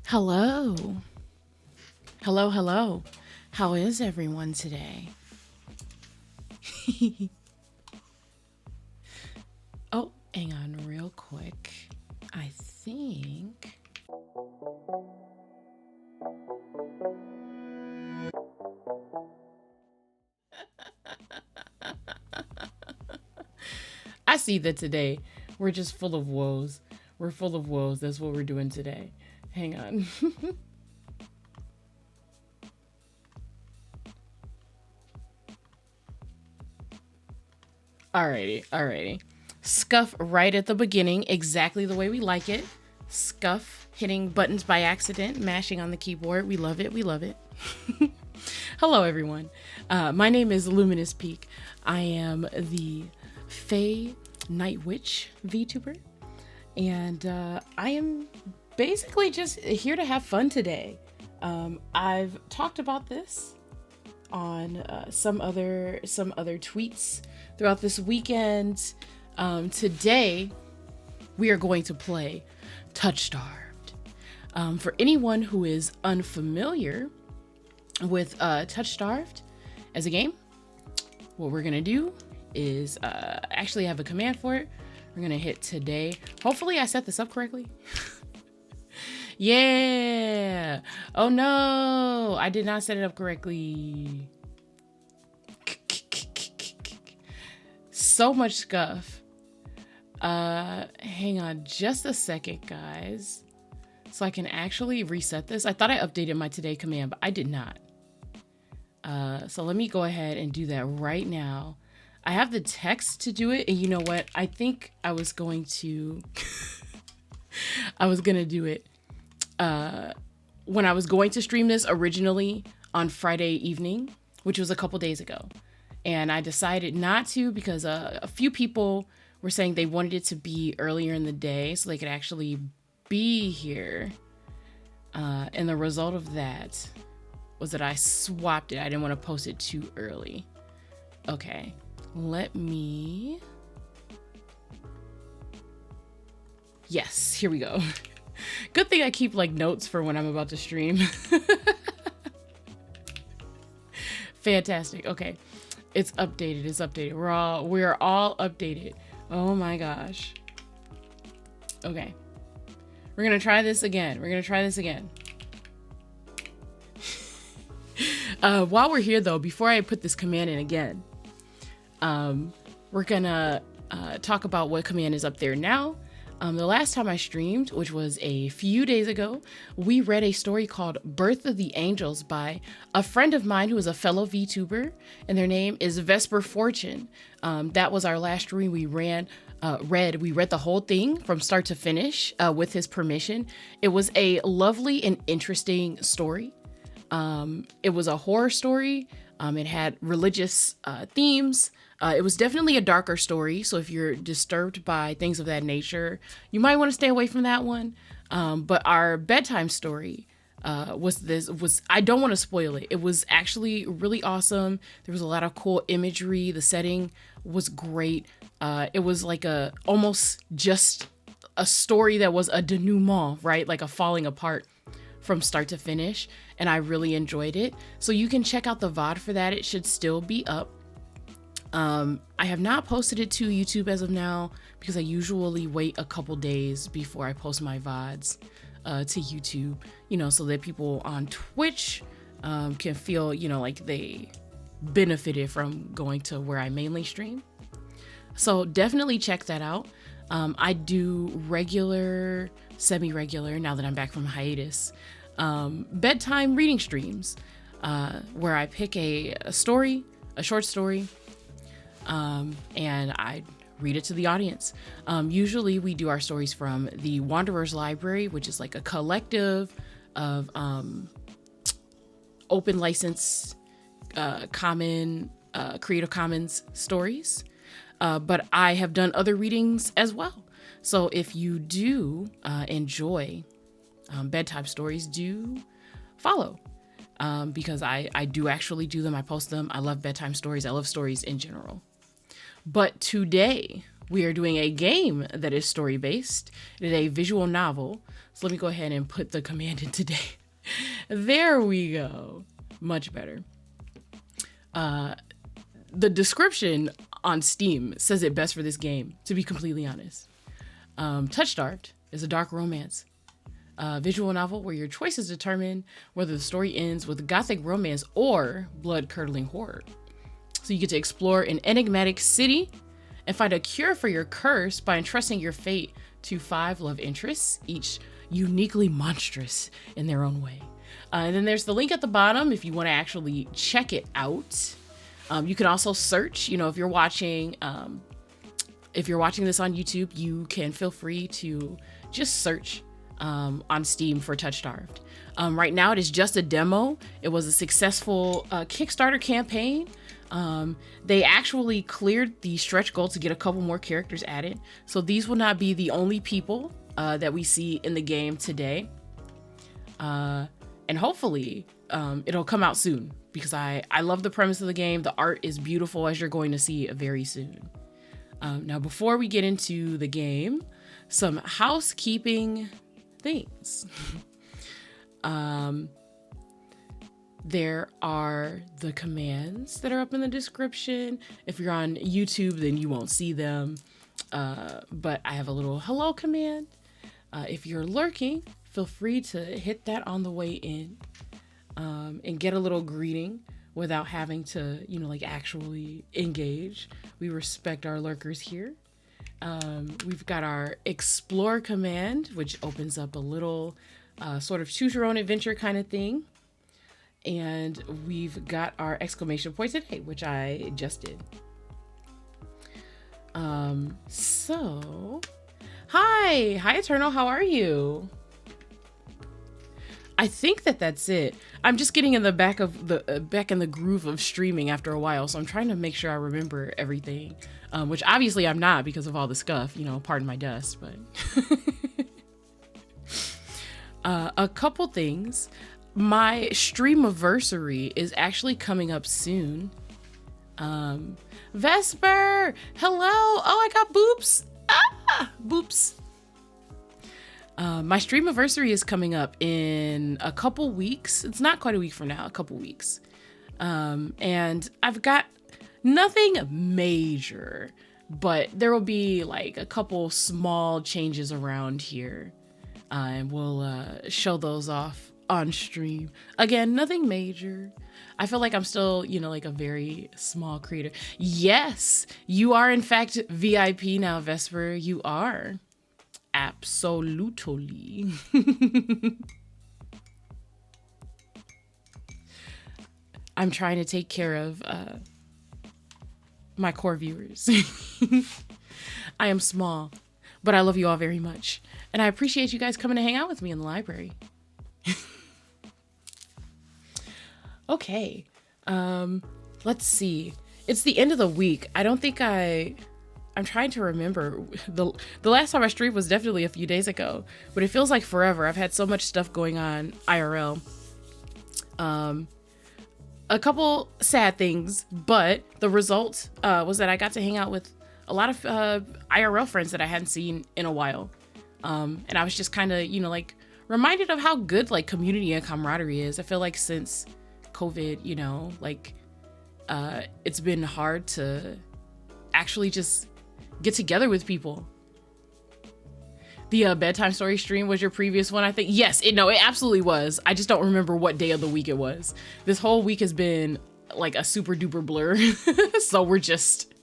Hello. Hello, hello. How is everyone today? Oh, hang on real quick. I think... I see that today we're just full of woes. We're full of woes. That's what we're doing today. Hang on. Alrighty. Scuff right at the beginning, exactly the way we like it. Scuff, hitting buttons by accident, mashing on the keyboard. We love it. Hello, everyone. My name is Luminous Peak. I am the Fae Night Witch VTuber, and I am basically just here to have fun today. I've talked about this on some other tweets throughout this weekend. Today we are going to play TOUCHSTARVED. For anyone who is unfamiliar with TOUCHSTARVED as a game, what we're gonna do is actually have a command for it. We're gonna hit today. Hopefully I set this up correctly. Yeah. Oh no, I did not set it up correctly. So much scuff. Hang on just a second, guys, so I can actually reset this. I thought I updated my today command, but I did not. So let me go ahead and do that right now. I have the text to do it, and you know what? I think I was going to do it when I was going to stream this originally on Friday evening, which was a couple days ago. And I decided not to because a few people were saying they wanted it to be earlier in the day so they could actually be here. And the result of that was that I swapped it. I didn't want to post it too early. Okay, let me... Yes, here we go. Good thing I keep like notes for when I'm about to stream. Fantastic. Okay. It's updated. We're all updated. Oh my gosh. Okay. We're gonna try this again. While we're here though, before I put this command in again, we're gonna talk about what command is up there now. The last time I streamed, which was a few days ago, we read a story called Birth of the Angels by a friend of mine who is a fellow VTuber, and their name is Vesper Fortune. That was our last stream. We read the whole thing from start to finish with his permission. It was a lovely and interesting story. It was a horror story. It had religious themes. It was definitely a darker story, so if you're disturbed by things of that nature, you might want to stay away from that one. But our bedtime story was I don't want to spoil it. It was actually really awesome. There was a lot of cool imagery. The setting was great. It was like almost just a story that was a denouement, right? Like a falling apart from start to finish, and I really enjoyed it. So you can check out the VOD for that. It should still be up. I have not posted it to YouTube as of now because I usually wait a couple days before I post my VODs to YouTube, so that people on Twitch can feel, like they benefited from going to where I mainly stream. So definitely check that out. I do regular, semi-regular, now that I'm back from hiatus, bedtime reading streams where I pick a short story, and I read it to the audience. Usually we do our stories from the Wanderer's Library, which is like a collective of open license, Creative Commons stories. But I have done other readings as well. So if you do enjoy bedtime stories, do follow. Because I do actually do them. I post them. I love bedtime stories. I love stories in general. But today we are doing a game that is story-based. It is a visual novel. So let me go ahead and put the command in today. There we go. Much better. The description on Steam says it best for this game, to be completely honest. TOUCHSTARVED is a dark romance visual novel where your choices determine whether the story ends with gothic romance or blood-curdling horror. So you get to explore an enigmatic city and find a cure for your curse by entrusting your fate to 5 love interests, each uniquely monstrous in their own way. And then there's the link at the bottom if you want to actually check it out. You can also search, if you're watching this on YouTube, you can feel free to just search on Steam for TOUCHSTARVED. Right now it is just a demo. It was a successful Kickstarter campaign. They actually cleared the stretch goal to get a couple more characters added. So these will not be the only people that we see in the game today. And hopefully it'll come out soon because I love the premise of the game. The art is beautiful, as you're going to see very soon. Now, before we get into the game, some housekeeping things. There are the commands that are up in the description. If you're on YouTube, then you won't see them. But I have a little hello command. If you're lurking, feel free to hit that on the way in and get a little greeting without having to, actually engage. We respect our lurkers here. We've got our explore command, which opens up a little sort of choose your own adventure kind of thing. And we've got our exclamation point today, which I just did. So, hi Eternal, how are you? I think that's it. I'm just getting in the back in the groove of streaming after a while, so I'm trying to make sure I remember everything, which obviously I'm not because of all the scuff, pardon my dust, but a couple things. My streamiversary is actually coming up soon. Vesper, hello. Oh, I got boops. Boops. My streamiversary is coming up in a couple weeks. It's not quite a week from now, a couple weeks. And I've got nothing major, but there will be like a couple small changes around here. And we'll show those off on stream. Again, nothing major. I feel like I'm still, like a very small creator. Yes, you are in fact VIP now, Vesper. You are. Absolutely. I'm trying to take care of my core viewers. I am small, but I love you all very much. And I appreciate you guys coming to hang out with me in the library. Okay, let's see. It's the end of the week. I don't think I'm trying to remember. The last time I streamed was definitely a few days ago, but it feels like forever. I've had so much stuff going on IRL. A couple sad things, but the result was that I got to hang out with a lot of IRL friends that I hadn't seen in a while. And I was just kind of, reminded of how good like community and camaraderie is. I feel like since COVID, it's been hard to actually just get together with people. The bedtime story stream was your previous one, I think. Yes, it absolutely was. I just don't remember what day of the week it was. This whole week has been like a super duper blur. So we're just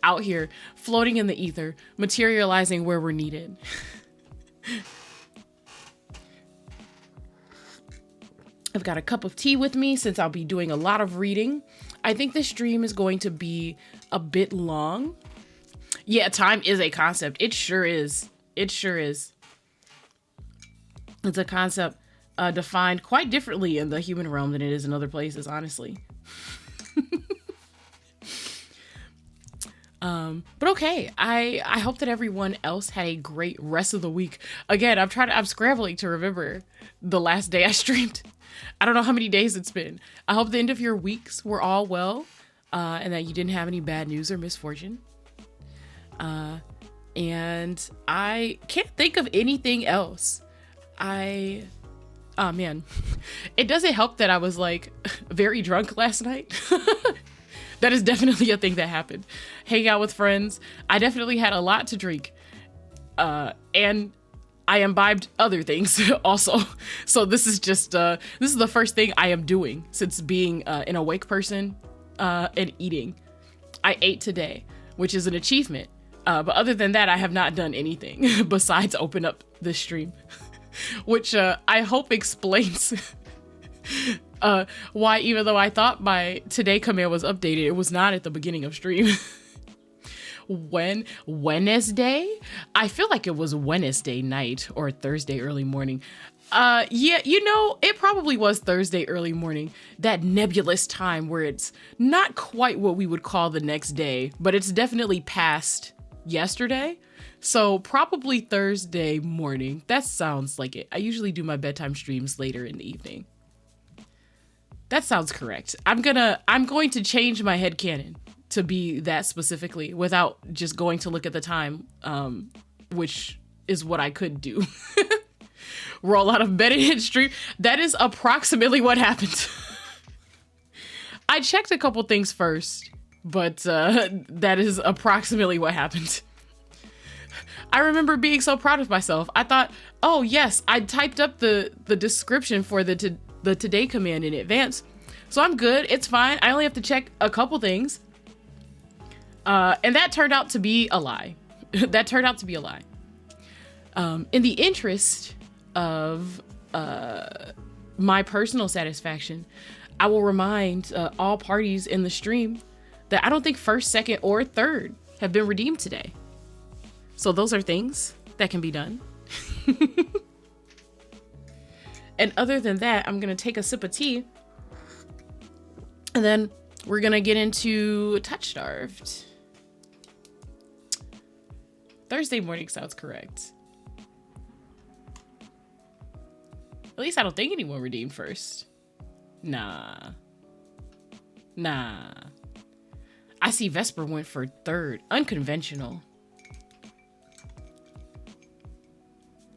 out here floating in the ether, materializing where we're needed. I've got a cup of tea with me since I'll be doing a lot of reading. I think this stream is going to be a bit long. Yeah, time is a concept. It sure is. It sure is. It's a concept defined quite differently in the human realm than it is in other places, honestly. But okay, I hope that everyone else had a great rest of the week. Again, I'm scrambling to remember the last day I streamed. I don't know how many days it's been. I hope the end of your weeks were all well, and that you didn't have any bad news or misfortune. And I can't think of anything else. Oh man, it doesn't help that I was like very drunk last night. That is definitely a thing that happened. Hang out with friends. I definitely had a lot to drink. And I imbibed other things also. So this is just, this is the first thing I am doing since being an awake person and eating. I ate today, which is an achievement. But other than that, I have not done anything besides open up this stream, which I hope explains why, even though I thought my today command was updated, it was not at the beginning of stream. Wednesday? I feel like it was Wednesday night or Thursday early morning. Yeah, you know, it probably was Thursday early morning, that nebulous time where it's not quite what we would call the next day, but it's definitely past yesterday. So probably Thursday morning. That sounds like it. I usually do my bedtime streams later in the evening. That sounds correct. I'm going to change my headcanon to be that specifically without just going to look at the time, which is what I could do. Roll out of bed and hit stream. That is approximately what happened. I checked a couple things first, but that is approximately what happened. I remember being so proud of myself. I thought, oh yes, I typed up the description for the today command in advance. So I'm good, it's fine. I only have to check a couple things. And that turned out to be a lie. That turned out to be a lie. In the interest of my personal satisfaction, I will remind all parties in the stream that I don't think first, second, or third have been redeemed today. So those are things that can be done. And other than that, I'm gonna take a sip of tea, and then we're gonna get into TOUCHSTARVED. Thursday morning sounds correct. At least I don't think anyone redeemed first. Nah. I see Vesper went for third. Unconventional.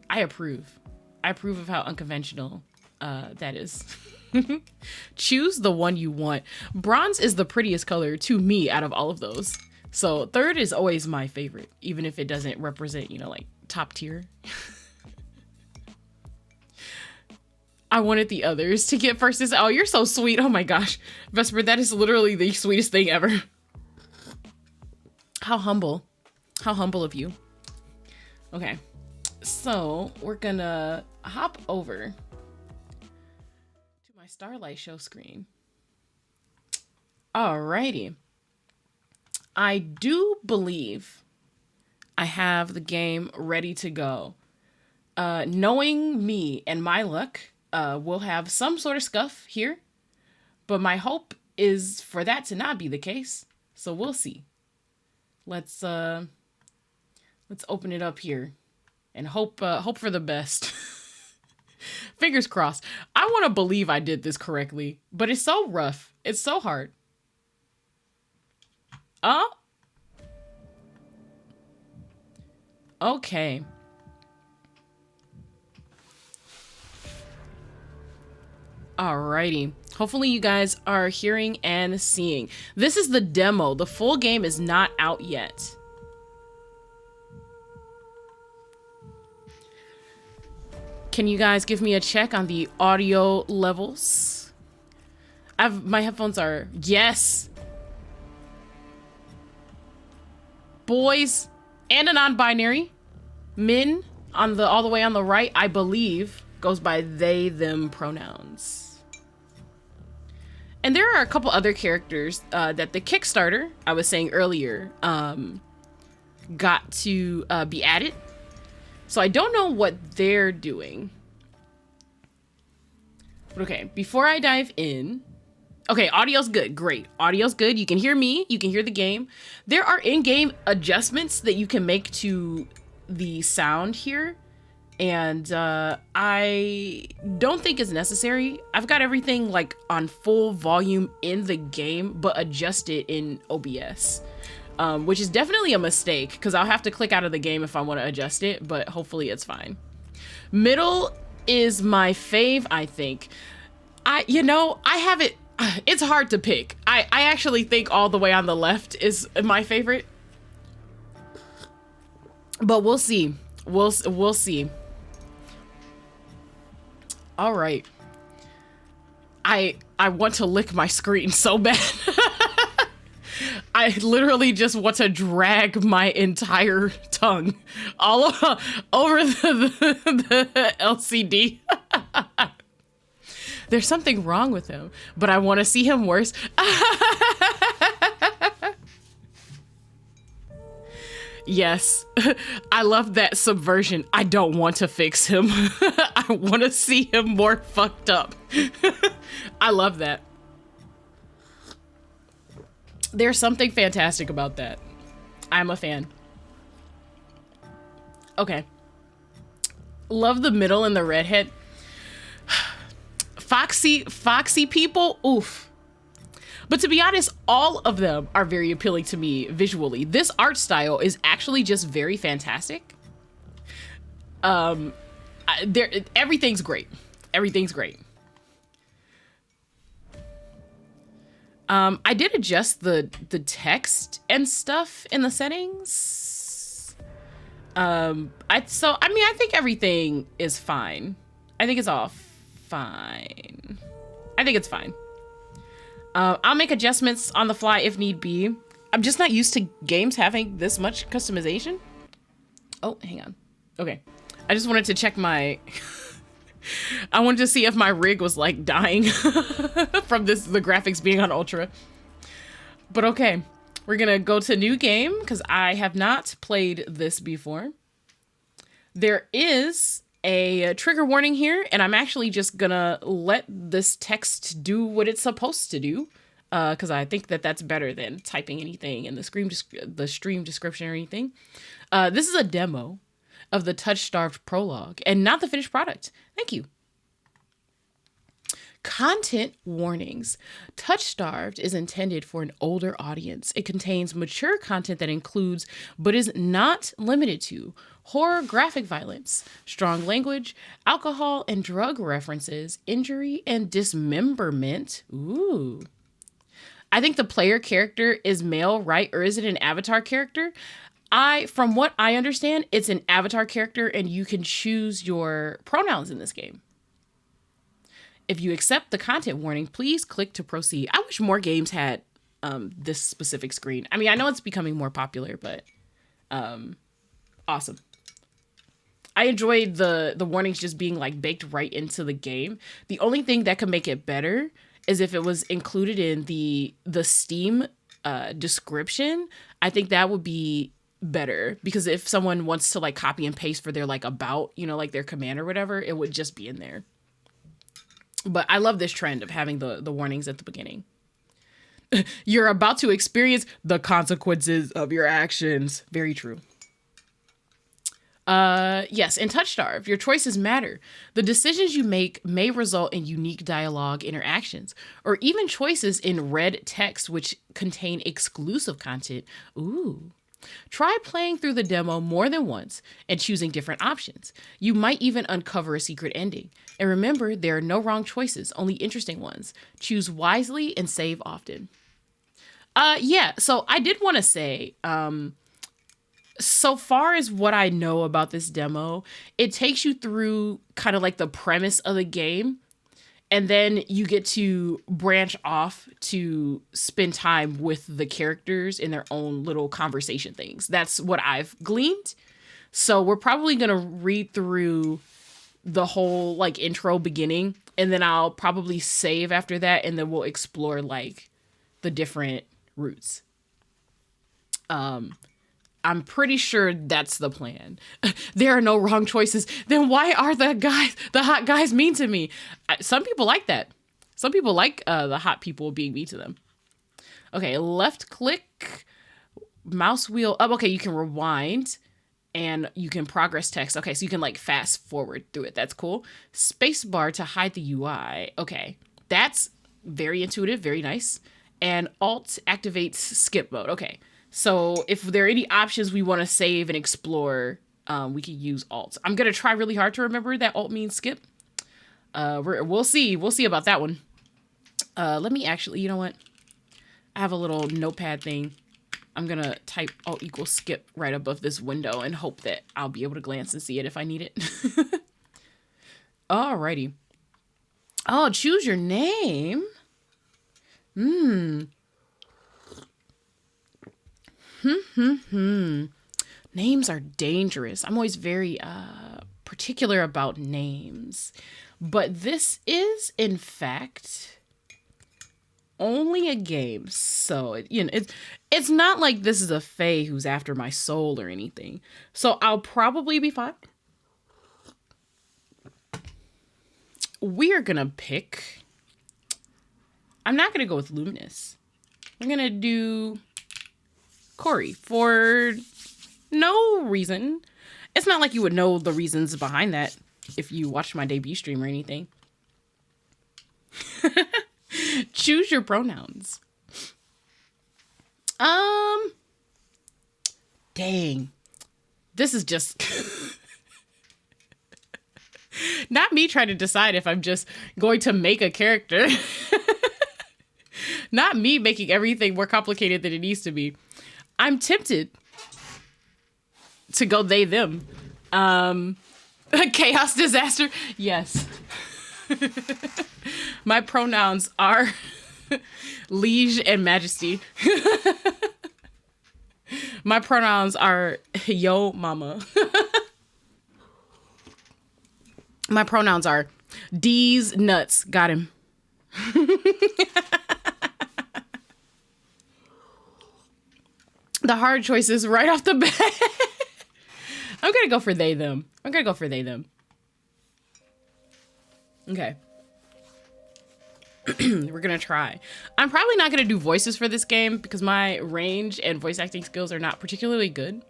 I approve. I approve of how unconventional that is. Choose the one you want. Bronze is the prettiest color to me out of all of those. So third is always my favorite, even if it doesn't represent, you know, like top tier. I wanted the others to get first. Oh, you're so sweet. Oh my gosh. Vesper, that is literally the sweetest thing ever. How humble. How humble of you. Okay. So we're gonna hop over to my Starlight Show screen. Alrighty. I do believe I have the game ready to go. Knowing me and my luck, we'll have some sort of scuff here, but my hope is for that to not be the case. So we'll see. Let's open it up here and hope for the best. Fingers crossed. I want to believe I did this correctly, but it's so rough. It's so hard. Okay. Alrighty. Hopefully you guys are hearing and seeing. This is the demo. The full game is not out yet. Can you guys give me a check on the audio levels? My headphones are, yes. Boys and a non-binary. Mhin on all the way on the right, I believe, goes by they, them pronouns. And there are a couple other characters that the Kickstarter, I was saying earlier, got to be added. So I don't know what they're doing. But okay, before I dive in, okay, audio's good, great. Audio's good, you can hear me, you can hear the game. There are in-game adjustments that you can make to the sound here. And I don't think it's necessary. I've got everything like on full volume in the game, but adjusted in OBS. which is definitely a mistake because I'll have to click out of the game if I want to adjust it, but hopefully it's fine. Middle is my fave, I think. I have it. It's hard to pick. I actually think all the way on the left is my favorite, but we'll see. We'll see. All right. I want to lick my screen so bad. I literally just want to drag my entire tongue all over the LCD. There's something wrong with him, but I want to see him worse. Yes, I love that subversion. I don't want to fix him. I want to see him more fucked up. I love that. There's something fantastic about that. I'm a fan. Okay. Love the middle and the redhead. Foxy people, oof. But to be honest, all of them are very appealing to me visually. This art style is actually just very fantastic. Everything's great. Everything's great. I did adjust the text and stuff in the settings. I think everything is fine. I think it's all fine. I think it's fine. I'll make adjustments on the fly if need be. I'm just not used to games having this much customization. Oh, hang on. Okay. I just wanted to check my... I wanted to see if my rig was like dying from the graphics being on ultra. But okay. We're gonna go to new game because I have not played this before. There is a trigger warning here, and I'm actually just gonna let this text do what it's supposed to do, because I think that that's better than typing anything in the stream description or anything. This is a demo of the TOUCHSTARVED prologue and not the finished product. Thank you. Content warnings. TOUCHSTARVED is intended for an older audience. It contains mature content that includes, but is not limited to, horror, graphic violence, strong language, alcohol and drug references, injury and dismemberment. Ooh. I think the player character is male, right? Or is it an avatar character? From what I understand, it's an avatar character and you can choose your pronouns in this game. If you accept the content warning, please click to proceed. I wish more games had this specific screen. I mean, I know it's becoming more popular, but awesome. I enjoyed the warnings just being like baked right into the game. The only thing that could make it better is if it was included in the Steam description. I think that would be better, because if someone wants to like copy and paste for their like about, like their command or whatever, it would just be in there. But I love this trend of having the warnings at the beginning. You're about to experience the consequences of your actions. Very true. Yes, in TOUCHSTARVED, your choices matter. The decisions you make may result in unique dialogue interactions, or even choices in red text which contain exclusive content. Ooh. Try playing through the demo more than once and choosing different options. You might even uncover a secret ending. And remember, there are no wrong choices, only interesting ones. Choose wisely and save often. Yeah, so I did want to say, so far as what I know about this demo, it takes you through kind of like the premise of the game, and then you get to branch off to spend time with the characters in their own little conversation things. That's what I've gleaned. So we're probably going to read through the whole like intro beginning, and then I'll probably save after that, and then we'll explore like the different routes. I'm pretty sure that's the plan. There are no wrong choices. Then why are the hot guys mean to me? Some people like that. Some people like the hot people being mean to them. Okay, left click, mouse wheel up. Okay, you can rewind and you can progress text. Okay, so you can like fast forward through it. That's cool. Space bar to hide the UI. Okay, that's very intuitive, very nice. And alt activates skip mode. Okay. So if there are any options we want to save and explore, we can use alt. I'm going to try really hard to remember that alt means skip. We'll see. We'll see about that one. Let me actually, you know what? I have a little notepad thing. I'm going to type alt equals skip right above this window and hope that I'll be able to glance and see it if I need it. Alrighty. Oh, choose your name. Names are dangerous. I'm always very particular about names. But this is, in fact, only a game. So, it's not like this is a fae who's after my soul or anything. So I'll probably be fine. We are going to pick... I'm not going to go with Luminous. I'm going to do Corey for no reason. It's not like you would know the reasons behind that if you watched my debut stream or anything. Choose your pronouns. Dang. This is just not me trying to decide if I'm just going to make a character. Not me making everything more complicated than it needs to be. I'm tempted to go they, them. Chaos disaster. Yes. My pronouns are liege and majesty. My pronouns are yo mama. My pronouns are D's nuts. Got him. The hard choices right off the bat. I'm going to go for they, them. I'm going to go for they, them. Okay. We're going to try. I'm probably not going to do voices for this game because my range and voice acting skills are not particularly good.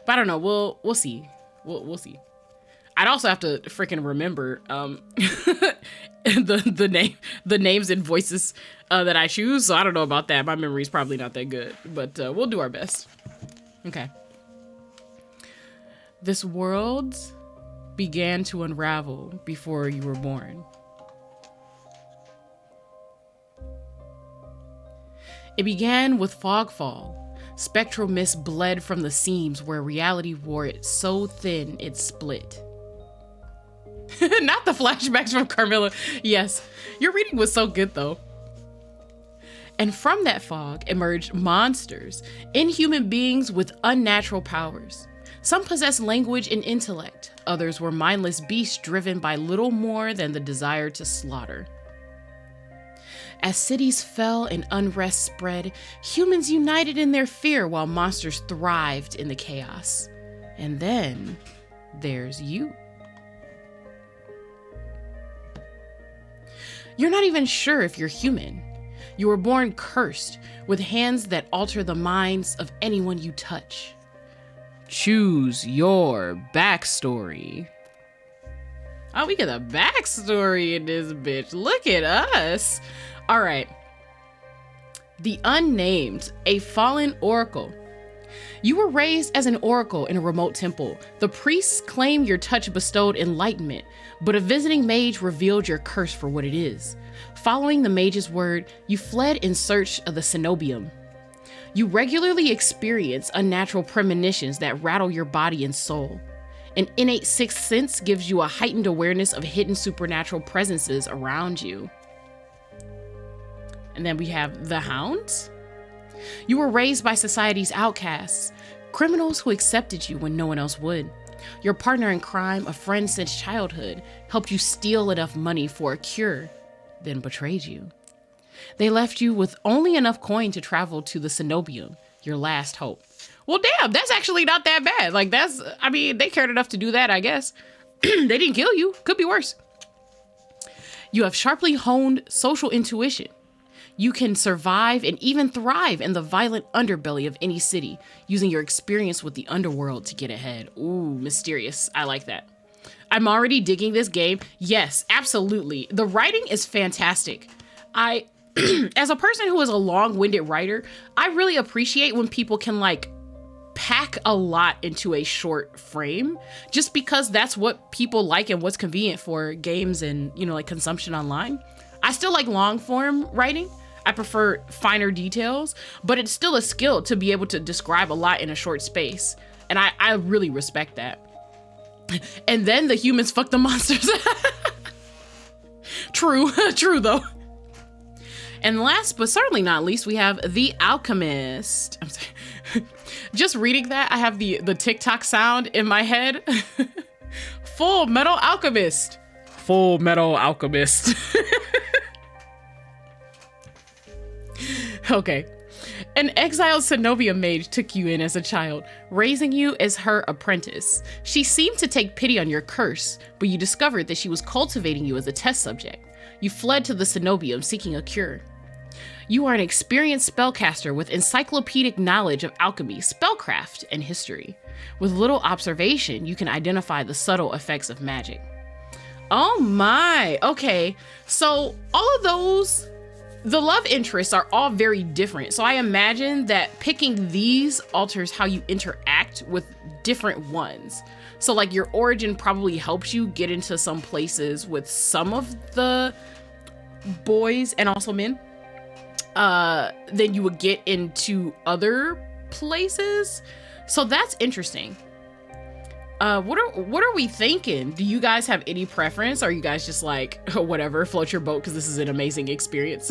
But I don't know. We'll see. We'll see. I'd also have to freaking remember the names and voices that I choose. So I don't know about that. My memory's probably not that good, but we'll do our best. Okay. This world began to unravel before you were born. It began with fogfall. Spectral mist bled from the seams where reality wore it so thin it split. Not the flashbacks from Carmilla. Yes, your reading was so good though. And from that fog emerged monsters, inhuman beings with unnatural powers. Some possessed language and intellect. Others were mindless beasts driven by little more than the desire to slaughter. As cities fell and unrest spread, humans united in their fear while monsters thrived in the chaos. And then there's you. You're not even sure if you're human. You were born cursed, with hands that alter the minds of anyone you touch. Choose your backstory. Oh, we get a backstory in this bitch. Look at us. All right. The Unnamed, a fallen oracle. You were raised as an oracle in a remote temple. The priests claimed your touch bestowed enlightenment, but a visiting mage revealed your curse for what it is. Following the mage's word, you fled in search of the cenobium. You regularly experience unnatural premonitions that rattle your body and soul. An innate sixth sense gives you a heightened awareness of hidden supernatural presences around you. And then we have the Hound. You were raised by society's outcasts, criminals who accepted you when no one else would. Your partner in crime, a friend since childhood, helped you steal enough money for a cure, then betrayed you. They left you with only enough coin to travel to the cenobium, your last hope. Well, damn, that's actually not that bad. Like, they cared enough to do that, I guess. They didn't kill you. Could be worse. You have sharply honed social intuition. You can survive and even thrive in the violent underbelly of any city, using your experience with the underworld to get ahead. Ooh, mysterious. I like that. I'm already digging this game. Yes, absolutely. The writing is fantastic. as a person who is a long-winded writer, I really appreciate when people can like pack a lot into a short frame, just because that's what people like and what's convenient for games and, you know, like consumption online. I still like long form writing. I prefer finer details, but it's still a skill to be able to describe a lot in a short space. And I really respect that. And then the humans fuck the monsters. True, true though. And last but certainly not least, we have The Alchemist. I'm sorry. Just reading that, I have the TikTok sound in my head. Full Metal Alchemist. Full Metal Alchemist. Okay. An exiled Cenobium mage took you in as a child, raising you as her apprentice. She seemed to take pity on your curse, but you discovered that she was cultivating you as a test subject. You fled to the Cenobium seeking a cure. You are an experienced spellcaster with encyclopedic knowledge of alchemy, spellcraft, and history. With little observation, you can identify the subtle effects of magic. Oh my, okay. So all of those, the love interests are all very different. So I imagine that picking these alters how you interact with different ones. So like your origin probably helps you get into some places with some of the boys and also men. Then you would get into other places. So that's interesting. What are we thinking? Do you guys have any preference? Or are you guys just like, oh, whatever, float your boat because this is an amazing experience?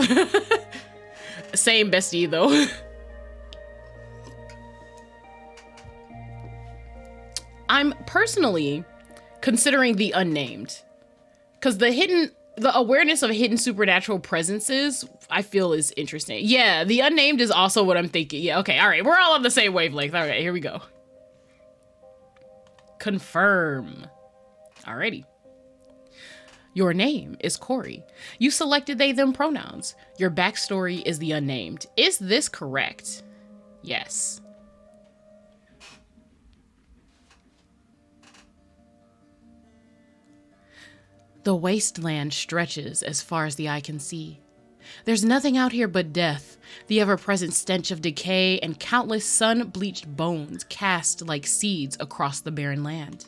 Same bestie though. I'm personally considering the unnamed because the awareness of hidden supernatural presences, I feel is interesting. Yeah, the unnamed is also what I'm thinking. Yeah, okay, all right. We're all on the same wavelength. All right, here we go. Confirm. Alrighty. Your name is Corey. You selected they, them pronouns. Your backstory is the unnamed. Is this correct? Yes. The wasteland stretches as far as the eye can see. There's nothing out here but death, the ever-present stench of decay, and countless sun-bleached bones cast like seeds across the barren land.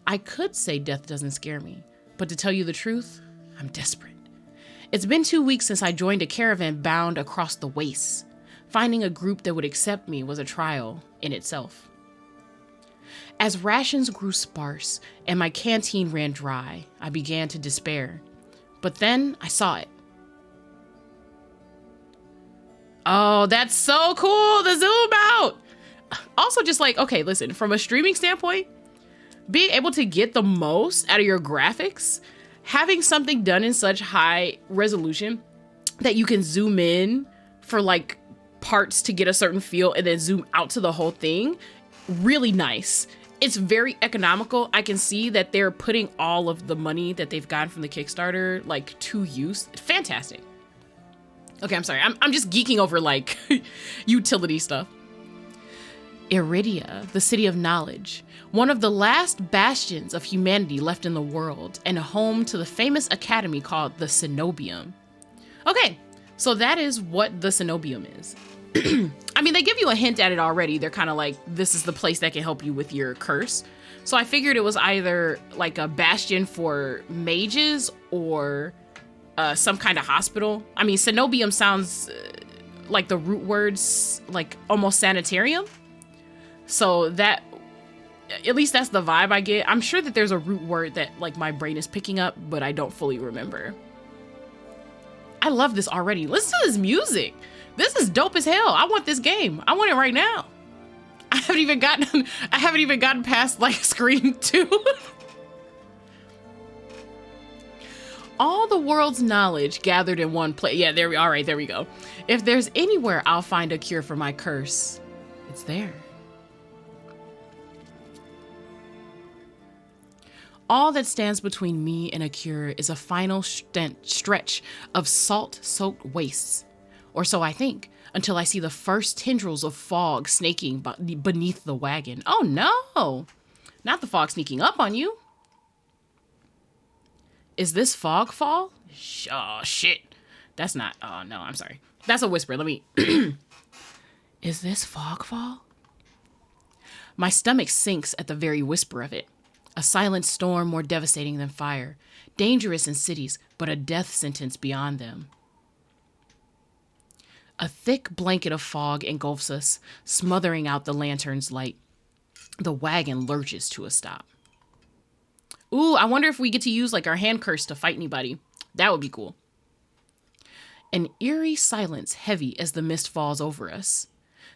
I could say death doesn't scare me, but to tell you the truth, I'm desperate. It's been 2 weeks since I joined a caravan bound across the wastes. Finding a group that would accept me was a trial in itself. As rations grew sparse and my canteen ran dry, I began to despair. But then I saw it. Oh, that's so cool, the zoom out. Also just like, okay, listen, from a streaming standpoint, being able to get the most out of your graphics, having something done in such high resolution that you can zoom in for like parts to get a certain feel and then zoom out to the whole thing, really nice. It's very economical. I can see that they're putting all of the money that they've gotten from the Kickstarter like to use. Fantastic. Okay, I'm sorry. I'm just geeking over like utility stuff. Iridia, the city of knowledge, one of the last bastions of humanity left in the world, and home to the famous academy called the Cenobium. Okay, so that is what the Cenobium is. I mean, they give you a hint at it already. They're kind of like, this is the place that can help you with your curse. So I figured it was either like a bastion for mages or some kind of hospital. I mean, Cenobium sounds like the root words, like almost sanitarium. So that, at least that's the vibe I get. I'm sure that there's a root word that like my brain is picking up, but I don't fully remember. I love this already. Listen to this music. This is dope as hell. I want this game. I want it right now. I haven't even gotten past like screen 2. All the world's knowledge gathered in one place. Yeah, all right, there we go. If there's anywhere I'll find a cure for my curse, it's there. All that stands between me and a cure is a final stretch of salt-soaked wastes. Or so I think, until I see the first tendrils of fog snaking beneath the wagon. Oh no! Not the fog sneaking up on you. Is this fog fall? Oh shit. That's not. Oh, no, I'm sorry. That's a whisper. Let me. Is this fogfall? My stomach sinks at the very whisper of it. A silent storm more devastating than fire. Dangerous in cities, but a death sentence beyond them. A thick blanket of fog engulfs us, smothering out the lantern's light. The wagon lurches to a stop. Ooh, I wonder if we get to use like our hand curse to fight anybody. That would be cool. An eerie silence heavy as the mist falls over us.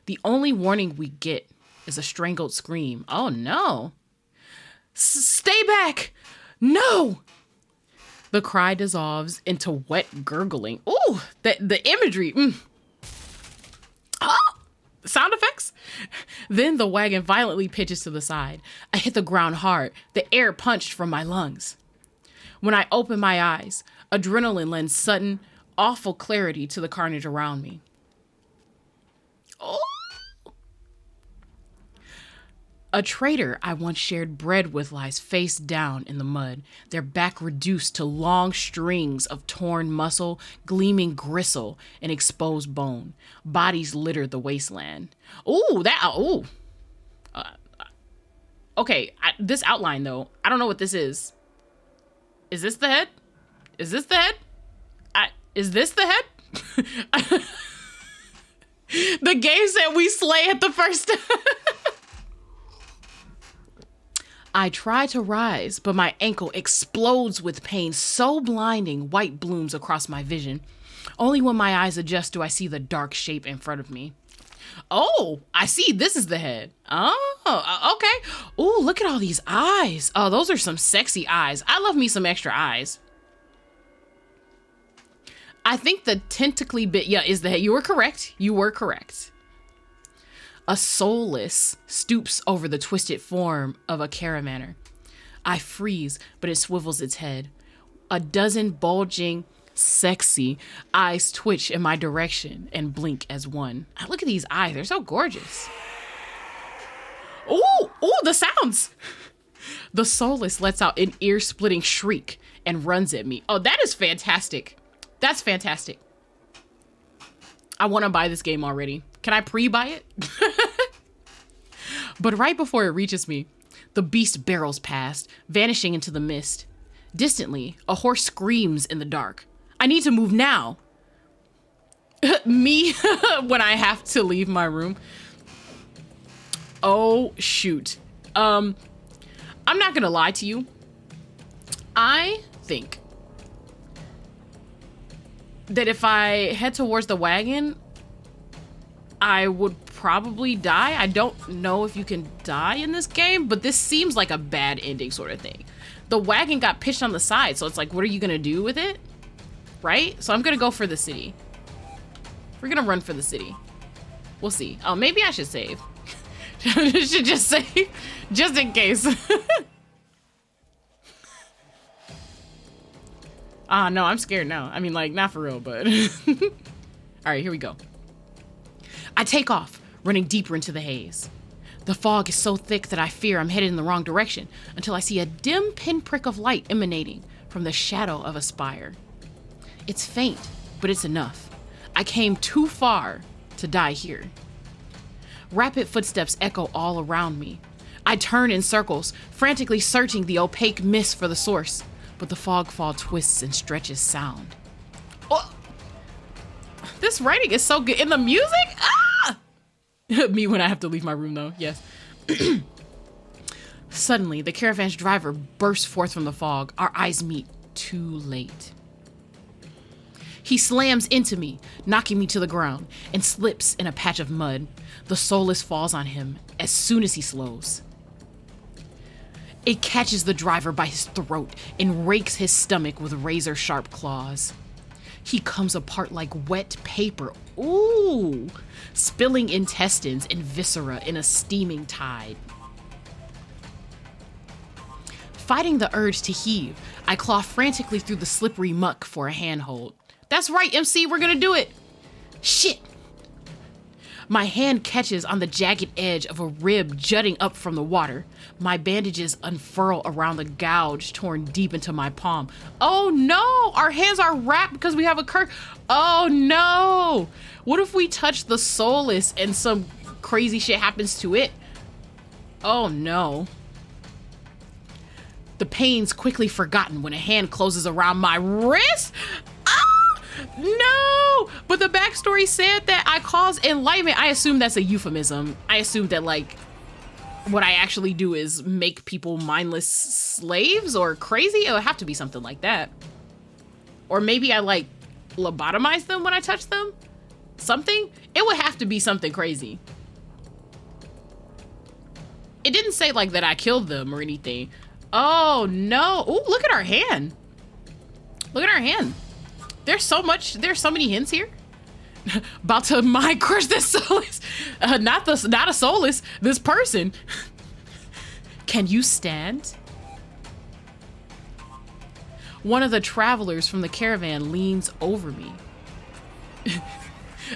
The only warning we get is a strangled scream. Oh no. Stay back! No! The cry dissolves into wet gurgling. Ooh, the imagery. Oh, sound effects. Then the wagon violently pitches to the side. I hit the ground hard, the air punched from my lungs. When I open my eyes, adrenaline lends sudden, awful clarity to the carnage around me. Oh! A trader I once shared bread with lies face down in the mud, their back reduced to long strings of torn muscle, gleaming gristle, and exposed bone. Bodies litter the wasteland. Ooh, okay, this outline, though, I don't know what this is. Is this the head? Is this the head? Is this the head? The game said we slay at the first I try to rise, but my ankle explodes with pain so blinding white blooms across my vision. Only when my eyes adjust do I see the dark shape in front of me. Oh, I see. This is the head. Oh, okay. Oh, look at all these eyes. Oh, those are some sexy eyes. I love me some extra eyes. I think the tentacly bit, is the head. You were correct. You were correct. A soulless stoops over the twisted form of a caramander. I freeze, but it swivels its head. A dozen bulging, sexy eyes twitch in my direction and blink as one. Look at these eyes. They're so gorgeous. Ooh, the sounds. The soulless lets out an ear-splitting shriek and runs at me. Oh, that is fantastic. That's fantastic. I want to buy this game already. Can I pre-buy it? But right before it reaches me, the beast barrels past, vanishing into the mist. Distantly, a horse screams in the dark. I need to move now. Me, when I have to leave my room. Oh, shoot. I'm not gonna lie to you. I think that if I head towards the wagon, I would probably die. I don't know if you can die in this game, but this seems like a bad ending sort of thing. The wagon got pitched on the side, so it's like, what are you gonna do with it? Right? So I'm gonna go for the city. We're gonna run for the city. We'll see. Oh, maybe I should save. Should just save, just in case. No, I'm scared now. I mean, like, not for real, but. All right, here we go. I take off, running deeper into the haze. The fog is so thick that I fear I'm headed in the wrong direction until I see a dim pinprick of light emanating from the shadow of a spire. It's faint, but it's enough. I came too far to die here. Rapid footsteps echo all around me. I turn in circles, frantically searching the opaque mist for the source, but the fogfall twists and stretches sound. Oh! This writing is so good. In the music? Ah! Me when I have to leave my room, though. Yes. Suddenly, the caravan's driver bursts forth from the fog. Our eyes meet too late. He slams into me, knocking me to the ground, and slips in a patch of mud. The soulless falls on him as soon as he slows. It catches the driver by his throat and rakes his stomach with razor-sharp claws. He comes apart like wet paper. Ooh! Spilling intestines and viscera in a steaming tide. Fighting the urge to heave, I claw frantically through the slippery muck for a handhold. That's right, MC, we're gonna do it! Shit! My hand catches on the jagged edge of a rib jutting up from the water. My bandages unfurl around the gouge torn deep into my palm. Oh no! Our hands are wrapped because we have a curse. Oh no! What if we touch the soulless and some crazy shit happens to it? Oh no. The pain's quickly forgotten when a hand closes around my wrist. Ah! No! But the backstory said that I cause enlightenment. I assume that's a euphemism. I assume that, like, what I actually do is make people mindless slaves or crazy. It would have to be something like that. Or maybe I, like, lobotomize them when I touch them. Something? It would have to be something crazy. It didn't say, like, that I killed them or anything. Oh, no. Oh, look at our hand. Look at our hand. There's so many hints here. About to mind crush this soulless. Not a soulless, this person. Can you stand? One of the travelers from the caravan leans over me.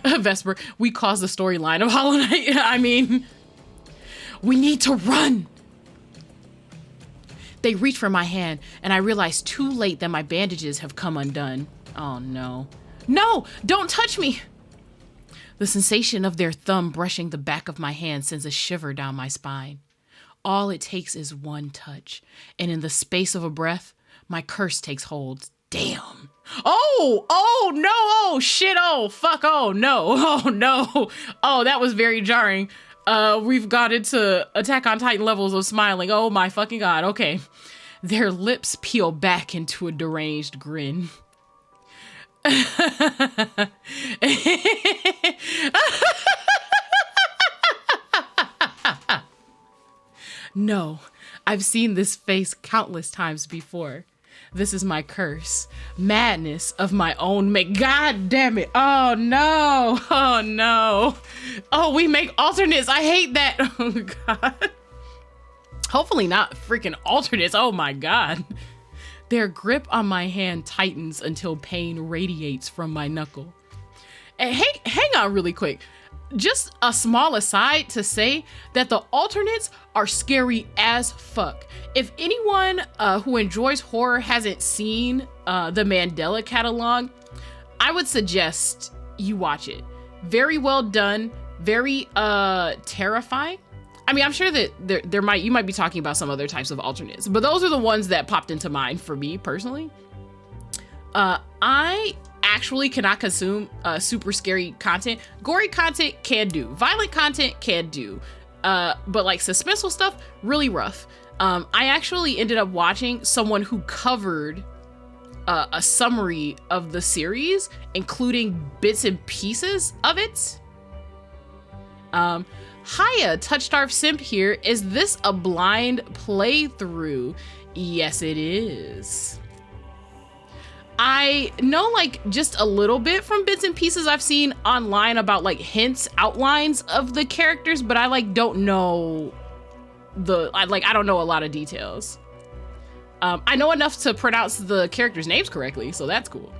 Vesper, we caused the storyline of Hollow Knight. I mean, we need to run. They reach for my hand, and I realize too late that my bandages have come undone. Oh no. No! Don't touch me! The sensation of their thumb brushing the back of my hand sends a shiver down my spine. All it takes is one touch, and in the space of a breath, my curse takes hold. Damn. Oh no, oh shit, oh fuck, oh no, oh no. Oh, that was very jarring. We've got into Attack on Titan levels of smiling. Oh my fucking god, okay. Their lips peel back into a deranged grin. No, I've seen this face countless times before. This is my curse. Madness of my own make. God damn it. Oh no. Oh no. Oh, we make alternates. I hate that. Oh god. Hopefully not freaking alternates. Oh my god. Their grip on my hand tightens until pain radiates from my knuckle. And hey, hang on really quick. Just a small aside to say that the alternates are scary as fuck. If anyone who enjoys horror hasn't seen the Mandela catalog, I would suggest you watch it. Very well done, very terrifying. I mean, I'm sure that you might be talking about some other types of alternates, but those are the ones that popped into mind for me personally. I actually cannot consume super scary content. Gory content can do. Violent content can do. But like suspenseful stuff, really rough. I actually ended up watching someone who covered a summary of the series, including bits and pieces of it. Hiya, TOUCHSTARVED Simp here. Is this a blind playthrough? Yes, it is. I know like just a little bit from bits and pieces I've seen online about like hints, outlines of the characters, but I like don't know I don't know a lot of details. I know enough to pronounce the characters' names correctly, so that's cool.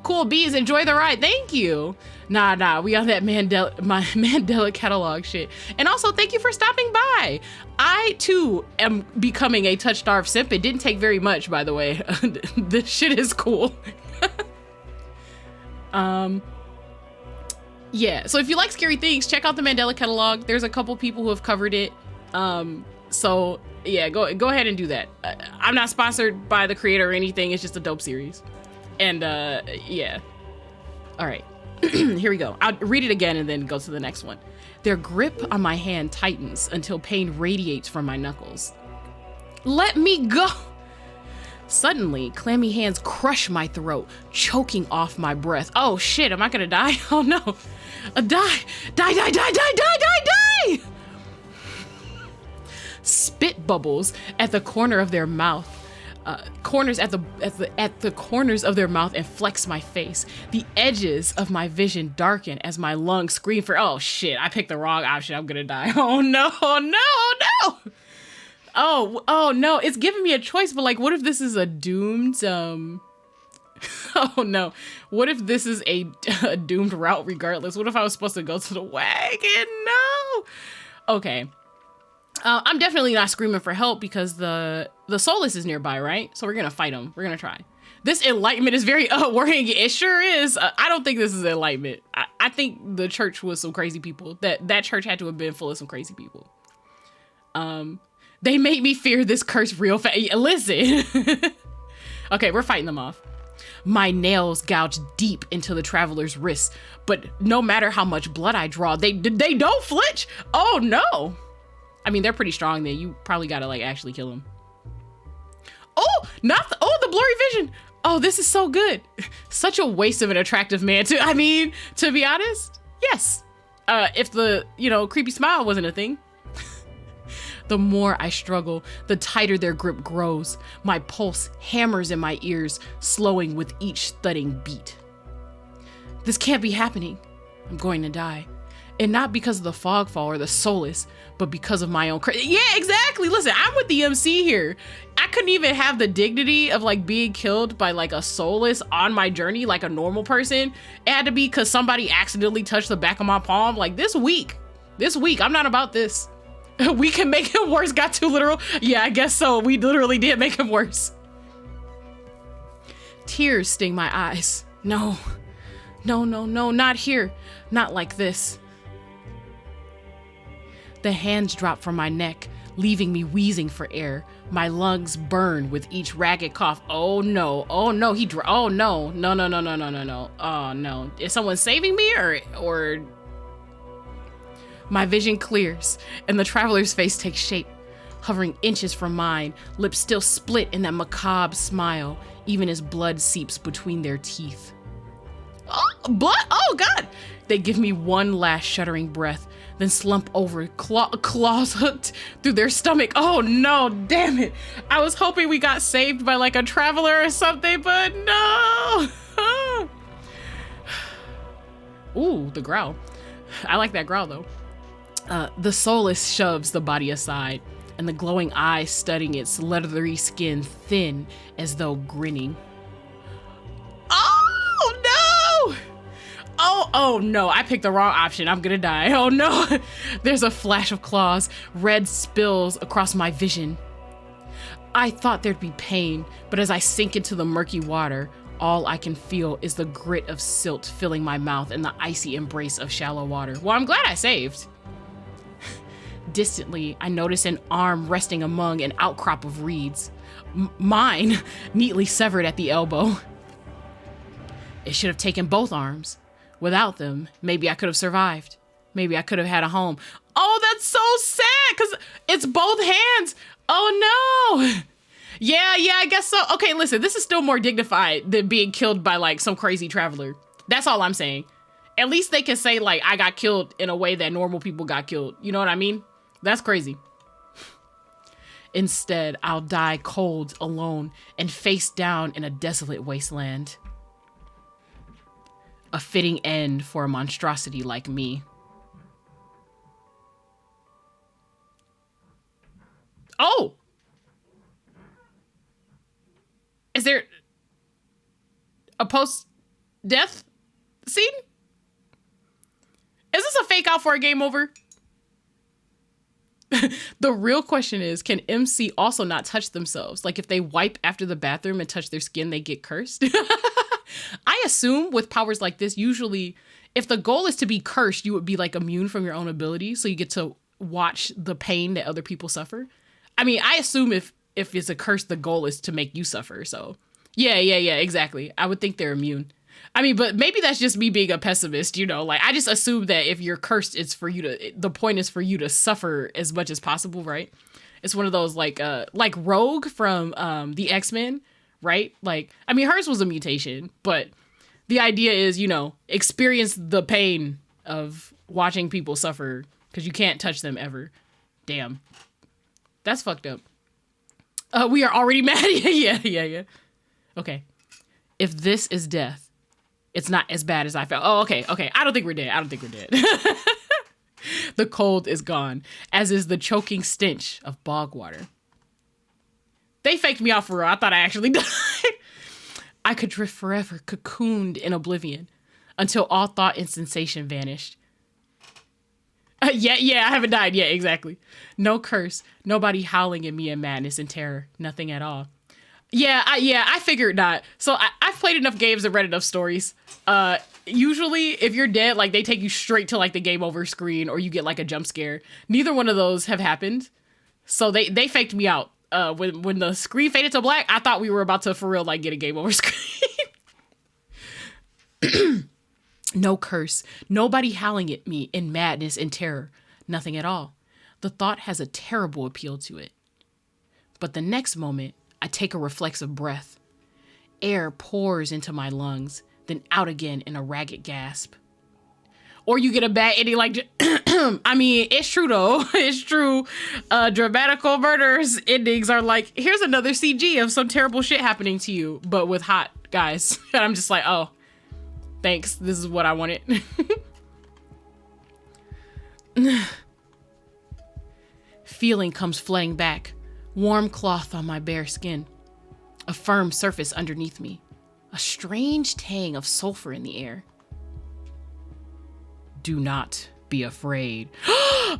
Cool bees, enjoy the ride. Thank you. Nah, we on that Mandela catalog shit. And also, thank you for stopping by. I too am becoming a TOUCHSTARVED simp. It didn't take very much, by the way. This shit is cool. Yeah, so if you like scary things, check out the Mandela catalog. There's a couple people who have covered it. So yeah, go ahead and do that. I'm not sponsored by the creator or anything. It's just a dope series. And yeah. All right, here we go. I'll read it again and then go to the next one. Their grip on my hand tightens until pain radiates from my knuckles. Let me go. Suddenly, clammy hands crush my throat, choking off my breath. Oh shit, am I gonna die? Oh no. Die. Spit bubbles at the corner of their mouth. Corners at the corners of their mouth and flex my face. The edges of my vision darken as my lungs scream for, oh shit, I picked the wrong option. I'm gonna die. Oh no, no. Oh no, it's giving me a choice, but like, what if this is a doomed, Oh no. What if this is a doomed route regardless? What if I was supposed to go to the wagon? No. Okay. I'm definitely not screaming for help because the Solus is nearby, right? So we're gonna fight him. We're gonna try. This enlightenment is very worrying. It sure is. I don't think this is enlightenment. I think the church was some crazy people. That church had to have been full of some crazy people. They made me fear this curse real fast. Listen. Okay, we're fighting them off. My nails gouge deep into the traveler's wrists, but no matter how much blood I draw, they don't flinch. Oh no. I mean, they're pretty strong then. You probably gotta like actually kill them. Oh, the blurry vision. Oh, this is so good. Such a waste of an attractive man to be honest, yes. If the, creepy smile wasn't a thing. The more I struggle, the tighter their grip grows. My pulse hammers in my ears, slowing with each thudding beat. This can't be happening. I'm going to die. And not because of the fogfall or the Solus, but because of my own yeah, exactly. Listen, I'm with the MC here. I couldn't even have the dignity of like being killed by like a Solus on my journey like a normal person. It had to be because somebody accidentally touched the back of my palm. Like this week, I'm not about this. We can make it worse. Got too literal. Yeah, I guess so. We literally did make him worse. Tears sting my eyes. No, not here. Not like this. The hands drop from my neck, leaving me wheezing for air. My lungs burn with each ragged cough. Oh no, oh no, oh no, no. Oh no, is someone saving me or? My vision clears and the traveler's face takes shape, hovering inches from mine, lips still split in that macabre smile, even as blood seeps between their teeth. Oh, blood, oh God. They give me one last shuddering breath, then slump over, claws hooked through their stomach. Oh no, damn it. I was hoping we got saved by like a traveler or something, but no. Ooh, the growl. I like that growl though. The Solus shoves the body aside, and the glowing eyes studying its leathery skin thin as though grinning. Oh no! Oh no, I picked the wrong option. I'm gonna die. Oh no. There's a flash of claws. Red spills across my vision. I thought there'd be pain, but as I sink into the murky water, all I can feel is the grit of silt filling my mouth and the icy embrace of shallow water. Well, I'm glad I saved. Distantly, I notice an arm resting among an outcrop of reeds. Mine, neatly severed at the elbow. It should have taken both arms. Without them, maybe I could have survived. Maybe I could have had a home. Oh, that's so sad, because it's both hands. Oh, no. Yeah, I guess so. Okay, listen, this is still more dignified than being killed by, like, some crazy traveler. That's all I'm saying. At least they can say, like, I got killed in a way that normal people got killed. You know what I mean? That's crazy. Instead, I'll die cold, alone, and face down in a desolate wasteland. A fitting end for a monstrosity like me. Oh! Is there a post-death scene? Is this a fake out for a game over? The real question is, can MC also not touch themselves? Like if they wipe after the bathroom and touch their skin, they get cursed? I assume with powers like this, usually if the goal is to be cursed, you would be like immune from your own abilities. So you get to watch the pain that other people suffer. I mean, I assume if it's a curse, the goal is to make you suffer. So yeah, exactly. I would think they're immune. I mean, but maybe that's just me being a pessimist, like I just assume that if you're cursed, the point is for you to suffer as much as possible, right? It's one of those like Rogue from the X-Men, right? Like, I mean, hers was a mutation, but the idea is, experience the pain of watching people suffer because you can't touch them ever. Damn. That's fucked up. We are already mad. Yeah. Okay. If this is death, it's not as bad as I felt. Oh, okay. I don't think we're dead. The cold is gone, as is the choking stench of bog water. They faked me out for real. I thought I actually died. I could drift forever, cocooned in oblivion, until all thought and sensation vanished. Yeah, I haven't died yet, exactly. No curse, nobody howling at me in madness and terror, nothing at all. I figured not. So I've played enough games and read enough stories. Usually, if you're dead, like, they take you straight to, like, the game over screen, or you get, like, a jump scare. Neither one of those have happened. So they faked me out. When the screen faded to black, I thought we were about to, for real, like, get a game over screen. No curse. Nobody howling at me in madness and terror. Nothing at all. The thought has a terrible appeal to it. But the next moment, I take a reflexive breath. Air pours into my lungs, then out again in a ragged gasp. Or you get a bad ending like, I mean, it's true though. It's true. Dramatical murders endings are like, here's another CG of some terrible shit happening to you, but with hot guys. And I'm just like, oh, thanks. This is what I wanted. Feeling comes flooding back. Warm cloth on my bare skin. A firm surface underneath me. A strange tang of sulfur in the air. Do not be afraid. Ooh!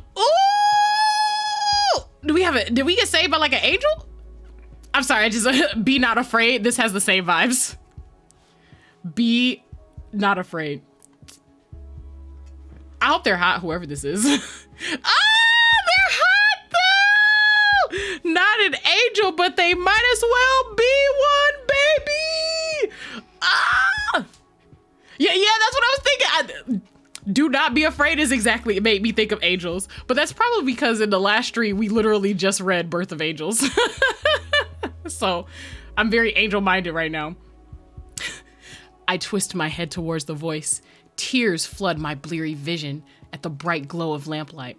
Did we get saved by like an angel? I'm sorry, I just, be not afraid. This has the same vibes. Be not afraid. I hope they're hot, whoever this is. Ah, they're hot though! Not an angel, but they might as well be one, baby! Ah! Yeah, that's what I was thinking. Do not be afraid is exactly, it made me think of angels. But that's probably because in the last stream, we literally just read Birth of Angels. So I'm very angel-minded right now. I twist my head towards the voice. Tears flood my bleary vision at the bright glow of lamplight.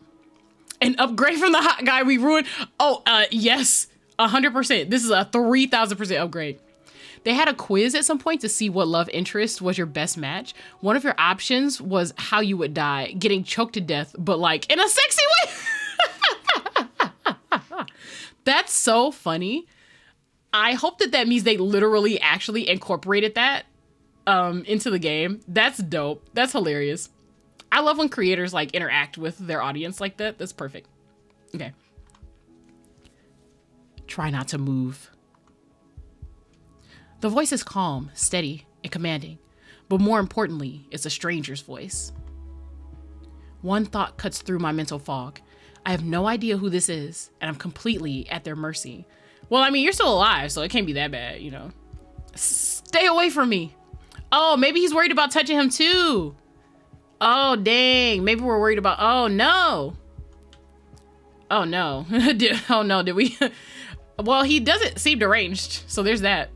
An upgrade from the hot guy we ruined. Oh, yes, 100%. This is a 3,000% upgrade. They had a quiz at some point to see what love interest was your best match. One of your options was how you would die, getting choked to death, but like in a sexy way. That's so funny. I hope that means they literally actually incorporated that into the game. That's dope. That's hilarious. I love when creators like interact with their audience like that. That's perfect. Okay. Try not to move. The voice is calm, steady, and commanding, but more importantly, it's a stranger's voice. One thought cuts through my mental fog. I have no idea who this is, and I'm completely at their mercy. Well, I mean, you're still alive, so it can't be that bad, you know. Stay away from me. Oh, maybe he's worried about touching him too. Oh, dang. Maybe we're worried about, oh no. Oh no. Oh no, did we? Well, he doesn't seem deranged, so there's that.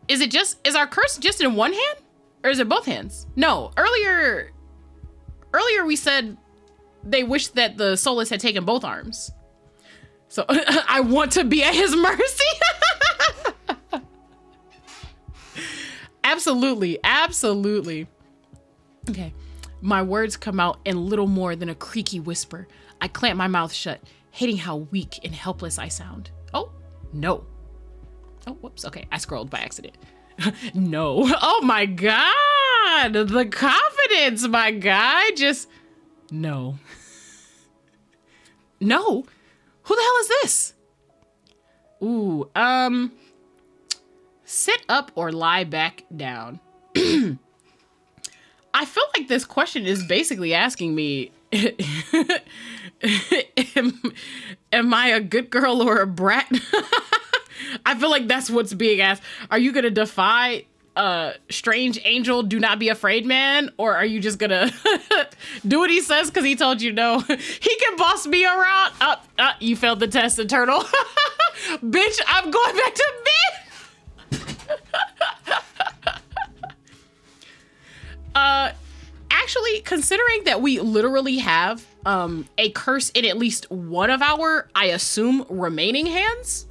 Is our curse just in one hand? Or is it both hands? No, earlier we said they wished that the Soulless had taken both arms. So I want to be at his mercy. Absolutely, absolutely. Okay, my words come out in little more than a creaky whisper. I clamp my mouth shut, hating how weak and helpless I sound. Oh, no. Oh, whoops. Okay, I scrolled by accident. No. Oh my God. The confidence, my guy. Just, no. No? Who the hell is this? Ooh, sit up or lie back down. I feel like this question is basically asking me, am I a good girl or a brat? I feel like that's what's being asked. Are you gonna defy strange angel, do not be afraid man? Or are you just gonna do what he says because he told you no? He can boss me around. You failed the test, Eternal. Bitch, I'm going back to bed. Actually, considering that we literally have a curse in at least one of our, I assume, remaining hands,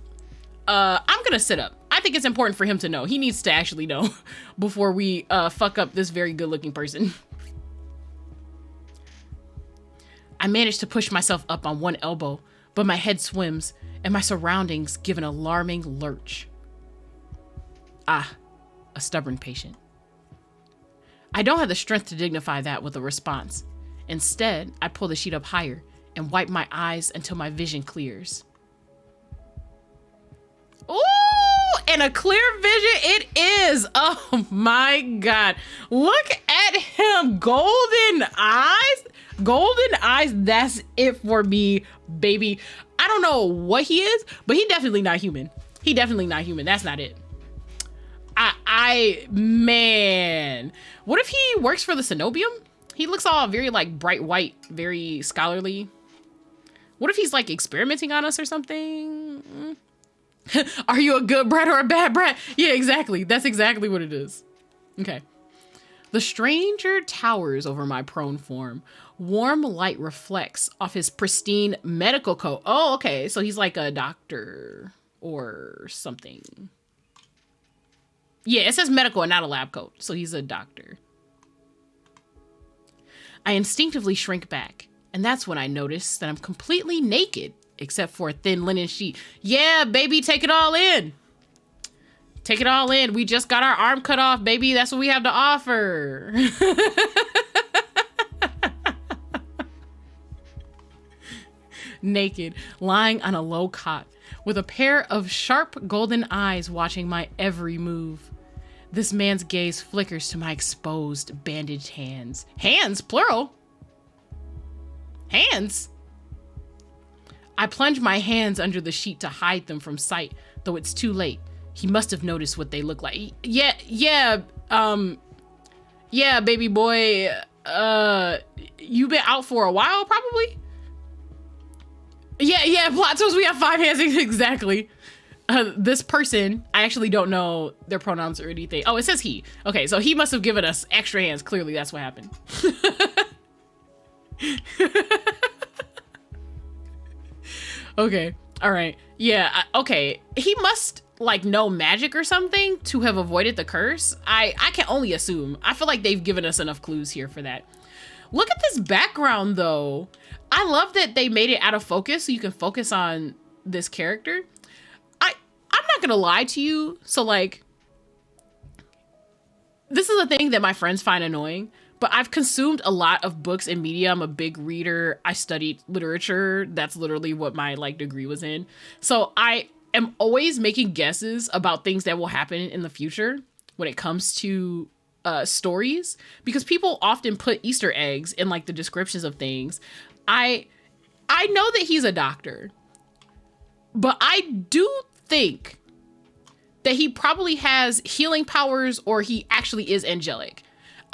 I'm gonna sit up. I think it's important for him to know. He needs to actually know before we fuck up this very good-looking person. I managed to push myself up on one elbow, but my head swims. and my surroundings give an alarming lurch. Ah, a stubborn patient. I don't have the strength to dignify that with a response. Instead, I pull the sheet up higher and wipe my eyes until my vision clears. Ooh, and a clear vision it is. Oh my God. Look at him. Golden eyes. Golden eyes. That's it for me, baby. I don't know what he is, but he definitely not human. He definitely not human. That's not it. Man, what if he works for the Cenobium? He looks all very like bright white, very scholarly. What if he's like experimenting on us or something? Are you a good brat or a bad brat? Yeah, exactly. That's exactly what it is. Okay. The stranger towers over my prone form. Warm light reflects off his pristine medical coat. Oh, okay. So he's like a doctor or something. Yeah, it says medical and not a lab coat. So he's a doctor. I instinctively shrink back. And that's when I notice that I'm completely naked, except for a thin linen sheet. Yeah, baby, take it all in. Take it all in. We just got our arm cut off, baby. That's what we have to offer. Naked, lying on a low cot, with a pair of sharp golden eyes watching my every move. This man's gaze flickers to my exposed, bandaged hands. Hands, plural. Hands. I plunge my hands under the sheet to hide them from sight, though it's too late. He must have noticed what they look like. Yeah, baby boy. You've been out for a while, probably? Yeah, plot twist, we have 5 hands, exactly. This person, I actually don't know their pronouns or anything. Oh, it says he. Okay, so he must have given us extra hands. Clearly, that's what happened. Okay, all right. Yeah, okay. He must, like, know magic or something to have avoided the curse. I can only assume. I feel like they've given us enough clues here for that. Look at this background, though. I love that they made it out of focus so you can focus on this character. I'm not gonna lie to you. So like, this is a thing that my friends find annoying, but I've consumed a lot of books and media. I'm a big reader. I studied literature. That's literally what my like degree was in. So I am always making guesses about things that will happen in the future when it comes to stories, because people often put Easter eggs in like the descriptions of things. I know that he's a doctor, but I do think that he probably has healing powers, or he actually is angelic.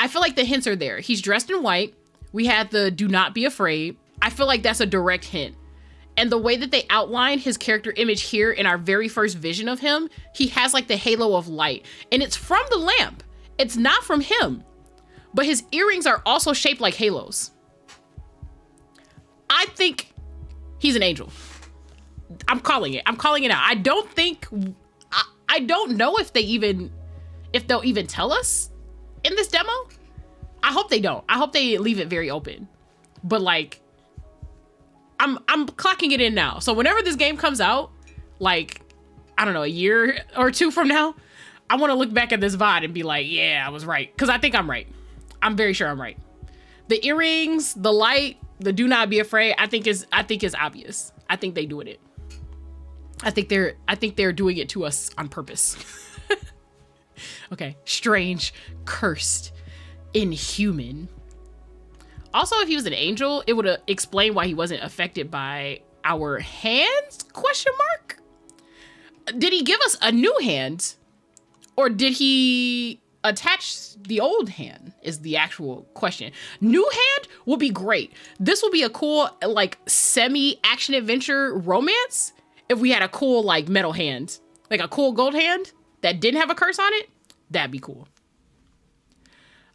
I feel like the hints are there. He's dressed in white. We had the do not be afraid. I feel like that's a direct hint. And the way that they outline his character image here in our very first vision of him, he has like the halo of light, and it's from the lamp. It's not from him, but his earrings are also shaped like halos. I think he's an angel. I'm calling it. I'm calling it out. I don't know if they'll even tell us in this demo. I hope they don't. I hope they leave it very open. But like, I'm clocking it in now. So whenever this game comes out, like, I don't know, a year or 2 from now, I want to look back at this VOD and be like, yeah, I was right. Because I think I'm right. I'm very sure I'm right. The earrings, the light, the do not be afraid, I think is obvious. I think they doing it. I think they're doing it to us on purpose. Okay. Strange, cursed, inhuman. Also, if he was an angel, it would explain why he wasn't affected by our hands? Question mark? Did he give us a new hand? Or did he attach the old hand is the actual question. New hand will be great. This will be a cool, like, semi-action adventure romance if we had a cool, like, metal hand. Like a cool gold hand that didn't have a curse on it. That'd be cool.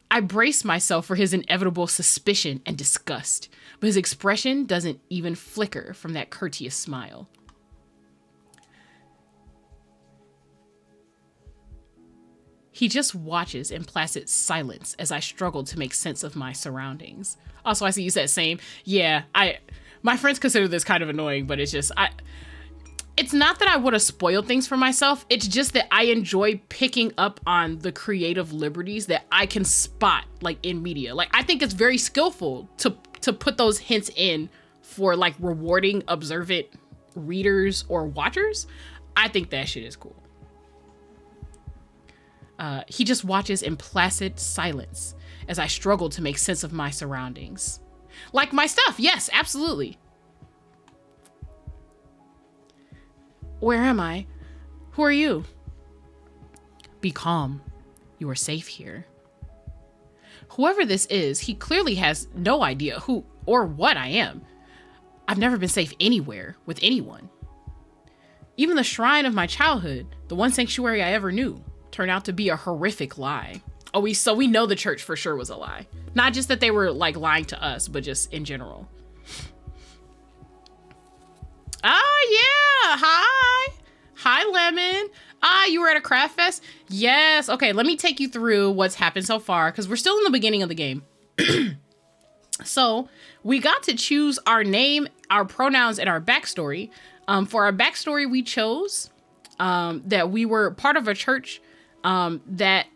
I brace myself for his inevitable suspicion and disgust, but his expression doesn't even flicker from that courteous smile. He just watches in placid silence as I struggle to make sense of my surroundings. Also, I see you said same. Yeah, my friends consider this kind of annoying, but it's just, it's not that I would have spoiled things for myself. It's just that I enjoy picking up on the creative liberties that I can spot like in media. Like I think it's very skillful to put those hints in for like rewarding observant readers or watchers. I think that shit is cool. He just watches in placid silence as I struggle to make sense of my surroundings. Like my stuff, yes, absolutely. Where am I? Who are you? Be calm. You are safe here. Whoever this is, he clearly has no idea who or what I am. I've never been safe anywhere with anyone. Even the shrine of my childhood, the one sanctuary I ever knew, turned out to be a horrific lie. So we know the church for sure was a lie. Not just that they were like lying to us, but just in general. Yeah. Hi, Lemon. You were at a craft fest? Yes. Okay, let me take you through what's happened so far, because we're still in the beginning of the game. So we got to choose our name, our pronouns, and our backstory. For our backstory, we chose that we were part of a church that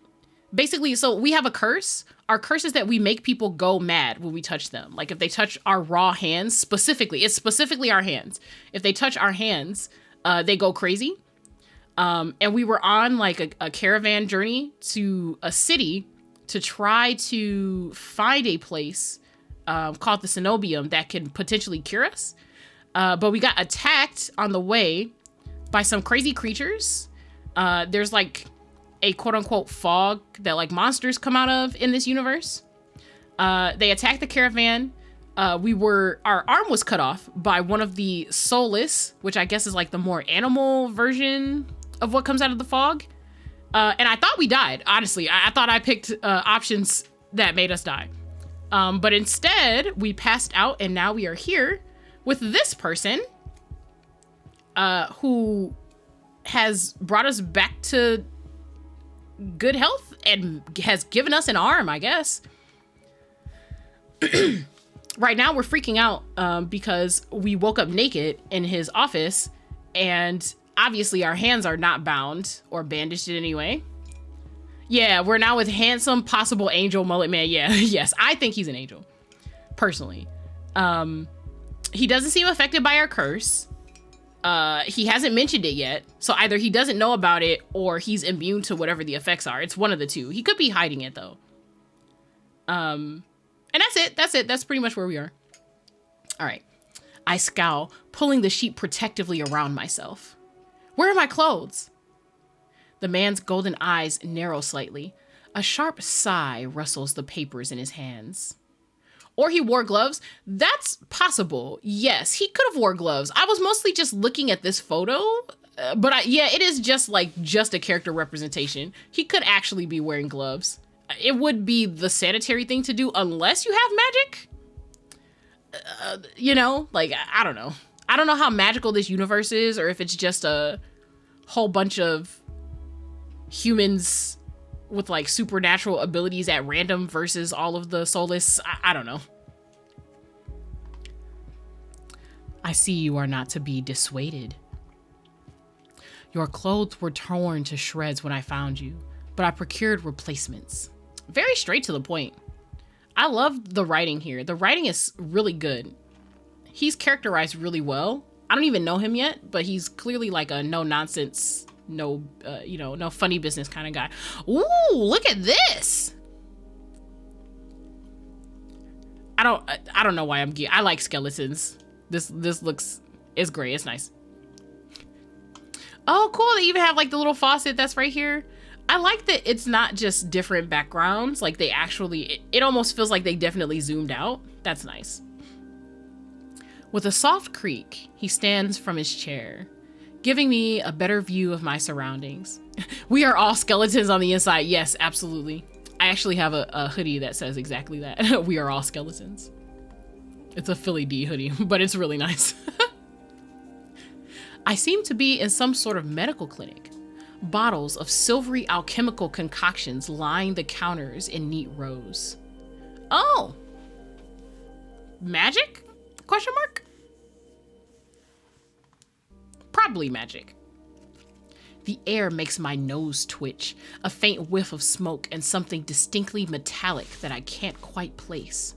basically, so we have a curse. Our curse is that we make people go mad when we touch them. Like if they touch our raw hands, specifically, it's specifically our hands. If they touch our hands, they go crazy. And we were on like a caravan journey to a city to try to find a place called the Cenobium that can potentially cure us. But we got attacked on the way by some crazy creatures. There's like a quote unquote fog that like monsters come out of in this universe. They attacked the caravan. Our arm was cut off by one of the soulless, which I guess is like the more animal version of what comes out of the fog. And I thought we died, honestly. I thought I picked options that made us die. But instead we passed out, and now we are here with this person who has brought us back to good health and has given us an arm, I guess. Right now we're freaking out because we woke up naked in his office, and obviously our hands are not bound or bandaged in any way. Yeah, we're now with handsome possible angel mullet man. Yeah, yes, I think he's an angel, personally. He doesn't seem affected by our curse. He hasn't mentioned it yet, so either he doesn't know about it or he's immune to whatever the effects are. It's one of the two. He could be hiding it though. And that's it. That's pretty much where we are. All right. I scowl, pulling the sheet protectively around myself. Where are my clothes? The man's golden eyes narrow slightly. A sharp sigh rustles the papers in his hands. Or he wore gloves. That's possible. Yes, he could have wore gloves. I was mostly just looking at this photo, but yeah, it is just a character representation. He could actually be wearing gloves. It would be the sanitary thing to do unless you have magic. I don't know. I don't know how magical this universe is, or if it's just a whole bunch of humans with like supernatural abilities at random versus all of the soulless. I don't know. I see you are not to be dissuaded. Your clothes were torn to shreds when I found you, but I procured replacements. Very straight to the point. I love the writing here. The writing is really good. He's characterized really well. I don't even know him yet, but he's clearly like a no nonsense, no funny business kind of guy. Ooh, look at this. I don't know why I like skeletons. This looks, it's great. It's nice. Oh, cool. They even have like the little faucet that's right here. I like that it's not just different backgrounds. Like they actually, it almost feels like they definitely zoomed out. That's nice. With a soft creak, he stands from his chair, giving me a better view of my surroundings. We are all skeletons on the inside. Yes, absolutely. I actually have a hoodie that says exactly that. We are all skeletons. It's a Philly D hoodie, but it's really nice. I seem to be in some sort of medical clinic. Bottles of silvery alchemical concoctions line the counters in neat rows. Oh! Magic? Question mark? Probably magic. The air makes my nose twitch, a faint whiff of smoke and something distinctly metallic that I can't quite place.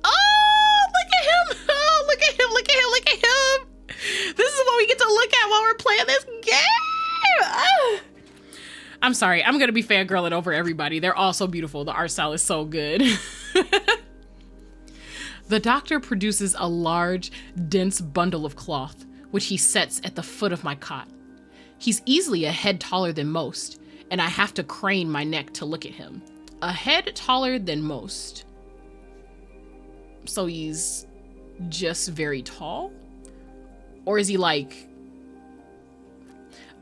Oh, look at him! Oh, look at him, look at him, look at him! This is what we get to look at while we're playing this game! Ah. I'm sorry, I'm gonna be fangirling over everybody. They're all so beautiful. The art style is so good. The doctor produces a large, dense bundle of cloth, which he sets at the foot of my cot. He's easily a head taller than most, and I have to crane my neck to look at him. A head taller than most. So he's just very tall? Or is he like...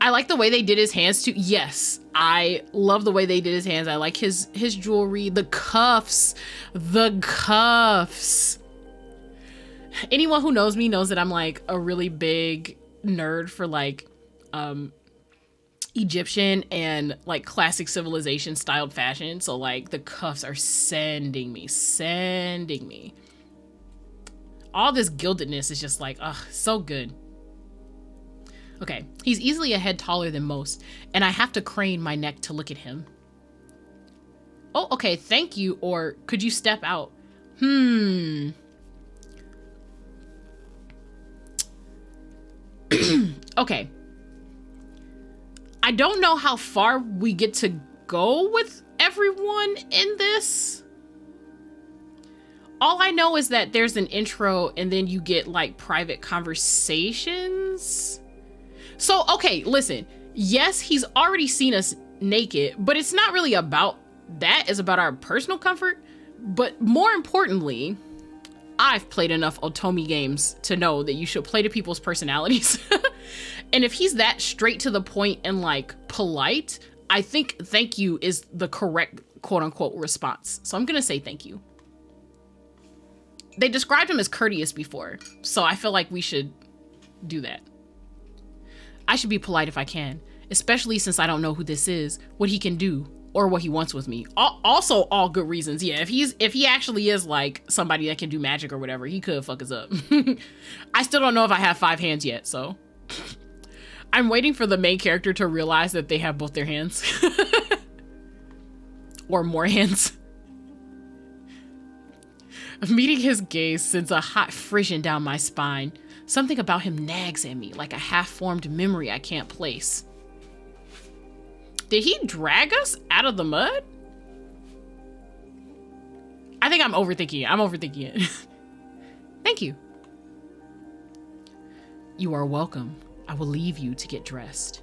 I like the way they did his hands too. Yes, I love the way they did his hands. I like his jewelry, the cuffs, the cuffs. Anyone who knows me knows that I'm like a really big nerd for like Egyptian and like classic civilization styled fashion. So like the cuffs are sending me. All this gildedness is just like, ugh, so good. Okay, he's easily a head taller than most, and I have to crane my neck to look at him. Oh, okay, thank you, or could you step out? Okay. I don't know how far we get to go with everyone in this. All I know is that there's an intro and then you get like private conversations. So, okay, listen. Yes, he's already seen us naked, but it's not really about that. It's about our personal comfort. But more importantly, I've played enough Otomi games to know that you should play to people's personalities. And if he's that straight to the point and like polite, I think thank you is the correct quote unquote response. So I'm going to say thank you. They described him as courteous before, so I feel like we should do that. I should be polite if I can, especially since I don't know who this is, what he can do, or what he wants with me. Also, all good reasons. Yeah, if he actually is like somebody that can do magic or whatever, he could fuck us up. I still don't know if I have 5 hands yet, so I'm waiting for the main character to realize that they have both their hands. Or more hands. Meeting his gaze sends a hot frisson down my spine. Something about him nags at me like a half-formed memory I can't place. Did he drag us out of the mud? I think I'm overthinking it. I'm overthinking it. Thank you. You are welcome. I will leave you to get dressed.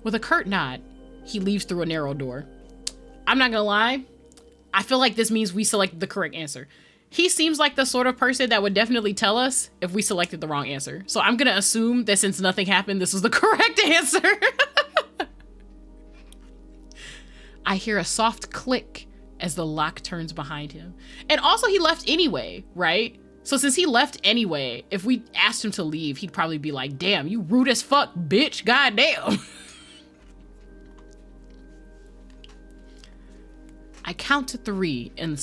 With a curt nod, he leaves through a narrow door. I'm not gonna lie. I feel like this means we selected the correct answer. He seems like the sort of person that would definitely tell us if we selected the wrong answer. So I'm gonna assume that since nothing happened, this was the correct answer. I hear a soft click as the lock turns behind him. And also he left anyway, right? So since he left anyway, if we asked him to leave, he'd probably be like, damn, you rude as fuck, bitch, goddamn. I count to 3 in the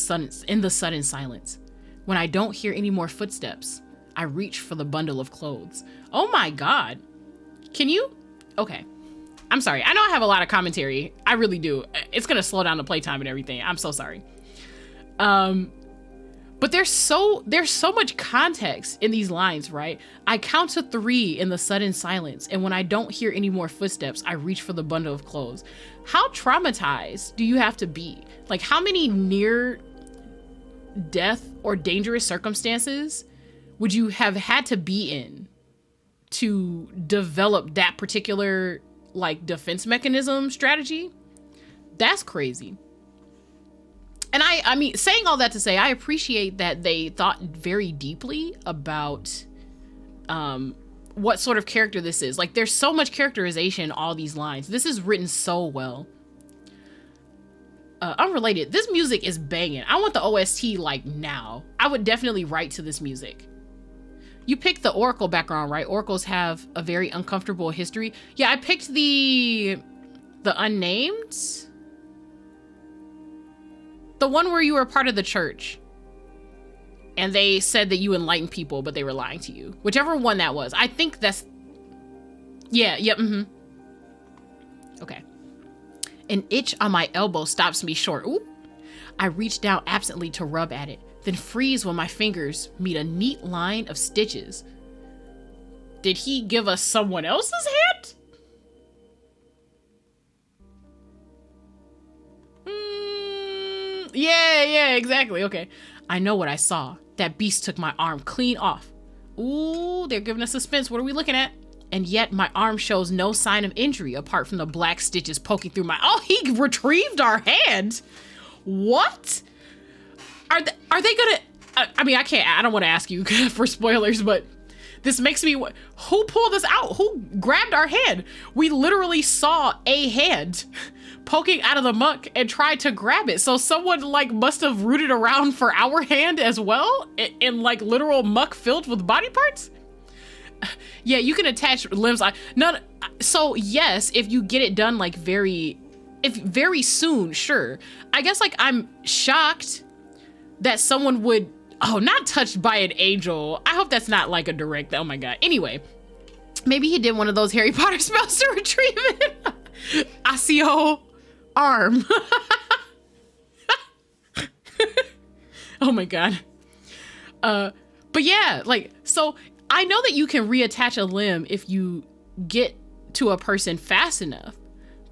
sudden silence. When I don't hear any more footsteps, I reach for the bundle of clothes. Oh my God. Can you? Okay. I'm sorry. I know I have a lot of commentary. I really do. It's going to slow down the playtime and everything. I'm so sorry. But there's so much context in these lines, right? I count to 3 in the sudden silence, and when I don't hear any more footsteps, I reach for the bundle of clothes. How traumatized do you have to be? Like, how many near death or dangerous circumstances would you have had to be in to develop that particular, like, defense mechanism strategy? That's crazy. And I mean, saying all that to say, I appreciate that they thought very deeply about what sort of character this is. Like, there's so much characterization in all these lines. This is written so well. Unrelated, this music is banging. I want the OST like now. I would definitely write to this music. You picked the Oracle background, right? Oracles have a very uncomfortable history. Yeah, I picked the unnamed. The one where you were part of the church And they said that you enlightened people, but they were lying to you. Whichever one that was. I think that's... Yeah, Okay. An itch on my elbow stops me short. Ooh. I reach down absently to rub at it, then freeze when my fingers meet a neat line of stitches. Did he give us someone else's hand? Yeah, exactly. Okay. I know what I saw. That beast took my arm clean off. Ooh, they're giving us suspense. What are we looking at? And yet my arm shows no sign of injury apart from the black stitches poking through my... Oh, he retrieved our hand. What? Are they gonna... I mean, I don't want to ask you for spoilers, but this makes me... Who pulled us out? Who grabbed our hand? We literally saw a hand poking out of the muck and tried to grab it. So someone like must have rooted around for our hand as well in like literal muck filled with body parts. Yeah, you can attach limbs. So yes, if you get it done like very soon, sure. I guess like I'm shocked that someone would, not touched by an angel. I hope that's not like a direct, oh my God. Anyway, maybe he did one of those Harry Potter spells to retrieve it. Accio arm. Oh my God. But yeah, like, so I know that you can reattach a limb if you get to a person fast enough,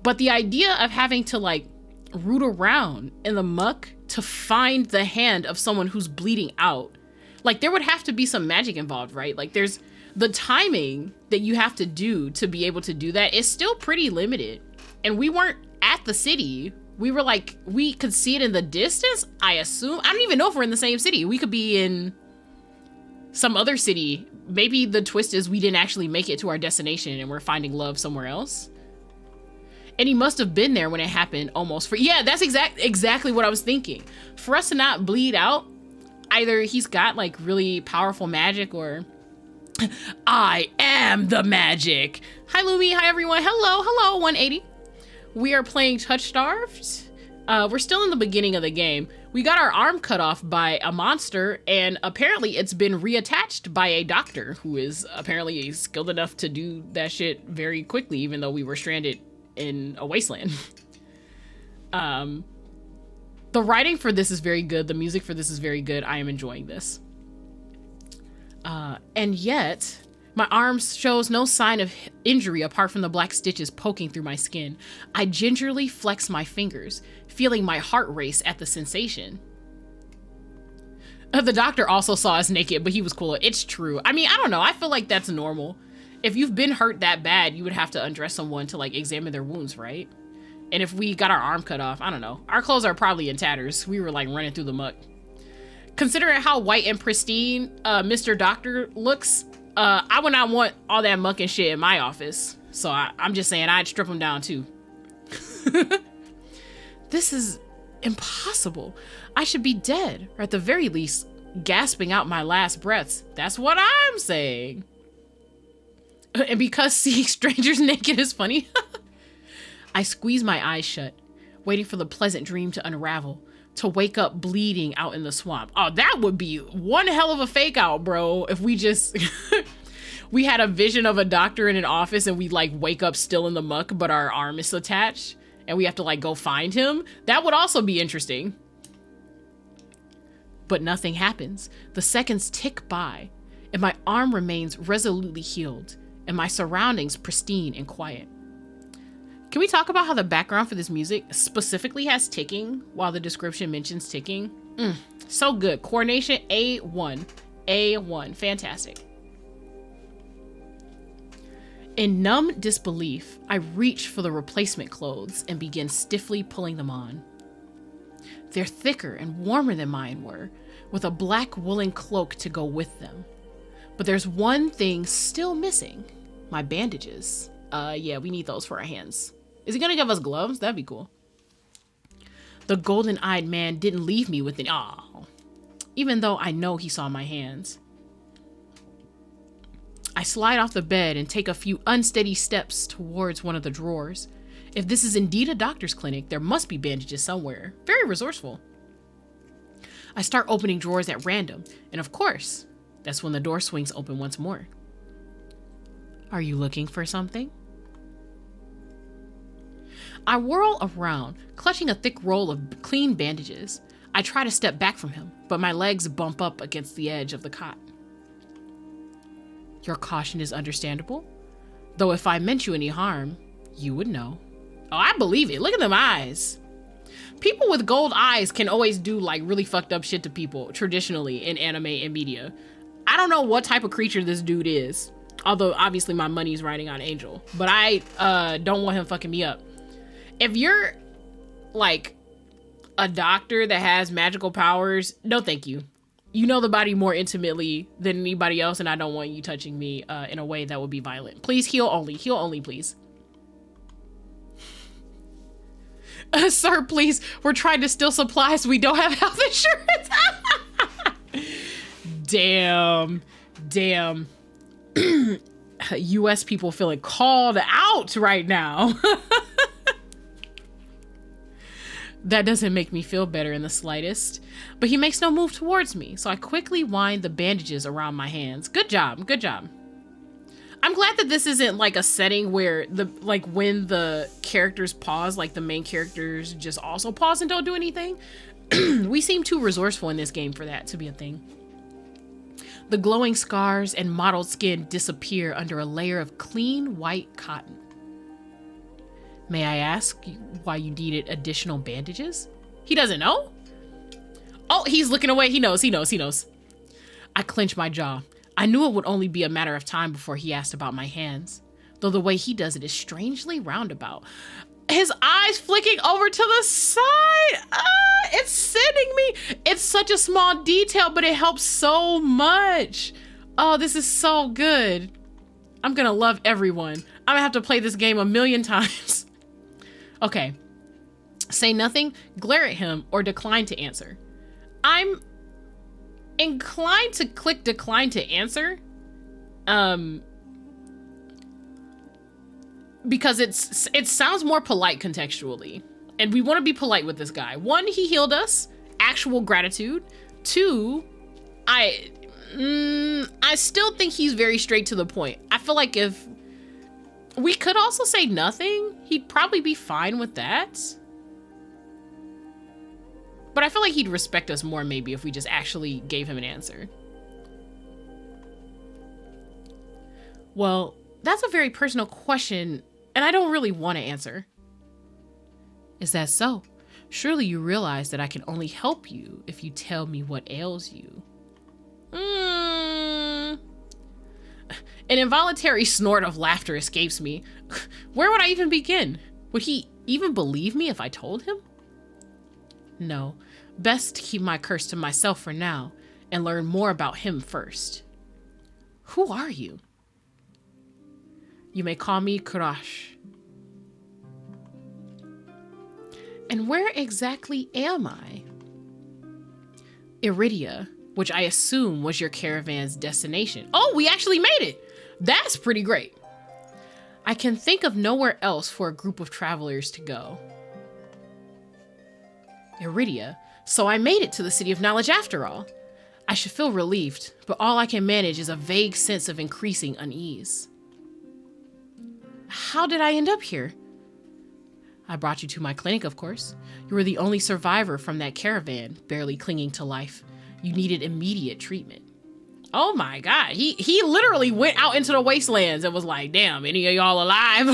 but the idea of having to like root around in the muck to find the hand of someone who's bleeding out, like there would have to be some magic involved, right? Like there's the timing that you have to do to be able to do that is still pretty limited. And we weren't at the city. We were like, we could see it in the distance, I assume. I don't even know if we're in the same city. We could be in some other city. Maybe the twist is we didn't actually make it to our destination and we're finding love somewhere else. And he must have been there when it happened almost yeah, that's exactly what I was thinking. For us to not bleed out, either he's got like really powerful magic or I am the magic. Hi Lumi, hi everyone. Hello 180. We are playing TOUCHSTARVED. We're still in the beginning of the game. We got our arm cut off by a monster, and apparently it's been reattached by a doctor who is apparently skilled enough to do that shit very quickly, even though we were stranded in a wasteland. The writing for this is very good. The music for this is very good. I am enjoying this. And yet, my arm shows no sign of injury apart from the black stitches poking through my skin. I gingerly flex my fingers, feeling my heart race at the sensation. The doctor also saw us naked, but he was cool. It's true. I mean, I don't know. I feel like that's normal. If you've been hurt that bad, you would have to undress someone to like examine their wounds, right? And if we got our arm cut off, I don't know. Our clothes are probably in tatters. We were like running through the muck. Considering how white and pristine Mr. Doctor looks, I would not want all that muck and shit in my office. So I'm just saying I'd strip him down too. This is impossible. I should be dead, or at the very least, gasping out my last breaths. That's what I'm saying. And because seeing strangers naked is funny, I squeeze my eyes shut, waiting for the pleasant dream to unravel, to wake up bleeding out in the swamp. Oh, that would be one hell of a fake out, bro. If we just, we had a vision of a doctor in an office and we like wake up still in the muck, but our arm is attached and we have to like go find him. That would also be interesting. But nothing happens. The seconds tick by and my arm remains resolutely healed and my surroundings pristine and quiet. Can we talk about how the background for this music specifically has ticking while the description mentions ticking? So good. Coordination A1. A1. Fantastic. In numb disbelief, I reach for the replacement clothes and begin stiffly pulling them on. They're thicker and warmer than mine were, with a black woolen cloak to go with them. But there's one thing still missing. My bandages. Yeah, we need those for our hands. Is he gonna give us gloves? That'd be cool. The golden-eyed man didn't leave me with an even though I know he saw my hands. I slide off the bed and take a few unsteady steps towards one of the drawers. If this is indeed a doctor's clinic, there must be bandages somewhere. Very resourceful. I start opening drawers at random, and of course, that's when the door swings open once more. Are you looking for something? I whirl around, clutching a thick roll of clean bandages. I try to step back from him, but my legs bump up against the edge of the cot. Your caution is understandable, though if I meant you any harm, you would know. Oh, I believe it. Look at them eyes. People with gold eyes can always do like really fucked up shit to people traditionally in anime and media. I don't know what type of creature this dude is, although obviously my money's riding on Angel, but I don't want him fucking me up. If you're like a doctor that has magical powers, no thank you. You know the body more intimately than anybody else, and I don't want you touching me in a way that would be violent. Please heal only, please. Sir, please, we're trying to steal supplies. We don't have health insurance. Damn. US people feeling called out right now. That doesn't make me feel better in the slightest, but he makes no move towards me, so I quickly wind the bandages around my hands. Good job. I'm glad that this isn't like a setting where when the characters pause, like the main characters just also pause and don't do anything. We seem too resourceful in this game for that to be a thing. The glowing scars and mottled skin disappear under a layer of clean white cotton. May I ask why you needed additional bandages? He doesn't know? Oh, he's looking away. He knows. I clench my jaw. I knew it would only be a matter of time before he asked about my hands, though the way he does it is strangely roundabout. His eyes flicking over to the side. It's sending me. It's such a small detail, but it helps so much. Oh, this is so good. I'm gonna love everyone. I'm gonna have to play this game 1,000,000 times. Okay. Say nothing, glare at him, or decline to answer. I'm inclined to click decline to answer. Because it sounds more polite contextually. And we want to be polite with this guy. 1, he healed us. Actual gratitude. 2, I still think he's very straight to the point. I feel like if we could also say nothing, he'd probably be fine with that. But I feel like he'd respect us more maybe if we just actually gave him an answer. Well, that's a very personal question, and I don't really want to answer. Is that so? Surely you realize that I can only help you if you tell me what ails you. An involuntary snort of laughter escapes me. Where would I even begin? Would he even believe me if I told him? No, best to keep my curse to myself for now and learn more about him first. Who are you? You may call me Kuras. And where exactly am I? Iridia, which I assume was your caravan's destination. Oh, we actually made it! That's pretty great. I can think of nowhere else for a group of travelers to go. Iridia, so I made it to the City of Knowledge after all. I should feel relieved, but all I can manage is a vague sense of increasing unease. How did I end up here? I brought you to my clinic, of course. You were the only survivor from that caravan, barely clinging to life. You needed immediate treatment. Oh my God, he literally went out into the wastelands and was like, damn, any of y'all alive?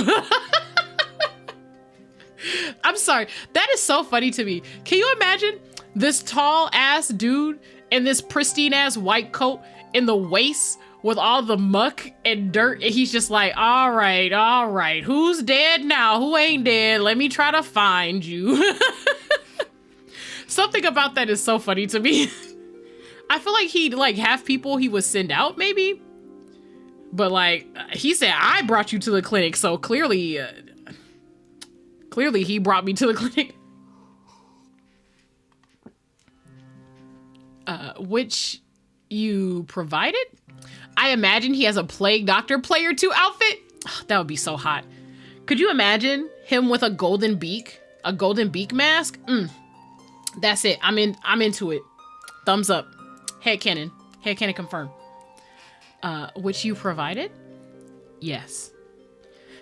I'm sorry, that is so funny to me. Can you imagine this tall ass dude in this pristine ass white coat in the waste with all the muck and dirt, and he's just like, all right, who's dead now? Who ain't dead? Let me try to find you. Something about that is so funny to me. I feel like he'd like have people he would send out maybe, but like he said, I brought you to the clinic, so clearly he brought me to the clinic. Which you provided? I imagine he has a Plague Doctor Player 2 outfit. That would be so hot. Could you imagine him with a golden beak mask? That's it. I'm into it. Thumbs up. Headcanon. Headcanon confirmed. Which you provided? Yes.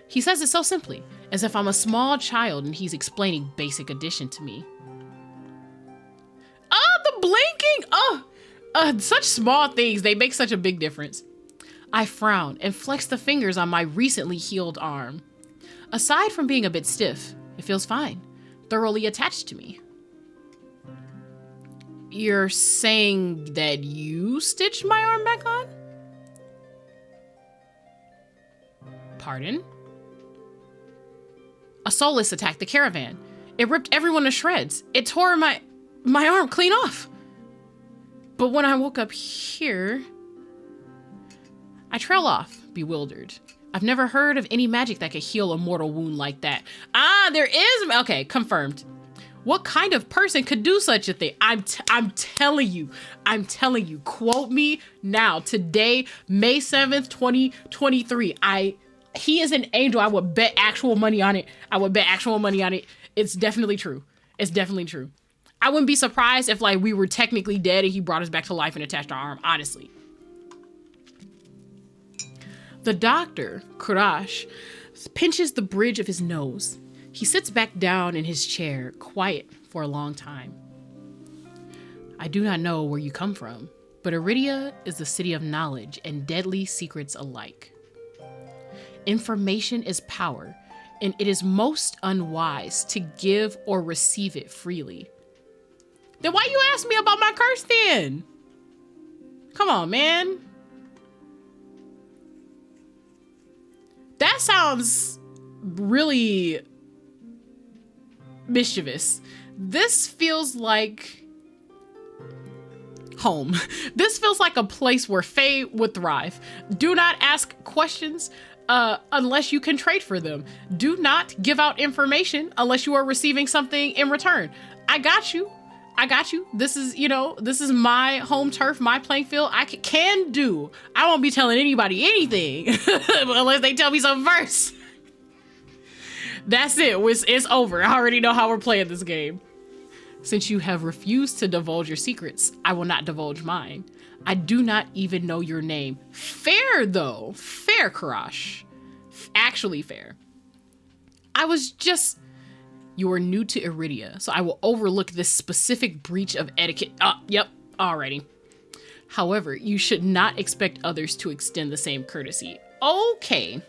He says it so simply, as if I'm a small child and he's explaining basic addition to me. Oh, the blinking! Oh, such small things. They make such a big difference. I frown and flex the fingers on my recently healed arm. Aside from being a bit stiff, it feels fine, thoroughly attached to me. You're saying that you stitched my arm back on? Pardon? A soulless attacked the caravan. It ripped everyone to shreds. It tore my arm clean off. But when I woke up here, I trail off, bewildered. I've never heard of any magic that could heal a mortal wound like that. Ah, there is. Okay, confirmed. What kind of person could do such a thing? I'm telling you. Quote me now. Today, May 7th, 2023. He is an angel. I would bet actual money on it. It's definitely true. I wouldn't be surprised if like we were technically dead and he brought us back to life and attached our arm, honestly. The doctor, Kuras, pinches the bridge of his nose. He sits back down in his chair, quiet for a long time. I do not know where you come from, but Iridia is the city of knowledge and deadly secrets alike. Information is power, and it is most unwise to give or receive it freely. Then why you ask me about my curse then? Come on, man. That sounds really mischievous. This feels like home. This feels like a place where Fae would thrive. Do not ask questions unless you can trade for them. Do not give out information unless you are receiving something in return. I got you. This is my home turf, my playing field. I won't be telling anybody anything unless they tell me something first. That's it. It's over. I already know how we're playing this game. Since you have refused to divulge your secrets, I will not divulge mine. I do not even know your name. Fair, though. Fair, Kuras. Actually fair. You are new to Iridia, so I will overlook this specific breach of etiquette. Yep, alrighty. However, you should not expect others to extend the same courtesy. Okay.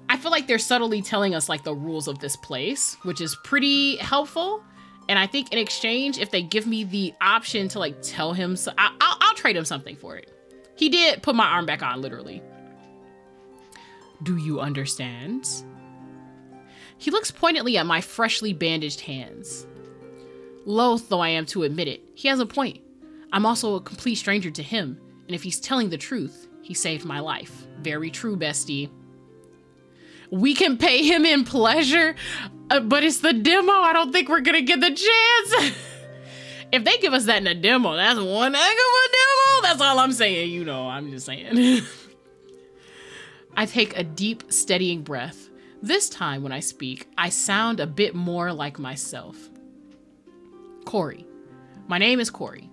I feel like they're subtly telling us like the rules of this place, which is pretty helpful. And I think in exchange, if they give me the option to like tell him, I'll trade him something for it. He did put my arm back on, literally. Do you understand? He looks pointedly at my freshly bandaged hands. Loath though I am to admit it, he has a point. I'm also a complete stranger to him, and if he's telling the truth, he saved my life. Very true, bestie. We can pay him in pleasure, but it's the demo. I don't think we're gonna get the chance. If they give us that in a demo, that's one heck of a demo. That's all I'm saying, I'm just saying. I take a deep, steadying breath. This time when I speak, I sound a bit more like myself. Corey. My name is Corey.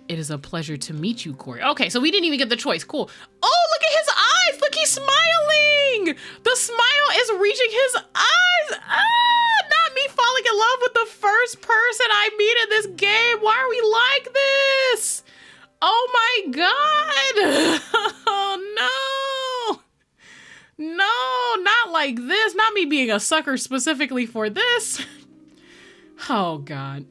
It is a pleasure to meet you, Corey. Okay, so we didn't even get the choice. Cool. Oh, look at his eyes. Look, he's smiling. The smile is reaching his eyes. Not me falling in love with the first person I meet in this game. Why are we like this? Oh my God. Oh no. No, not like this. Not me being a sucker specifically for this. Oh God.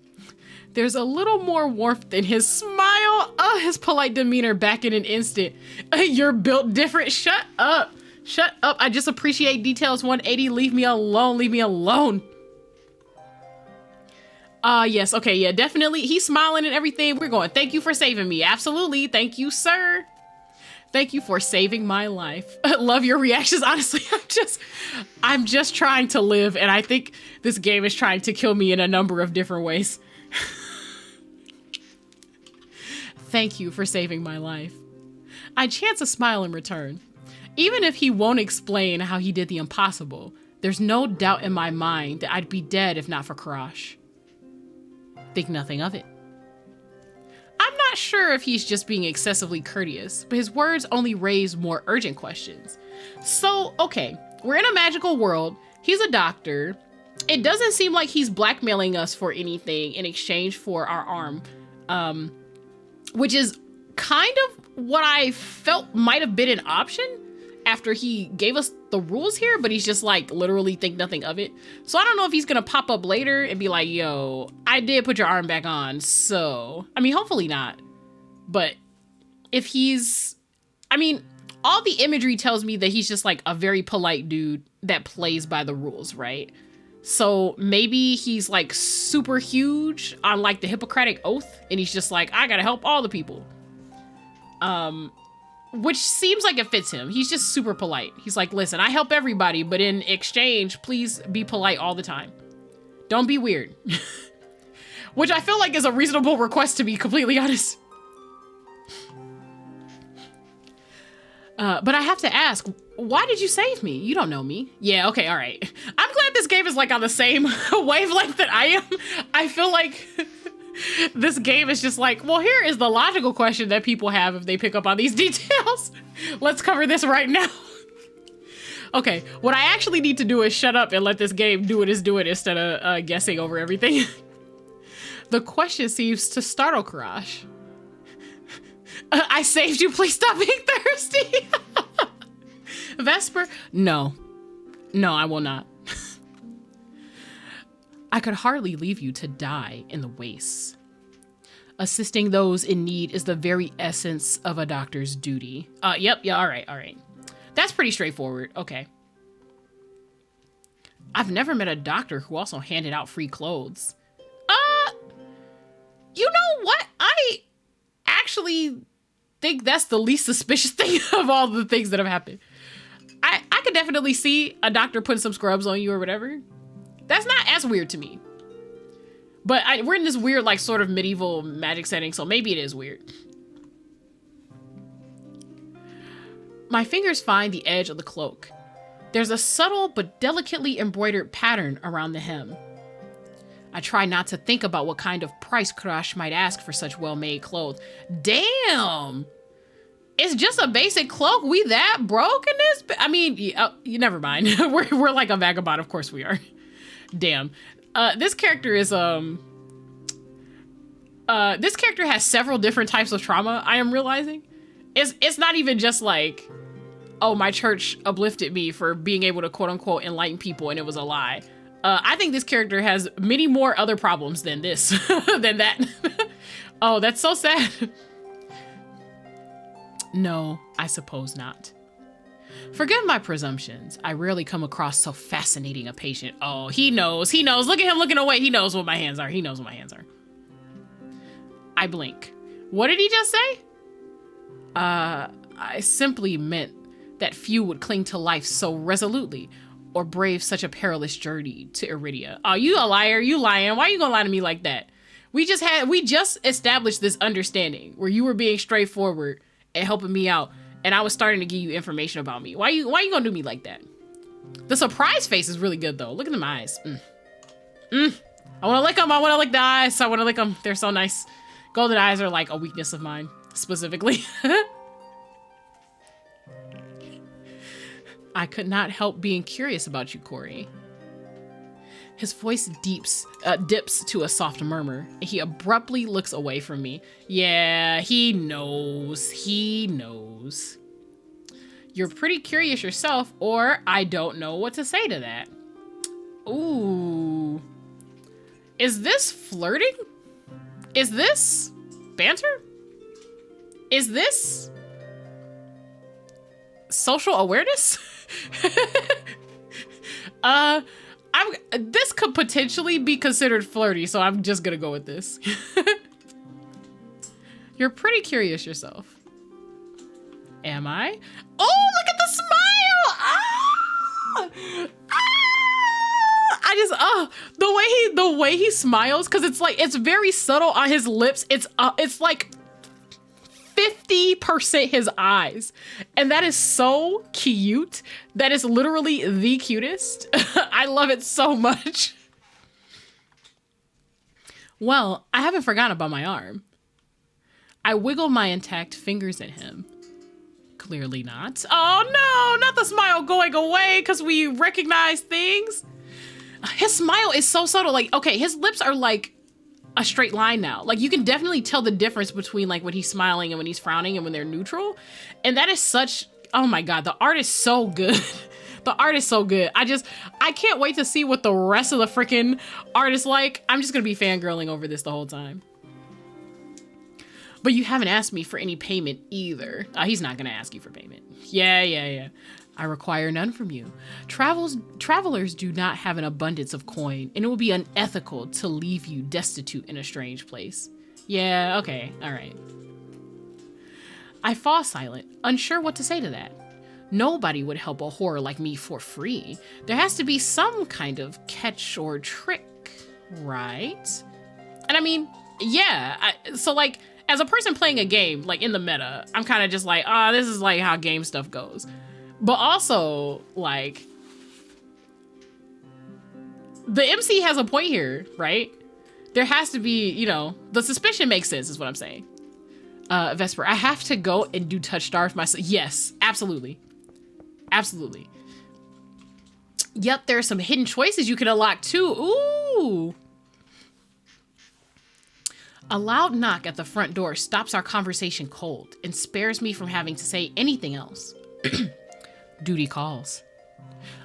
There's a little more warmth in his smile. His polite demeanor back in an instant. You're built different. Shut up. Shut up. I just appreciate details 180. Leave me alone. Leave me alone. Yes. Okay. Yeah, definitely. He's smiling and everything. We're going. Thank you for saving me. Absolutely. Thank you, sir. Thank you for saving my life. Love your reactions. Honestly, I'm just trying to live. And I think this game is trying to kill me in a number of different ways. Thank you for saving my life. I chance a smile in return. Even if he won't explain how he did the impossible, there's no doubt in my mind that I'd be dead if not for Kuras. Think nothing of it. not sure if he's just being excessively courteous, but his words only raise more urgent questions. So, okay, we're in a magical world. He's a doctor. It doesn't seem like he's blackmailing us for anything in exchange for our arm, which is kind of what I felt might have been an option after he gave us the rules here, but he's just like literally think nothing of it. So I don't know if he's gonna pop up later and be like, yo, I did put your arm back on. So, I mean, hopefully not. But if he's, I mean, all the imagery tells me that he's just like a very polite dude that plays by the rules, right? So maybe he's like super huge on like the Hippocratic Oath and he's just like, I gotta help all the people. Which seems like it fits him. He's just super polite. He's like, listen, I help everybody, but in exchange, please be polite all the time. Don't be weird. Which I feel like is a reasonable request, to be completely honest. But I have to ask, why did you save me? You don't know me. Yeah, okay, all right. I'm glad this game is like on the same wavelength that I am. I feel like this game is just like, well, here is the logical question that people have if they pick up on these details. Let's cover this right now. Okay, what I actually need to do is shut up and let this game do what it's doing instead of guessing over everything. The question seems to startle Kuras. I saved you, please stop being thirsty. Vesper? No, I will not. I could hardly leave you to die in the wastes. Assisting those in need is the very essence of a doctor's duty. Yep, yeah, all right. That's pretty straightforward, okay. I've never met a doctor who also handed out free clothes. You know what? I actually think that's the least suspicious thing of all the things that have happened. I could definitely see a doctor putting some scrubs on you or whatever. That's not as weird to me. But we're in this weird, like, sort of medieval magic setting, so maybe it is weird. My fingers find the edge of the cloak. There's a subtle but delicately embroidered pattern around the hem. I try not to think about what kind of price Kuras might ask for such well-made clothes. Damn! It's just a basic cloak? We that broke in this? I mean, you never mind. we're like a vagabond, of course we are. Damn. This character is, this character has several different types of trauma, I am realizing. It's not even just like, oh, my church uplifted me for being able to quote unquote enlighten people and it was a lie. I think this character has many more other problems than this, than that. Oh, that's so sad. No, I suppose not. Forgive my presumptions. I rarely come across so fascinating a patient. Oh, he knows. Look at him looking away. He knows what my hands are. I blink. What did he just say? I simply meant that few would cling to life so resolutely or brave such a perilous journey to Iridia. Oh, you a liar. You lying. Why are you gonna lie to me like that? We just established this understanding where you were being straightforward and helping me out. And I was starting to give you information about me. Why you gonna do me like that? The surprise face is really good though. Look at them eyes. I wanna lick them. I wanna lick the eyes. I wanna lick them. They're so nice. Golden eyes are like a weakness of mine, specifically. I could not help being curious about you, Corey. His voice dips to a soft murmur, and he abruptly looks away from me. Yeah, he knows. You're pretty curious yourself, or I don't know what to say to that. Ooh. Is this flirting? Is this banter? Is this social awareness? This could potentially be considered flirty, so I'm just gonna go with this. You're pretty curious yourself. Am I? Oh, look at the smile! The way he smiles, because it's very subtle on his lips. It's like 50% his eyes. And that is so cute. That is literally the cutest. I love it so much. Well, I haven't forgotten about my arm. I wiggle my intact fingers at him. Clearly not. Oh no, not the smile going away because we recognize things. His smile is so subtle. Like, okay, his lips are like a straight line now. Like, you can definitely tell the difference between like when he's smiling and when he's frowning and when they're neutral. And that is such, oh my God, the art is so good. The art is so good. I can't wait to see what the rest of the freaking art is like. I'm just gonna be fangirling over this the whole time. But you haven't asked me for any payment either. He's not gonna ask you for payment. Yeah. I require none from you. Travelers do not have an abundance of coin, and it will be unethical to leave you destitute in a strange place. Yeah, okay, all right. I fall silent, unsure what to say to that. Nobody would help a whore like me for free. There has to be some kind of catch or trick, right? And I mean, yeah, so like, as a person playing a game, like in the meta, I'm kind of just like, this is like how game stuff goes. But also, like, the MC has a point here, right? There has to be, you know, the suspicion makes sense is what I'm saying. Vesper, I have to go and do touch starve myself. Yes, absolutely. Absolutely. Yep, there are some hidden choices you can unlock too. Ooh. A loud knock at the front door stops our conversation cold and spares me from having to say anything else. Duty calls.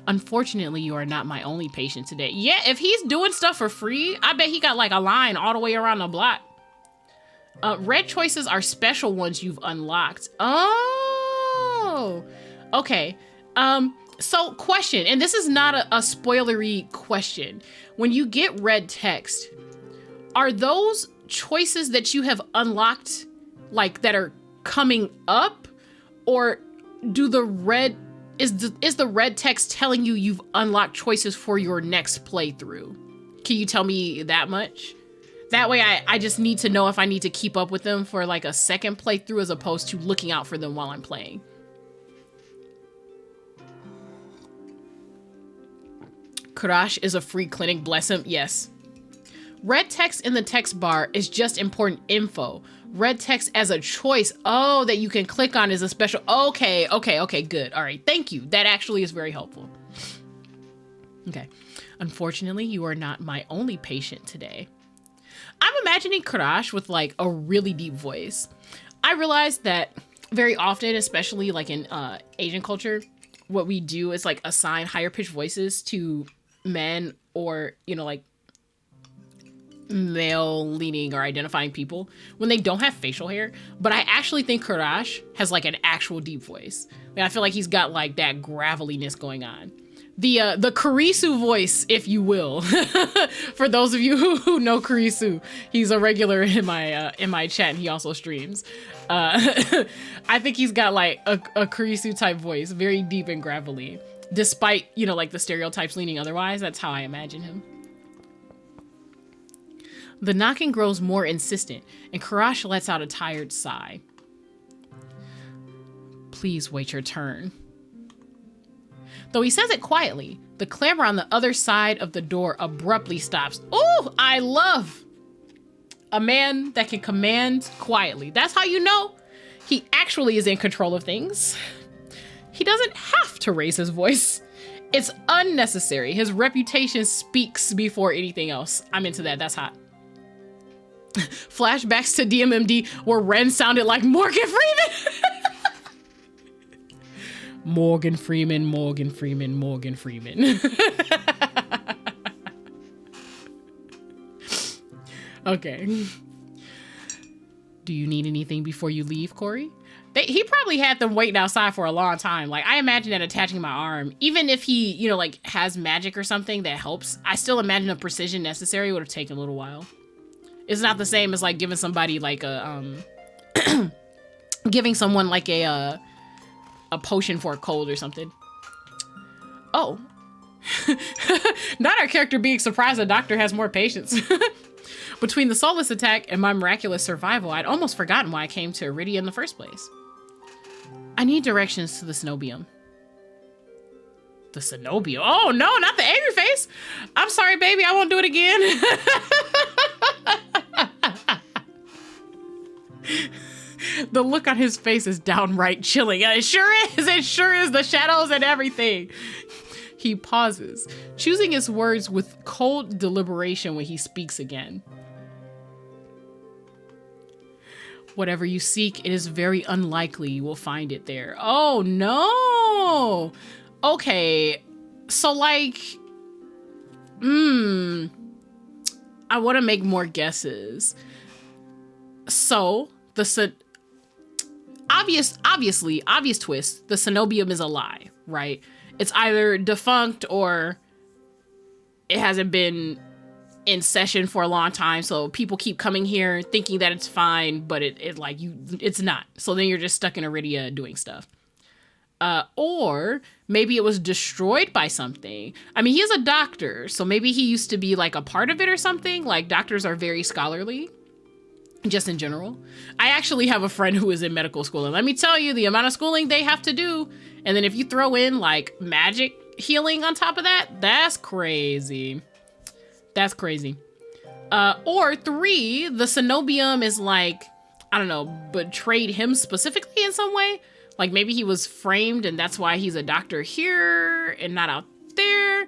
Unfortunately, you are not my only patient today. Yeah, if he's doing stuff for free, I bet he got like a line all the way around the block. Red choices are special ones you've unlocked. Oh, okay. So question, and this is not a spoilery question. When you get red text, are those choices that you have unlocked, like that are coming up, or do the red is the red text telling you you've unlocked choices for your next playthrough? Can you tell me that much? That way I just need to know if I need to keep up with them for like a second playthrough as opposed to looking out for them while I'm playing. Kuras is a free clinic, bless him. Yes. Red text in the text bar is just important info. Red text as a choice, oh, that you can click on is a special, okay, good. All right, thank you. That actually is very helpful. Okay. Unfortunately, you are not my only patient today. I'm imagining Kuras with like a really deep voice. I realized that very often, especially like in Asian culture, what we do is like assign higher pitched voices to men or, you know, like male leaning or identifying people when they don't have facial hair. But I actually think Kuras has like an actual deep voice. Like, I feel like he's got like that graveliness going on. The Kurisu voice, if you will. For those of you who know Kurisu, he's a regular in my chat and he also streams. I think he's got like a Kurisu type voice, very deep and gravelly, despite, you know, like the stereotypes leaning otherwise. That's how I imagine him. The knocking grows more insistent, and Kuras lets out a tired sigh. Please wait your turn. Though he says it quietly, the clamor on the other side of the door abruptly stops. Ooh, I love a man that can command quietly. That's how you know he actually is in control of things. He doesn't have to raise his voice. It's unnecessary. His reputation speaks before anything else. I'm into that. That's hot. Flashbacks to DMMD where Ren sounded like Morgan Freeman. Morgan Freeman. Okay. Do you need anything before you leave, Corey? He probably had them waiting outside for a long time. Like, I imagine that attaching my arm, even if he, you know, like has magic or something that helps, I still imagine the precision necessary would have taken a little while. It's not the same as like giving somebody like a, giving someone like a potion for a cold or something. Oh. Not our character being surprised the doctor has more patience. Between the soulless attack and my miraculous survival, I'd almost forgotten why I came to Iridia in the first place. I need directions to the Cenobium. The Cenobium? Oh no, not the angry face! I'm sorry, baby, I won't do it again. The look on his face is downright chilling. It sure is. It sure is. The shadows and everything. He pauses, choosing his words with cold deliberation when he speaks again. Whatever you seek, it is very unlikely you will find it there. Oh, no. Okay. So, like, I want to make more guesses. So, obvious twist, the cenobium is a lie, right? It's either defunct or it hasn't been in session for a long time, so people keep coming here thinking that it's fine, but it's not. So then you're just stuck in Iridia doing stuff. Or maybe it was destroyed by something. I mean, he is a doctor, so maybe he used to be like a part of it or something. Like, doctors are very scholarly, just in general. I actually have a friend who is in medical school, and let me tell you, the amount of schooling they have to do, and then if you throw in like magic healing on top of that, that's crazy. That's crazy. Or 3, the cenobium is like, I don't know, betrayed him specifically in some way. Like maybe he was framed and that's why he's a doctor here and not out there.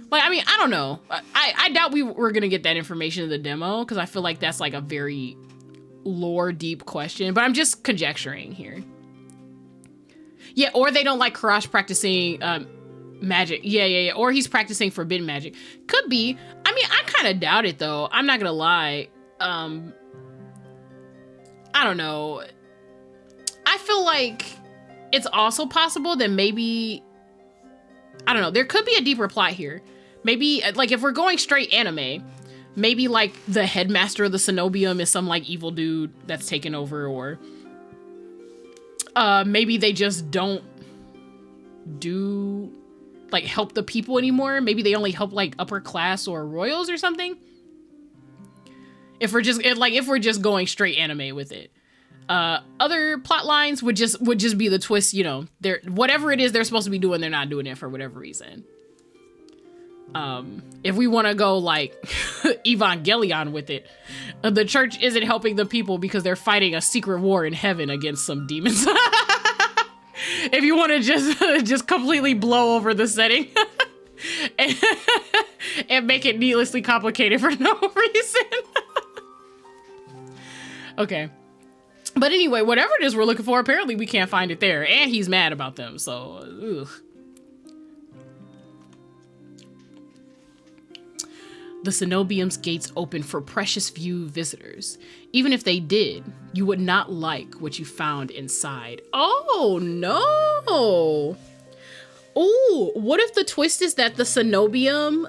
Like, I mean, I don't know. I doubt we're going to get that information in the demo because I feel like that's like a very lore deep question, but I'm just conjecturing here. Yeah, or they don't like Kuras practicing magic. Yeah. Or he's practicing forbidden magic. Could be. I mean, I kind of doubt it though. I'm not going to lie. I don't know. I feel like it's also possible that maybe, I don't know, there could be a deeper plot here. Maybe, like, if we're going straight anime, maybe, like, the headmaster of the cenobium is some, like, evil dude that's taken over, or maybe they just don't do, like, help the people anymore. Maybe they only help, like, upper class or royals or something. If we're just going straight anime with it. Other plot lines would just be the twist, you know, whatever it is they're supposed to be doing, they're not doing it for whatever reason. If we want to go like Evangelion with it, the church isn't helping the people because they're fighting a secret war in heaven against some demons. If you want to just completely blow over the setting and make it needlessly complicated for no reason. Okay. But anyway, whatever it is we're looking for, apparently we can't find it there. And he's mad about them, so, ugh. The cenobium's gates open for precious few visitors. Even if they did, you would not like what you found inside. Oh, no. Oh, what if the twist is that the cenobium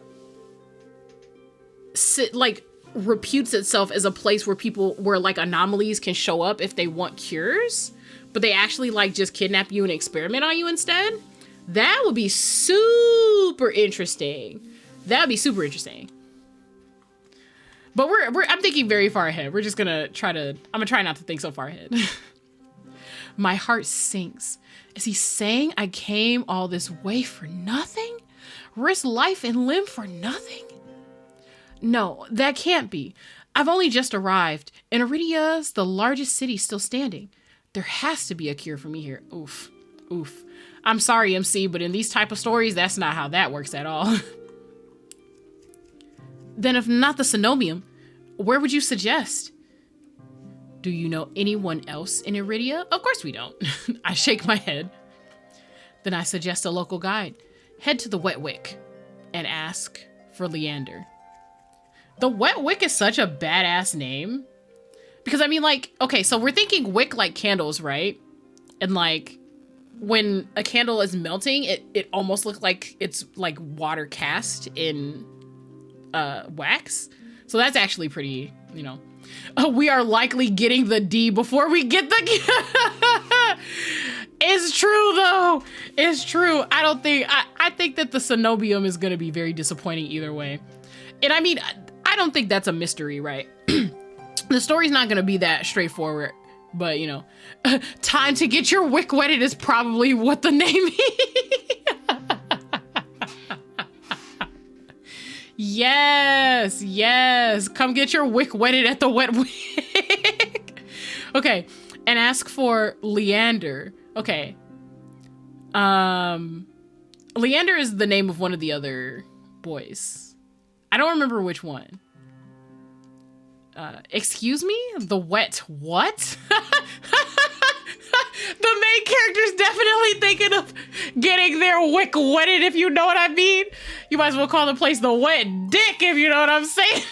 reputes itself as a place where like anomalies can show up if they want cures, but they actually like just kidnap you and experiment on you instead? That would be super interesting. That would be super interesting. But I'm thinking very far ahead. I'm gonna try not to think so far ahead. My heart sinks. Is he saying I came all this way for nothing? Risk life and limb for nothing? No, that can't be. I've only just arrived, and Iridia's the largest city still standing. There has to be a cure for me here. Oof. I'm sorry, MC, but in these type of stories, that's not how that works at all. Then if not the cenobium, where would you suggest? Do you know anyone else in Iridia? Of course we don't. I shake my head. Then I suggest a local guide. Head to the Wet Wick and ask for Leander. The Wet Wick is such a badass name. Because I mean, like, okay, so we're thinking wick like candles, right? And like, when a candle is melting, it almost looks like it's like water cast in wax. So that's actually pretty, you know. We are likely getting the D before we get the... It's true, though. It's true. I think that the cenobium is going to be very disappointing either way. And I mean... I don't think that's a mystery, right? The story's not going to be that straightforward, but you know, time to get your wick wetted is probably what the name is. Yes. Come get your wick wetted at the Wet Wick. Okay. and ask for Leander. Okay. Leander is the name of one of the other boys. I don't remember which one. Excuse me? The wet what? The main character's definitely thinking of getting their wick wetted, if you know what I mean. You might as well call the place the wet dick, if you know what I'm saying.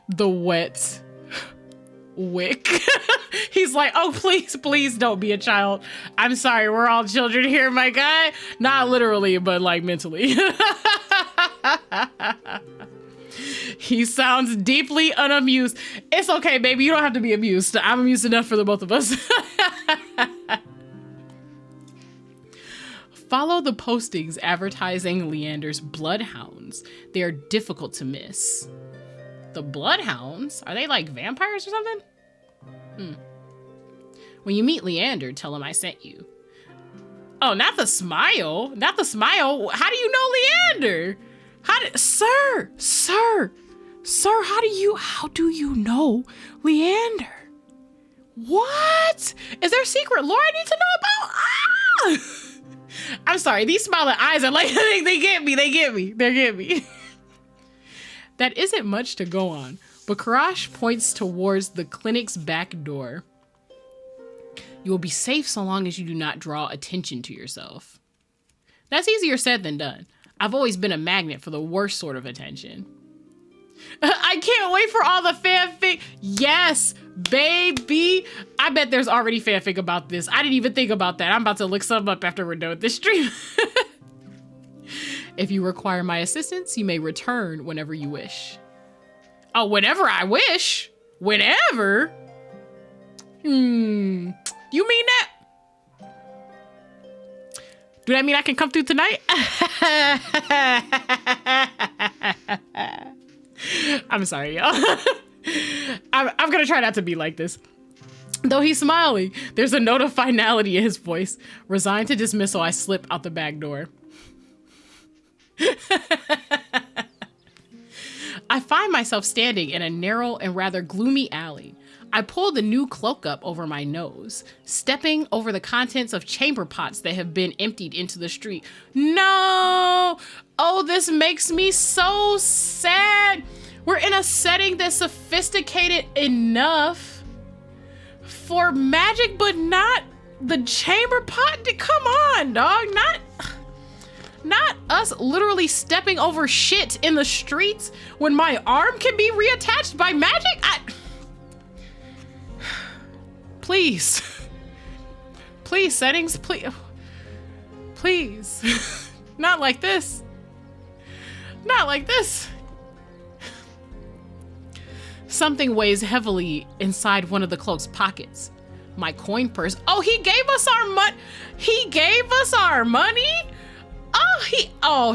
The wet wick. He's like, oh, please don't be a child. I'm sorry, we're all children here, my guy. Not literally, but like mentally. He sounds deeply unamused. It's okay, baby. You don't have to be amused. I'm amused enough for the both of us. Follow the postings advertising Leander's bloodhounds. They are difficult to miss. The bloodhounds? Are they like vampires or something? When you meet Leander, tell him I sent you. Oh, not the smile. Not the smile. How do you know Leander? Sir, how do you know Leander? What? Is there secret lore I need to know about? Ah! I'm sorry, these smiling eyes are like, they get me. That isn't much to go on, but Kuras points towards the clinic's back door. You will be safe so long as you do not draw attention to yourself. That's easier said than done. I've always been a magnet for the worst sort of attention. I can't wait for all the fanfic. Yes, baby. I bet there's already fanfic about this. I didn't even think about that. I'm about to look some up after we're done with this stream. If you require my assistance, you may return whenever you wish. Oh, whenever I wish? Whenever? You mean that? Do that mean I can come through tonight? I'm sorry, y'all. I'm gonna try not to be like this. Though he's smiling, there's a note of finality in his voice. Resigned to dismissal, I slip out the back door. I find myself standing in a narrow and rather gloomy alley. I pull the new cloak up over my nose, stepping over the contents of chamber pots that have been emptied into the street. No! Oh, this makes me so sad. We're in a setting that's sophisticated enough for magic, but not the chamber pot. Come on, dog. Not us literally stepping over shit in the streets when my arm can be reattached by magic. Please, settings, please, not like this, Something weighs heavily inside one of the cloak's pockets. My coin purse. Oh, he gave us our money.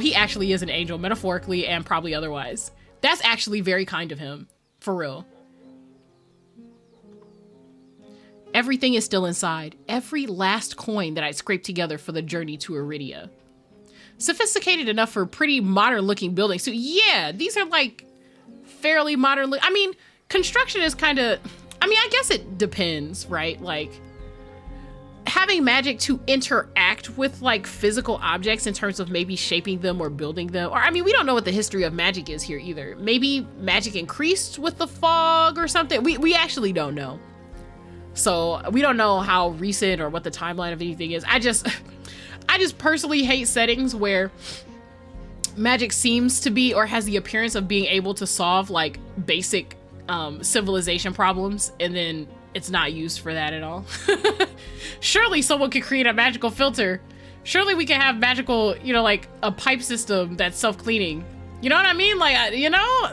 He actually is an angel, metaphorically and probably otherwise. That's actually very kind of him, for real. Everything is still inside. Every last coin that I scraped together for the journey to Iridia. Sophisticated enough for pretty modern looking buildings. So yeah, these are like fairly modern. I mean, construction is kind of, I guess it depends, right? Like having magic to interact with like physical objects in terms of maybe shaping them or building them. Or we don't know what the history of magic is here either. Maybe magic increased with the fog or something. We actually don't know. So we don't know how recent or what the timeline of anything is. I just personally hate settings where magic seems to be or has the appearance of being able to solve like basic civilization problems, and then it's not used for that at all. Surely someone could create a magical filter. Surely we can have magical, like a pipe system that's self-cleaning. You know what I mean? Like,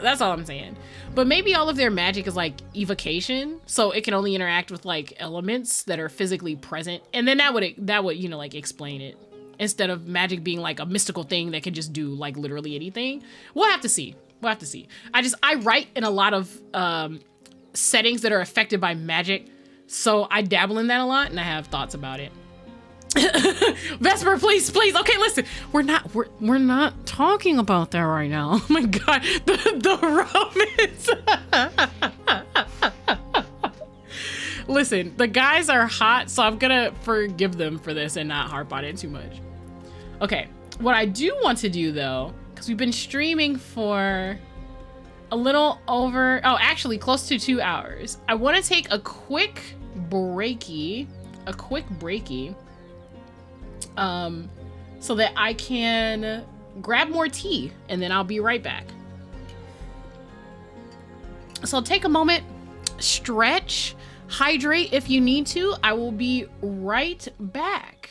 that's all I'm saying. But maybe all of their magic is like evocation, so it can only interact with like elements that are physically present, and then that would like explain it, instead of magic being like a mystical thing that can just do like literally anything. We'll have to see. I write in a lot of settings that are affected by magic, so I dabble in that a lot, and I have thoughts about it. Vesper, please. Okay, listen. We're not talking about that right now. Oh my god, the romance. Listen, the guys are hot, so I'm gonna forgive them for this and not harp on it too much. Okay, what I do want to do though, because we've been streaming for a little over, oh, actually close to 2 hours. I want to take a quick breaky, so that I can grab more tea, and then I'll be right back. So take a moment, stretch, hydrate if you need to. I will be right back.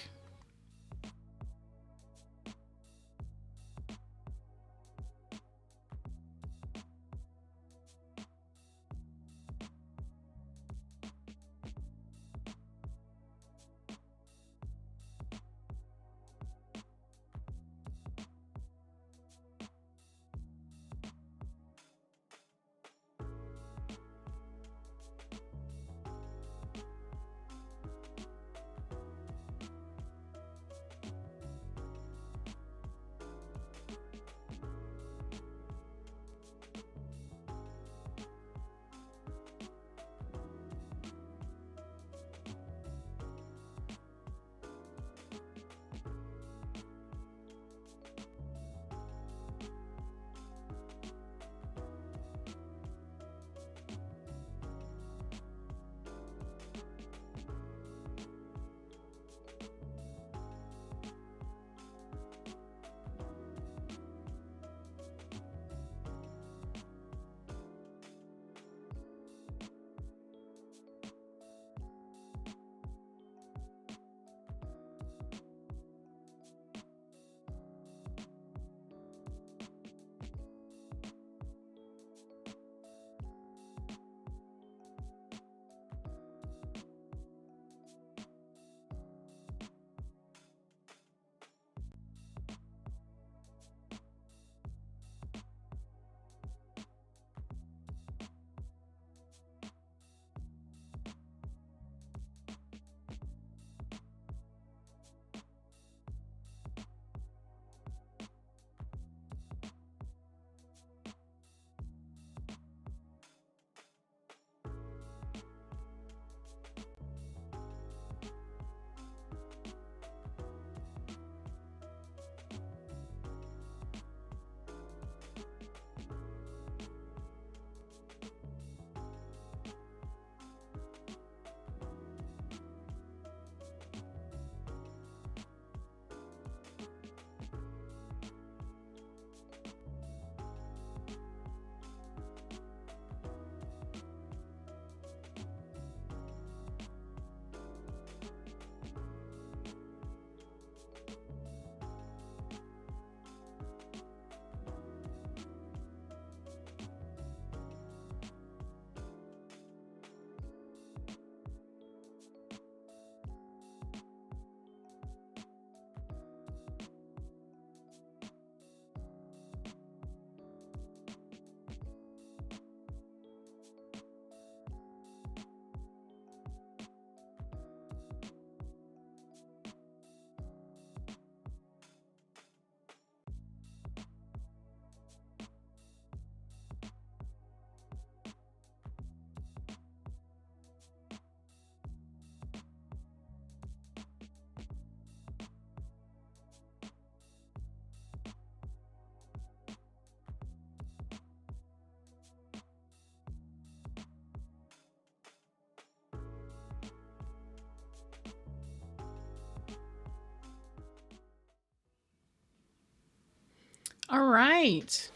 All right,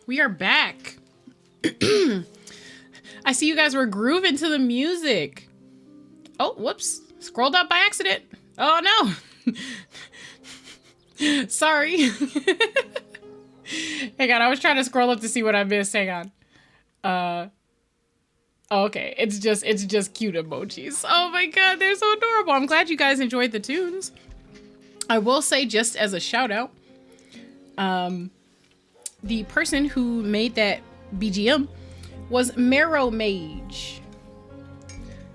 we are back. I see you guys were grooving to the music. Oh, whoops, scrolled up by accident. Oh no. Sorry. Hang on, I was trying to scroll up to see what I missed. Hang on. Oh, okay, it's just cute emojis. Oh my god, they're so adorable. I'm glad you guys enjoyed the tunes. I will say, just as a shout out, the person who made that BGM was Marrow Mage.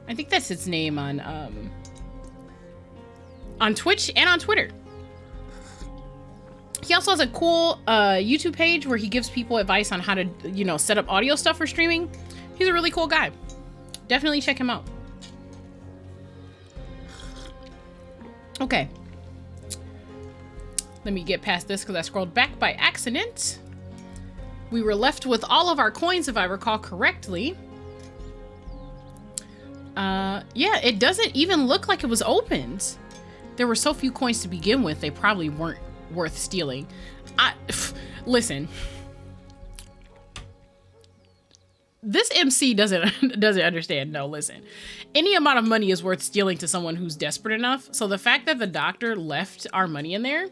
I think that's its name on Twitch and on Twitter. He also has a cool YouTube page where he gives people advice on how to, you know, set up audio stuff for streaming. He's a really cool guy. Definitely check him out. Okay. Let me get past this because I scrolled back by accident. We were left with all of our coins, if I recall correctly. Yeah, it doesn't even look like it was opened. There were so few coins to begin with, they probably weren't worth stealing. Listen. This MC doesn't understand. No, listen. Any amount of money is worth stealing to someone who's desperate enough. So the fact that the doctor left our money in there,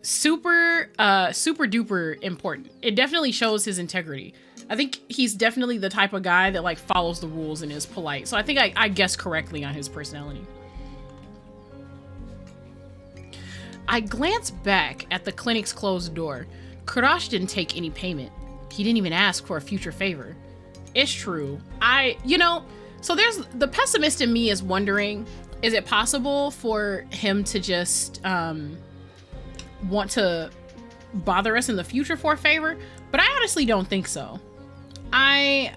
super duper important. It definitely shows his integrity. I think he's definitely the type of guy that like follows the rules and is polite. So I think I guessed correctly on his personality. I glanced back at the clinic's closed door. Kuras didn't take any payment. He didn't even ask for a future favor. It's true. So there's the pessimist in me is wondering, is it possible for him to just want to bother us in the future for a favor? But I honestly don't think so. I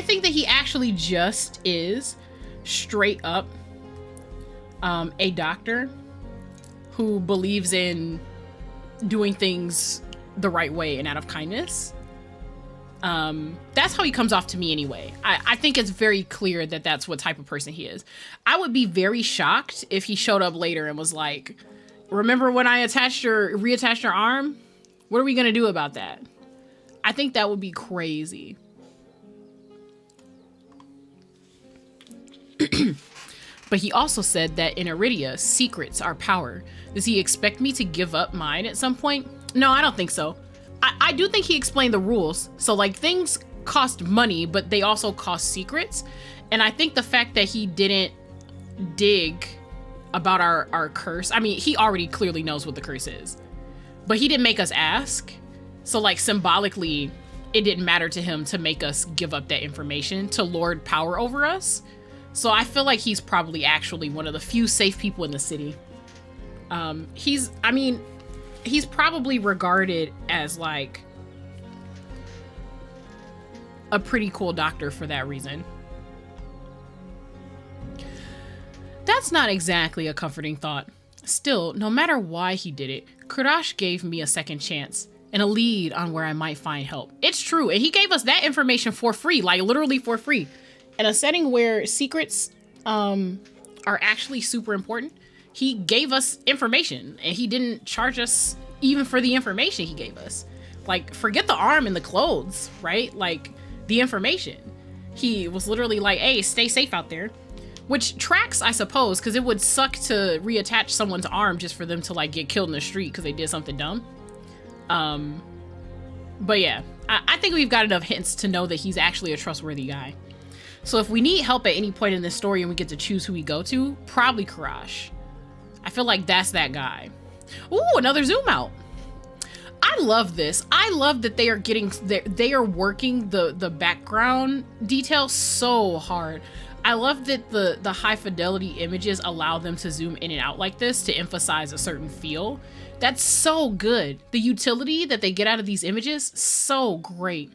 think that he actually just is straight up a doctor who believes in doing things the right way and out of kindness. That's how he comes off to me anyway. I think it's very clear that that's what type of person he is. I would be very shocked if he showed up later and was like, remember when I reattached your arm? What are we gonna do about that? I think that would be crazy. But he also said that in Iridia, secrets are power. Does he expect me to give up mine at some point? No, I don't think so. I do think he explained the rules. So like things cost money, but they also cost secrets. And I think the fact that he didn't dig about our curse. I mean, he already clearly knows what the curse is, but he didn't make us ask. So like symbolically, it didn't matter to him to make us give up that information to lord power over us. So I feel like he's probably actually one of the few safe people in the city. He's probably regarded as like a pretty cool doctor for that reason. That's not exactly a comforting thought. Still, no matter why he did it, Kuras gave me a second chance and a lead on where I might find help. It's true, and he gave us that information for free, like literally for free. In a setting where secrets are actually super important, he gave us information, and he didn't charge us even for the information he gave us. Like, forget the arm and the clothes, right? Like, the information. He was literally like, hey, stay safe out there. Which tracks, I suppose, because it would suck to reattach someone's arm just for them to, like, get killed in the street because they did something dumb. But yeah, I think we've got enough hints to know that he's actually a trustworthy guy. So if we need help at any point in this story and we get to choose who we go to, probably Kuras. I feel like that's that guy. Ooh, another zoom out. I love this. I love that they are working the background detail so hard. I love that the high fidelity images allow them to zoom in and out like this to emphasize a certain feel. That's so good. The utility that they get out of these images, so great.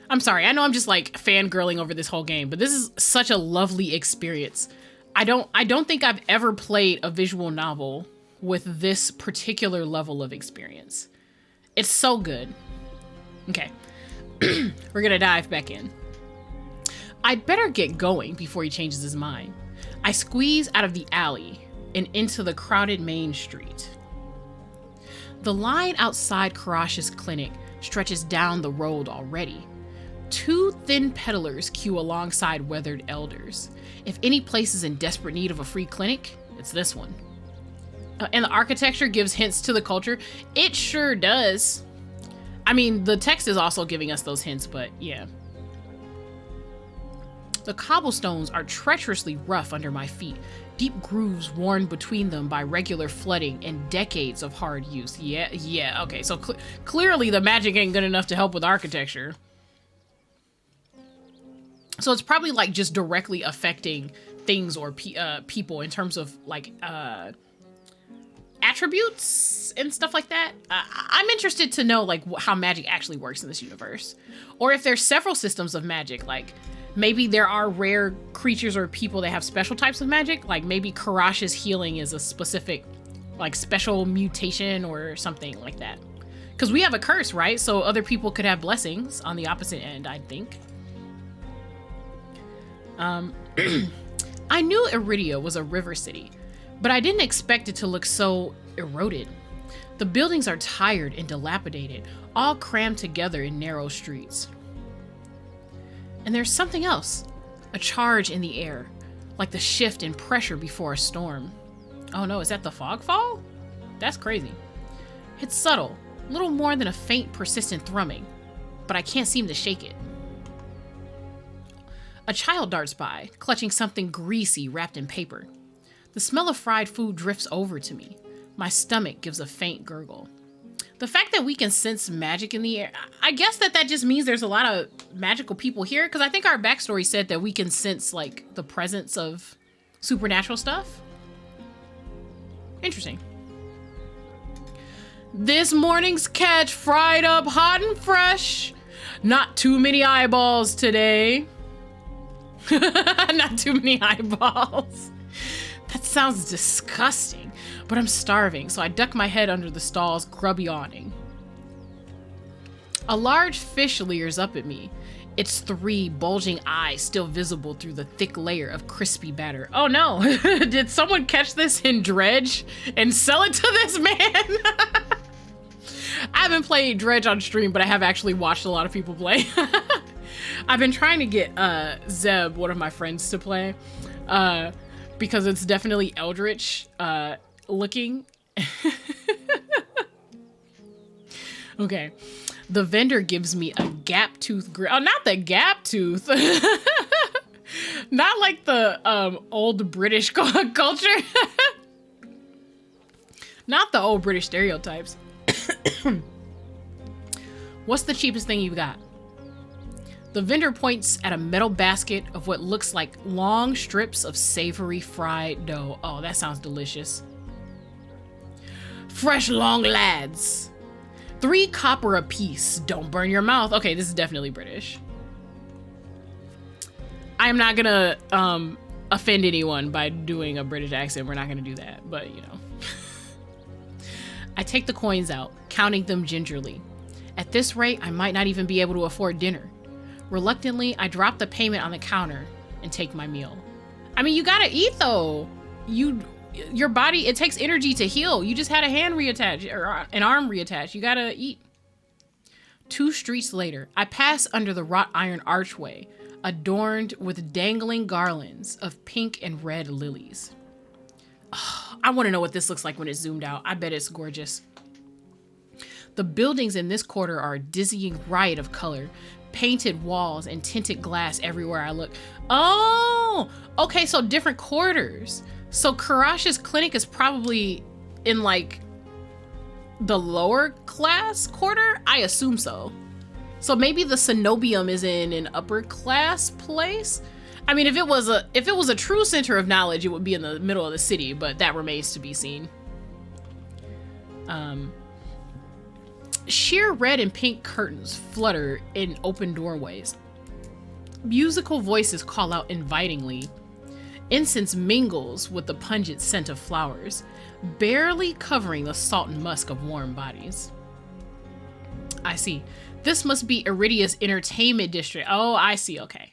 I'm sorry, I know I'm just like fangirling over this whole game, but this is such a lovely experience. I don't think I've ever played a visual novel with this particular level of experience. It's so good. Okay, we're gonna dive back in. I'd better get going before he changes his mind. I squeeze out of the alley and into the crowded main street. The line outside Kuras's clinic stretches down the road already. Two thin peddlers queue alongside weathered elders. If any place is in desperate need of a free clinic, it's this one. And the architecture gives hints to the culture. It sure does. I mean, the text is also giving us those hints, but yeah. The cobblestones are treacherously rough under my feet, deep grooves worn between them by regular flooding and decades of hard use. Yeah, okay, so clearly the magic ain't good enough to help with architecture. So it's probably like just directly affecting things or people in terms of like attributes and stuff like that. I'm interested to know like how magic actually works in this universe, or if there's several systems of magic. Like maybe there are rare creatures or people that have special types of magic. Like maybe Kurash's healing is a specific, like special mutation or something like that. Because we have a curse, right? So other people could have blessings on the opposite end, I think. I knew Iridia was a river city, but I didn't expect it to look so eroded. The buildings are tired and dilapidated, all crammed together in narrow streets. And there's something else, a charge in the air, like the shift in pressure before a storm. Oh no, is that the fog fall? That's crazy. It's subtle, little more than a faint, persistent thrumming, but I can't seem to shake it. A child darts by, clutching something greasy wrapped in paper. The smell of fried food drifts over to me. My stomach gives a faint gurgle. The fact that we can sense magic in the air, I guess that just means there's a lot of magical people here, because I think our backstory said that we can sense, like, the presence of supernatural stuff. Interesting. This morning's catch fried up hot and fresh. Not too many eyeballs today. Not too many eyeballs. That sounds disgusting, but I'm starving, so I duck my head under the stall's grubby awning. A large fish leers up at me, its 3 bulging eyes still visible through the thick layer of crispy batter. Oh no, did someone catch this in Dredge and sell it to this man? I haven't played Dredge on stream, but I have actually watched a lot of people play. I've been trying to get Zeb, one of my friends, to play, because it's definitely Eldritch looking. Okay. The vendor gives me a gap tooth grill. Oh, not the gap tooth. Not like the old British culture. Not the old British stereotypes. What's the cheapest thing you've got? The vendor points at a metal basket of what looks like long strips of savory fried dough. Oh, that sounds delicious. Fresh long lads. 3 copper apiece. Don't burn your mouth. Okay, this is definitely British. I'm not gonna offend anyone by doing a British accent. We're not gonna do that, but you know. I take the coins out, counting them gingerly. At this rate, I might not even be able to afford dinner. Reluctantly, I drop the payment on the counter and take my meal. I mean, you gotta eat though. Your body, it takes energy to heal. You just had a hand reattached or an arm reattached. You gotta eat. 2 streets later, I pass under the wrought iron archway, adorned with dangling garlands of pink and red lilies. Oh, I want to know what this looks like when it's zoomed out. I bet it's gorgeous. The buildings in this quarter are a dizzying riot of color. Painted walls and tinted glass everywhere I look. Oh, okay, so different quarters. So Kurash's clinic is probably in like the lower class quarter? I assume so. So maybe the Cenobium is in an upper class place? I mean, if it was a true center of knowledge, it would be in the middle of the city, but that remains to be seen. Sheer red and pink curtains flutter in open doorways. Musical voices call out invitingly. Incense mingles with the pungent scent of flowers, barely covering the salt and musk of warm bodies. I see. This must be Iridia's entertainment district. Oh, I see. Okay.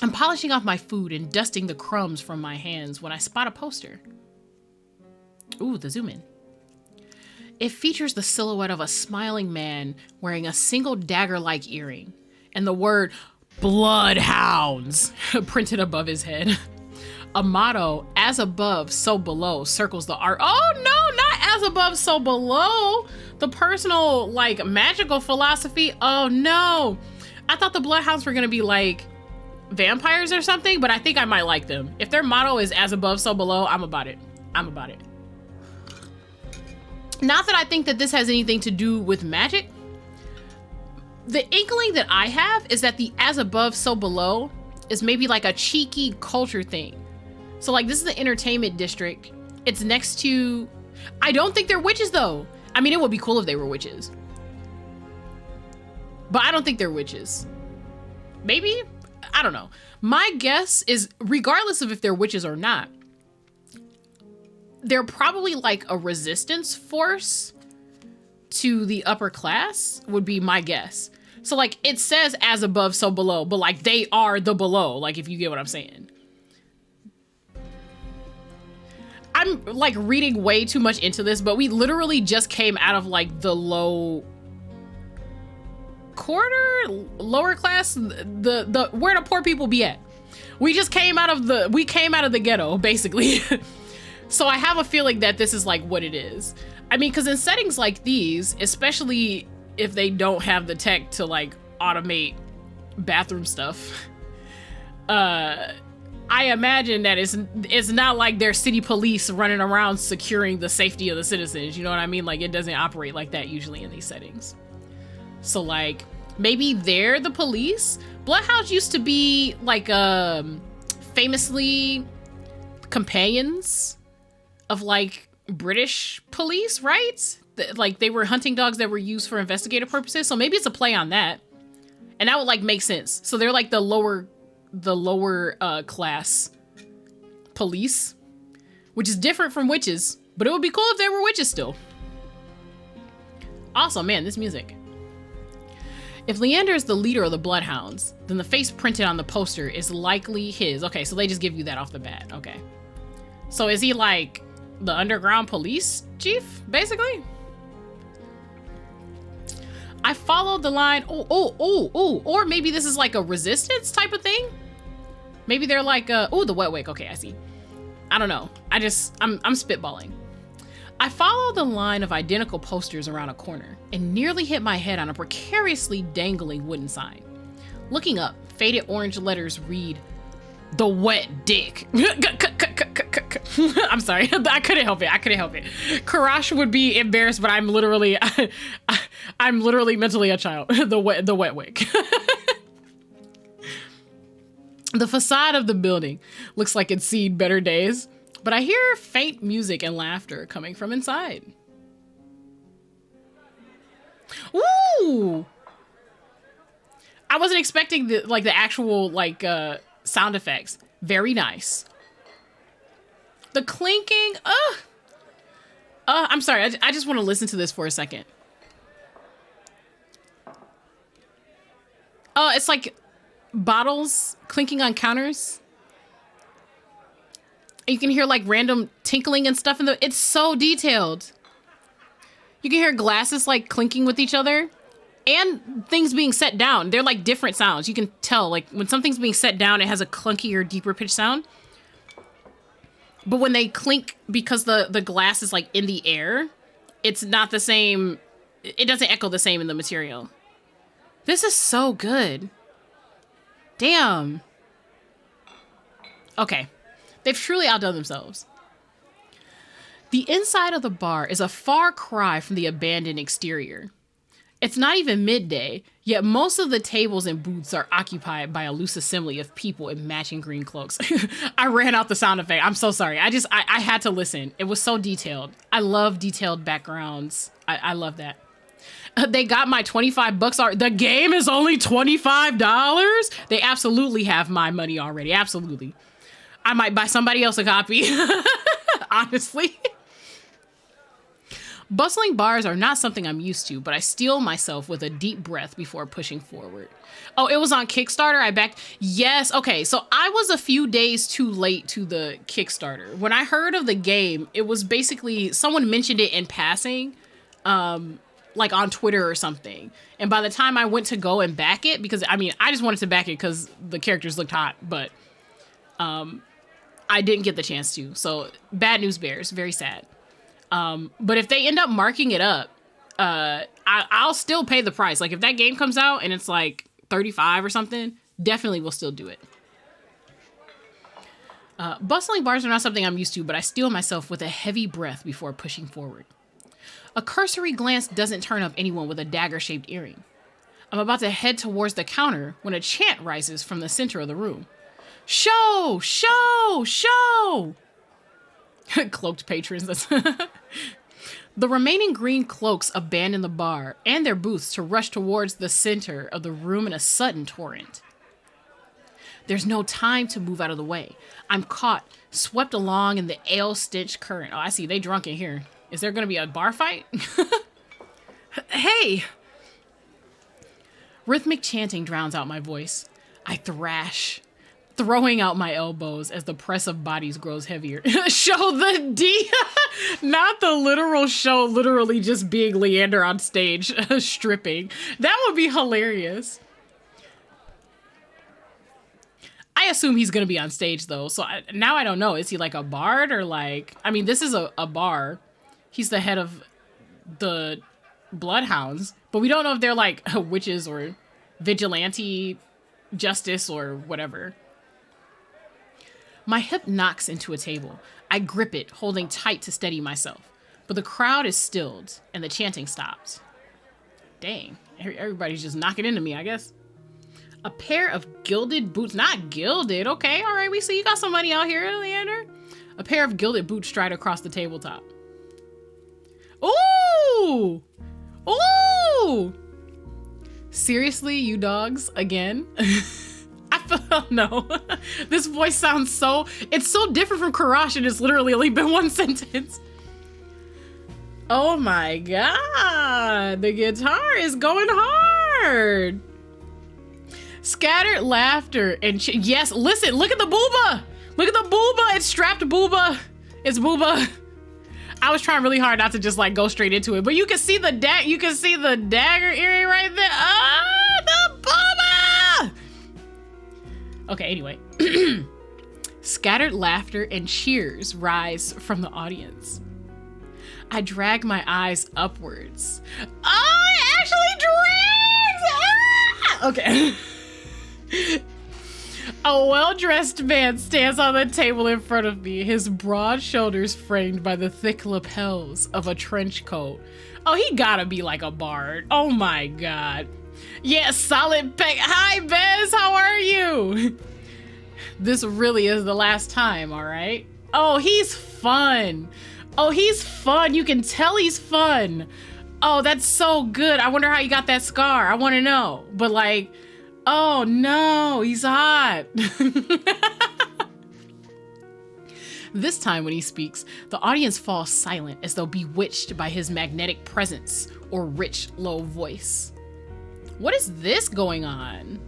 I'm polishing off my food and dusting the crumbs from my hands when I spot a poster. Ooh, the zoom in. It features the silhouette of a smiling man wearing a single dagger-like earring and the word Bloodhounds printed above his head. A motto, as above, so below, circles the art. Oh no, not as above, so below. The personal, like, magical philosophy. Oh no. I thought the Bloodhounds were gonna be like vampires or something, but I think I might like them. If their motto is as above, so below, I'm about it. I'm about it. Not that I think that this has anything to do with magic. The inkling that I have is that the as above, so below is maybe like a cheeky culture thing. So like, this is the entertainment district. It's next to, I don't think they're witches though. I mean, it would be cool if they were witches, but I don't think they're witches. Maybe? I don't know. My guess is, regardless of if they're witches or not, they're probably like a resistance force to the upper class, would be my guess. So like it says as above, so below, but like they are the below, like if you get what I'm saying. I'm like reading way too much into this, but we literally just came out of like the low quarter, lower class, the where the poor people be at. We just came out of the ghetto, basically. So I have a feeling that this is like what it is. I mean, because in settings like these, especially if they don't have the tech to like automate bathroom stuff, I imagine that it's not like they're city police running around securing the safety of the citizens. You know what I mean? Like it doesn't operate like that usually in these settings. So like maybe they're the police. Bloodhounds used to be like famously companions of like British police, right? Like they were hunting dogs that were used for investigative purposes. So maybe it's a play on that. And that would like make sense. So they're like the lower class police, which is different from witches, but it would be cool if they were witches still. Also, man, this music. If Leander is the leader of the Bloodhounds, then the face printed on the poster is likely his. Okay, so they just give you that off the bat. Okay. So is he like the underground police chief, basically? I followed the line. Or maybe this is like a resistance type of thing. Maybe they're like, the wet wick. Okay, I see. I don't know. I'm spitballing. I followed the line of identical posters around a corner and nearly hit my head on a precariously dangling wooden sign. Looking up, faded orange letters read, "The Wet Dick." I'm sorry. I couldn't help it. Karash would be embarrassed, but I'm literally mentally a child. The wet wick. The facade of the building looks like it's seen better days, but I hear faint music and laughter coming from inside. Ooh! I wasn't expecting the actual sound effects. Very nice. The clinking. I'm sorry. I just want to listen to this for a second. It's like bottles clinking on counters. You can hear like random tinkling and stuff it's so detailed. You can hear glasses like clinking with each other and things being set down. They're like different sounds. You can tell like when something's being set down, it has a clunkier, deeper pitch sound. But when they clink because the glass is like in the air, it's not the same. It doesn't echo the same in the material. This is so good. Damn. Okay. They've truly outdone themselves. The inside of the bar is a far cry from the abandoned exterior. It's not even midday, yet most of the tables and booths are occupied by a loose assembly of people in matching green cloaks. I ran out the sound effect. I'm so sorry. I had to listen. It was so detailed. I love detailed backgrounds. I love that. They got my $25. The game is only $25? They absolutely have my money already. Absolutely. I might buy somebody else a copy. Honestly. Bustling bars are not something I'm used to, but I steel myself with a deep breath before pushing forward. Oh, it was on Kickstarter? I backed? Yes. Okay, so I was a few days too late to the Kickstarter. When I heard of the game, it was basically someone mentioned it in passing, like on Twitter or something. And by the time I went to go and back it, because I mean, I just wanted to back it because the characters looked hot, but I didn't get the chance to. So bad news bears, very sad. But if they end up marking it up, I'll still pay the price. Like if that game comes out and it's like 35 or something, definitely will still do it. Bustling bars are not something I'm used to, but I steel myself with a heavy breath before pushing forward. A cursory glance doesn't turn up anyone with a dagger-shaped earring. I'm about to head towards the counter when a chant rises from the center of the room. Show! Show! Show! Cloaked patrons. The remaining green cloaks abandon the bar and their booths to rush towards the center of the room in a sudden torrent. There's no time to move out of the way. I'm caught, swept along in the ale-stench current. Oh, I see. They drunk in here. Is there going to be a bar fight? Hey! Rhythmic chanting drowns out my voice. I thrash, throwing out my elbows as the press of bodies grows heavier. Show the D! Not the literal show, literally just being Leander on stage, stripping. That would be hilarious. I assume he's going to be on stage, though. So now I don't know. Is he like a bard or like... I mean, this is a bar. He's the head of the Bloodhounds. But we don't know if they're like witches or vigilante justice or whatever. My hip knocks into a table. I grip it, holding tight to steady myself. But the crowd is stilled, and the chanting stops. Dang. Everybody's just knocking into me, I guess. A pair of gilded boots. Not gilded. Okay, all right. We see you got some money out here, Leander. A pair of gilded boots stride across the tabletop. Ooh! Ooh! Seriously, you dogs? Again? I feel... No. This voice sounds so... It's so different from Kuras, and it's literally only been one sentence. Oh my god. The guitar is going hard. Scattered laughter and yes, listen, look at the booba. Look at the booba. It's strapped booba. It's booba. I was trying really hard not to just like go straight into it, but you can see the dagger earring right there. Ah, the booba. Okay, anyway. Scattered laughter and cheers rise from the audience. I drag my eyes upwards. Oh, it actually drags! Ah! Okay. A well-dressed man stands on the table in front of me, his broad shoulders framed by the thick lapels of a trench coat. Oh, he gotta be like a bard. Oh my god. Yeah, solid peg. Hi, Bez, how are you? This really is the last time, all right? Oh, he's fun. Oh, he's fun. You can tell he's fun. Oh, that's so good. I wonder how you got that scar. I want to know. But like... Oh no, he's hot. This time when he speaks, the audience falls silent as though bewitched by his magnetic presence or rich, low voice. What is this going on?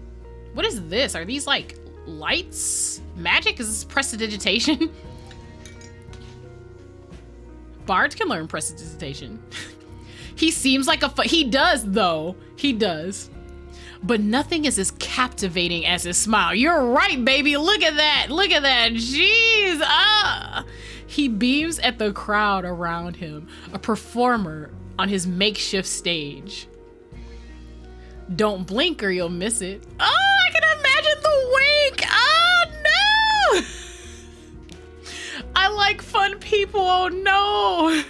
What is this? Are these like lights? Magic? Is this prestidigitation? Bards can learn prestidigitation. He seems like he does though. He does. But nothing is as captivating as his smile. You're right, baby. Look at that. Look at that. Jeez. Ah. He beams at the crowd around him, a performer on his makeshift stage. Don't blink or you'll miss it. Oh, I can imagine the wink. Oh, no. I like fun people. Oh, no.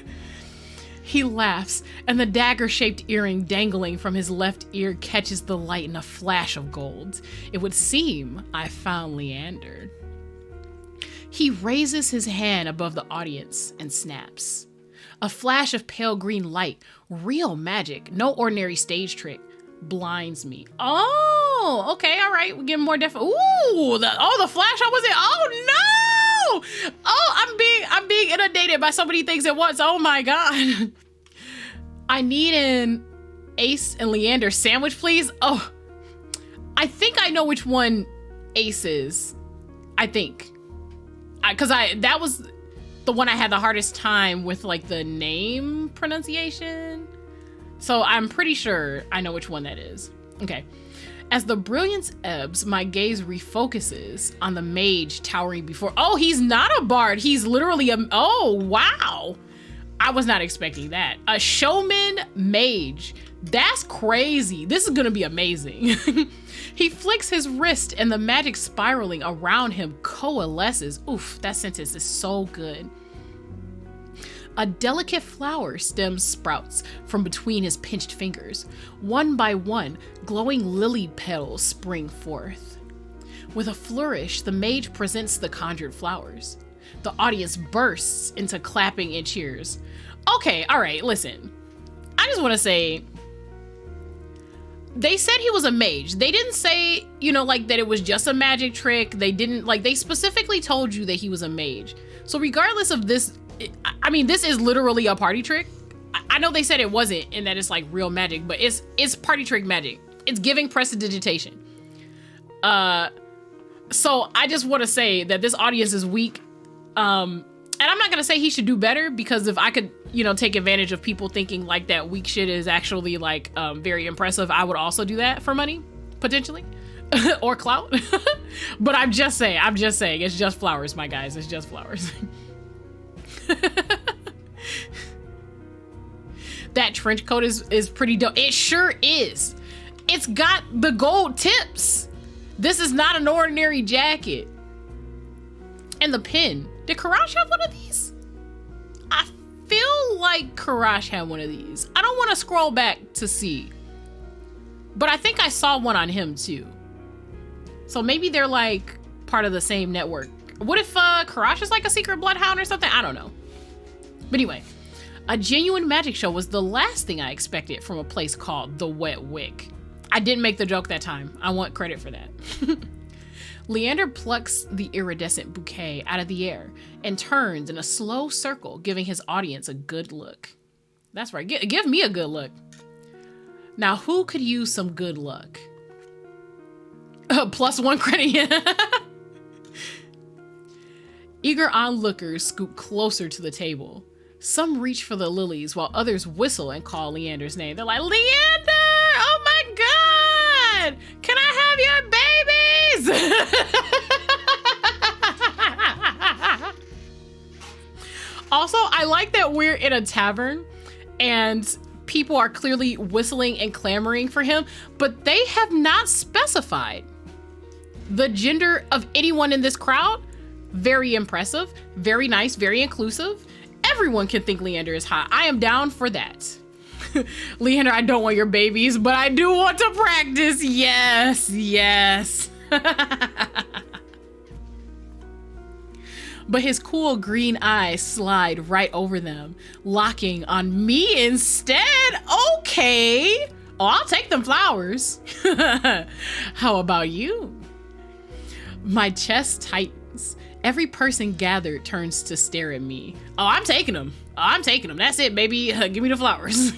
He laughs, and the dagger-shaped earring dangling from his left ear catches the light in a flash of gold. It would seem I found Leander. He raises his hand above the audience and snaps. A flash of pale green light, real magic, no ordinary stage trick, blinds me. Oh, okay, all right, we're getting more Ooh, the flash I was in. Oh, no! Oh, I'm being inundated by so many things at once. Oh my god. I need an Ace and Leander sandwich, please. Oh, I think I know which one Ace is. I think. That was the one I had the hardest time with, like, the name pronunciation. So I'm pretty sure I know which one that is. Okay. As the brilliance ebbs, my gaze refocuses on the mage towering before. Oh, he's not a bard. He's literally oh, wow. I was not expecting that. A showman mage. That's crazy. This is gonna be amazing. He flicks his wrist and the magic spiraling around him coalesces. Oof, that sentence is so good. A delicate flower stem sprouts from between his pinched fingers. One by one, glowing lily petals spring forth. With a flourish, the mage presents the conjured flowers. The audience bursts into clapping and cheers. Okay, all right, listen. I just want to say, they said he was a mage. They didn't say, you know, like that it was just a magic trick. They didn't, like, they specifically told you that he was a mage. So regardless of this, I mean, this is literally a party trick. I know they said it wasn't and that it's like real magic, but it's party trick magic. It's giving prestidigitation. So I just want to say that this audience is weak. And I'm not going to say he should do better, because if I could, you know, take advantage of people thinking like that weak shit is actually like very impressive, I would also do that for money, potentially, or clout. But I'm just saying, it's just flowers, my guys. It's just flowers. That trench coat is pretty dope. It sure is. It's got the gold tips. This is not an ordinary jacket. And the pin. Did Karash have one of these? I feel like Karash had one of these. I don't want to scroll back to see, but I think I saw one on him too. So maybe they're like part of the same network. What if Karash is like a secret bloodhound or something? I don't know. But anyway, a genuine magic show was the last thing I expected from a place called the Wet Wick. I didn't make the joke that time. I want credit for that. Leander plucks the iridescent bouquet out of the air and turns in a slow circle, giving his audience a good look. That's right. Give me a good look. Now, who could use some good luck? +1 credit. Eager onlookers scoop closer to the table. Some reach for the lilies while others whistle and call Leander's name. They're like, Leander! Oh my God! Can I have your babies? Also, I like that we're in a tavern and people are clearly whistling and clamoring for him, but they have not specified the gender of anyone in this crowd. Very impressive, very nice, very inclusive. Everyone can think Leander is hot. I am down for that. Leander, I don't want your babies, but I do want to practice. Yes, yes. But his cool green eyes slide right over them, locking on me instead. Okay. Oh, I'll take them flowers. How about you? My chest tightens. Every person gathered turns to stare at me. Oh, I'm taking them. Oh, I'm taking them. That's it, baby. Give me the flowers.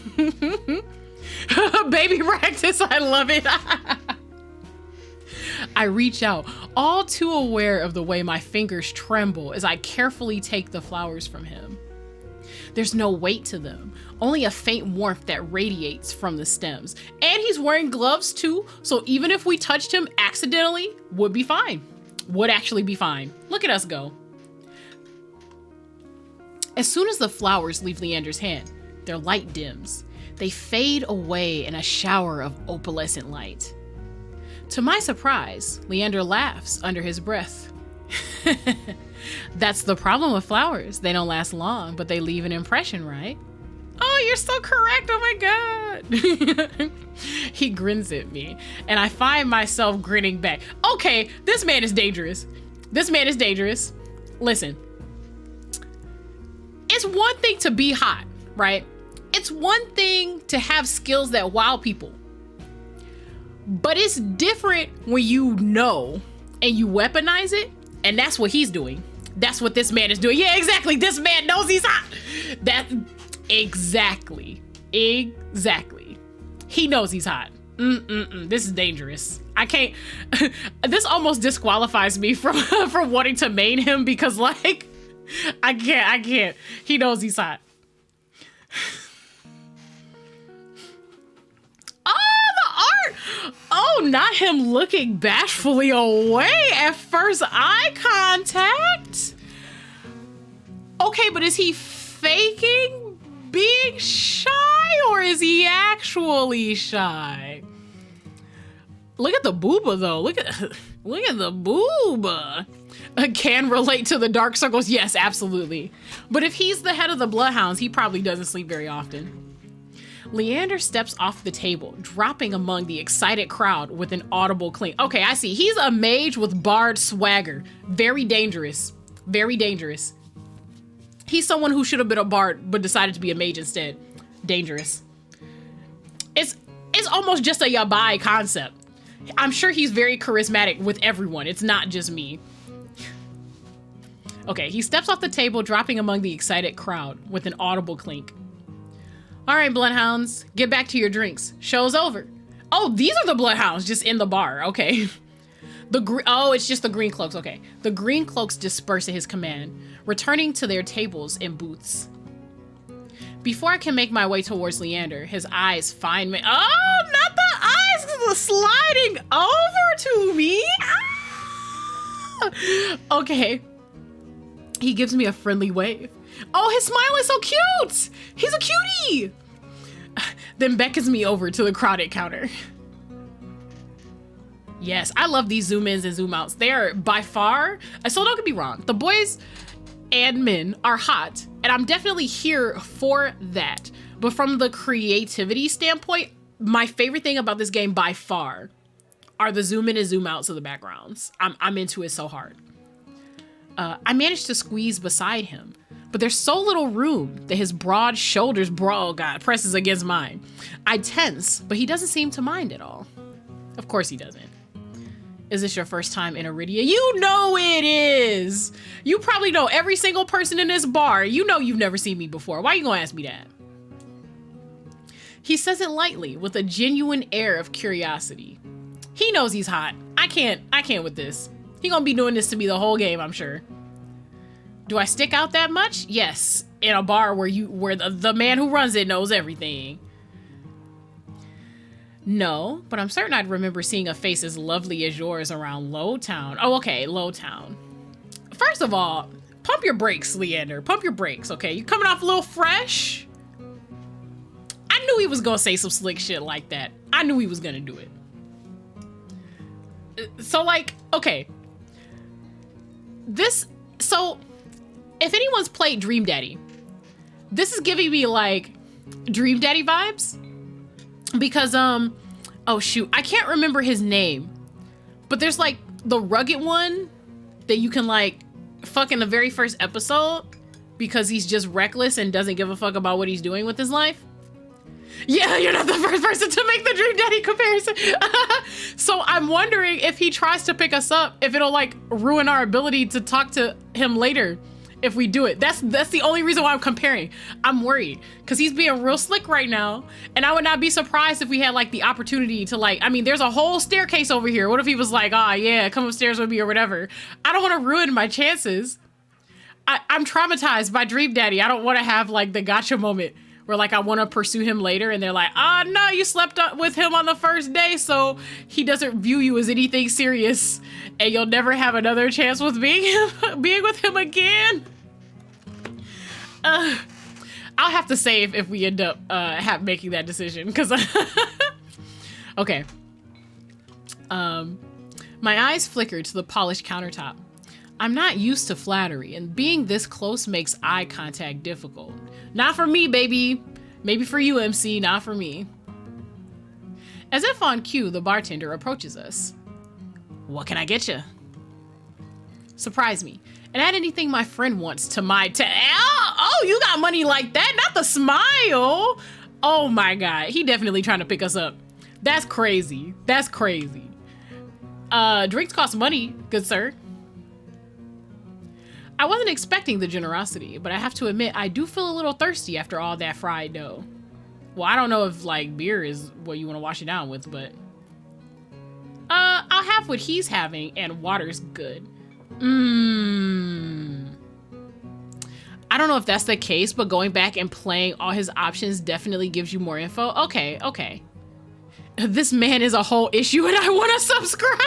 Baby practice. I love it. I reach out, all too aware of the way my fingers tremble as I carefully take the flowers from him. There's no weight to them, only a faint warmth that radiates from the stems. And he's wearing gloves too, so even if we touched him accidentally, would be fine. Would actually be fine. Look at us go. As soon as the flowers leave Leander's hand, their light dims. They fade away in a shower of opalescent light. To my surprise, Leander laughs under his breath. That's the problem with flowers. They don't last long, but they leave an impression, right? Oh, you're so correct. Oh my God. He grins at me, and I find myself grinning back. Okay, this man is dangerous. This man is dangerous. Listen, it's one thing to be hot, right? It's one thing to have skills that wow people. But it's different when you know and you weaponize it, and that's what he's doing. That's what this man is doing. Yeah, exactly. This man knows he's hot. Exactly. He knows he's hot. This is dangerous. I can't. This almost disqualifies me from wanting to main him, because like, I can't. He knows he's hot. Oh, not him looking bashfully away at first eye contact. Okay, but is he faking being shy, or is he actually shy? Look at the booba though. Look at the booba. Can relate to the dark circles. Yes, absolutely. But if he's the head of the Bloodhounds, he probably doesn't sleep very often. Leander steps off the table, dropping among the excited crowd with an audible clink. Okay, I see. He's a mage with bard swagger. Very dangerous. Very dangerous. He's someone who should have been a bard but decided to be a mage instead. Dangerous. It's it's almost just a yabai concept. I'm sure he's very charismatic with everyone. It's not just me. Okay, he steps off the table, dropping among the excited crowd with an audible clink. All right, bloodhounds, get back to your drinks. Show's over. Oh, these are the bloodhounds just in the bar. Okay. Oh, it's just the green cloaks. Okay. The green cloaks disperse at his command, returning to their tables and booths. Before I can make my way towards Leander, his eyes find me. Oh, not the eyes sliding over to me. Ah! Okay. He gives me a friendly wave. Oh, his smile is so cute. He's a cutie. Then beckons me over to the crowded counter. Yes, I love these zoom ins and zoom outs. They are by far, so don't get me wrong, the boys and Mhin are hot, and I'm definitely here for that. But from the creativity standpoint, my favorite thing about this game by far are the zoom in and zoom outs of the backgrounds. I'm into it so hard. I managed to squeeze beside him, but there's so little room that his broad shoulders, presses against mine. I tense, but he doesn't seem to mind at all. Of course he doesn't. Is this your first time in Iridia? You know it is. You probably know every single person in this bar. You know you've never seen me before. Why are you gonna ask me that? He says it lightly with a genuine air of curiosity. He knows he's hot. I can't with this. He gonna be doing this to me the whole game, I'm sure. Do I stick out that much? Yes, in a bar where the man who runs it knows everything. No, but I'm certain I'd remember seeing a face as lovely as yours around Lowtown. Oh, okay, Lowtown. First of all, pump your brakes, Leander. Pump your brakes, okay? You coming off a little fresh? I knew he was gonna say some slick shit like that. I knew he was gonna do it. So, like, okay. So, if anyone's played Dream Daddy, this is giving me, like, Dream Daddy vibes. Because, oh shoot, I can't remember his name, but there's like the rugged one that you can like fuck in the very first episode because he's just reckless and doesn't give a fuck about what he's doing with his life. Yeah, you're not the first person to make the Dream Daddy comparison. So I'm wondering if he tries to pick us up, if it'll like ruin our ability to talk to him later. If we do it, that's the only reason why I'm comparing. I'm worried because he's being real slick right now, and I would not be surprised if we had like the opportunity to like. I mean, there's a whole staircase over here. What if he was like, yeah, come upstairs with me or whatever? I don't want to ruin my chances. I'm traumatized by Dream Daddy. I don't want to have like the gotcha moment where like I want to pursue him later, and they're like, no, you slept up with him on the first day, so he doesn't view you as anything serious, and you'll never have another chance with being with him again. I'll have to save if we end up making that decision, because okay. My eyes flickered to the polished countertop. I'm not used to flattery, and being this close makes eye contact difficult. Not for me, baby. Maybe for you, MC, not for me. As if on cue, the bartender approaches us. What can I get you? Surprise me. And add anything my friend wants to my oh, you got money like that? Not the smile. Oh my God. He definitely trying to pick us up. That's crazy. That's crazy. Drinks cost money, good sir. I wasn't expecting the generosity, but I have to admit, I do feel a little thirsty after all that fried dough. Well, I don't know if like beer is what you want to wash it down with, but I'll have what he's having, and water's good. I don't know if that's the case, but going back and playing all his options definitely gives you more info. Okay. This man is a whole issue and I want to subscribe.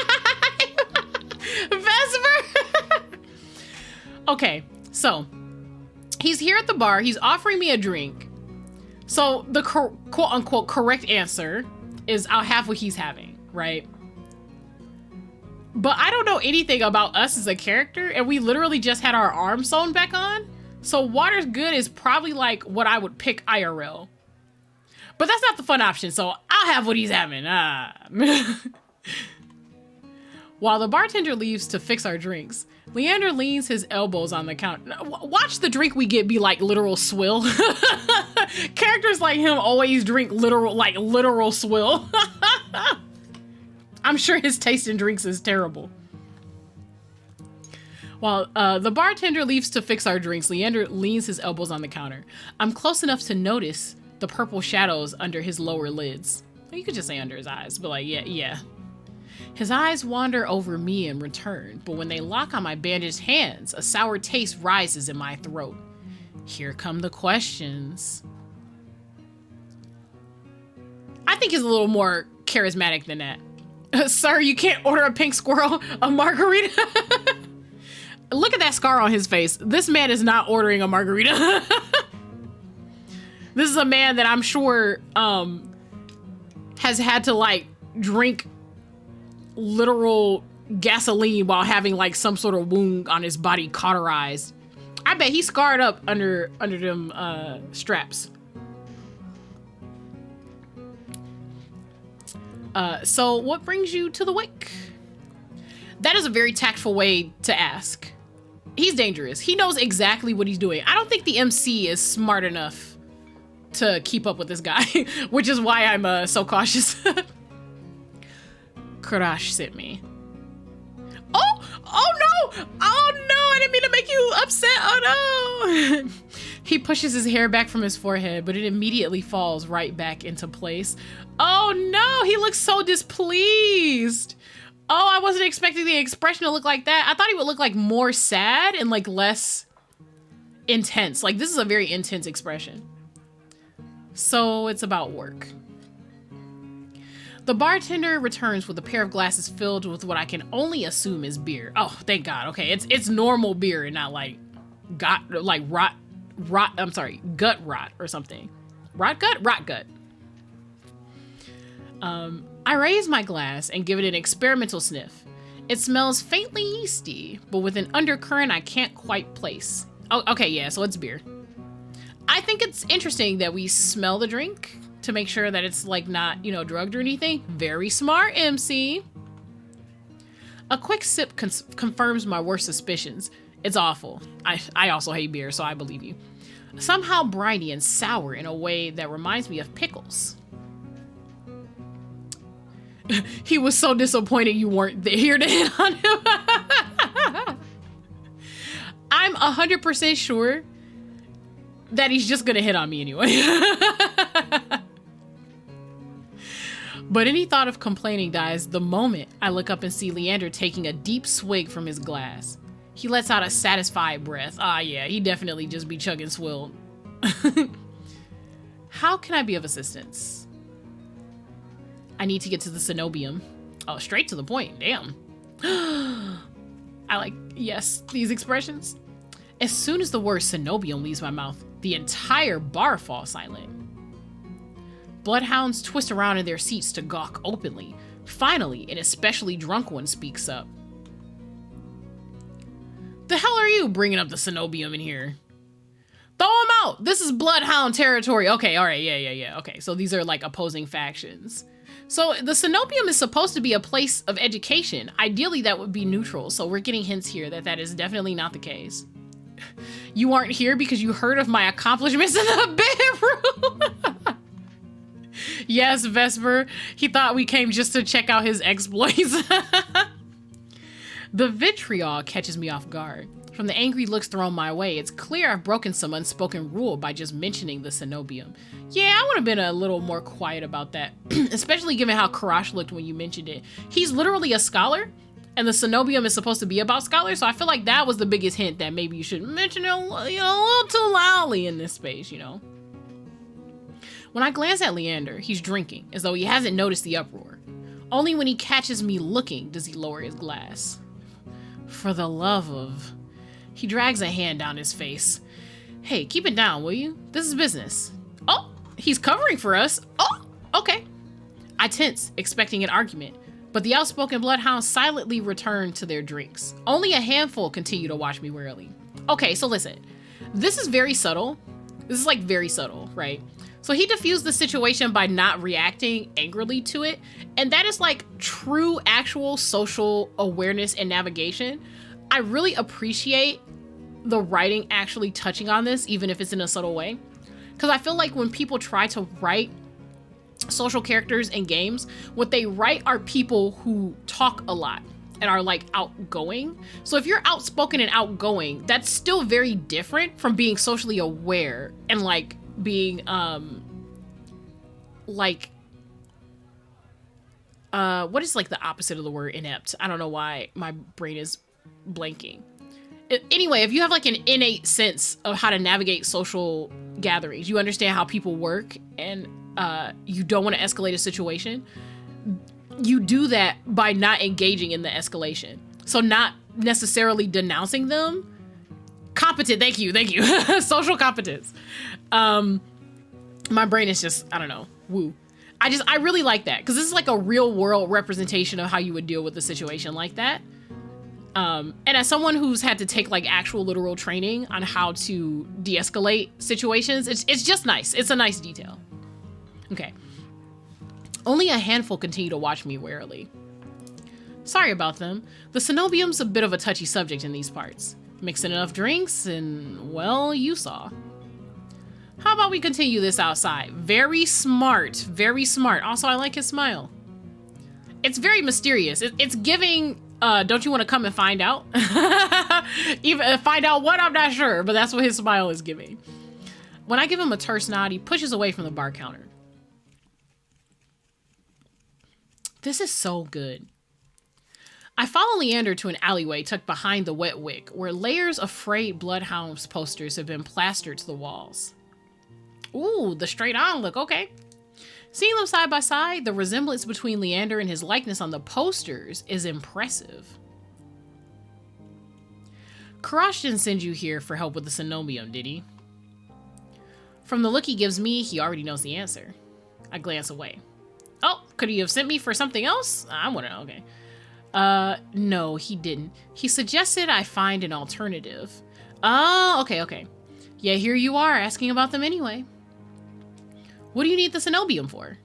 Vesper. Okay, so he's here at the bar. He's offering me a drink. So the quote unquote correct answer is I'll have what he's having, right? But I don't know anything about us as a character, and we literally just had our arms sewn back on. So water's good is probably like what I would pick IRL. But that's not the fun option, so I'll have what he's having. While the bartender leaves to fix our drinks, Leander leans his elbows on the counter. Watch the drink we get be like literal swill. Characters like him always drink literal swill. I'm sure his taste in drinks is terrible. While the bartender leaves to fix our drinks, Leander leans his elbows on the counter. I'm close enough to notice the purple shadows under his lower lids. You could just say under his eyes, but like, yeah. His eyes wander over me in return, but when they lock on my bandaged hands, a sour taste rises in my throat. Here come the questions. I think he's a little more charismatic than that. Sir, you can't order a pink squirrel, a margarita. Look at that scar on his face. This man is not ordering a margarita. This is a man that I'm sure has had to like drink literal gasoline while having like some sort of wound on his body cauterized. I bet he's scarred up under them straps. So what brings you to the wake? That is a very tactful way to ask. He's dangerous. He knows exactly what he's doing. I don't think the MC is smart enough to keep up with this guy, which is why I'm so cautious. Kuras sent me. Oh no! Oh no! I didn't mean to make you upset. Oh no! He pushes his hair back from his forehead, but it immediately falls right back into place. Oh no! He looks so displeased. Oh, I wasn't expecting the expression to look like that. I thought he would look like more sad and like less intense. Like this is a very intense expression. So it's about work. The bartender returns with a pair of glasses filled with what I can only assume is beer. Oh, thank God. Okay, it's normal beer and not like gut rot or something. Rot gut. I raise my glass and give it an experimental sniff. It smells faintly yeasty, but with an undercurrent I can't quite place. Oh, okay, yeah, so it's beer. I think it's interesting that we smell the drink to make sure that it's like not, you know, drugged or anything. Very smart, MC. A quick sip confirms my worst suspicions. It's awful. I also hate beer, so I believe you. Somehow briny and sour in a way that reminds me of pickles. He was so disappointed you weren't here to hit on him. I'm 100% sure that he's just gonna hit on me anyway. But any thought of complaining dies the moment I look up and see Leander taking a deep swig from his glass. He lets out a satisfied breath. Ah, yeah, he definitely just be chugging swill. How can I be of assistance? I need to get to the cenobium. Oh, straight to the point. Damn. I like, yes, these expressions. As soon as the word cenobium leaves my mouth, the entire bar falls silent. Bloodhounds twist around in their seats to gawk openly. Finally, an especially drunk one speaks up. The hell are you bringing up the cenobium in here? Throw him out! This is bloodhound territory. Okay, all right, yeah. Okay, so these are like opposing factions. So the cenobium is supposed to be a place of education. Ideally, that would be neutral. So we're getting hints here that that is definitely not the case. You aren't here because you heard of my accomplishments in the bedroom. Yes, Vesper. He thought we came just to check out his exploits. The vitriol catches me off guard. From the angry looks thrown my way, it's clear I've broken some unspoken rule by just mentioning the cenobium. Yeah, I would have been a little more quiet about that, especially given how Kuras looked when you mentioned it. He's literally a scholar, and the cenobium is supposed to be about scholars, so I feel like that was the biggest hint that maybe you should mention it, you know, a little too loudly in this space, you know. When I glance at Leander, he's drinking, as though he hasn't noticed the uproar. Only when he catches me looking does he lower his glass. For the love of... He drags a hand down his face. Hey, keep it down, will you? This is business. Oh, he's covering for us. Oh, okay. I tense, expecting an argument, but the outspoken bloodhounds silently return to their drinks. Only a handful continue to watch me warily. Okay, so listen. This is very subtle. This is like very subtle, right? So he diffused the situation by not reacting angrily to it. And that is like true actual social awareness and navigation. I really appreciate the writing actually touching on this, even if it's in a subtle way. Because I feel like when people try to write social characters in games, what they write are people who talk a lot and are like outgoing. So if you're outspoken and outgoing, that's still very different from being socially aware and like being what is like the opposite of the word inept? I don't know why my brain is blanking. Anyway, if you have like an innate sense of how to navigate social gatherings, you understand how people work, and you don't want to escalate a situation, you do that by not engaging in the escalation. So not necessarily denouncing them. Competent, thank you. Social competence. My brain is just, I don't know, woo. I really like that, because this is like a real world representation of how you would deal with a situation like that. And as someone who's had to take like actual literal training on how to de-escalate situations, it's just nice. It's a nice detail. Okay. Only a handful continue to watch me warily. Sorry about them. The cenobium's a bit of a touchy subject in these parts. Mixing enough drinks and, well, you saw. How about we continue this outside? Very smart, very smart. Also, I like his smile. It's very mysterious. It's giving, don't you want to come and find out? Even find out what, I'm not sure, but that's what his smile is giving. When I give him a terse nod, he pushes away from the bar counter. This is so good. I follow Leander to an alleyway tucked behind the wet wick, where layers of frayed Bloodhounds posters have been plastered to the walls. Ooh, the straight on look, okay. Seeing them side by side, the resemblance between Leander and his likeness on the posters is impressive. Kuras didn't send you here for help with the cenobium, did he? From the look he gives me, he already knows the answer. I glance away. Oh, could he have sent me for something else? I want to know, okay. No, he didn't. He suggested I find an alternative. Oh, okay. Yeah, here you are, asking about them anyway. What do you need the cenobium for?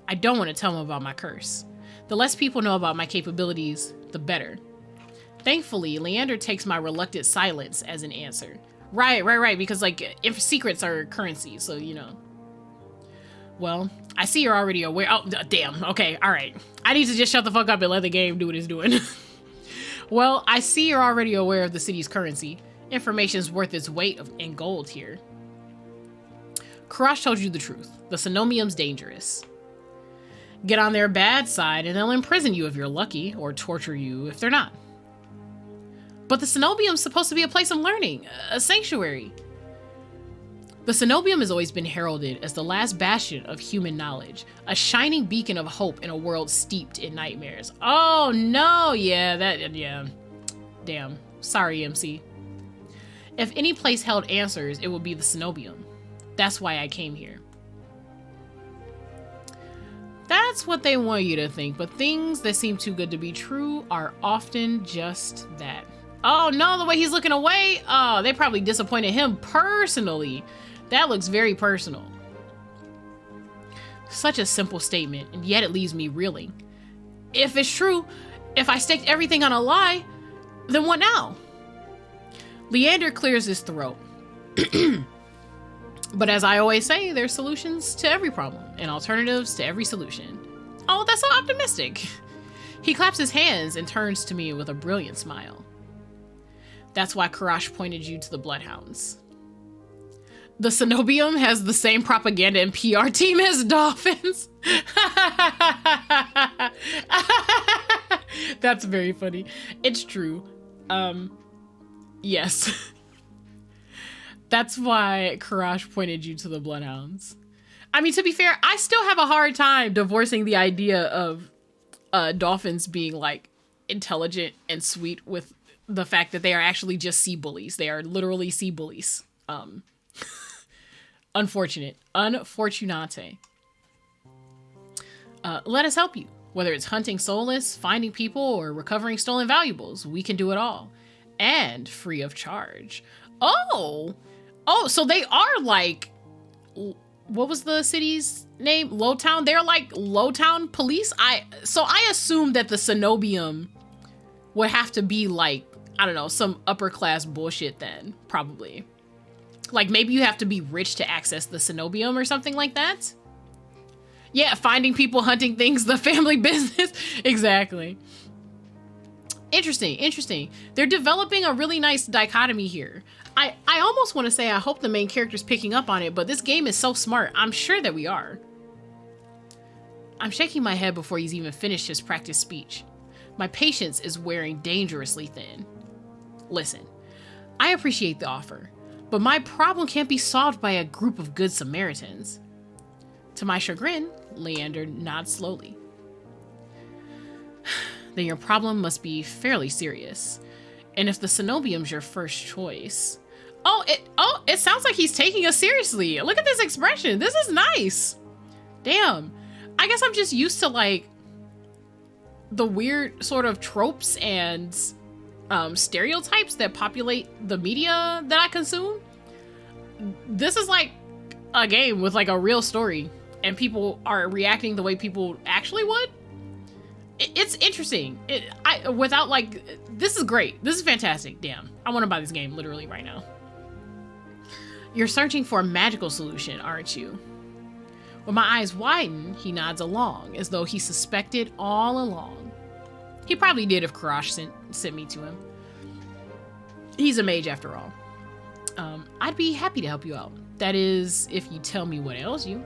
I don't want to tell him about my curse. The less people know about my capabilities, the better. Thankfully, Leander takes my reluctant silence as an answer. Right, because like, if secrets are currency, so you know. Well, I see you're already aware. Oh, damn. Okay, all right. I need to just shut the fuck up and let the game do what it's doing. Well, I see you're already aware of the city's currency. Information's worth its weight in gold here. Kuras told you the truth. The cenobium's dangerous. Get on their bad side and they'll imprison you if you're lucky, or torture you if they're not. But the cenobium's supposed to be a place of learning, a sanctuary. The cenobium has always been heralded as the last bastion of human knowledge, a shining beacon of hope in a world steeped in nightmares. Oh no, yeah. Damn. Sorry, MC. If any place held answers, it would be the cenobium. That's why I came here. That's what they want you to think, but things that seem too good to be true are often just that. Oh no, the way he's looking away. Oh, they probably disappointed him personally. That looks very personal. Such a simple statement, and yet it leaves me reeling. If it's true, if I staked everything on a lie, then what now? Leander clears his throat. But as I always say, there's solutions to every problem and alternatives to every solution. Oh, that's so optimistic. He claps his hands and turns to me with a brilliant smile. That's why Kuras pointed you to the Bloodhounds. The cenobium has the same propaganda and PR team as dolphins. That's very funny. It's true. Yes. That's why Kuras pointed you to the Bloodhounds. I mean, to be fair, I still have a hard time divorcing the idea of dolphins being like intelligent and sweet with the fact that they are actually just sea bullies. They are literally sea bullies. Unfortunate. Unfortunate. Let us help you. Whether it's hunting soulless, finding people, or recovering stolen valuables, we can do it all. And free of charge. Oh, so they are like what was the city's name? Lowtown. They're like Lowtown police. So I assume that the Cenobium would have to be like, I don't know, some upper class bullshit then, probably. Like maybe you have to be rich to access the Cenobium or something like that. Yeah, finding people, hunting things, the family business. Exactly. Interesting, interesting. They're developing a really nice dichotomy here. I almost want to say I hope the main character's picking up on it, but this game is so smart. I'm sure that we are. I'm shaking my head before he's even finished his practice speech. My patience is wearing dangerously thin. Listen, I appreciate the offer, but my problem can't be solved by a group of good Samaritans. To my chagrin, Leander nods slowly. Then your problem must be fairly serious. And if the Cenobium's your first choice... it sounds like he's taking us seriously. Look at this expression. This is nice. Damn. I guess I'm just used to like the weird sort of tropes and stereotypes that populate the media that I consume. This is like a game with like a real story and people are reacting the way people actually would. It's interesting. This is great. This is fantastic. Damn. I want to buy this game literally right now. You're searching for a magical solution, aren't you? When my eyes widen, he nods along, as though he suspected all along. He probably did if Kuras sent me to him. He's a mage after all. I'd be happy to help you out. That is, if you tell me what ails you.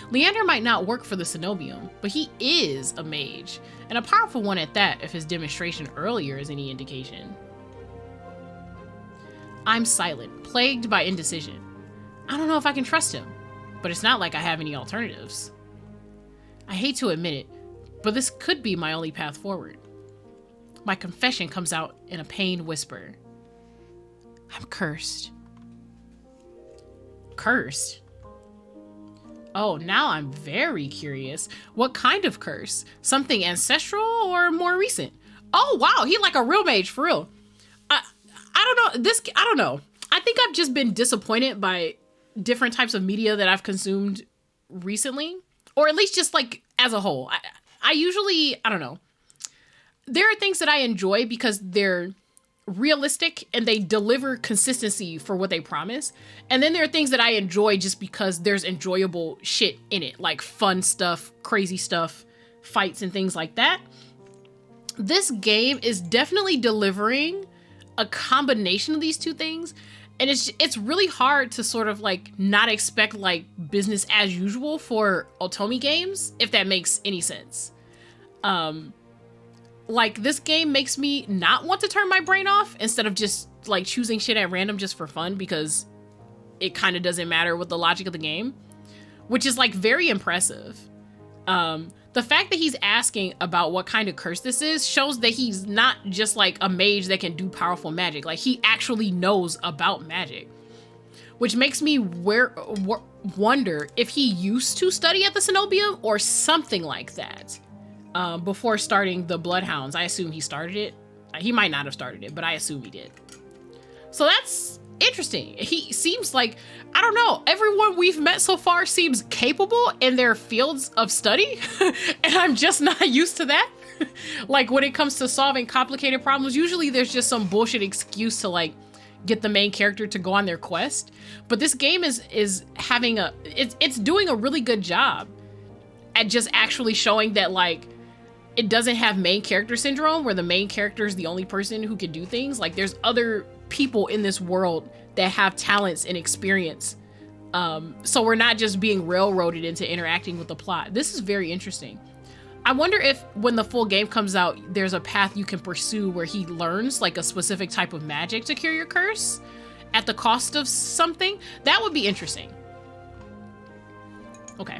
Leander might not work for the Cenobium, but he is a mage, and a powerful one at that if his demonstration earlier is any indication. I'm silent, plagued by indecision. I don't know if I can trust him, but it's not like I have any alternatives. I hate to admit it, but this could be my only path forward. My confession comes out in a pained whisper. I'm cursed. Cursed? Oh, now I'm very curious. What kind of curse? Something ancestral or more recent? Oh, wow, he's like a real mage, for real. I don't know. I don't know. I think I've just been disappointed by different types of media that I've consumed recently, or at least just like as a whole. I usually, I don't know. There are things that I enjoy because they're realistic and they deliver consistency for what they promise. And then there are things that I enjoy just because there's enjoyable shit in it, like fun stuff, crazy stuff, fights and things like that. This game is definitely delivering a combination of these two things. And it's really hard to sort of like not expect like business as usual for Otomi games, if that makes any sense. Like this game makes me not want to turn my brain off instead of just like choosing shit at random just for fun because it kind of doesn't matter with the logic of the game, which is like very impressive. The fact that he's asking about what kind of curse this is shows that he's not just like a mage that can do powerful magic. Like he actually knows about magic, which makes me wonder if he used to study at the Cenobium or something like that before starting the Bloodhounds. I assume he started it. He might not have started it, but I assume he did. So that's interesting. He seems like, I don't know, everyone we've met so far seems capable in their fields of study, and I'm just not used to that. Like when it comes to solving complicated problems, usually there's just some bullshit excuse to like get the main character to go on their quest. But this game is having it's doing a really good job at just actually showing that like it doesn't have main character syndrome where the main character is the only person who can do things. Like there's other people in this world that have talents and experience. So we're not just being railroaded into interacting with the plot. This is very interesting. I wonder if when the full game comes out, there's a path you can pursue where he learns like a specific type of magic to cure your curse at the cost of something. That would be interesting. Okay.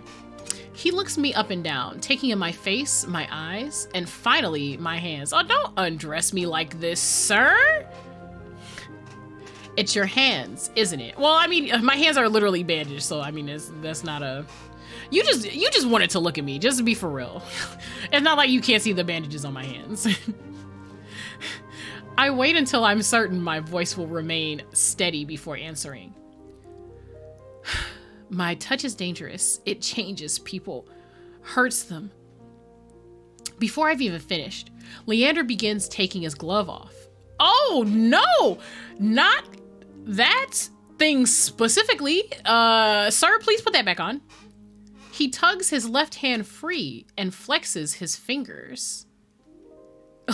He looks me up and down, taking in my face, my eyes, and finally my hands. Oh, don't undress me like this, sir. It's your hands, isn't it? Well, I mean, my hands are literally bandaged, so I mean, that's not a... You just wanted to look at me, just to be for real. It's not like you can't see the bandages on my hands. I wait until I'm certain my voice will remain steady before answering. My touch is dangerous. It changes people, hurts them. Before I've even finished, Leander begins taking his glove off. Oh no, not that thing specifically. Sir, please put that back on. He tugs his left hand free and flexes his fingers.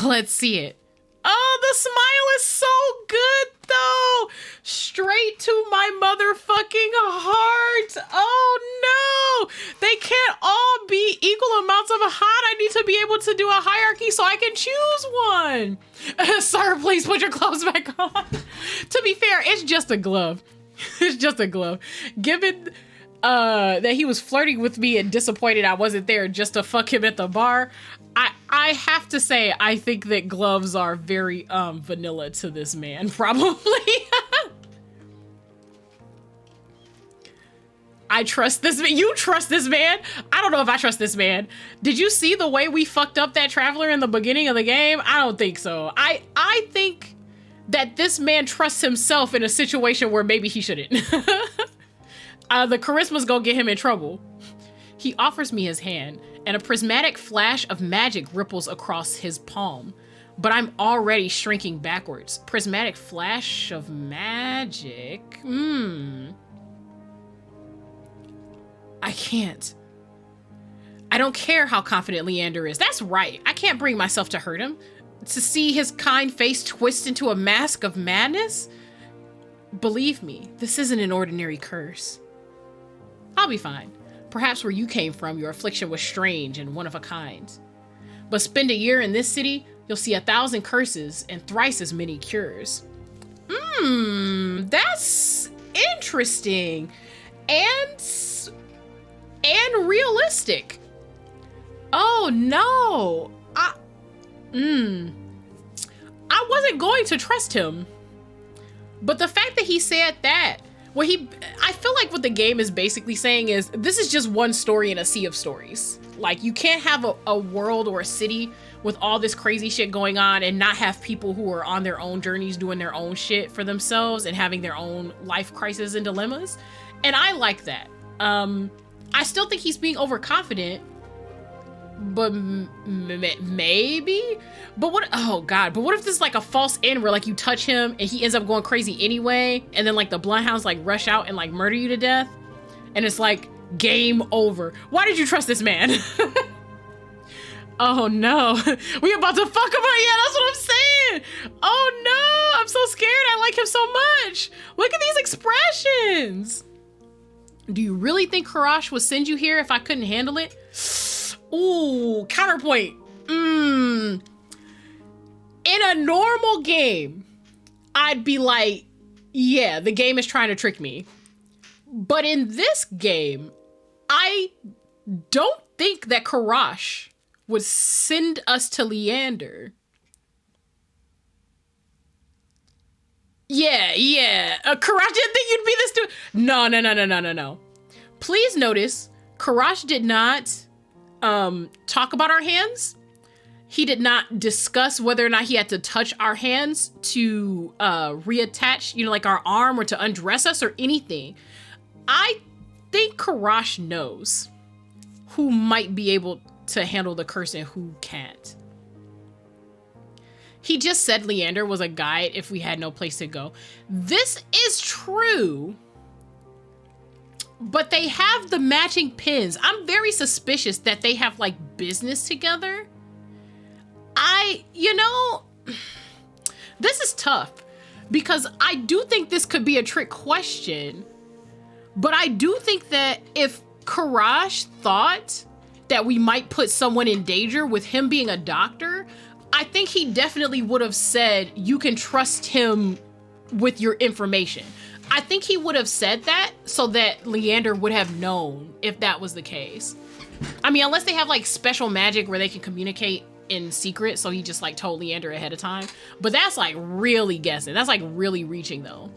Let's see it. Oh, the smile is so good though. Straight to my motherfucking heart. Oh no, they can't all be equal amounts of hot. I need to be able to do a hierarchy so I can choose one. Sir, please put your gloves back on. To be fair, it's just a glove. It's just a glove. Given that he was flirting with me and disappointed I wasn't there just to fuck him at the bar, I have to say, I think that gloves are very vanilla to this man, probably. I trust this man. You trust this man? I don't know if I trust this man. Did you see the way we fucked up that traveler in the beginning of the game? I don't think so. I think that this man trusts himself in a situation where maybe he shouldn't. The charisma's gonna get him in trouble. He offers me his hand, and a prismatic flash of magic ripples across his palm. But I'm already shrinking backwards. Prismatic flash of magic? I can't. I don't care how confident Leander is. That's right. I can't bring myself to hurt him. To see his kind face twist into a mask of madness? Believe me, this isn't an ordinary curse. I'll be fine. Perhaps where you came from, your affliction was strange and one of a kind. But spend a year in this city, you'll see 1,000 curses and thrice as many cures. That's interesting and realistic. Oh no, I wasn't going to trust him, but the fact that he said that, I feel like what the game is basically saying is this is just one story in a sea of stories. Like, you can't have a world or a city with all this crazy shit going on and not have people who are on their own journeys doing their own shit for themselves and having their own life crises and dilemmas. And I like that. I still think he's being overconfident, but maybe. But what? Oh God! But what if this is like a false end where like you touch him and he ends up going crazy anyway, and then like the bloodhounds like rush out and like murder you to death, and it's like game over. Why did you trust this man? Oh no, we about to fuck him up. Yeah, that's what I'm saying. Oh no, I'm so scared. I like him so much. Look at these expressions. Do you really think Kuras would send you here if I couldn't handle it? Ooh, counterpoint. In a normal game, I'd be like, yeah, the game is trying to trick me. But in this game, I don't think that Kuras would send us to Leander. Yeah. Kuras didn't think you'd be this dude. No. Please notice, Kuras did not talk about our hands. He did not discuss whether or not he had to touch our hands to reattach, like our arm or to undress us or anything. I think Kuras knows who might be able to handle the curse and who can't. He just said Leander was a guide if we had no place to go. This is true, but they have the matching pins. I'm very suspicious that they have like business together. This is tough because I do think this could be a trick question, but I do think that if Kuras thought that we might put someone in danger with him being a doctor, I think he definitely would have said, you can trust him with your information. I think he would have said that so that Leander would have known if that was the case. I mean, unless they have like special magic where they can communicate in secret, so he just like told Leander ahead of time. But that's like really guessing. That's like really reaching though.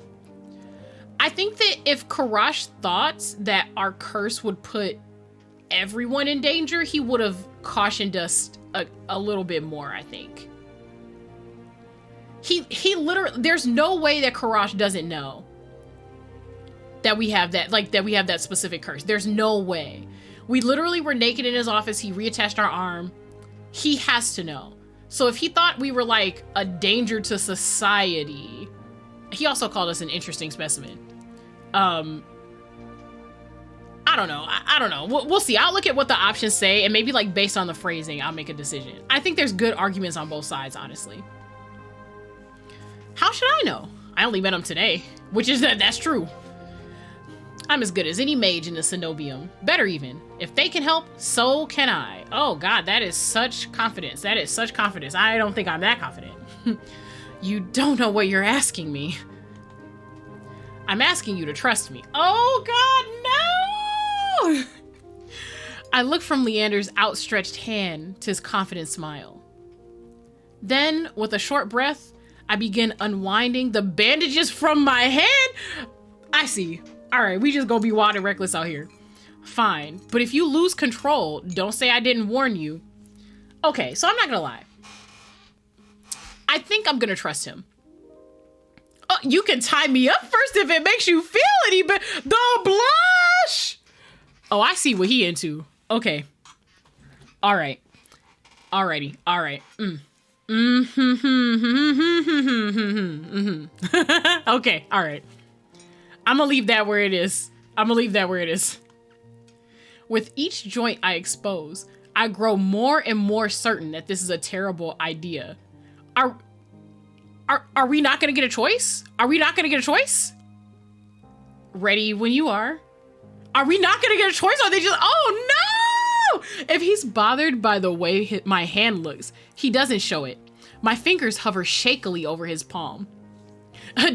I think that if Kuras thought that our curse would put everyone in danger, he would have cautioned us a little bit more, I think. He literally, there's no way that Kuras doesn't know that we have that specific curse. There's no way. We literally were naked in his office. He reattached our arm. He has to know. So if he thought we were like a danger to society, he also called us an interesting specimen. I don't know. I don't know. We'll see. I'll look at what the options say, and maybe like based on the phrasing, I'll make a decision. I think there's good arguments on both sides, honestly. How should I know? I only met him today, which is that's true. I'm as good as any mage in the Cenobium. Better even. If they can help, so can I. Oh God, that is such confidence. That is such confidence. I don't think I'm that confident. You don't know what you're asking me. I'm asking you to trust me. Oh God, no! I look from Leander's outstretched hand to his confident smile. Then, with a short breath, I begin unwinding the bandages from my hand. I see. All right, we just gonna be wild and reckless out here. Fine, but if you lose control, don't say I didn't warn you. Okay, so I'm not gonna lie. I think I'm gonna trust him. Oh, you can tie me up first if it makes you feel any better. The blush! Oh, I see what he into. Okay. All right. Alrighty. All right. Okay, all right. I'm gonna leave that where it is. With each joint I expose, I grow more and more certain that this is a terrible idea. Are we not gonna get a choice? Ready when you are. Are we not gonna get a choice? Or are they just, oh no! If he's bothered by the way my hand looks, he doesn't show it. My fingers hover shakily over his palm.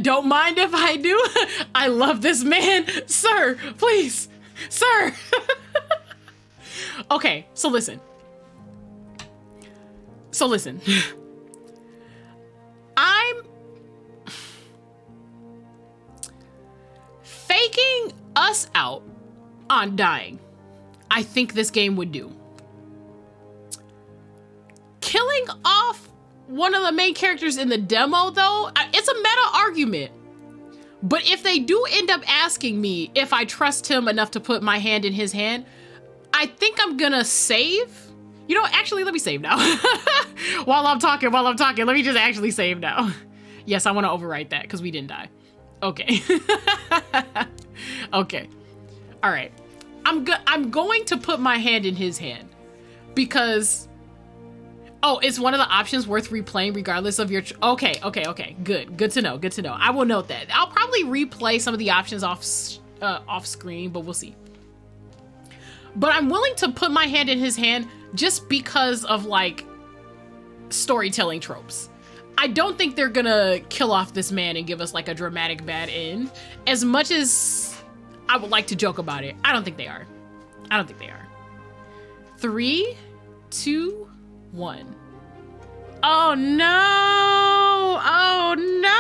Don't mind if I do. I love this man. Sir, please. Sir. Okay, so listen. I'm faking us out on dying. I think this game would do. Killing off one of the main characters in the demo, though, it's a meta argument. But if they do end up asking me if I trust him enough to put my hand in his hand, I think I'm gonna save. You know, actually, let me save now. While I'm talking, let me just actually save now. Yes, I want to overwrite that because we didn't die. Okay. Okay. All right. I'm going to put my hand in his hand because... Oh, it's one of the options worth replaying regardless of your... Okay. Good to know. I will note that. I'll probably replay some of the options off screen, but we'll see. But I'm willing to put my hand in his hand just because of, like, storytelling tropes. I don't think they're gonna kill off this man and give us, like, a dramatic bad end. As much as I would like to joke about it, I don't think they are. 3, 2, 1. Oh no! Oh no!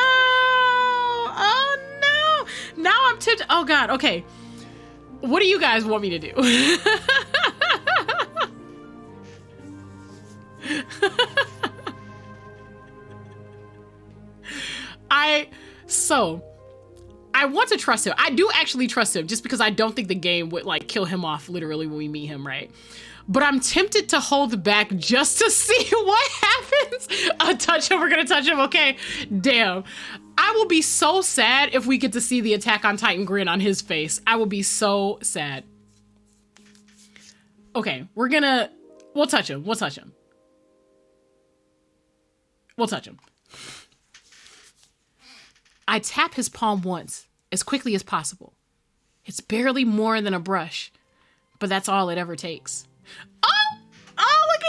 Now I'm tempted. Oh God. Okay. What do you guys want me to do? I want to trust him. I do actually trust him just because I don't think the game would like kill him off literally when we meet him, right? But I'm tempted to hold back just to see what happens. We're gonna touch him, okay? Damn. I will be so sad if we get to see the Attack on Titan grin on his face. I will be so sad. Okay, we'll touch him. I tap his palm once, as quickly as possible. It's barely more than a brush, but that's all it ever takes. Oh, look,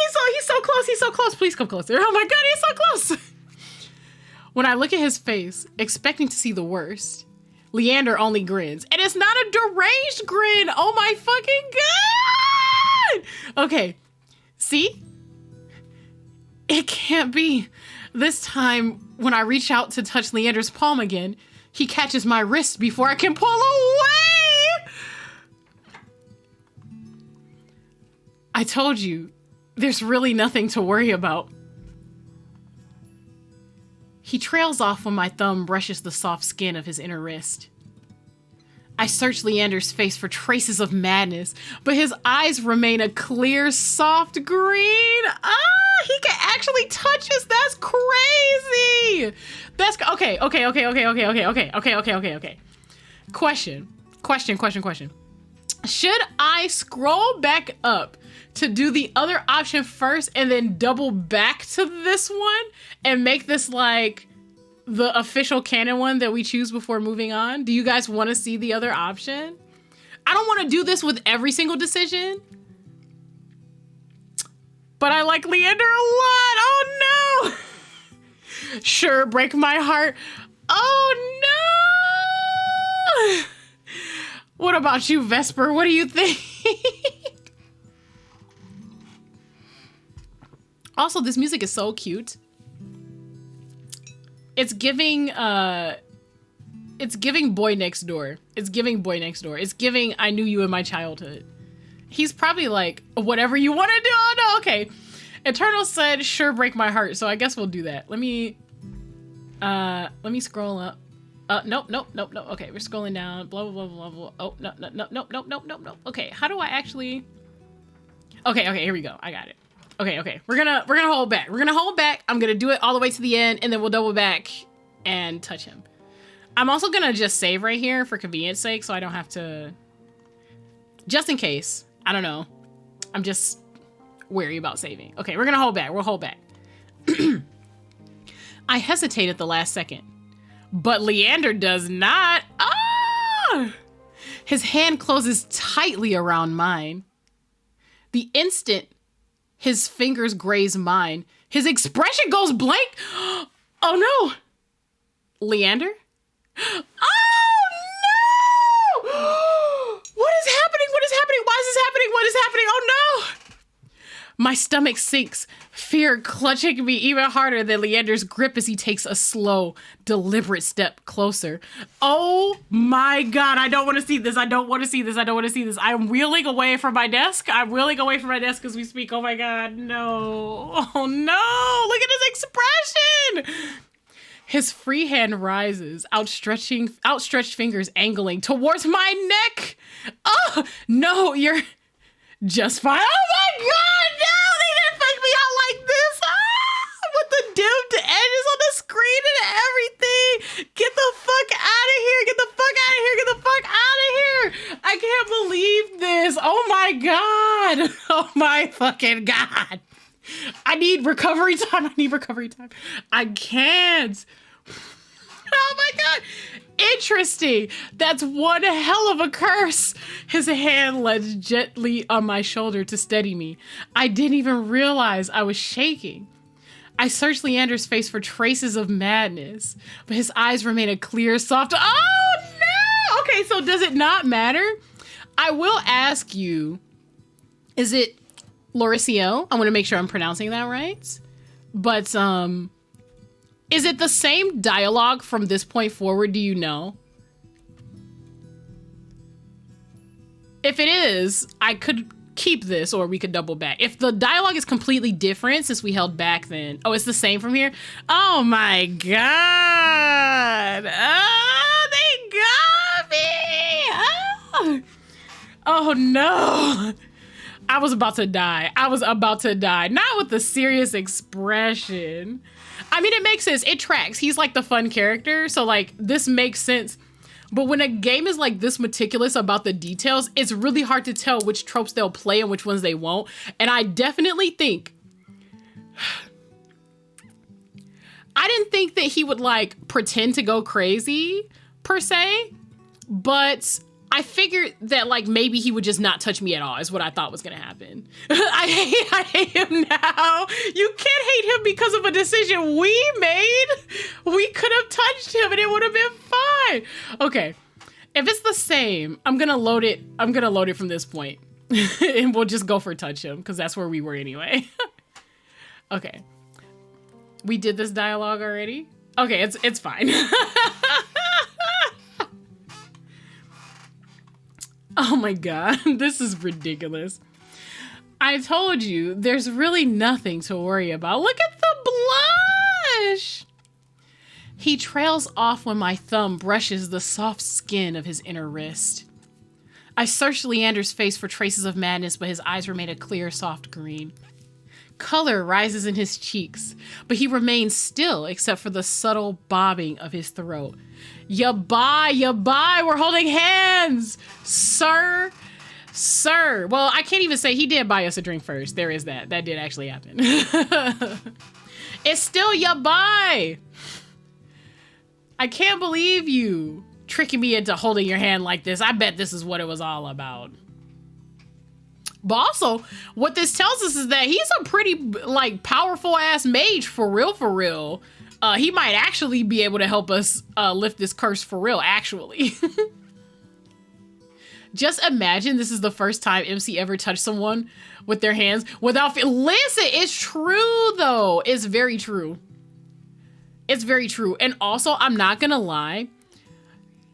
he's so close. Please come closer. Oh my God, he's so close. When I look at his face, expecting to see the worst, Leander only grins. And it's not a deranged grin. Oh my fucking God. Okay, see? It can't be. This time, when I reach out to touch Leander's palm again, he catches my wrist before I can pull away. I told you, there's really nothing to worry about. He trails off when my thumb brushes the soft skin of his inner wrist. I search Leander's face for traces of madness, but his eyes remain a clear, soft green. Ah, he can actually touch us. That's crazy. That's okay. Question. Should I scroll back up to do the other option first and then double back to this one and make this like the official canon one that we choose before moving on? Do you guys want to see the other option? I don't want to do this with every single decision, but I like Leander a lot. Oh no. Sure, break my heart. Oh no. What about you, Vesper? What do you think? Also, this music is so cute. It's giving Boy Next Door. It's giving Boy Next Door. It's giving I Knew You in My Childhood. He's probably like, whatever you want to do. Oh no, okay. Eternal said, sure, break my heart. So I guess we'll do that. Let me scroll up. Nope. Okay, we're scrolling down. Blah, blah, blah, blah, blah. Oh, no. Okay, how do I actually... Okay, here we go. I got it. Okay. We're gonna hold back. I'm gonna do it all the way to the end, and then we'll double back and touch him. I'm also gonna just save right here for convenience sake, so I don't have to... Just in case. I don't know. I'm just wary about saving. Okay, we're gonna hold back. We'll hold back. I hesitate at the last second, but Leander does not. Ah! His hand closes tightly around mine. The instant his fingers graze mine, his expression goes blank. Oh no. Leander? Oh no! What is happening? Why is this happening? What is happening? Oh no! My stomach sinks, fear clutching me even harder than Leander's grip as he takes a slow, deliberate step closer. Oh my God, I don't want to see this. I don't want to see this. I'm wheeling away from my desk. As we speak. Oh my God, no. Oh no, look at his expression. His free hand rises, outstretched fingers angling towards my neck. Oh, no, you're just fine. Oh my God, no, they didn't fake me out like this. Ah, with the dimmed edges on the screen and everything. Get the fuck out of here. I can't believe this. Oh my God. Oh my fucking God. I need recovery time. I can't. Oh my God. Interesting. That's one hell of a curse. His hand lays gently on my shoulder to steady me. I didn't even realize I was shaking. I searched Leander's face for traces of madness, but his eyes remain a clear, soft... Oh no! Okay, so does it not matter? I will ask you, is it Lauricio? I want to make sure I'm pronouncing that right. But, is it the same dialogue from this point forward? Do you know? If it is, I could keep this or we could double back. If the dialogue is completely different since we held back, then... Oh, it's the same from here? Oh my God. Oh, they got me. Oh no. I was about to die. Not with the serious expression. I mean, it makes sense. It tracks. He's like the fun character. So like this makes sense. But when a game is like this meticulous about the details, it's really hard to tell which tropes they'll play and which ones they won't. And I definitely think, I didn't think that he would like pretend to go crazy per se, but I figured that like maybe he would just not touch me at all is what I thought was gonna happen. I hate him now. You can't hate him because of a decision we made. We could have touched him and it would have been fine. Okay, if it's the same, I'm gonna load it from this point and we'll just go for touch him because that's where we were anyway. Okay, we did this dialogue already. Okay, it's fine. Oh my God, this is ridiculous. I told you, there's really nothing to worry about. Look at the blush. He trails off when my thumb brushes the soft skin of his inner wrist. I searched Leander's face for traces of madness, but his eyes remain a clear, soft green. Color rises in his cheeks, but he remains still except for the subtle bobbing of his throat. Ya bye, we're holding hands, sir. Sir. Well, I can't even say he did buy us a drink first. There is that. That did actually happen. It's still ya bye. I can't believe you tricking me into holding your hand like this. I bet this is what it was all about. But also, what this tells us is that he's a pretty, like, powerful ass mage for real, for real. He might actually be able to help us lift this curse for real, actually. Just imagine this is the first time MC ever touched someone with their hands without... Listen, it's true, though. It's very true. It's very true. And also, I'm not gonna lie,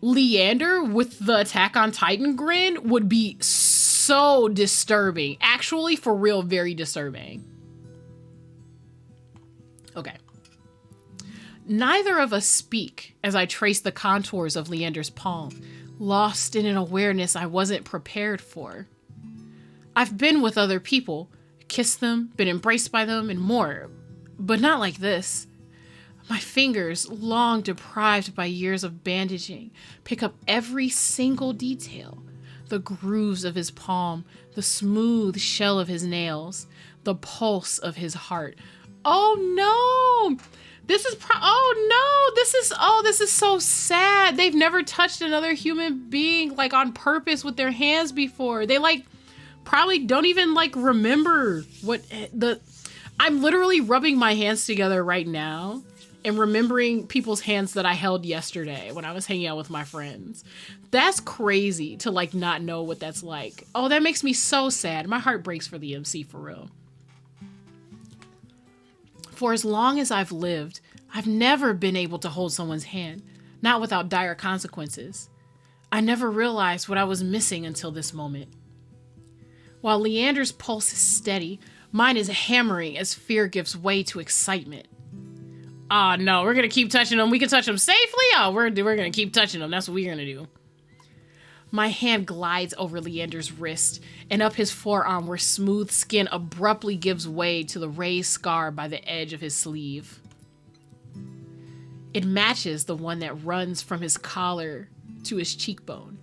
Leander with the Attack on Titan grin would be so disturbing. Actually, for real, very disturbing. Okay. Neither of us speak as I trace the contours of Leander's palm, lost in an awareness I wasn't prepared for. I've been with other people, kissed them, been embraced by them, and more, but not like this. My fingers, long deprived by years of bandaging, pick up every single detail. The grooves of his palm, the smooth shell of his nails, the pulse of his heart. Oh no! This is this is so sad. They've never touched another human being like on purpose with their hands before. They like probably don't even like remember what I'm literally rubbing my hands together right now and remembering people's hands that I held yesterday when I was hanging out with my friends. That's crazy to like not know what that's like. Oh, that makes me so sad. My heart breaks for the MC for real. For as long as I've lived, I've never been able to hold someone's hand, not without dire consequences. I never realized what I was missing until this moment. While Leander's pulse is steady, mine is hammering as fear gives way to excitement. Oh no, we're gonna keep touching them. We can touch them safely? Oh, we're gonna keep touching them. That's what we're gonna do. My hand glides over Leander's wrist and up his forearm where smooth skin abruptly gives way to the raised scar by the edge of his sleeve. It matches the one that runs from his collar to his cheekbone.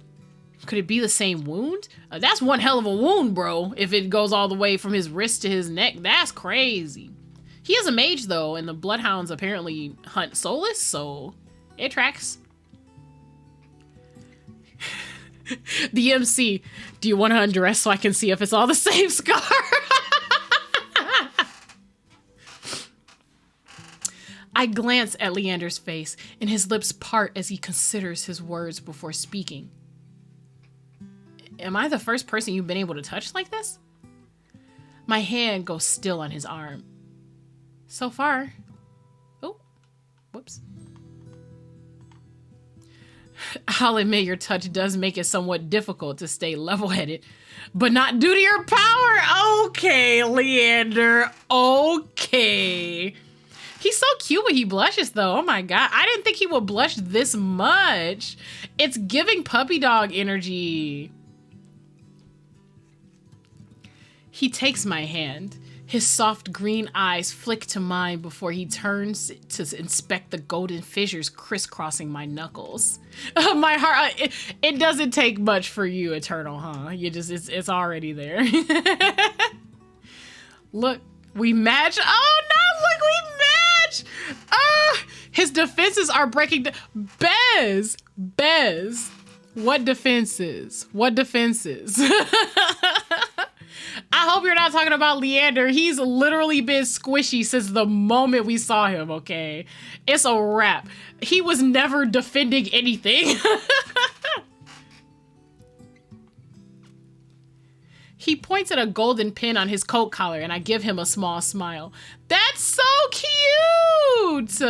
Could it be the same wound? That's one hell of a wound, bro. If it goes all the way from his wrist to his neck, that's crazy. He is a mage, though, and the bloodhounds apparently hunt soulless, so it tracks. The MC, do you want to undress so I can see if it's all the same scar? I glance at Leander's face, and his lips part as he considers his words before speaking. Am I the first person you've been able to touch like this? My hand goes still on his arm. So far. Oh, whoops. I'll admit your touch does make it somewhat difficult to stay level-headed, but not due to your power. Okay, Leander. Okay. He's so cute when he blushes, though. Oh my god. I didn't think he would blush this much. It's giving puppy dog energy. He takes my hand. His soft green eyes flick to mine before he turns to inspect the golden fissures crisscrossing my knuckles. My heart, it doesn't take much for you, Eternal, huh? It's already there. Look, we match. Oh no, look, we match. His defenses are breaking. Bez. What defenses? What defenses? I hope you're not talking about Leander. He's literally been squishy since the moment we saw him, okay? It's a wrap. He was never defending anything. He points at a golden pin on his coat collar, and I give him a small smile. That's so cute!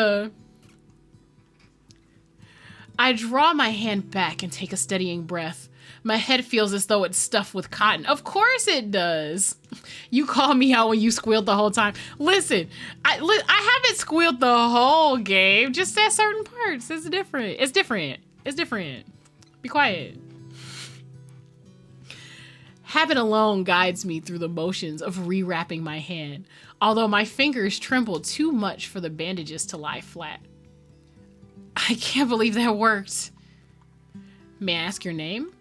I draw my hand back and take a steadying breath. My head feels as though it's stuffed with cotton. Of course it does. You called me out when you squealed the whole time. Listen, I haven't squealed the whole game, just at certain parts. It's different. It's different. It's different. Be quiet. Habit alone guides me through the motions of rewrapping my hand, although my fingers tremble too much for the bandages to lie flat. I can't believe that worked. May I ask your name?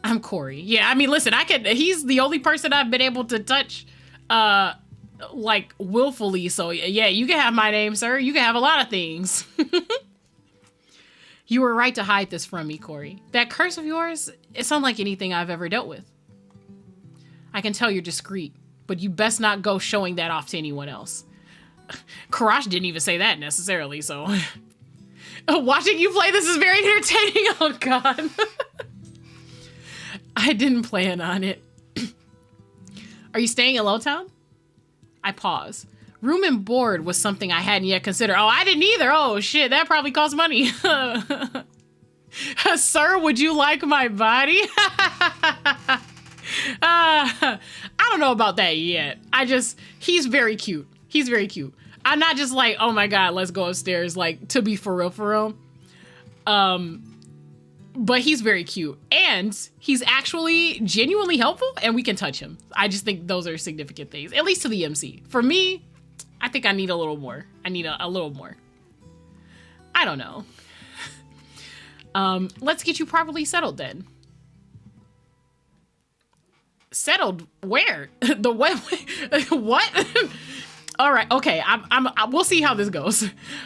I'm Corey. Yeah, I mean, listen, he's the only person I've been able to touch, like, willfully. So, yeah, you can have my name, sir. You can have a lot of things. You were right to hide this from me, Corey. That curse of yours, it's unlike anything I've ever dealt with. I can tell you're discreet, but you best not go showing that off to anyone else. Kuras didn't even say that necessarily, so... Watching you play this is very entertaining. Oh, God. I didn't plan on it. Are you staying in Lowtown? I pause. Room and board was something I hadn't yet considered. Oh, I didn't either. Oh, shit. That probably costs money. Sir, would you like my body? I don't know about that yet. He's very cute. He's very cute. I'm not just like, oh my God, let's go upstairs. Like, to be for real. But he's very cute, and he's actually genuinely helpful, and we can touch him. I just think those are significant things, at least to the MC. For me, I think I need a little more. I need a little more. I don't know. Let's get you properly settled then. Settled where? The what? What? All right, okay, we'll see how this goes.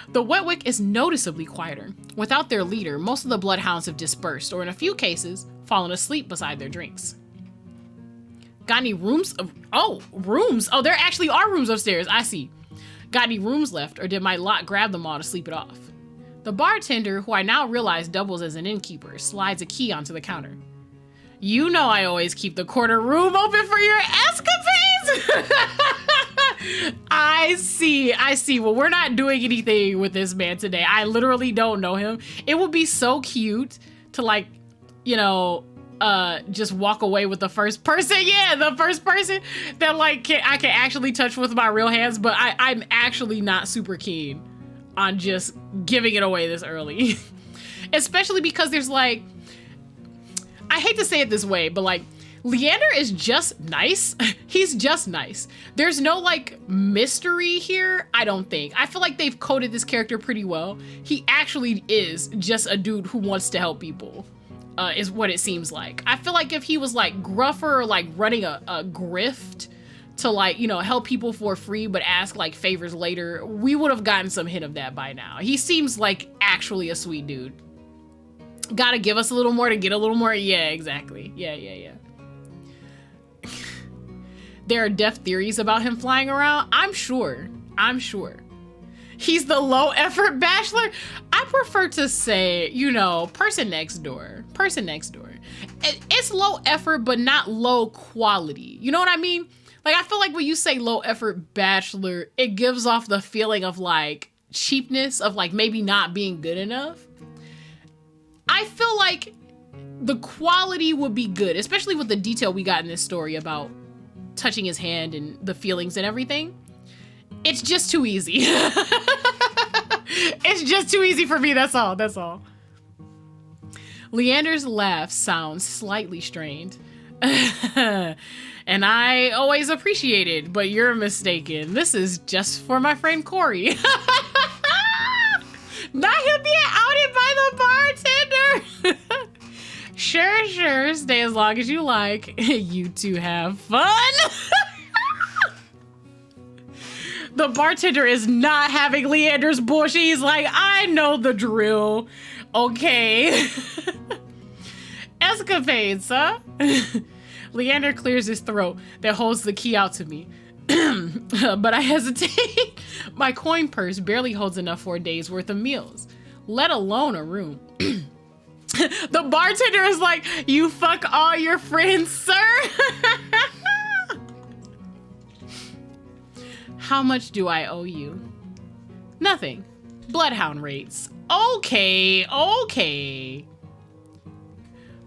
The Wetwick is noticeably quieter. Without their leader, most of the bloodhounds have dispersed, or in a few cases, fallen asleep beside their drinks. Got any rooms? Rooms? Oh, there actually are rooms upstairs, I see. Got any rooms left, or did my lot grab them all to sleep it off? The bartender, who I now realize doubles as an innkeeper, slides a key onto the counter. You know I always keep the corner room open for your escapades! I see. Well, we're not doing anything with this man today. I literally don't know him. It would be so cute to, like, you know, just walk away with the first person. Yeah, the first person that, like, I can actually touch with my real hands, but I'm actually not super keen on just giving it away this early. Especially because there's, like, I hate to say it this way, but, like, Leander is just nice. He's just nice. There's no, like, mystery here, I don't think. I feel like they've coded this character pretty well. He actually is just a dude who wants to help people, is what it seems like. I feel like if he was, like, gruffer or, like, running a grift to, like, you know, help people for free but ask, like, favors later, we would have gotten some hint of that by now. He seems like actually a sweet dude. Gotta give us a little more to get a little more. Yeah, exactly. Yeah. There are deaf theories about him flying around. I'm sure. He's the low effort bachelor. I prefer to say, you know, person next door. It's low effort, but not low quality. You know what I mean? Like, I feel like when you say low effort bachelor, it gives off the feeling of, like, cheapness, of, like, maybe not being good enough. I feel like the quality would be good, especially with the detail we got in this story about touching his hand and the feelings and everything. It's just too easy. It's just too easy for me, that's all. Leander's laugh sounds slightly strained. And I always appreciate it, but you're mistaken. This is just for my friend Corey. Not him being outed by the bartender. Sure. Stay as long as you like. You two have fun. The bartender is not having Leander's bullshit. He's like, I know the drill. Okay. Escapades, huh? Leander clears his throat, then holds the key out to me. But I hesitate. My coin purse barely holds enough for a day's worth of meals, let alone a room. The bartender is like, you fuck all your friends, sir? How much do I owe you? Nothing. Bloodhound rates. Okay.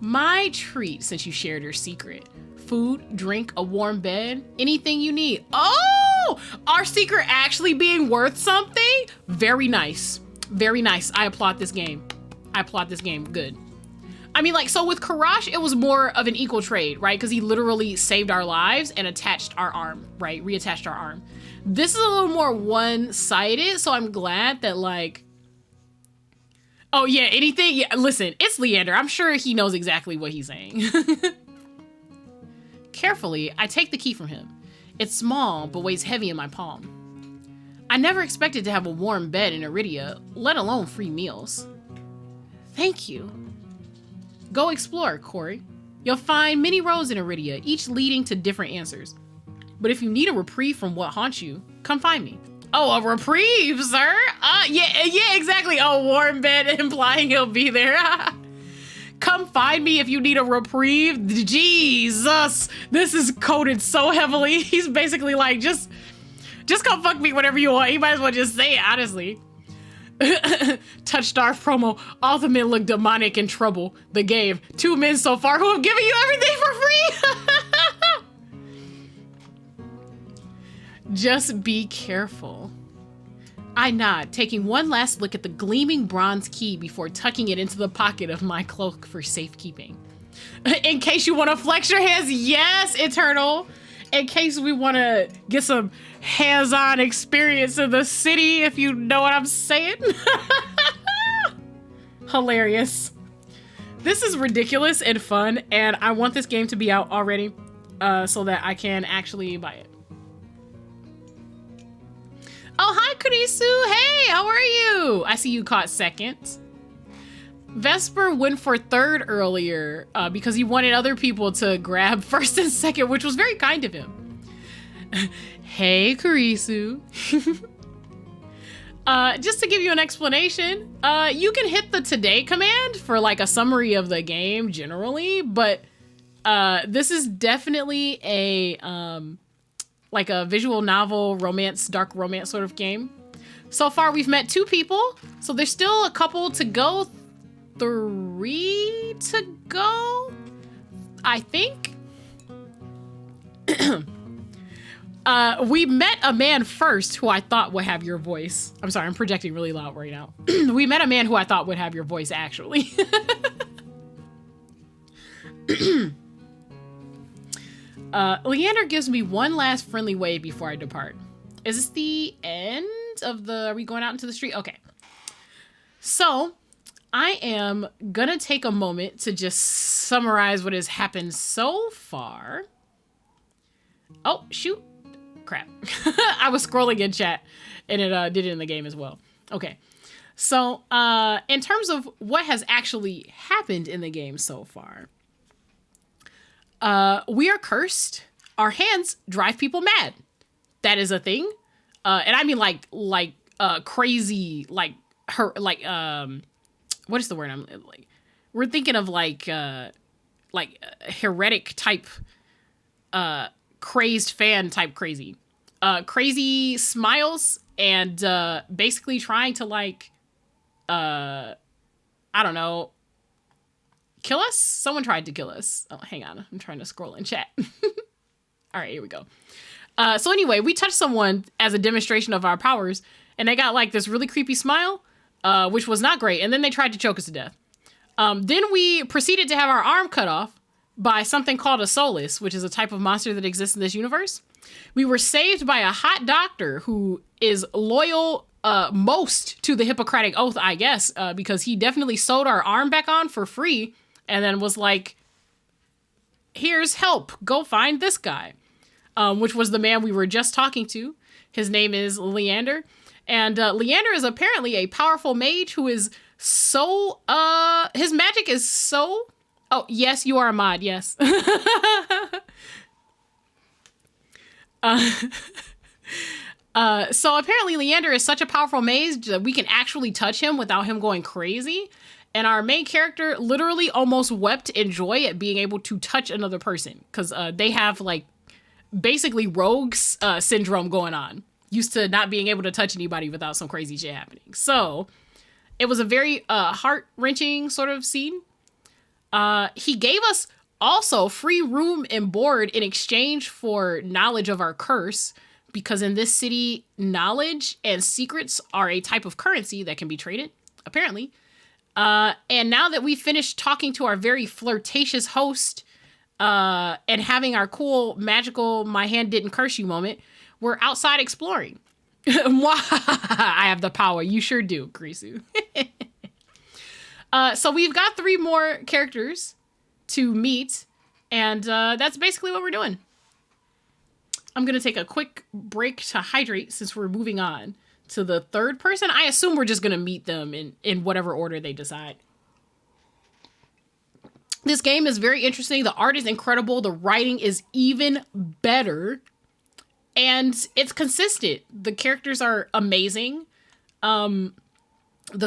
My treat since you shared your secret. Food, drink, a warm bed, anything you need. Oh, our secret actually being worth something? Very nice. Very nice. I applaud this game. I applaud this game. Good. I mean, like, so with Kuras, it was more of an equal trade, right? Because he literally saved our lives and attached our arm, right? Reattached our arm. This is a little more one-sided, so I'm glad that, like... Oh, yeah, anything? Yeah, listen, it's Leander. I'm sure he knows exactly what he's saying. Carefully, I take the key from him. It's small, but weighs heavy in my palm. I never expected to have a warm bed in Iridia, let alone free meals. Thank you. Go explore, Corey. You'll find many roads in Iridia, each leading to different answers. But if you need a reprieve from what haunts you, come find me. Oh, a reprieve, sir? Yeah, exactly. A warm bed implying he'll be there. Come find me if you need a reprieve. Jesus, this is coded so heavily. He's basically like, just come fuck me whenever you want. You might as well just say it, honestly. TOUCHSTARVED promo. All the men look demonic in trouble. The game. 2 men so far who have given you everything for free. Just be careful. I nod, taking one last look at the gleaming bronze key before tucking it into the pocket of my cloak for safekeeping. In case you want to flex your hands, yes, Eternal. In case we want to get some hands-on experience in the city, if you know what I'm saying. Hilarious. This is ridiculous and fun, and I want this game to be out already so that I can actually buy it. Oh, hi, Kurisu. Hey, how are you? I see you caught second. Vesper went for third earlier because he wanted other people to grab first and second, which was very kind of him. Hey, Kurisu. Just to give you an explanation, you can hit the today command for like a summary of the game generally, but this is definitely a like a visual novel romance, dark romance sort of game. So far we've met 2 people, so there's still a couple to go. 3 to go, I think. We met a man first who I thought would have your voice. I'm sorry, I'm projecting really loud right now. We met a man who I thought would have your voice, actually. Leander gives me one last friendly wave before I depart. Is this the end of the... Are we going out into the street? Okay. So, I am gonna take a moment to just summarize what has happened so far. Oh, shoot. Crap. I was scrolling in chat, and it did it in the game as well. Okay. So, in terms of what has actually happened in the game so far... we are cursed. Our hands drive people mad. That is a thing. And I mean like crazy, like her, like, what is the word I'm like? We're thinking of like heretic type, crazed fan type crazy. Crazy smiles and, basically trying to like, I don't know, kill us? Someone tried to kill us. Oh, hang on. I'm trying to scroll in chat. All right, here we go. So anyway, we touched someone as a demonstration of our powers, and they got like this really creepy smile, which was not great. And then they tried to choke us to death. Then we proceeded to have our arm cut off by something called a soulless, which is a type of monster that exists in this universe. We were saved by a hot doctor who is loyal most to the Hippocratic Oath, I guess, because he definitely sewed our arm back on for free. And then was like, here's help. Go find this guy. Which was the man we were just talking to. His name is Leander. And Leander is apparently a powerful mage who is so... his magic is so... Oh, yes, you are a mod. Yes. So apparently Leander is such a powerful mage that we can actually touch him without him going crazy. And our main character literally almost wept in joy at being able to touch another person. Because they have, like, basically rogues syndrome going on. Used to not being able to touch anybody without some crazy shit happening. So, it was a very heart-wrenching sort of scene. He gave us also free room and board in exchange for knowledge of our curse, because in this city, knowledge and secrets are a type of currency that can be traded, apparently. And now that we finished talking to our very flirtatious host, and having our cool, magical, my hand didn't curse you moment, we're outside exploring. I have the power. You sure do, Kurisu. So we've got 3 more characters to meet, and that's basically what we're doing. I'm going to take a quick break to hydrate since we're moving on to the 3rd person. I assume we're just going to meet them in whatever order they decide. This game is very interesting. The art is incredible. The writing is even better. And it's consistent. The characters are amazing. The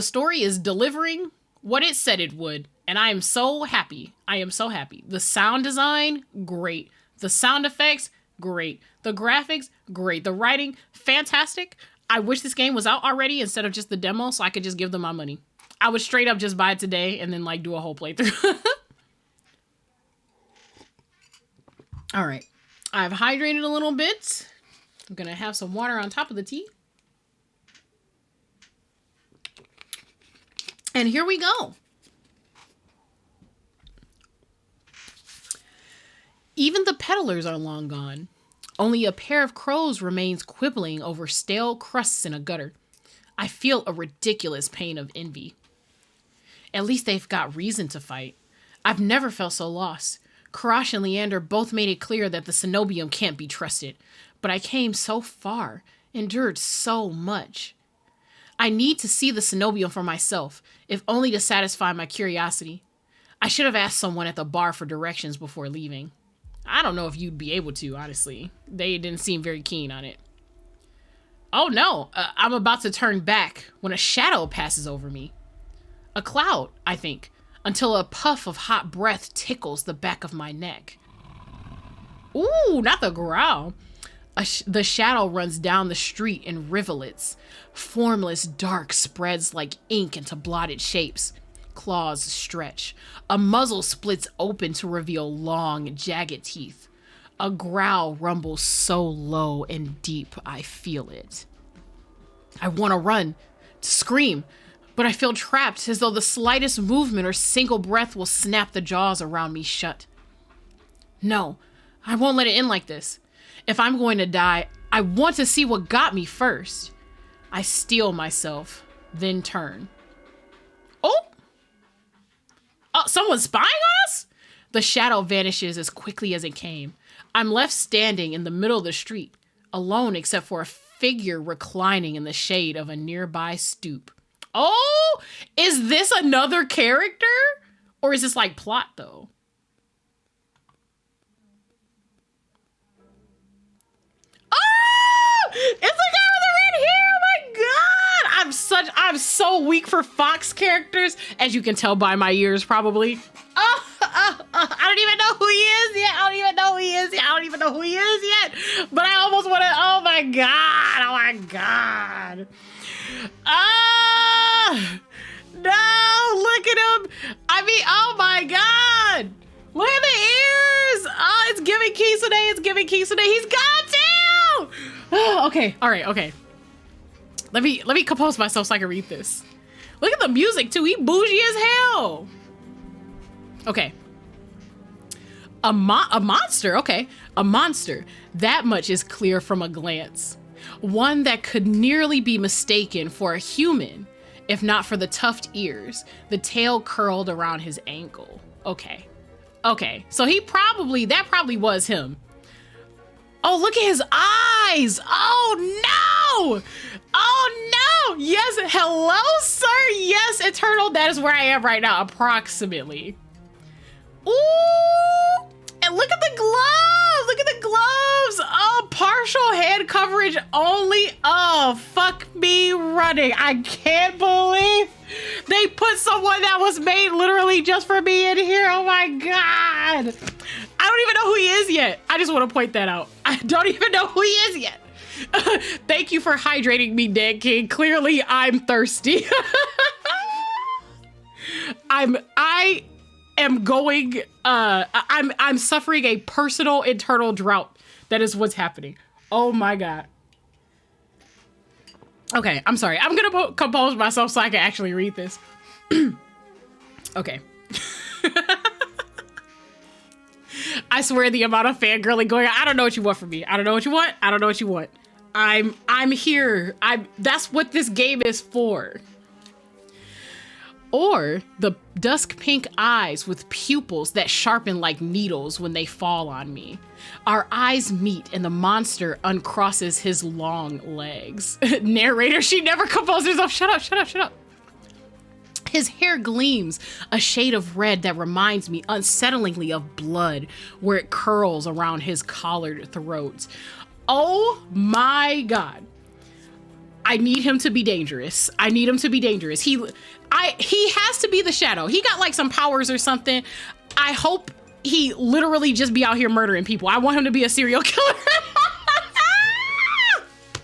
story is delivering what it said it would. And I am so happy. I am so happy. The sound design, great. The sound effects, great. The graphics, great. The writing, fantastic. I wish this game was out already instead of just the demo so I could just give them my money. I would straight up just buy it today and then like do a whole playthrough. All right. I've hydrated a little bit. I'm going to have some water on top of the tea. And here we go. Even the peddlers are long gone. Only a pair of crows remains quibbling over stale crusts in a gutter. I feel a ridiculous pain of envy. At least they've got reason to fight. I've never felt so lost. Kuras and Leander both made it clear that the cenobium can't be trusted. But I came so far, endured so much. I need to see the cenobium for myself, if only to satisfy my curiosity. I should have asked someone at the bar for directions before leaving. I don't know if you'd be able to, honestly. They didn't seem very keen on it. Oh no, I'm about to turn back when a shadow passes over me. A cloud, I think, until a puff of hot breath tickles the back of my neck. Ooh, not the growl. The shadow runs down the street in rivulets. Formless dark spreads like ink into blotted shapes. Claws stretch. A muzzle splits open to reveal long, jagged teeth. A growl rumbles so low and deep, I feel it. I want to run, to scream, but I feel trapped as though the slightest movement or single breath will snap the jaws around me shut. No, I won't let it end like this. If I'm going to die, I want to see what got me first. I steel myself, then turn. Oh! Someone's spying on us? The shadow vanishes as quickly as it came. I'm left standing in the middle of the street, alone except for a figure reclining in the shade of a nearby stoop. Oh, is this another character? Or is this like plot though? Oh, it's the guy with the red hair. Oh my God. I'm so weak for Fox characters, as you can tell by my ears probably. I don't even know who he is yet. I don't even know who he is yet. But I almost want to, oh my God. No, look at him. I mean, oh my God. Look at the ears. Oh, it's giving Kisune. He's got to. Oh, okay. All right. Okay. Let me compose myself so I can read this. Look at the music too. He bougie as hell. Okay. A monster. Okay. A monster. That much is clear from a glance. One that could nearly be mistaken for a human, if not for the tufted ears, the tail curled around his ankle. Okay. So that probably was him. Oh, look at his eyes. Oh no. Yes. Hello, sir. Yes, Eternal. That is where I am right now, approximately. Ooh. And look at the gloves. Oh, partial head coverage only. Oh, fuck me running. I can't believe they put someone that was made literally just for me in here. Oh my God. I don't even know who he is yet. I just want to point that out. I don't even know who he is yet. Thank you for hydrating me, Dead King. Clearly, I'm thirsty. am going, I'm suffering a personal internal drought. That is what's happening. Oh my God. Okay, I'm sorry. I'm gonna compose myself so I can actually read this. Okay. I swear the amount of fangirling going on. I don't know what you want from me. I don't know what you want. I don't know what you want. I'm here. That's what this game is for. Or the dusk pink eyes with pupils that sharpen like needles when they fall on me. Our eyes meet and the monster uncrosses his long legs. Narrator, she never composes herself. Shut up, shut up, shut up. His hair gleams a shade of red that reminds me unsettlingly of blood where it curls around his collared throat. Oh my God. I need him to be dangerous. I need him to be dangerous. He has to be the shadow. He got like some powers or something. I hope he literally just be out here murdering people. I want him to be a serial killer.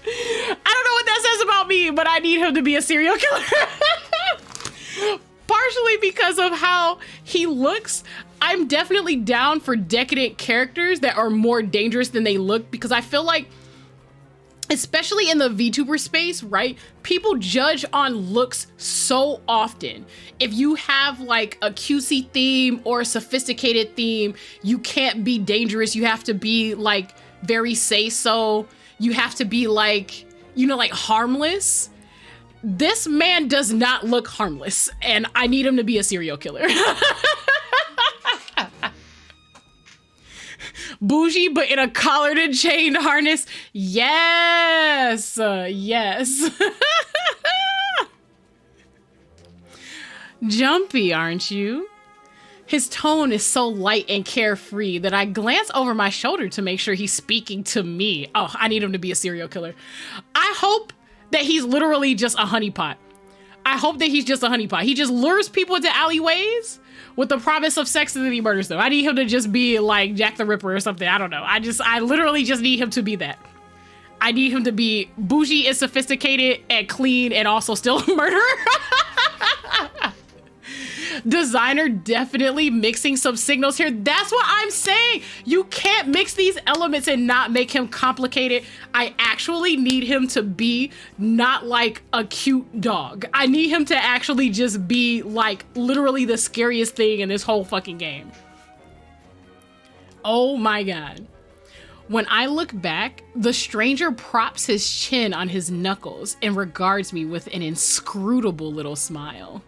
I don't know what that says about me, but I need him to be a serial killer. Partially because of how he looks. I'm definitely down for decadent characters that are more dangerous than they look, because I feel like, especially in the VTuber space, right? People judge on looks so often. If you have like a cutesy theme or a sophisticated theme, you can't be dangerous. You have to be like very say-so. You have to be like, you know, like harmless. This man does not look harmless, and I need him to be a serial killer. Bougie, but in a collared and chained harness. Yes, yes. Jumpy, aren't you? His tone is so light and carefree that I glance over my shoulder to make sure he's speaking to me. Oh, I need him to be a serial killer. I hope that he's literally just a honeypot. I hope that he's just a honeypot. He just lures people into alleyways with the promise of sex and then he murders them. I need him to just be like Jack the Ripper or something. I don't know. I literally just need him to be that. I need him to be bougie and sophisticated and clean and also still a murderer. Designer definitely mixing some signals here. That's what I'm saying. You can't mix these elements and not make him complicated. I actually need him to be not like a cute dog. I need him to actually just be like literally the scariest thing in this whole fucking game. Oh my God. When I look back, the stranger props his chin on his knuckles and regards me with an inscrutable little smile.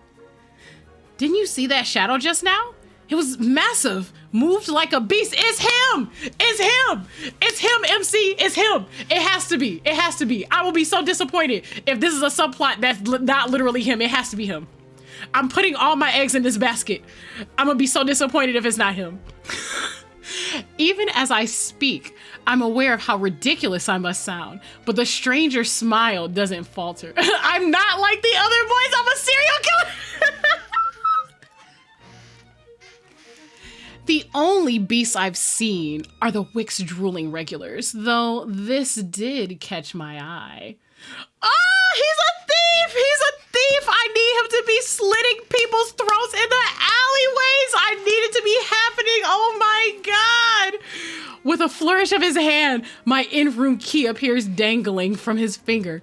Didn't you see that shadow just now? It was massive, moved like a beast. It's him! It's him! It's him, MC! It's him! It has to be. It has to be. I will be so disappointed if this is a subplot that's not literally him. It has to be him. I'm putting all my eggs in this basket. I'm gonna be so disappointed if it's not him. Even as I speak, I'm aware of how ridiculous I must sound, but the stranger's smile doesn't falter. I'm not like the other boys. I'm a serial killer! The only beasts I've seen are the Wix drooling regulars, though this did catch my eye. Oh, he's a thief! He's a thief! I need him to be slitting people's throats in the alleyways! I need it to be happening! Oh my God! With a flourish of his hand, my in-room key appears dangling from his finger.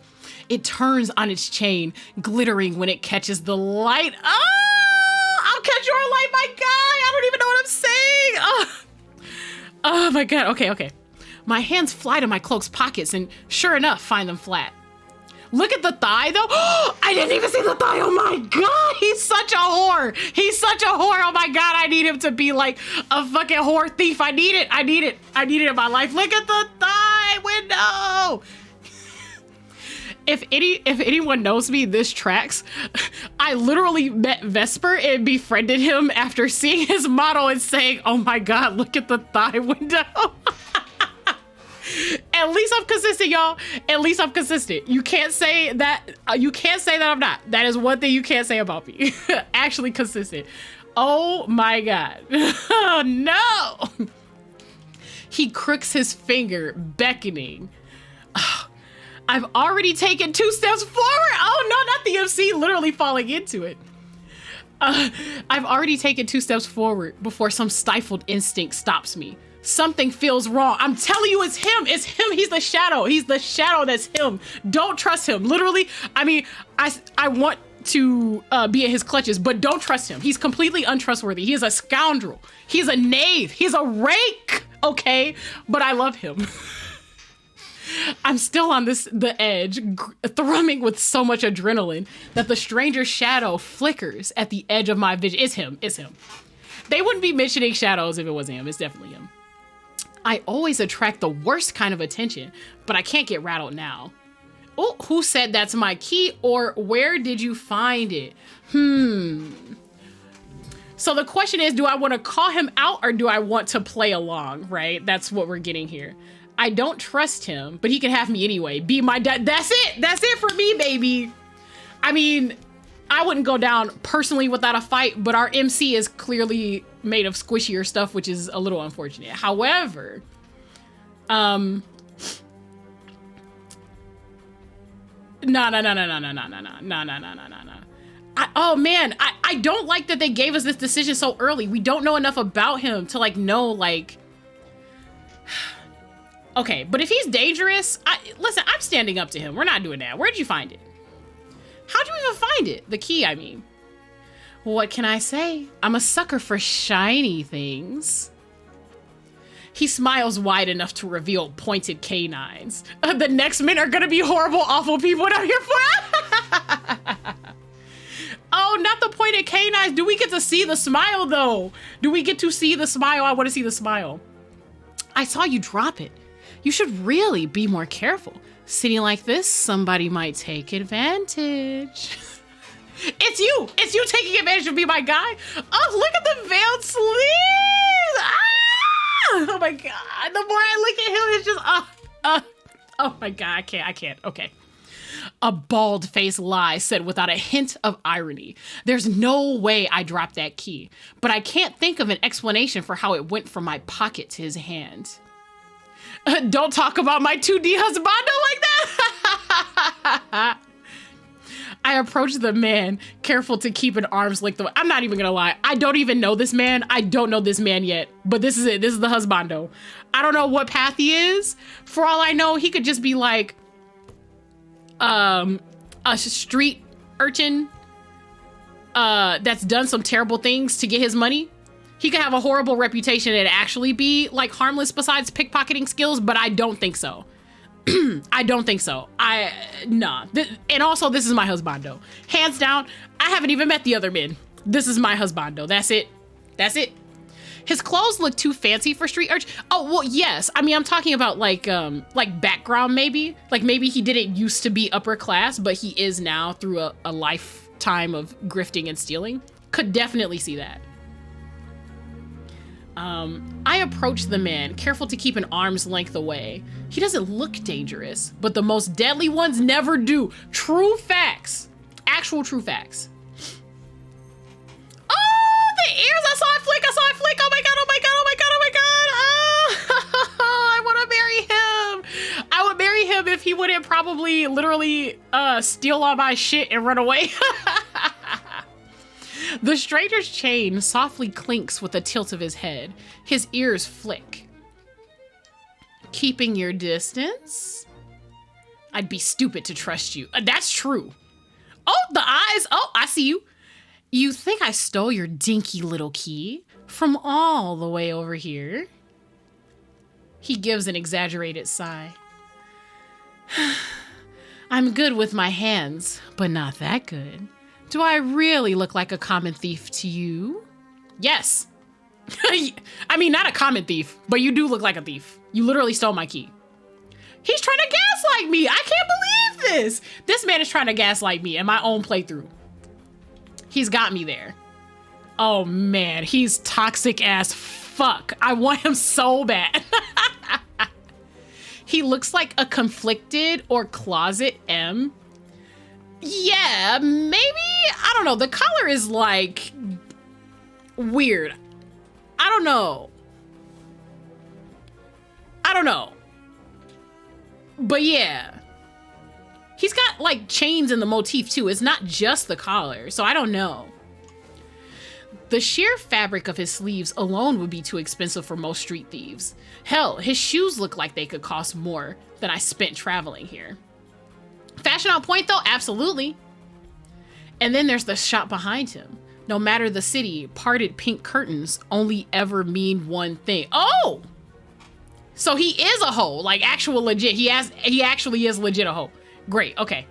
It turns on its chain, glittering when it catches the light. Oh! I'll catch your light, my guy! I don't even know what I'm saying! Oh my God, okay. My hands fly to my cloak's pockets and sure enough, find them flat. Look at the thigh though. I didn't even see the thigh. Oh my God, he's such a whore. He's such a whore. Oh my God, I need him to be like a fucking whore thief. I need it. I need it in my life. Look at the thigh window. If anyone knows me, this tracks. I literally met Vesper and befriended him after seeing his model and saying, oh my God, look at the thigh window. At least I'm consistent, y'all. At least I'm consistent. You can't say that. You can't say that I'm not. That is one thing you can't say about me. Actually consistent. Oh my God. Oh no. He crooks his finger, beckoning. I've already taken 2 steps forward. Oh no, not the MC, literally falling into it. I've already taken 2 steps forward before some stifled instinct stops me. Something feels wrong. I'm telling you, it's him. It's him. He's the shadow. He's the shadow. That's him. Don't trust him. Literally, I mean, I want to be in his clutches, but don't trust him. He's completely untrustworthy. He is a scoundrel. He's a knave. He's a rake. Okay, but I love him. I'm still on the edge, thrumming with so much adrenaline that the stranger's shadow flickers at the edge of my vision. It's him. It's him. They wouldn't be mentioning shadows if it wasn't him. It's definitely him. I always attract the worst kind of attention, but I can't get rattled now. Oh, who said that's my key, or where did you find it? So the question is, do I want to call him out or do I want to play along, right? That's what we're getting here. I don't trust him, but he can have me anyway. Be my dad. That's it. That's it for me, baby. I mean, I wouldn't go down personally without a fight, but our MC is clearly made of squishier stuff, which is a little unfortunate. However, no. Oh man, I don't like that they gave us this decision so early. We don't know enough about him to like know like. Okay, but if he's dangerous, listen, I'm standing up to him. We're not doing that. Where'd you find it? How'd you even find it? The key, I mean. What can I say? I'm a sucker for shiny things. He smiles wide enough to reveal pointed canines. The next men are gonna be horrible, awful people, and I'm here for. Oh, not the pointed canines. Do we get to see the smile though? Do we get to see the smile? I want to see the smile. I saw you drop it. You should really be more careful. Sitting like this, somebody might take advantage. It's you! It's you taking advantage of me, my guy! Oh, look at the veiled sleeves! Ah! Oh my god, the more I look at him, it's just, oh my god, I can't, okay. A bald-faced lie said without a hint of irony. There's no way I dropped that key, but I can't think of an explanation for how it went from my pocket to his hand. Don't talk about my 2D husbando like that! I approached the man, careful to keep an arm's length away. I'm not even gonna lie. I don't even know this man. I don't know this man yet, but this is it. This is the husbando. I don't know what path he is. For all I know, he could just be like a street urchin that's done some terrible things to get his money. He could have a horrible reputation and actually be like harmless besides pickpocketing skills, but I don't think so. I don't think so. Nah. And also, this is my husbando. Hands down, I haven't even met the other men. This is my husbando. That's it. That's it. His clothes look too fancy for street urchin. Oh, well, yes. I mean, I'm talking about like background maybe. Like maybe he didn't used to be upper class, but he is now through a lifetime of grifting and stealing. Could definitely see that. I approach the man, careful to keep an arm's length away. He doesn't look dangerous, but the most deadly ones never do. True facts. Actual true facts. Oh, the ears! I saw it flick! I saw it flick! Oh my god! Oh my god! Oh my god! Oh my god! Oh, I want to marry him. I would marry him if he wouldn't probably literally steal all my shit and run away. The stranger's chain softly clinks with a tilt of his head. His ears flick. Keeping your distance? I'd be stupid to trust you. That's true. Oh, the eyes. Oh, I see you. You think I stole your dinky little key from all the way over here? He gives an exaggerated sigh. I'm good with my hands, but not that good. Do I really look like a common thief to you? Yes. I mean, not a common thief, but you do look like a thief. You literally stole my key. He's trying to gaslight me. I can't believe this. This man is trying to gaslight me in my own playthrough. He's got me there. Oh man, he's toxic as fuck. I want him so bad. He looks like a conflicted or closet M. Yeah, maybe, I don't know. The color is like weird. I don't know. But yeah. He's got like chains in the motif too. It's not just the collar, so I don't know. The sheer fabric of his sleeves alone would be too expensive for most street thieves. Hell, his shoes look like they could cost more than I spent traveling here. Fashion on point though, absolutely. And then there's the shop behind him. No matter the city, parted pink curtains only ever mean one thing. Oh! So he is a hoe, like actual legit. He actually is legit a hoe. Great, okay.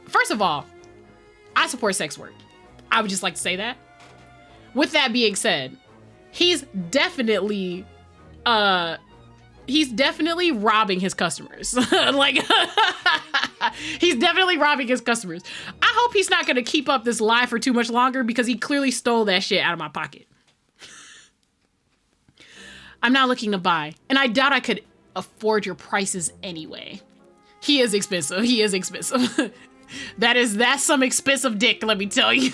First of all, I support sex work. I would just like to say that. With that being said, he's definitely robbing his customers. Like, he's definitely robbing his customers. I hope he's not gonna keep up this lie for too much longer because he clearly stole that shit out of my pocket. I'm not looking to buy, and I doubt I could afford your prices anyway. He is expensive. He is expensive. That's some expensive dick, let me tell you.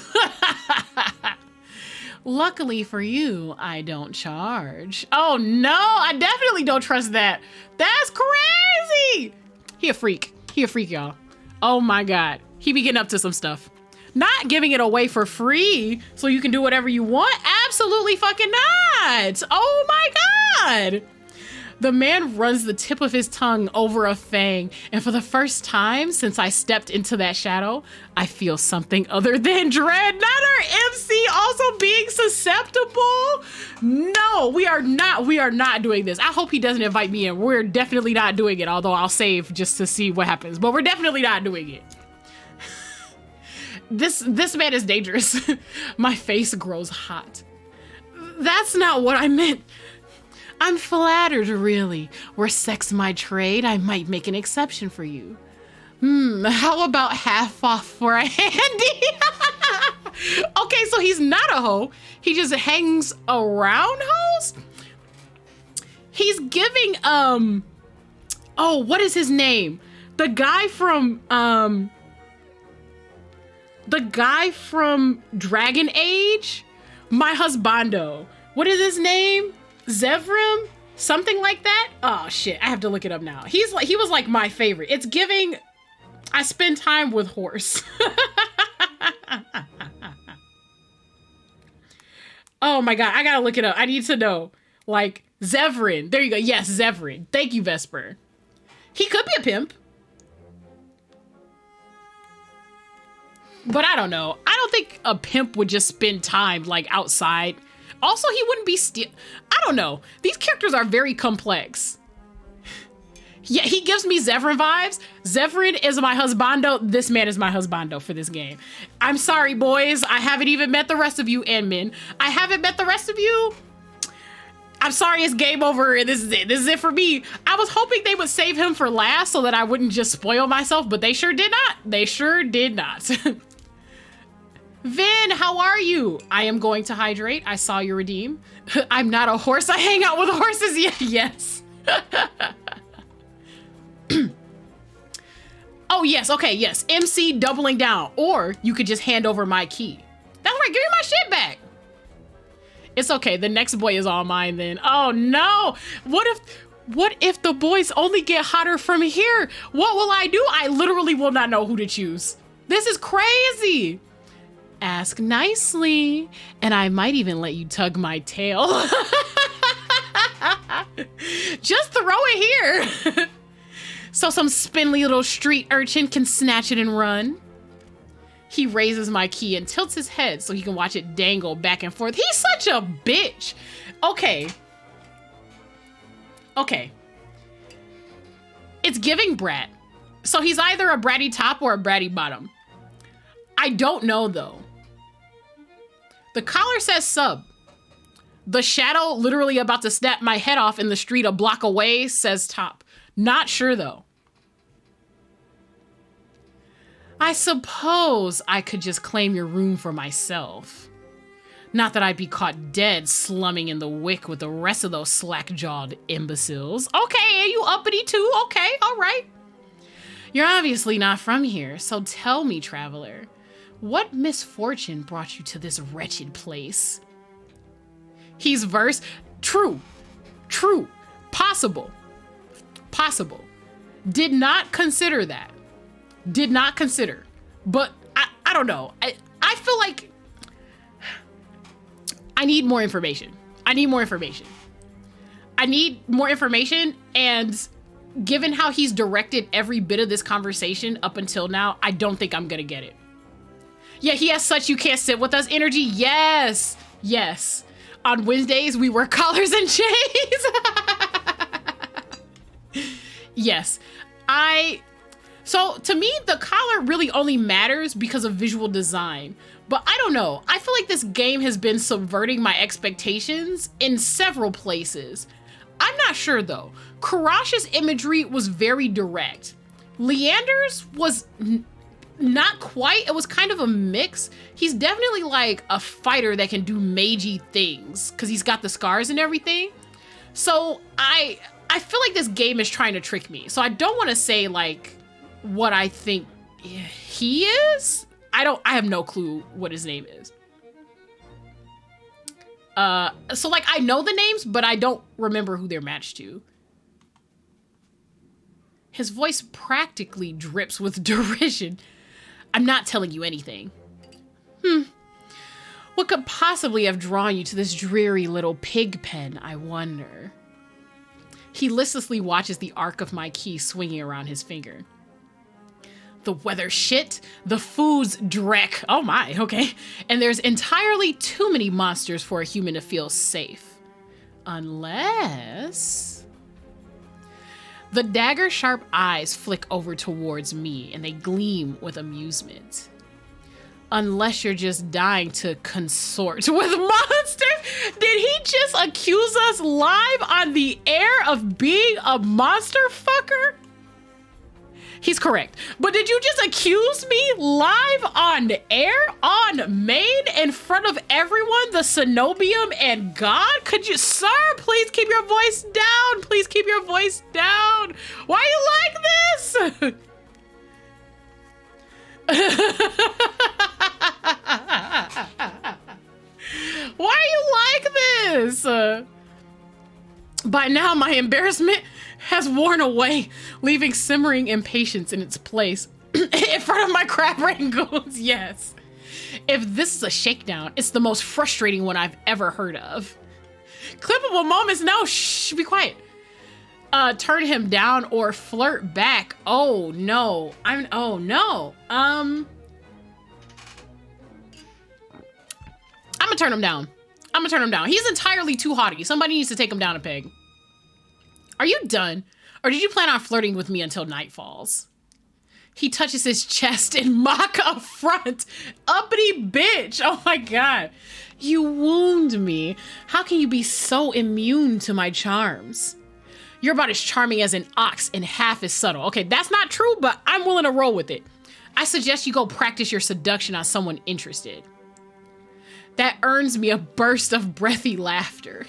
Luckily for you, I don't charge. Oh no, I definitely don't trust that. That's crazy. He a freak. He a freak, y'all. Oh my God. He be getting up to some stuff. Not giving it away for free so you can do whatever you want. Absolutely fucking not. Oh my God. The man runs the tip of his tongue over a fang, and for the first time since I stepped into that shadow, I feel something other than dread. Not our MC also being susceptible. No, we are not doing this. I hope he doesn't invite me in. We're definitely not doing it, although I'll save just to see what happens, but we're definitely not doing it. This man is dangerous. My face grows hot. That's not what I meant. I'm flattered, really. Were sex my trade, I might make an exception for you. How about half off for a handy? Okay, so he's not a hoe. He just hangs around hoes? He's giving, oh, what is his name? The guy from Dragon Age? My husbando. What is his name? Zevrim? Something like that? Oh shit, I have to look it up now. He was like my favorite. It's giving, I spend time with horse. Oh my God, I gotta look it up. I need to know. Like, Zevrin. There you go. Yes, Zevrin. Thank you, Vesper. He could be a pimp. But I don't know. I don't think a pimp would just spend time like outside. Also, he wouldn't be I don't know. These characters are very complex. Yeah, he gives me Zevran vibes. Zevran is my husbando. This man is my husbando for this game. I'm sorry, boys. I haven't even met the rest of you and Mhin. I haven't met the rest of you. I'm sorry, it's game over and this is it. This is it for me. I was hoping they would save him for last so that I wouldn't just spoil myself, but they sure did not. They sure did not. Vin, how are you? I am going to hydrate. I saw you redeem. I'm not a horse. I hang out with horses. Yes. Oh, yes. Okay, yes. MC doubling down. Or you could just hand over my key. That's right. Give me my shit back. It's okay. The next boy is all mine then. Oh, no. What if the boys only get hotter from here? What will I do? I literally will not know who to choose. This is crazy. Ask nicely, and I might even let you tug my tail. Just throw it here. So some spindly little street urchin can snatch it and run. He raises my key and tilts his head so he can watch it dangle back and forth. He's such a bitch. Okay. It's giving brat. So he's either a bratty top or a bratty bottom. I don't know though. The collar says sub. The shadow literally about to snap my head off in the street a block away says top. Not sure though. I suppose I could just claim your room for myself. Not that I'd be caught dead slumming in the wick with the rest of those slack-jawed imbeciles. Okay, and you uppity too? Okay, all right. You're obviously not from here, so tell me, traveler. What misfortune brought you to this wretched place? He's versed. True. Possible. Did not consider that. But I don't know. I feel like I need more information. I need more information. I need more information, and given how he's directed every bit of this conversation up until now, I don't think I'm gonna get it. Yeah, he has such you can't sit with us energy. Yes, yes. On Wednesdays, we wear collars and chains. Yes. So to me, the collar really only matters because of visual design. But I don't know. I feel like this game has been subverting my expectations in several places. I'm not sure though. Kurash's imagery was very direct. Leander's was not quite. It was kind of a mix. He's definitely like a fighter that can do magey things because he's got the scars and everything. So I feel like this game is trying to trick me. So I don't want to say like what I think he is. I have no clue what his name is. So like I know the names, but I don't remember who they're matched to. His voice practically drips with derision. I'm not telling you anything. What could possibly have drawn you to this dreary little pig pen, I wonder? He listlessly watches the arc of my key swinging around his finger. The weather shit, the food's dreck. Oh my, okay. And there's entirely too many monsters for a human to feel safe. Unless... The dagger-sharp eyes flick over towards me and they gleam with amusement. Unless you're just dying to consort with monsters. Did he just accuse us live on the air of being a monster fucker? He's correct. But did you just accuse me live on air, on Mhin, in front of everyone, the Cenobium and God? Could you, sir, please keep your voice down. Please keep your voice down. Why are you like this? Why are you like this? By now, my embarrassment has worn away, leaving simmering impatience in its place. In front of my crab rangoons, yes. If this is a shakedown, it's the most frustrating one I've ever heard of. Clippable moments, no, shh, be quiet. Turn him down or flirt back. Oh no, oh no. I'm gonna turn him down. He's entirely too haughty. Somebody needs to take him down a peg. Are you done? Or did you plan on flirting with me until night falls? He touches his chest in mock affront. Uppity bitch. Oh my God. You wound me. How can you be so immune to my charms? You're about as charming as an ox and half as subtle. Okay, that's not true, but I'm willing to roll with it. I suggest you go practice your seduction on someone interested. That earns me a burst of breathy laughter.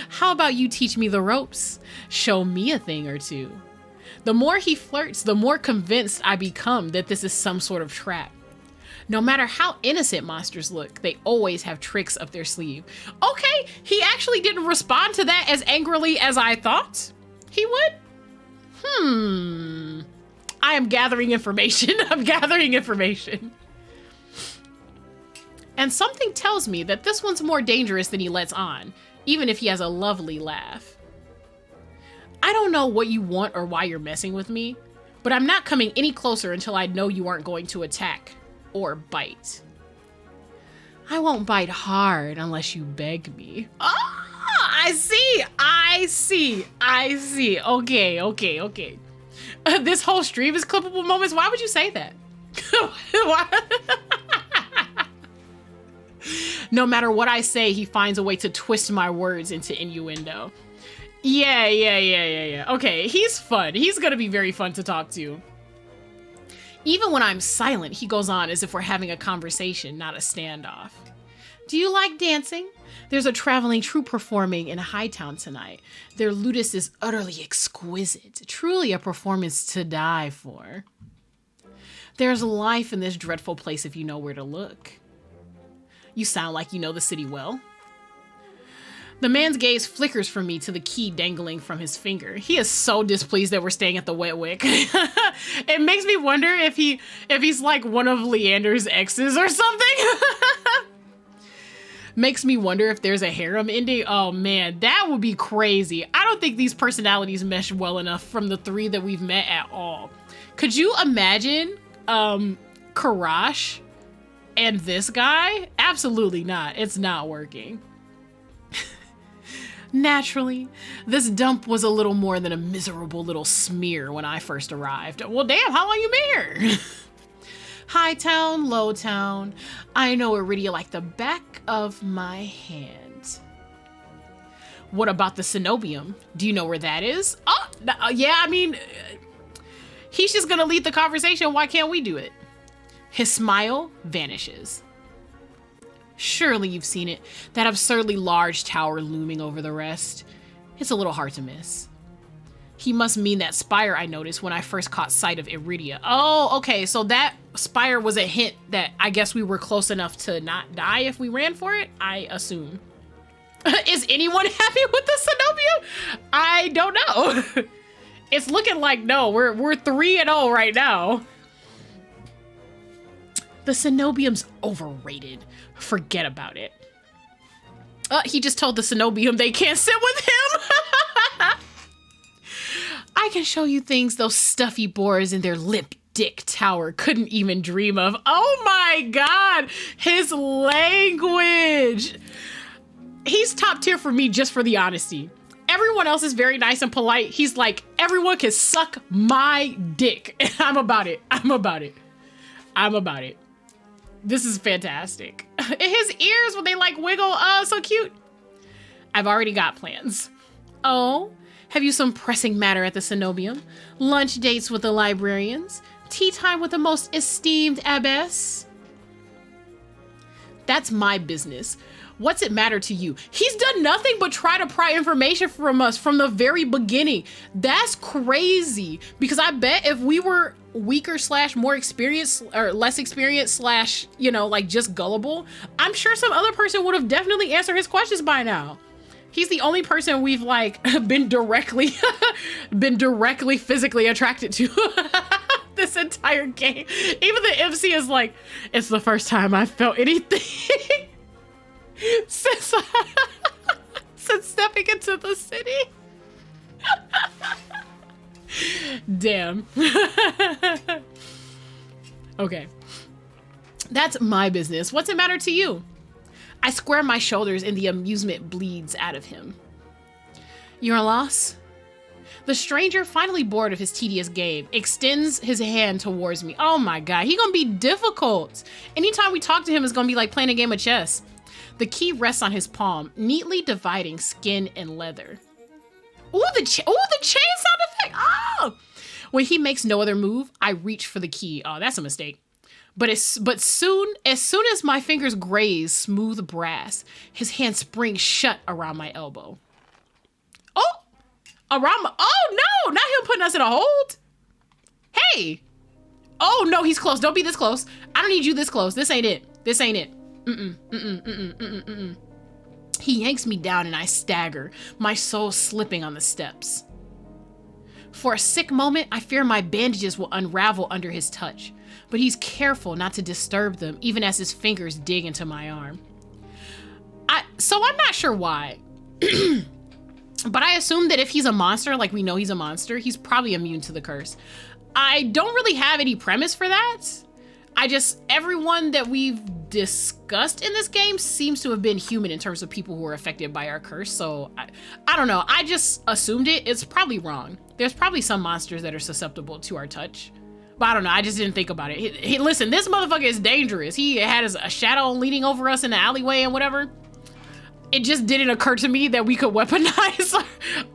How about you teach me the ropes? Show me a thing or two. The more he flirts, the more convinced I become that this is some sort of trap. No matter how innocent monsters look, they always have tricks up their sleeve. Okay, he actually didn't respond to that as angrily as I thought he would. I am gathering information. I'm gathering information. And something tells me that this one's more dangerous than he lets on, even if he has a lovely laugh. I don't know what you want or why you're messing with me, but I'm not coming any closer until I know you aren't going to attack or bite. I won't bite hard unless you beg me. Ah, I see. Okay. This whole stream is clippable moments. Why would you say that? No matter what I say, he finds a way to twist my words into innuendo. Yeah. Okay, he's fun. He's gonna be very fun to talk to. Even when I'm silent, he goes on as if we're having a conversation, not a standoff. Do you like dancing? There's a traveling troupe performing in Hightown tonight. Their ludus is utterly exquisite, truly a performance to die for. There's life in this dreadful place if you know where to look. You sound like you know the city well. The man's gaze flickers from me to the key dangling from his finger. He is so displeased that we're staying at the Wet Wick. It makes me wonder if he's like one of Leander's exes or something. Makes me wonder if there's a harem ending. Oh man, that would be crazy. I don't think these personalities mesh well enough from the 3 that we've met at all. Could you imagine Kuras and this guy? Absolutely not. It's not working. Naturally, this dump was a little more than a miserable little smear when I first arrived. Well, damn, how long you been here? High town, low town. I know Iridia like the back of my hand. What about the cenobium? Do you know where that is? Oh, yeah, I mean, he's just gonna lead the conversation. Why can't we do it? His smile vanishes. Surely you've seen it, that absurdly large tower looming over the rest. It's a little hard to miss. He must mean that spire I noticed when I first caught sight of Iridia. Oh, okay, so that spire was a hint that I guess we were close enough to not die if we ran for it, I assume. Is anyone happy with the cenobium? I don't know. It's looking like no, we're 3-0 right now. The cenobium's overrated. Forget about it. He just told the cenobium they can't sit with him. I can show you things those stuffy boars in their lip dick tower couldn't even dream of. Oh my God, his language. He's top tier for me just for the honesty. Everyone else is very nice and polite. He's like, everyone can suck my dick. And I'm about it. I'm about it. I'm about it. This is fantastic. His ears, when they like wiggle, so cute. I've already got plans. Oh, have you some pressing matter at the cenobium? Lunch dates with the librarians? Tea time with the most esteemed abbess? That's my business. What's it matter to you? He's done nothing but try to pry information from us from the very beginning. That's crazy. Because I bet if we were weaker / more experienced or less experienced / you know, like just gullible, I'm sure some other person would have definitely answered his questions by now. He's the only person we've like been directly physically attracted to this entire game. Even the MC is like, it's the first time I felt anything since stepping into the city. Damn. Okay. That's my business. What's it matter to you? I square my shoulders and the amusement bleeds out of him. Your loss? The stranger, finally bored of his tedious game, extends his hand towards me. Oh my God, he gonna be difficult. Anytime we talk to him, it's gonna be like playing a game of chess. The key rests on his palm, neatly dividing skin and leather. Ooh, the chain sound effect. Oh! When he makes no other move, I reach for the key. Oh, that's a mistake. But as soon as my fingers graze smooth brass, his hand springs shut around my elbow. Oh! Oh no! Not him putting us in a hold. Hey! Oh no, he's close. Don't be this close. I don't need you this close. This ain't it. This ain't it. He yanks me down and I stagger, my soul slipping on the steps. For a sick moment, I fear my bandages will unravel under his touch, but he's careful not to disturb them even as his fingers dig into my arm. So I'm not sure why, but I assume that if he's a monster, like we know he's a monster, he's probably immune to the curse. I don't really have any premise for that. Everyone that we've discussed in this game seems to have been human in terms of people who are affected by our curse. So I don't know. I just assumed it. It's probably wrong. There's probably some monsters that are susceptible to our touch, but I don't know. I just didn't think about it. Listen, this motherfucker is dangerous. He had a shadow leaning over us in the alleyway and whatever. It just didn't occur to me that we could weaponize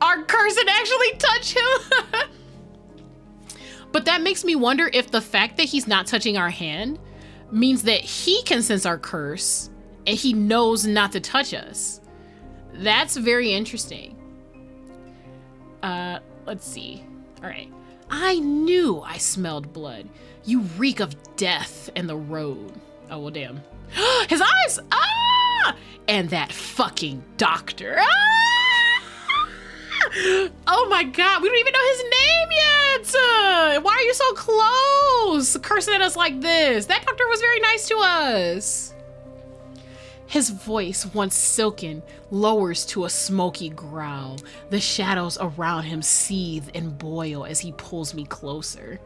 our curse and actually touch him. But that makes me wonder if the fact that he's not touching our hand means that he can sense our curse and he knows not to touch us. That's very interesting. Let's see. All right. I knew I smelled blood. You reek of death and the road. Oh, well, damn. His eyes! Ah! And that fucking doctor. Oh my God, we don't even know his name yet. Why are you so close? Cursing at us like this. That doctor was very nice to us. His voice, once silken, lowers to a smoky growl. The shadows around him seethe and boil as he pulls me closer.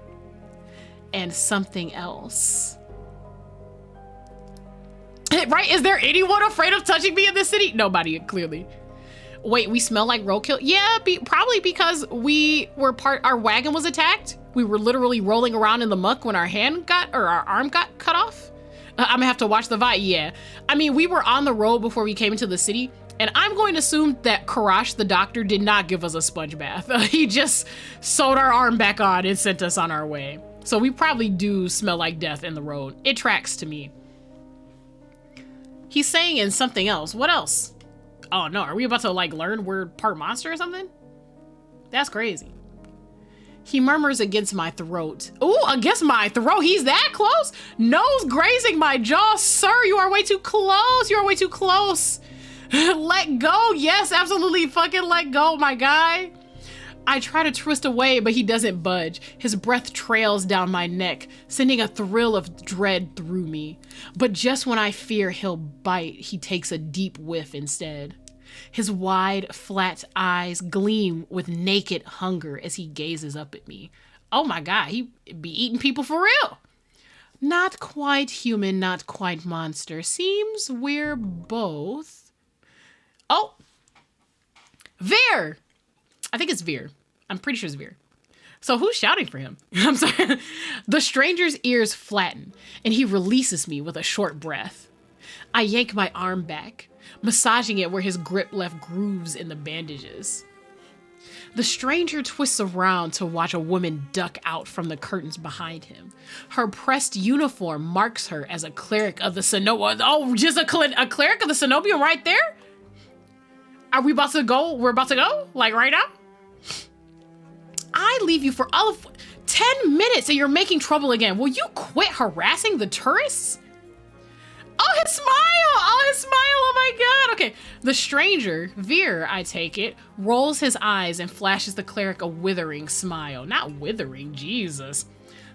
And something else. Right? Is there anyone afraid of touching me in this city? Nobody, clearly. Wait, we smell like roadkill? Yeah, probably because our wagon was attacked. We were literally rolling around in the muck when our arm got cut off. I'm gonna have to watch the vibe. Yeah. I mean, we were on the road before we came into the city, and I'm going to assume that Kuras, the doctor, did not give us a sponge bath. He just sewed our arm back on and sent us on our way. So we probably do smell like death in the road. It tracks to me. He's saying in something else. What else? Oh no, are we about to like learn we're part monster or something? That's crazy. He murmurs against my throat. Ooh, against my throat. He's that close? Nose grazing my jaw. Sir, you are way too close. You are way too close. Let go. Yes, absolutely fucking let go, my guy. I try to twist away, but he doesn't budge. His breath trails down my neck, sending a thrill of dread through me. But just when I fear he'll bite, he takes a deep whiff instead. His wide, flat eyes gleam with naked hunger as he gazes up at me. Oh my God, he be eating people for real. Not quite human, not quite monster. Seems we're both. Oh, Vere. I think it's Vere. I'm pretty sure it's Vere. So who's shouting for him? I'm sorry. The stranger's ears flatten, and he releases me with a short breath. I yank my arm back, massaging it where his grip left grooves in the bandages. The stranger twists around to watch a woman duck out from the curtains behind him. Her pressed uniform marks her as a cleric of the Cenobium. Oh, just a cleric of the Cenobium right there? Are we about to go? We're about to go? Like right now? I leave you for all of 10 minutes and you're making trouble again. Will you quit harassing the tourists? Oh, his smile! Oh, his smile! Oh my God! Okay, the stranger, Vere, I take it, rolls his eyes and flashes the cleric a withering smile. Not withering, Jesus.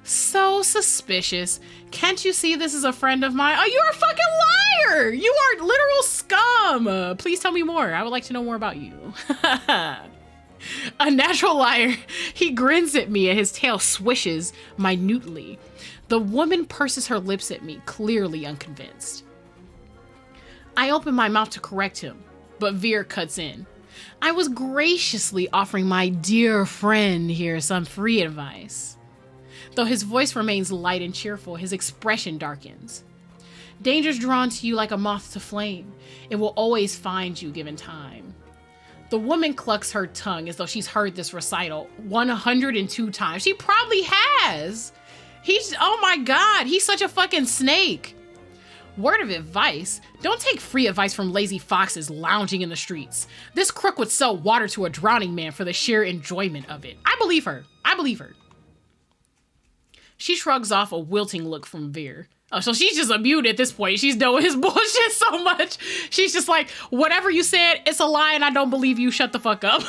So suspicious. Can't you see this is a friend of mine? Oh, you're a fucking liar! You are literal scum! Please tell me more. I would like to know more about you. A natural liar. He grins at me and his tail swishes minutely. The woman purses her lips at me, clearly unconvinced. I open my mouth to correct him, but Vere cuts in. I was graciously offering my dear friend here some free advice. Though his voice remains light and cheerful, his expression darkens. Danger's drawn to you like a moth to flame. It will always find you given time. The woman clucks her tongue as though she's heard this recital 102 times. She probably has. Oh my God, he's such a fucking snake. Word of advice, don't take free advice from lazy foxes lounging in the streets. This crook would sell water to a drowning man for the sheer enjoyment of it. I believe her. I believe her. She shrugs off a wilting look from Vere. Oh, so she's just immune at this point. She's done with his bullshit so much. She's just like, whatever you said, it's a lie and I don't believe you. Shut the fuck up.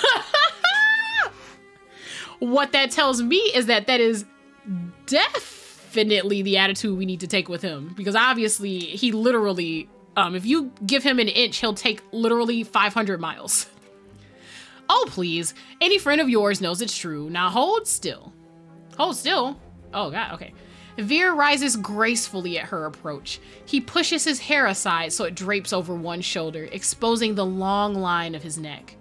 What that tells me is that is definitely the attitude we need to take with him. Because obviously he literally, if you give him an inch, he'll take literally 500 miles. Oh, please. Any friend of yours knows it's true. Now hold still. Hold still? Oh God, okay. Vere rises gracefully at her approach. He pushes his hair aside so it drapes over one shoulder, exposing the long line of his neck.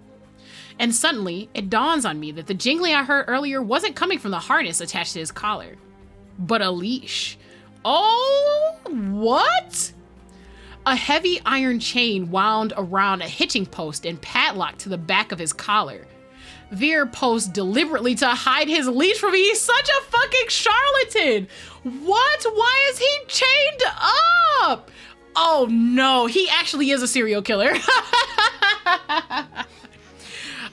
And suddenly, it dawns on me that the jingling I heard earlier wasn't coming from the harness attached to his collar, but a leash. Oh, what? A heavy iron chain wound around a hitching post and padlocked to the back of his collar. Vere posed deliberately to hide his leash from me. He's such a fucking charlatan. What? Why is he chained up? Oh no, he actually is a serial killer.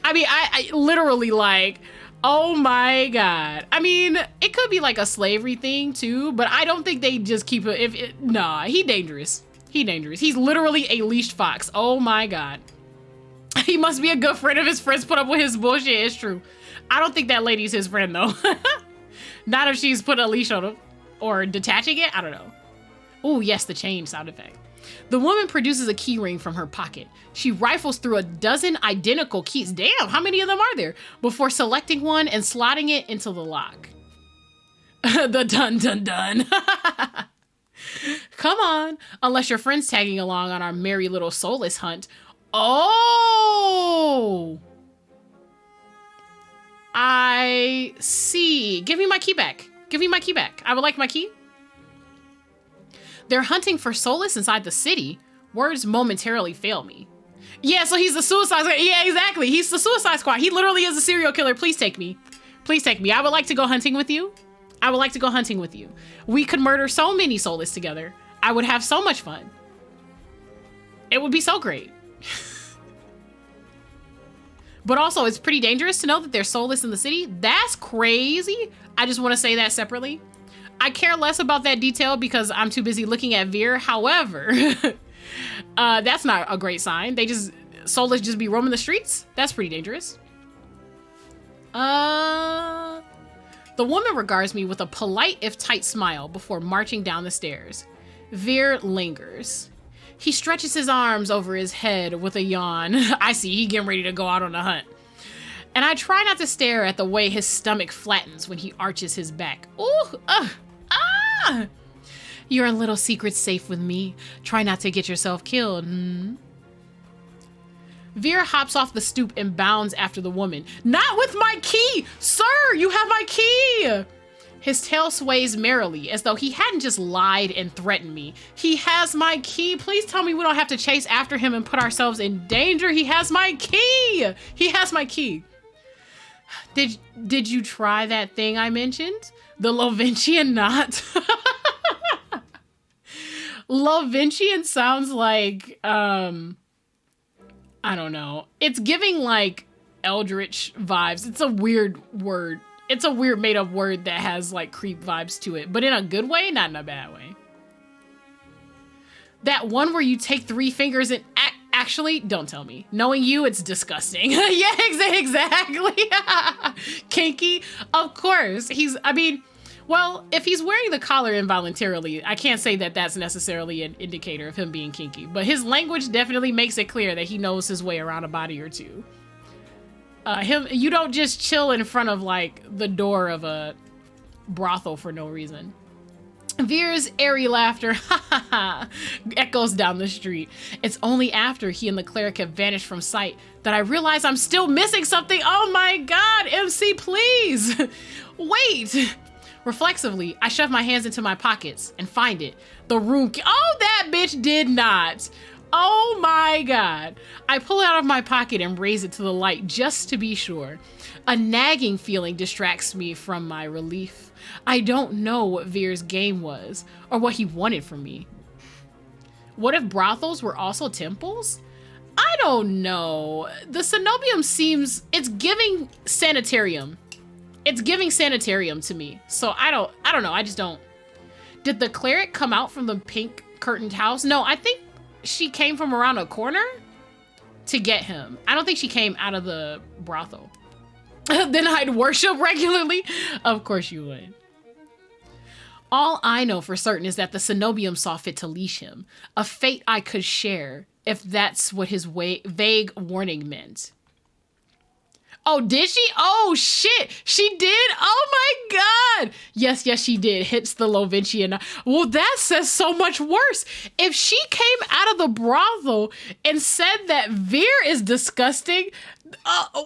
I mean, I literally like, oh my God. I mean, it could be like a slavery thing too, but I don't think they just keep it. Nah, he dangerous. He dangerous. He's literally a leashed fox. Oh my God. He must be a good friend if his friends put up with his bullshit. It's true. I don't think that lady's his friend though. Not if she's put a leash on him or detaching it. I don't know. Oh yes, the chain sound effect. The woman produces a key ring from her pocket. She rifles through a dozen identical keys. Damn, how many of them are there? Before selecting one and slotting it into the lock. The dun dun dun. Come on, unless your friend's tagging along on our merry little soulless hunt. Oh, I see. Give me my key back. Give me my key back. I would like my key. They're hunting for soulless inside the city. Words momentarily fail me. Yeah, so he's the suicide squad. Yeah, exactly. He's the suicide squad. He literally is a serial killer. Please take me. Please take me. I would like to go hunting with you. I would like to go hunting with you. We could murder so many soulless together. I would have so much fun. It would be so great. But also, it's pretty dangerous to know that there's soulless in the city. That's crazy. I just want to say that separately. I care less about that detail because I'm too busy looking at Vere. However, that's not a great sign. Soulless just be roaming the streets. That's pretty dangerous. The woman regards me with a polite if tight smile before marching down the stairs. Vere lingers. He stretches his arms over his head with a yawn. I see, he getting ready to go out on a hunt. And I try not to stare at the way his stomach flattens when he arches his back. Ooh, Your little secret's safe with me. Try not to get yourself killed. Vere hops off the stoop and bounds after the woman. Not with my key! Sir, you have my key! His tail sways merrily as though he hadn't just lied and threatened me. He has my key. Please tell me we don't have to chase after him and put ourselves in danger. He has my key. He has my key. Did you try that thing I mentioned? The Lovincian knot? Lovincian sounds like, I don't know. It's giving like eldritch vibes. It's a weird word. It's a weird made up word that has like creep vibes to it, but in a good way, not in a bad way. That one where you take 3 fingers and actually, don't tell me. Knowing you, it's disgusting. Yeah, exactly. Kinky, of course. Well, if he's wearing the collar involuntarily, I can't say that that's necessarily an indicator of him being kinky, but his language definitely makes it clear that he knows his way around a body or two. You don't just chill in front of like the door of a brothel for no reason. Vere's airy laughter echoes down the street. It's only after he and the cleric have vanished from sight that I realize I'm still missing something. Oh my God, MC, please. Wait. Reflexively, I shove my hands into my pockets and find it. The room key. Oh, that bitch did not. Oh my God. I pull it out of my pocket and raise it to the light just to be sure. A nagging feeling distracts me from my relief. I don't know what Vere's game was or what he wanted from me. What if brothels were also temples? I don't know. The cenobium it's giving sanitarium. It's giving sanitarium to me. So I don't know. I just don't. Did the cleric come out from the pink curtained house? No, I think she came from around a corner to get him. I don't think she came out of the brothel. Then I'd worship regularly. Of course you would. All I know for certain is that the cenobium saw fit to leash him. A fate I could share, if that's what his vague warning meant. Oh, did she? Oh, shit. She did? Oh, my God. Yes, she did. Hits the Lovincian. Well, that says so much worse. If she came out of the brothel and said that Vere is disgusting,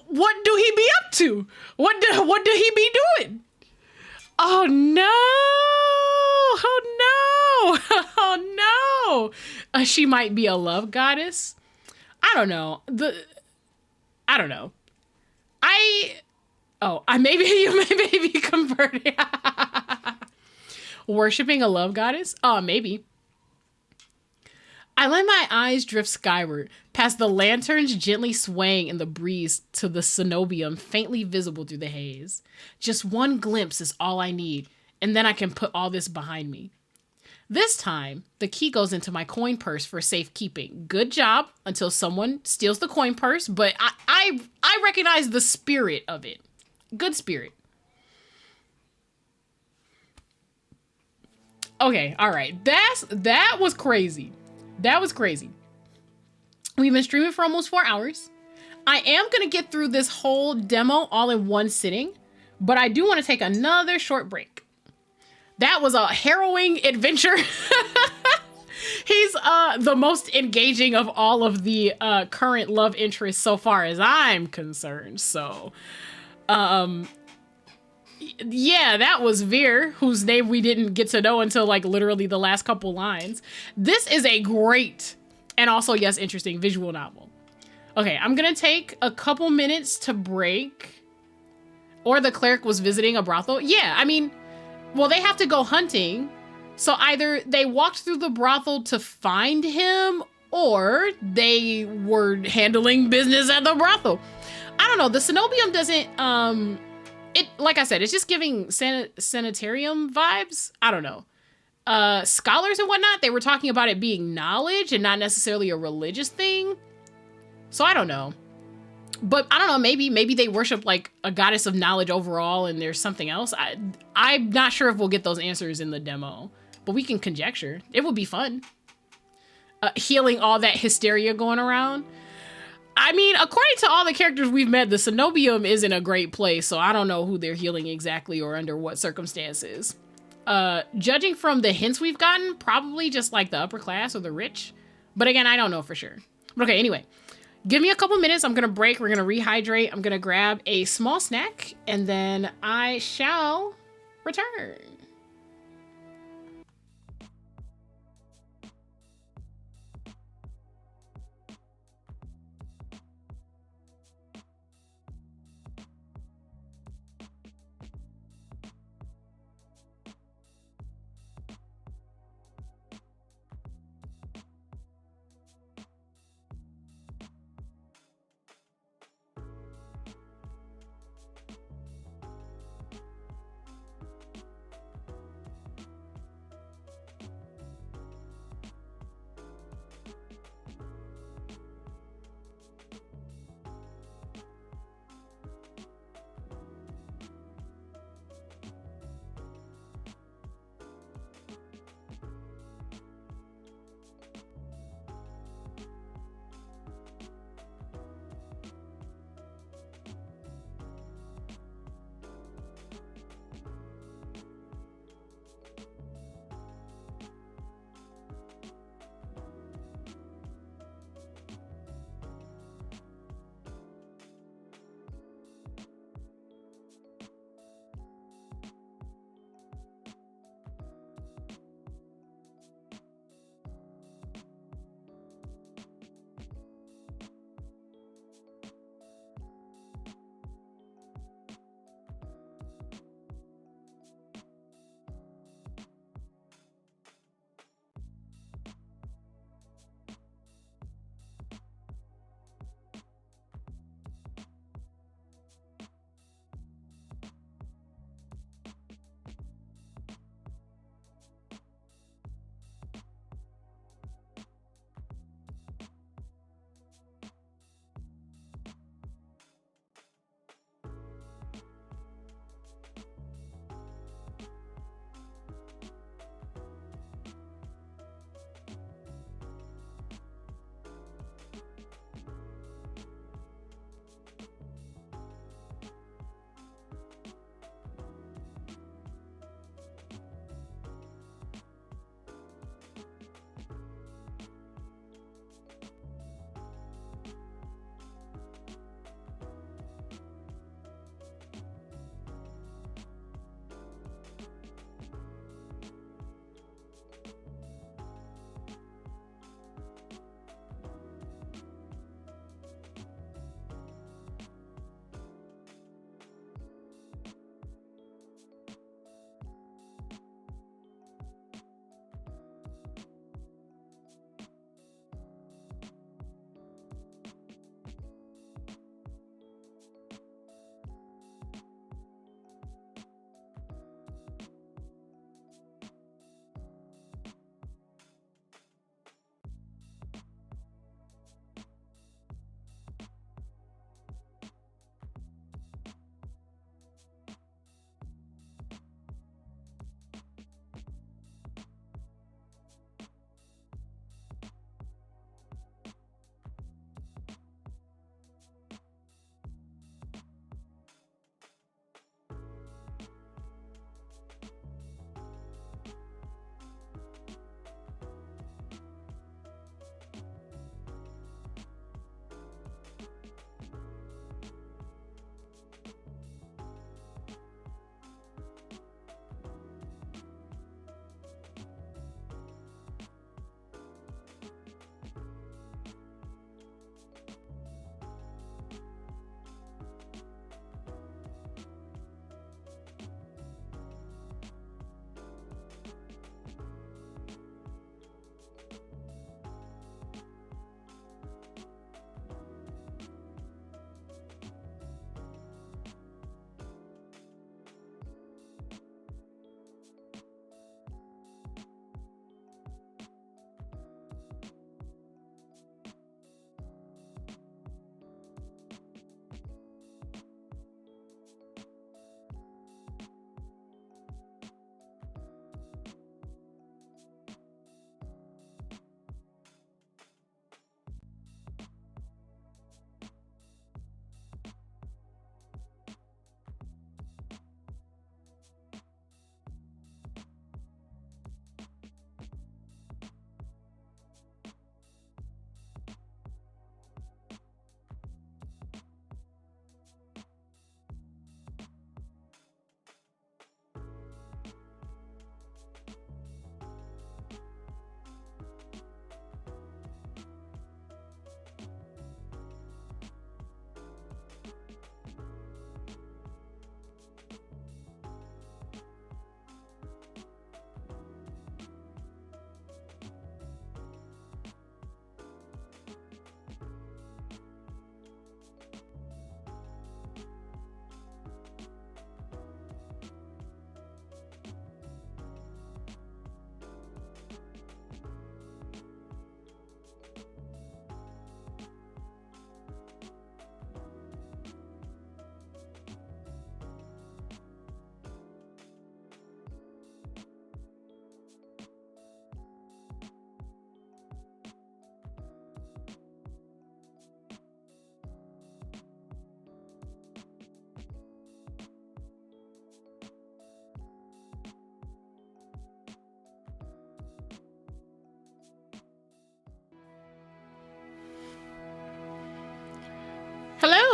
what do he be up to? What do he be doing? Oh, no. Oh, no. Oh, no. She might be a love goddess. I don't know. I don't know. I maybe you may be converting. Worshipping a love goddess? Oh, maybe. I let my eyes drift skyward, past the lanterns gently swaying in the breeze to the cenobium faintly visible through the haze. Just one glimpse is all I need, and then I can put all this behind me. This time, the key goes into my coin purse for safekeeping. Good job until someone steals the coin purse, but I recognize the spirit of it. Good spirit. Okay, all right. That was crazy. That was crazy. We've been streaming for almost 4 hours. I am going to get through this whole demo all in one sitting, but I do want to take another short break. That was a harrowing adventure. He's the most engaging of all of the current love interests so far as I'm concerned. So, yeah, that was Vere, whose name we didn't get to know until like literally the last couple lines. This is a great and also, yes, interesting visual novel. Okay, I'm gonna take a couple minutes to break. Or the cleric was visiting a brothel. Yeah, I mean, well, they have to go hunting. So either they walked through the brothel to find him or they were handling business at the brothel. I don't know. The cenobium doesn't, like I said, it's just giving sanitarium vibes. I don't know. Scholars and whatnot, they were talking about it being knowledge and not necessarily a religious thing. So I don't know. But I don't know, maybe they worship like a goddess of knowledge overall and there's something else. I'm not sure if we'll get those answers in the demo, but we can conjecture. It would be fun. Healing all that hysteria going around. I mean, according to all the characters we've met, the cenobium is in a great place, so I don't know who they're healing exactly or under what circumstances. Judging from the hints we've gotten, probably just like the upper class or the rich. But again, I don't know for sure. But okay, anyway. Give me a couple minutes. I'm going to break. We're going to rehydrate. I'm going to grab a small snack and then I shall return.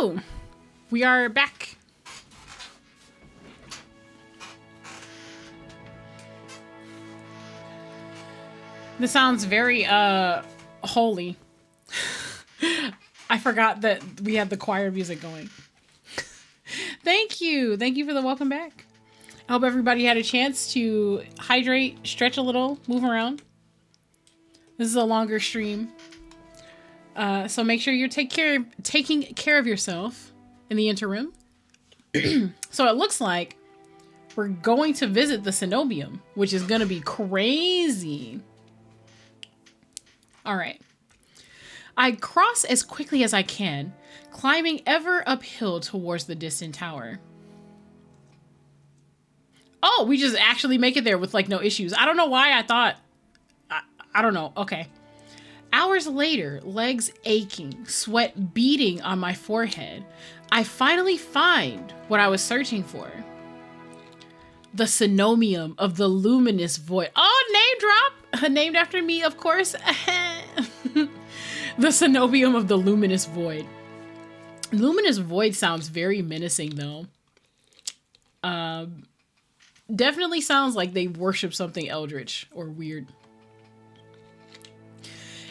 Hello! We are back. This sounds very, holy. I forgot that we had the choir music going. Thank you. Thank you for the welcome back. I hope everybody had a chance to hydrate, stretch a little, move around. This is a longer stream. So make sure you're taking care of yourself in the interim. So it looks like we're going to visit the cenobium, which is going to be crazy. All right. I cross as quickly as I can, climbing ever uphill towards the distant tower. Oh, we just actually make it there with like no issues. I don't know why I thought, I don't know. Okay. Hours later, legs aching, sweat beading on my forehead, I finally find what I was searching for. The cenobium of the luminous void. Oh, name drop! Named after me, of course. The cenobium of the luminous void. Luminous void sounds very menacing, though. Definitely sounds like they worship something eldritch or weird.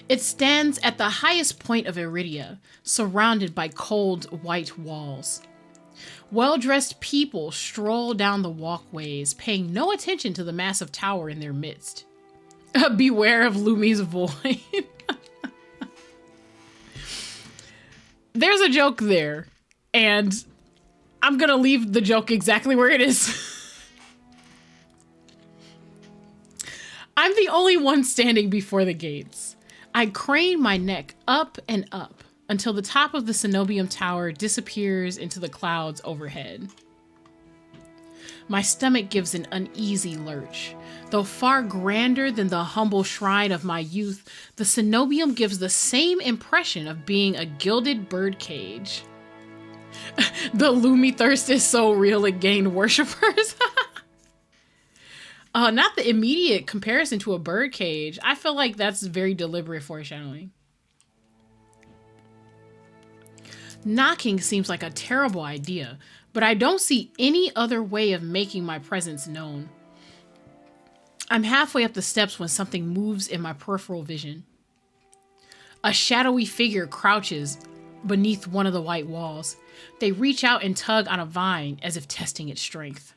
It stands at the highest point of Iridia, surrounded by cold white walls. Well-dressed people stroll down the walkways, paying no attention to the massive tower in their midst. Beware of Lumi's void. There's a joke there, and I'm gonna leave the joke exactly where it is. I'm the only one standing before the gates. I crane my neck up and up until the top of the cenobium tower disappears into the clouds overhead. My stomach gives an uneasy lurch. Though far grander than the humble shrine of my youth, the cenobium gives the same impression of being a gilded birdcage. The Lumi thirst is so real it gained worshippers. Not the immediate comparison to a birdcage. I feel like that's very deliberate foreshadowing. Knocking seems like a terrible idea, but I don't see any other way of making my presence known. I'm halfway up the steps when something moves in my peripheral vision. A shadowy figure crouches beneath one of the white walls. They reach out and tug on a vine as if testing its strength.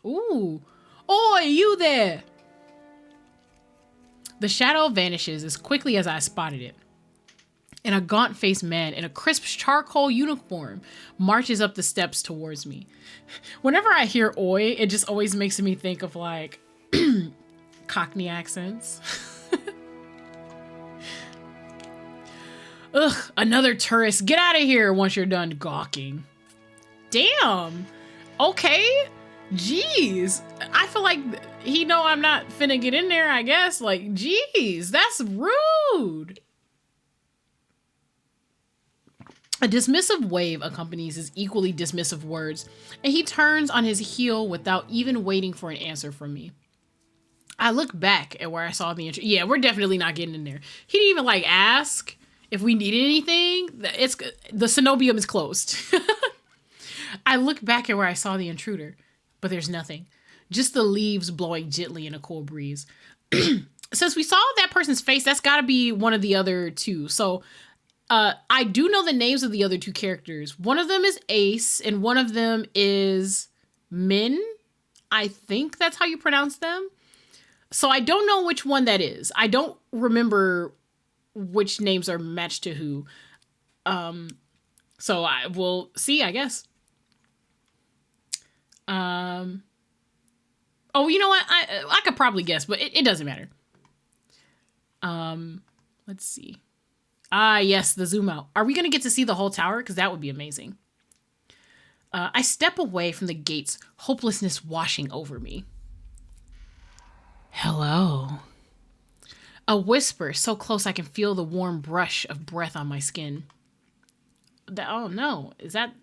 Ooh. Oi, you there! The shadow vanishes as quickly as I spotted it. And a gaunt-faced man in a crisp charcoal uniform marches up the steps towards me. Whenever I hear oi, it just always makes me think of like Cockney accents. Ugh, another tourist. Get out of here once you're done gawking. Damn. Okay. Jeez. I feel like he know I'm not finna get in there, I guess. Like, jeez, that's rude. A dismissive wave accompanies his equally dismissive words, and he turns on his heel without even waiting for an answer from me. I look back at where I saw the intro. Yeah, we're definitely not getting in there. He didn't even like ask if we needed anything. The cenobium is closed. I look back at where I saw the intruder, but there's nothing. Just the leaves blowing gently in a cool breeze. Since we saw that person's face, that's got to be one of the other two. So I do know the names of the other two characters. One of them is Ace, and one of them is Mhin. I think that's how you pronounce them. So I don't know which one that is. I don't remember which names are matched to who. So I will see, I guess. Oh, you know what? I could probably guess, but it doesn't matter. Let's see. Ah, yes, the zoom out. Are we going to get to see the whole tower? Because that would be amazing. I step away from the gates, hopelessness washing over me. Hello. A whisper so close I can feel the warm brush of breath on my skin. Oh no,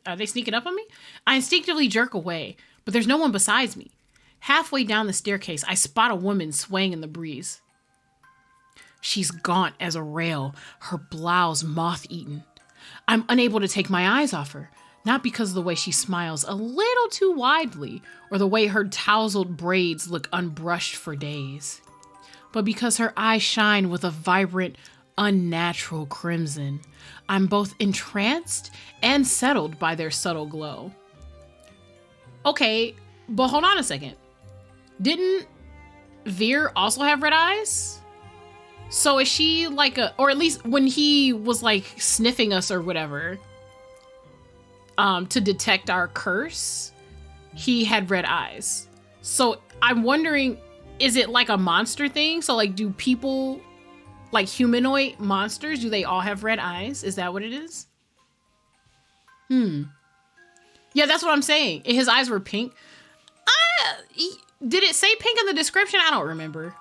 are they sneaking up on me? I instinctively jerk away, but there's no one besides me. Halfway down the staircase, I spot a woman swaying in the breeze. She's gaunt as a rail, her blouse moth-eaten. I'm unable to take my eyes off her, not because of the way she smiles a little too widely or the way her tousled braids look unbrushed for days, but because her eyes shine with a vibrant, unnatural crimson. I'm both entranced and settled by their subtle glow. Okay, but hold on a second. Didn't Vere also have red eyes? So is she like or at least when he was like sniffing us or whatever, to detect our curse, he had red eyes. So I'm wondering, is it like a monster thing? So like, do people, like humanoid monsters, do they all have red eyes? Is that what it is? Yeah, that's what I'm saying. His eyes were pink. Did it say pink in the description? I don't remember.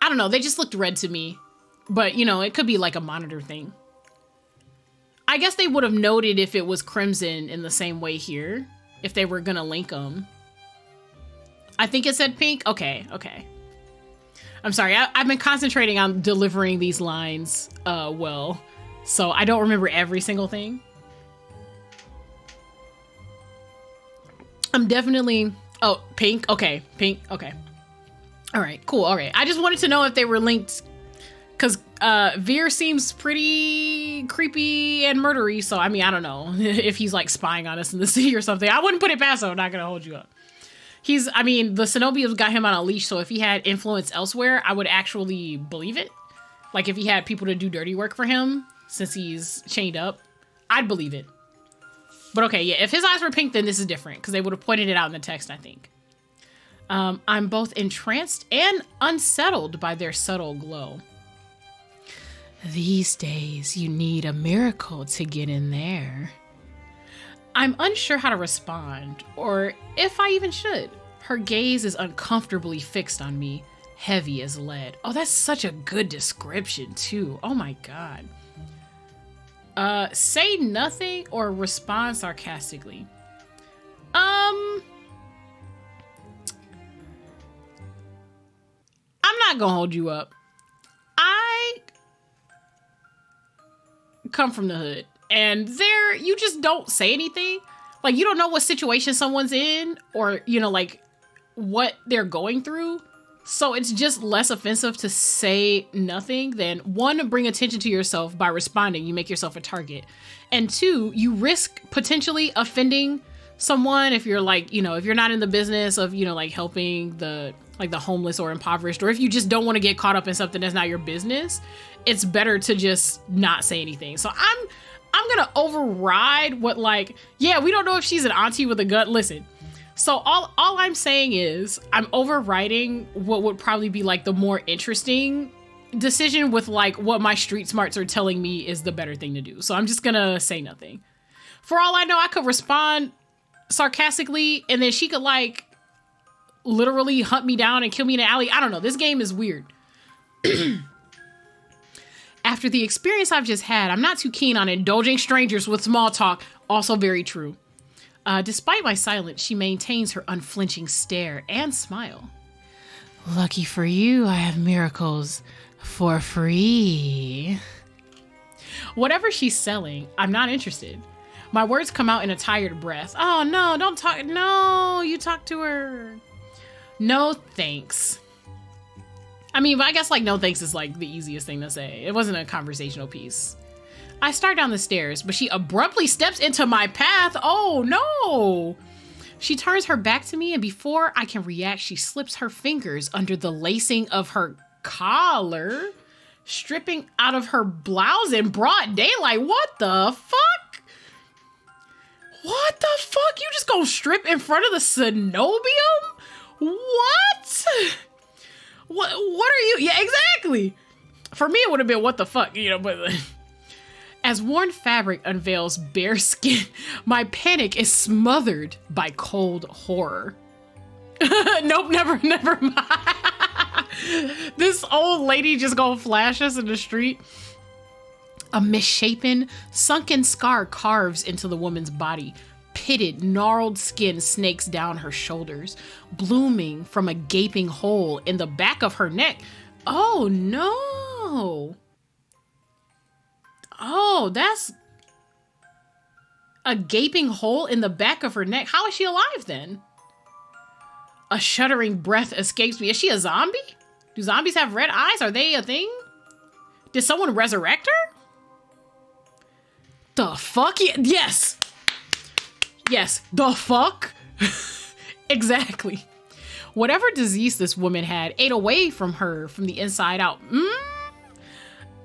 I don't know. They just looked red to me. But, you know, it could be like a monitor thing. I guess they would have noted if it was crimson in the same way here, if they were going to link them. I think it said pink. Okay. I'm sorry. I've been concentrating on delivering these lines well. So I don't remember every single thing. I'm definitely... Oh, pink. Okay. Pink. Okay. All right. Cool. All right. I just wanted to know if they were linked because Vere seems pretty creepy and murdery. So, I mean, I don't know if he's like spying on us in the sea or something. I wouldn't put it past him. I'm not going to hold you up. I mean, the Cenobians got him on a leash. So if he had influence elsewhere, I would actually believe it. Like if he had people to do dirty work for him since he's chained up, I'd believe it. But okay, yeah, if his eyes were pink, then this is different because they would have pointed it out in the text, I think. I'm both entranced and unsettled by their subtle glow. These days, you need a miracle to get in there. I'm unsure how to respond, or if I even should. Her gaze is uncomfortably fixed on me, heavy as lead. Oh, that's such a good description, too. Oh my god. Say nothing or respond sarcastically. I'm not gonna hold you up. I come from the hood, and there you just don't say anything. Like, you don't know what situation someone's in, or, you know, like, what they're going through. So it's just less offensive to say nothing than, one, bring attention to yourself by responding. You make yourself a target. And two, you risk potentially offending someone if you're like, you know, if you're not in the business of, you know, like helping the homeless or impoverished, or if you just don't want to get caught up in something that's not your business, it's better to just not say anything. So I'm going to override what, like, yeah, we don't know if she's an auntie with a gun. Listen. So all I'm saying is I'm overriding what would probably be like the more interesting decision with like what my street smarts are telling me is the better thing to do. So I'm just gonna say nothing. For all I know, I could respond sarcastically and then she could like literally hunt me down and kill me in an alley. I don't know. This game is weird. After the experience I've just had, I'm not too keen on indulging strangers with small talk. Also very true. Despite my silence, she maintains her unflinching stare and smile. Lucky for you, I have miracles for free. Whatever she's selling, I'm not interested. My words come out in a tired breath. Oh no, don't talk. No, you talk to her. No thanks. I mean, but I guess like no thanks is like the easiest thing to say. It wasn't a conversational piece. I start down the stairs, but she abruptly steps into my path. Oh no! She turns her back to me, and before I can react, she slips her fingers under the lacing of her collar, stripping out of her blouse in broad daylight. What the fuck? What the fuck? You just gonna strip in front of the cenobium? What? What are you? Yeah, exactly. For me, it would have been what the fuck, you know, but... As worn fabric unveils bare skin, my panic is smothered by cold horror. Nope, never mind. This old lady just gonna flash us in the street. A misshapen, sunken scar carves into the woman's body. Pitted, gnarled skin snakes down her shoulders, blooming from a gaping hole in the back of her neck. Oh no! Oh, that's a gaping hole in the back of her neck. How is she alive then? A shuddering breath escapes me. Is she a zombie? Do zombies have red eyes? Are they a thing? Did someone resurrect her? The fuck? Yes. Yes. The fuck? Exactly. Whatever disease this woman had ate away from her from the inside out.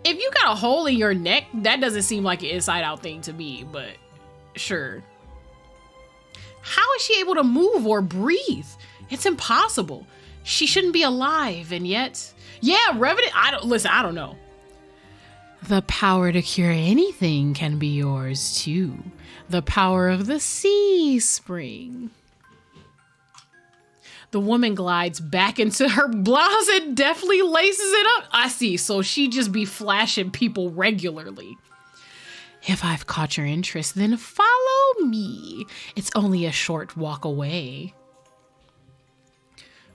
If you got a hole in your neck, that doesn't seem like an inside out thing to me, but sure. How is she able to move or breathe? It's impossible. She shouldn't be alive, and yet... Yeah, Revenant... I don't know. The power to cure anything can be yours, too. The power of the sea spring. The woman glides back into her blouse and deftly laces it up. I see, so she just be flashing people regularly. If I've caught your interest, then follow me. It's only a short walk away.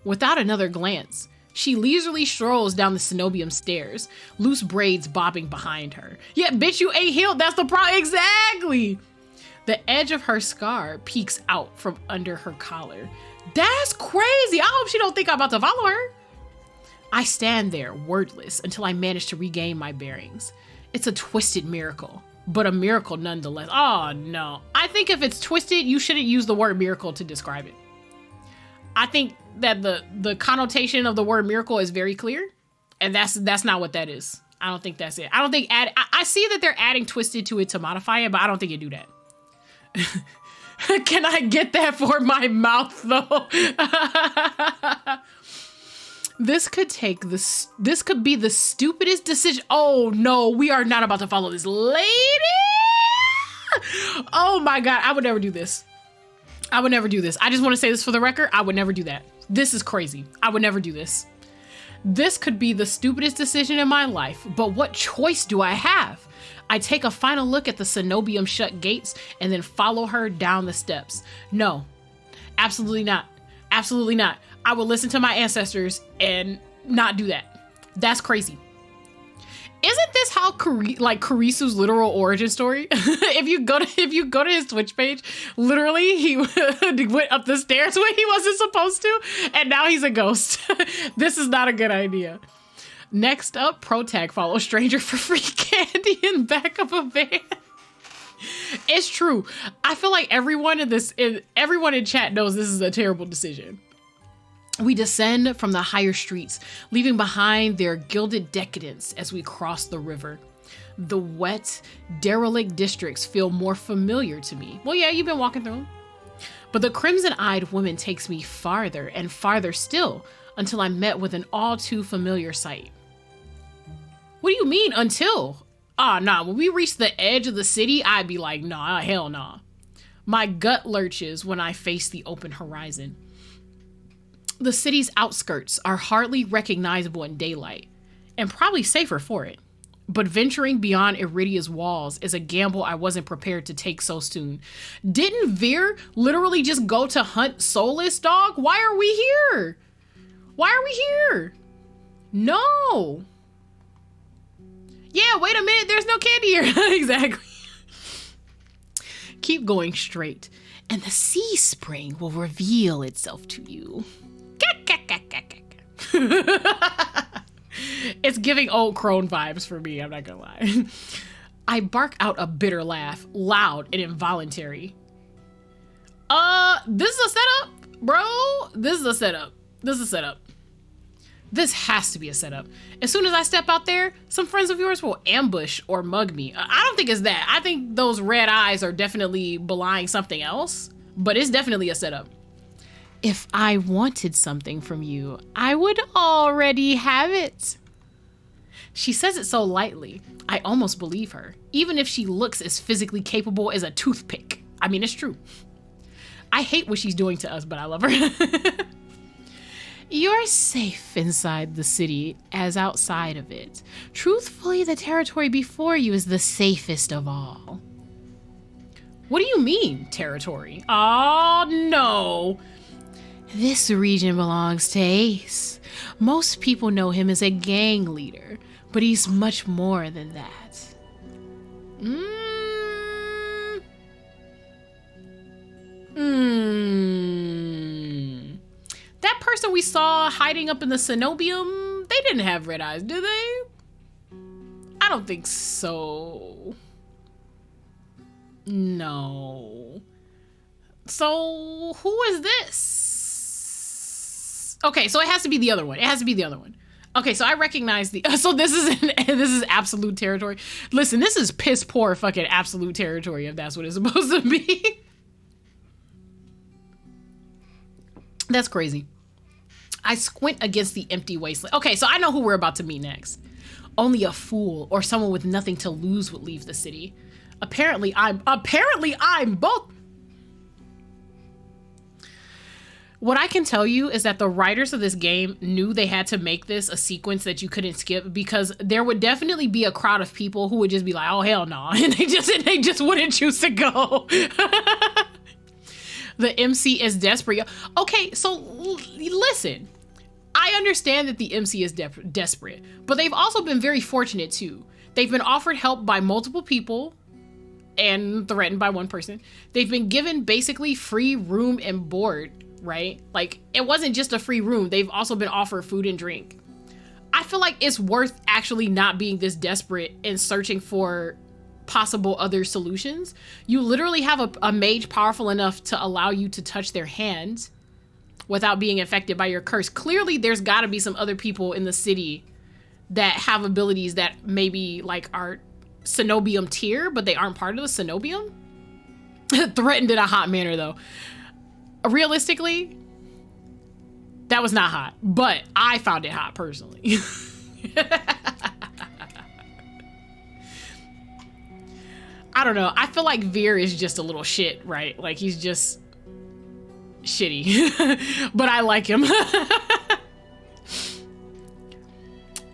Without another glance, she leisurely strolls down the cenobium stairs, loose braids bobbing behind her. Yeah, bitch, you ain't healed. That's the problem. Exactly. The edge of her scar peeks out from under her collar. That's crazy. I hope she don't think I'm about to follow her. I stand there, wordless, until I manage to regain my bearings. It's a twisted miracle, but a miracle nonetheless. Oh, no. I think if it's twisted, you shouldn't use the word miracle to describe it. I think that the connotation of the word miracle is very clear, and that's not what that is. I don't think that's it. I don't think I see that they're adding twisted to it to modify it, but I don't think you do that. Can I get that for my mouth though? This could be the stupidest decision. Oh no, we are not about to follow this lady. Oh my God, I would never do this. I would never do this. I just want to say this for the record. I would never do that. This is crazy. I would never do this. This could be the stupidest decision in my life, but what choice do I have? I take a final look at the cenobium shut gates and then follow her down the steps. No, absolutely not. Absolutely not. I will listen to my ancestors and not do that. That's crazy. Isn't this how Kurisu's literal origin story? if you go to his Twitch page, literally he went up the stairs when he wasn't supposed to, and now he's a ghost. This is not a good idea. Next up, Protag follows stranger for free candy in back of a van. It's true. I feel like everyone in chat knows this is a terrible decision. We descend from the higher streets, leaving behind their gilded decadence as we cross the river. The wet, derelict districts feel more familiar to me. Well, yeah, you've been walking through them. But the crimson-eyed woman takes me farther and farther still until I'm met with an all too familiar sight. What do you mean, until? Nah, when we reach the edge of the city, I'd be like, nah, hell nah. My gut lurches when I face the open horizon. The city's outskirts are hardly recognizable in daylight, and probably safer for it. But venturing beyond Iridia's walls is a gamble I wasn't prepared to take so soon. Didn't Vere literally just go to hunt Soulless, dog? Why are we here? Why are we here? No. Yeah, wait a minute, there's no candy here. Exactly. Keep going straight, and the sea spring will reveal itself to you. It's giving old crone vibes for me, I'm not gonna lie. I bark out a bitter laugh, loud and involuntary. This is a setup, bro. This is a setup. This has to be a setup. As soon as I step out there, some friends of yours will ambush or mug me. I don't think it's that. I think those red eyes are definitely belying something else, but it's definitely a setup. If I wanted something from you, I would already have it. She says it so lightly, I almost believe her, even if she looks as physically capable as a toothpick. I mean, it's true. I hate what she's doing to us, but I love her. You're safe inside the city as outside of it. Truthfully, the territory before you is the safest of all. What do you mean, territory? Oh, no. This region belongs to Ace. Most people know him as a gang leader, but he's much more than that. That person we saw hiding up in the cenobium, they didn't have red eyes, did they? I don't think so. No. So who is this? Okay, so it has to be the other one. It has to be the other one. Okay, so I recognize the. So this is absolute territory. Listen, this is piss poor fucking absolute territory if that's what it's supposed to be. That's crazy. I squint against the empty wasteland. Okay, so I know who we're about to meet next. Only a fool or someone with nothing to lose would leave the city. Apparently I'm both. What I can tell you is that the writers of this game knew they had to make this a sequence that you couldn't skip, because there would definitely be a crowd of people who would just be like, oh, hell no. And they just wouldn't choose to go. The MC is desperate. Okay, so listen. I understand that the MC is desperate, but they've also been very fortunate too. They've been offered help by multiple people and threatened by one person. They've been given basically free room and board, right? Like, it wasn't just a free room. They've also been offered food and drink. I feel like it's worth actually not being this desperate and searching for possible other solutions. You literally have a mage powerful enough to allow you to touch their hands without being affected by your curse. Clearly, there's got to be some other people in the city that have abilities that maybe like are cenobium tier, but they aren't part of the cenobium. Threatened in a hot manner, though. Realistically, that was not hot, but I found it hot personally. I don't know. I feel like Vere is just a little shit, right? Like, he's just shitty, but I like him.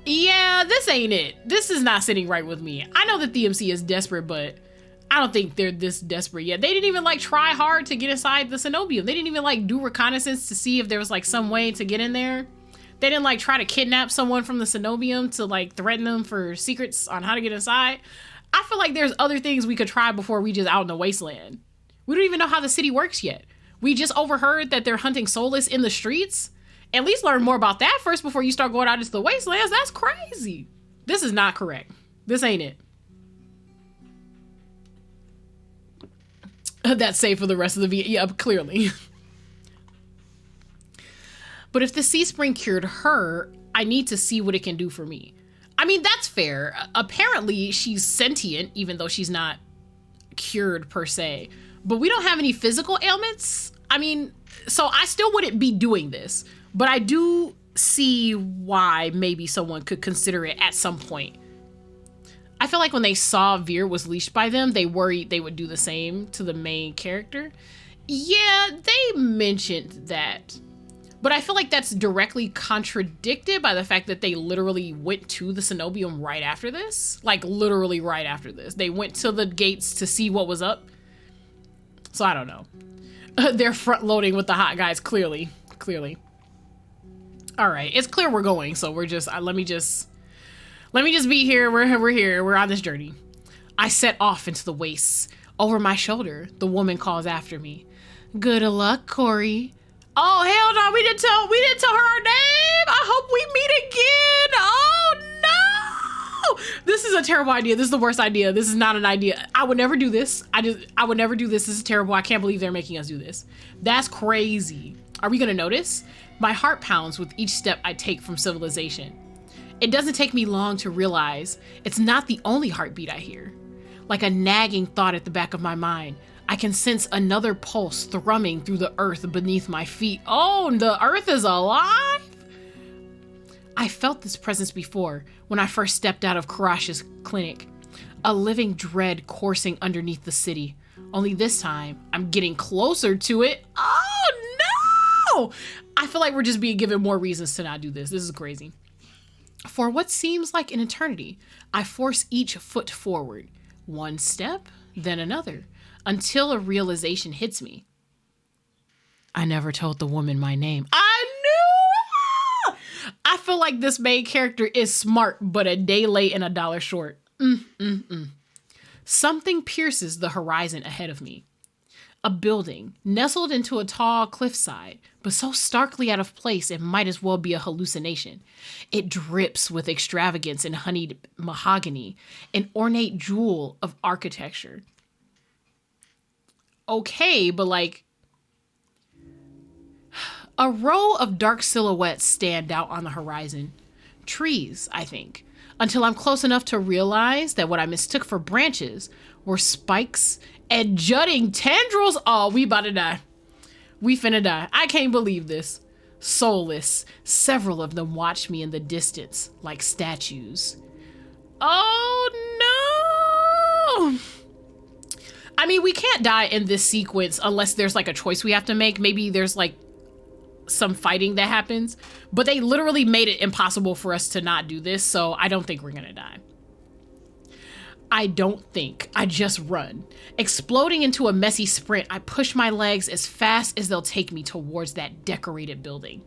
Yeah, this ain't it. This is not sitting right with me. I know that the MC is desperate, but I don't think they're this desperate yet. They didn't even like try hard to get inside the cenobium. They didn't even like do reconnaissance to see if there was like some way to get in there. They didn't like try to kidnap someone from the cenobium to like threaten them for secrets on how to get inside. I feel like there's other things we could try before we just out in the wasteland. We don't even know how the city works yet. We just overheard that they're hunting soulless in the streets. At least learn more about that first before you start going out into the wastelands. That's crazy. This is not correct. This ain't it. That's safe for the rest of the video. Yeah, clearly. But if the sea spring cured her, I need to see what it can do for me. I mean, that's fair. Apparently, she's sentient, even though she's not cured per se. But we don't have any physical ailments. I mean, so I still wouldn't be doing this. But I do see why maybe someone could consider it at some point. I feel like when they saw Vere was leashed by them, they worried they would do the same to the main character. Yeah, they mentioned that. But I feel like that's directly contradicted by the fact that they literally went to the cenobium right after this. Like, literally right after this. They went to the gates to see what was up. So I don't know. They're front loading with the hot guys, clearly. Clearly. All right, it's clear we're going, so we're just, let me just be here. We're here. We're on this journey. I set off into the wastes. Over my shoulder, the woman calls after me. Good luck, Corey. Oh, hell no, we didn't tell her our name. I hope we meet again. Oh, no. This is a terrible idea. This is the worst idea. This is not an idea. I would never do this. I would never do this. This is terrible. I can't believe they're making us do this. That's crazy. Are we going to notice? My heart pounds with each step I take from civilization. It doesn't take me long to realize it's not the only heartbeat I hear. Like a nagging thought at the back of my mind, I can sense another pulse thrumming through the earth beneath my feet. Oh, the earth is alive! I felt this presence before when I first stepped out of Kuras's clinic. A living dread coursing underneath the city. Only this time, I'm getting closer to it. Oh, no! I feel like we're just being given more reasons to not do this. This is crazy. For what seems like an eternity, I force each foot forward. One step, then another, until a realization hits me. I never told the woman my name. I I feel like this main character is smart, but a day late and $1 short. Something pierces the horizon ahead of me. A building, nestled into a tall cliffside, but so starkly out of place it might as well be a hallucination. It drips with extravagance and honeyed mahogany, an ornate jewel of architecture. Okay, but like, a row of dark silhouettes stand out on the horizon. Trees, I think, until I'm close enough to realize that what I mistook for branches were spikes and jutting tendrils. Oh, we about to die. We finna die. I can't believe this. Soulless, several of them watch me in the distance like statues. Oh no! I mean, we can't die in this sequence unless there's like a choice we have to make. Maybe there's like some fighting that happens, but they literally made it impossible for us to not do this, so I don't think we're gonna die. I don't think. I just run. Exploding into a messy sprint, I push my legs as fast as they'll take me towards that decorated building.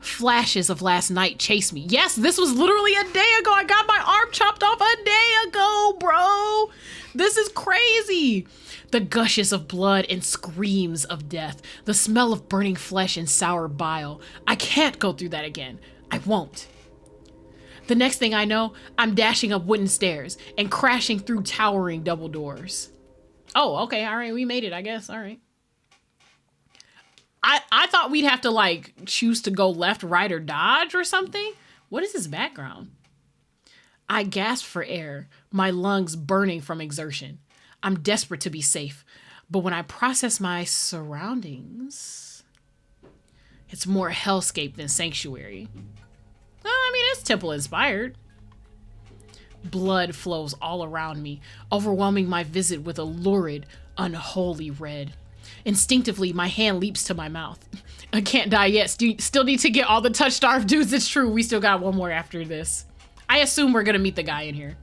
Flashes of last night chase me. Yes, this was literally a day ago. I got my arm chopped off a day ago, bro. This is crazy. The gushes of blood and screams of death. The smell of burning flesh and sour bile. I can't go through that again. I won't. The next thing I know, I'm dashing up wooden stairs and crashing through towering double doors. Oh, okay. All right. We made it, I guess. All right. I thought we'd have to like choose to go left, right, or dodge or something. What is this background? I gasp for air, my lungs burning from exertion. I'm desperate to be safe, but when I process my surroundings, it's more hellscape than sanctuary. Well, I mean, it's temple inspired. Blood flows all around me, overwhelming my visit with a lurid, unholy red. Instinctively, my hand leaps to my mouth. I can't die yet. Still need to get all the touch-starved dudes. It's true. We still got one more after this. I assume we're going to meet the guy in here.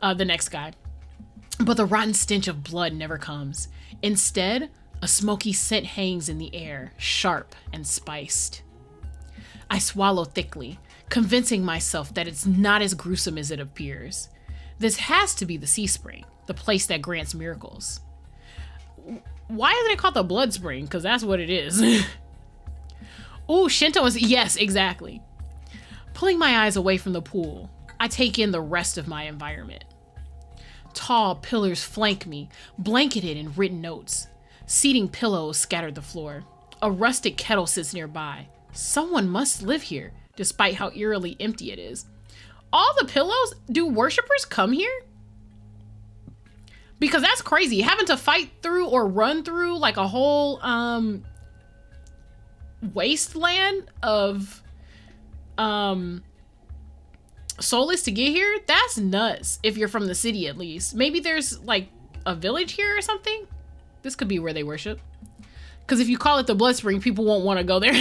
The next guy. But the rotten stench of blood never comes. Instead, a smoky scent hangs in the air, sharp and spiced. I swallow thickly, convincing myself that it's not as gruesome as it appears. This has to be the Sea Spring, the place that grants miracles. Why isn't it called the Blood Spring? Because that's what it is. Ooh, Shinto is... Yes, exactly. Pulling my eyes away from the pool, I take in the rest of my environment. Tall pillars flank me, blanketed in written notes. Seating pillows scatter the floor. A rustic kettle sits nearby. Someone must live here, despite how eerily empty it is. All the pillows? Do worshippers come here? Because that's crazy. Having to fight through or run through like a whole wasteland of soulless to get here, that's nuts. If you're from the city, at least. Maybe there's like a village here or something. This could be where they worship. Because if you call it the Blood Spring, people won't want to go there.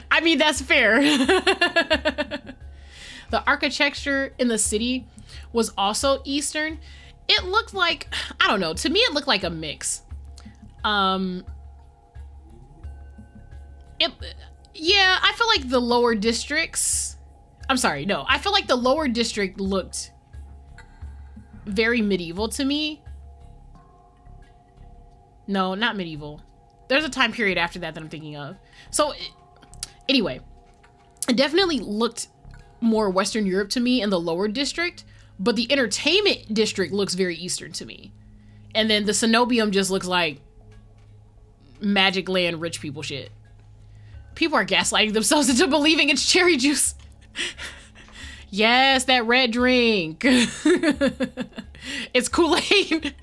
I mean, that's fair. The architecture in the city was also Eastern. It looked like, I don't know, to me it looked like a mix. Yeah, I feel like the lower districts, I feel like the lower district looked very medieval to me. No, not medieval. There's a time period after that I'm thinking of. So anyway, it definitely looked more Western Europe to me in the lower district, but the entertainment district looks very Eastern to me. And then the Cenobium just looks like Magic Land rich people shit. People are gaslighting themselves into believing it's cherry juice. Yes, that red drink. It's Kool-Aid.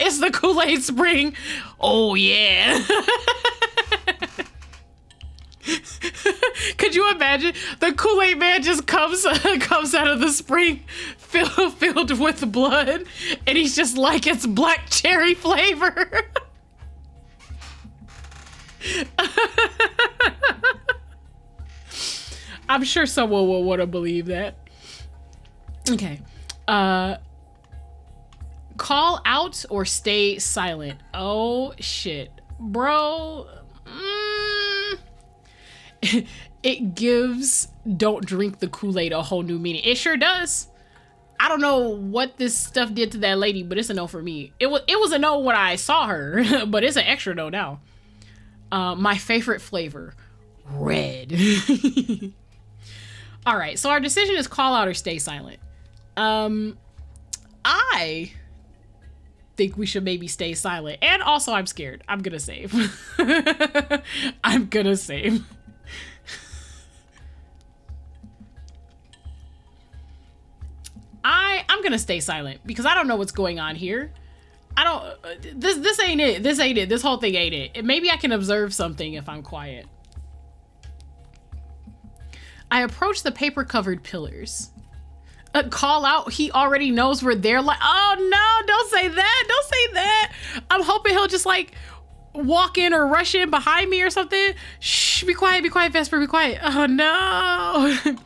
It's the Kool-Aid spring. Oh, yeah. Could you imagine? The Kool-Aid man just comes out of the spring filled with blood, and he's just like, it's black cherry flavor. I'm sure someone will want to believe that. Okay. Call out or stay silent. Oh, shit. Bro. it gives don't drink the Kool-Aid a whole new meaning. It sure does. I don't know what this stuff did to that lady, but it's a no for me. It was a no when I saw her, but it's an extra no now. My favorite flavor, red. All right, so our decision is call out or stay silent. I think we should maybe stay silent. And also I'm scared. I'm gonna save. I'm gonna save. I'm gonna stay silent because I don't know what's going on here. I don't, this ain't it. This ain't it. This whole thing ain't it. Maybe I can observe something if I'm quiet. I approach the paper covered pillars. Call out, he already knows we're there. Like, oh no, don't say that. Don't say that. I'm hoping he'll just like walk in or rush in behind me or something. Shh, be quiet, Vesper, be quiet. Oh no.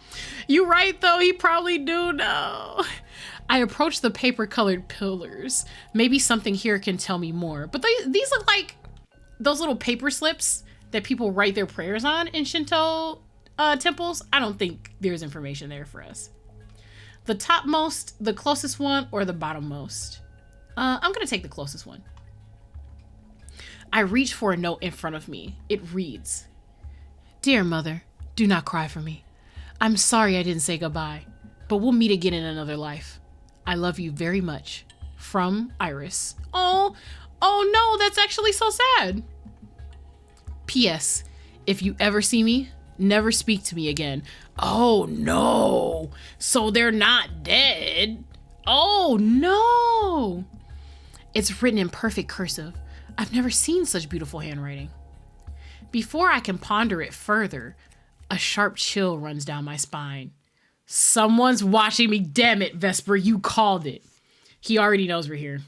You right though, he probably do know. I approach the paper colored pillars. Maybe something here can tell me more. But these look like those little paper slips that people write their prayers on in Shinto temples. I don't think there's information there for us. The topmost, the closest one, or the bottommost? I'm gonna take the closest one. I reach for a note in front of me. It reads, "Dear mother, do not cry for me. I'm sorry I didn't say goodbye, but we'll meet again in another life. I love you very much. From Iris." Oh no, that's actually so sad. P.S. If you ever see me, never speak to me again. Oh no, so they're not dead. Oh no. It's written in perfect cursive. I've never seen such beautiful handwriting. Before I can ponder it further, a sharp chill runs down my spine. Someone's watching me. Damn it, Vesper, you called it. He already knows we're here.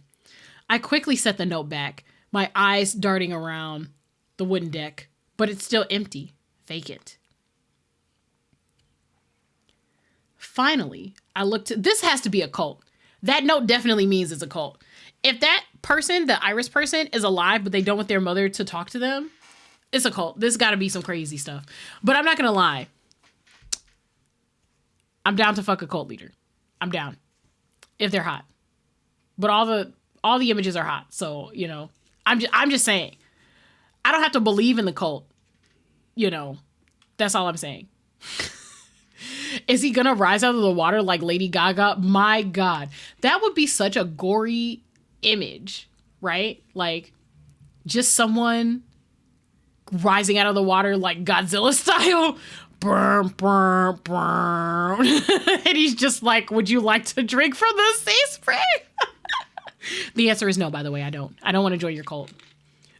I quickly set the note back, my eyes darting around the wooden deck, but it's still empty, vacant. Finally, I looked. This has to be a cult. That note definitely means it's a cult. If that person, the Iris person, is alive, but they don't want their mother to talk to them, it's a cult. This got to be some crazy stuff. But I'm not going to lie. I'm down to fuck a cult leader. I'm down. If they're hot. But all the images are hot. So, you know, I'm just saying. I don't have to believe in the cult. You know, that's all I'm saying. Is he gonna rise out of the water like Lady Gaga? My God. That would be such a gory image, right? Like, just someone rising out of the water like Godzilla style. Burm, burm, burm. And he's just like, would you like to drink from the sea spring? The answer is no, by the way. I don't want to join your cult.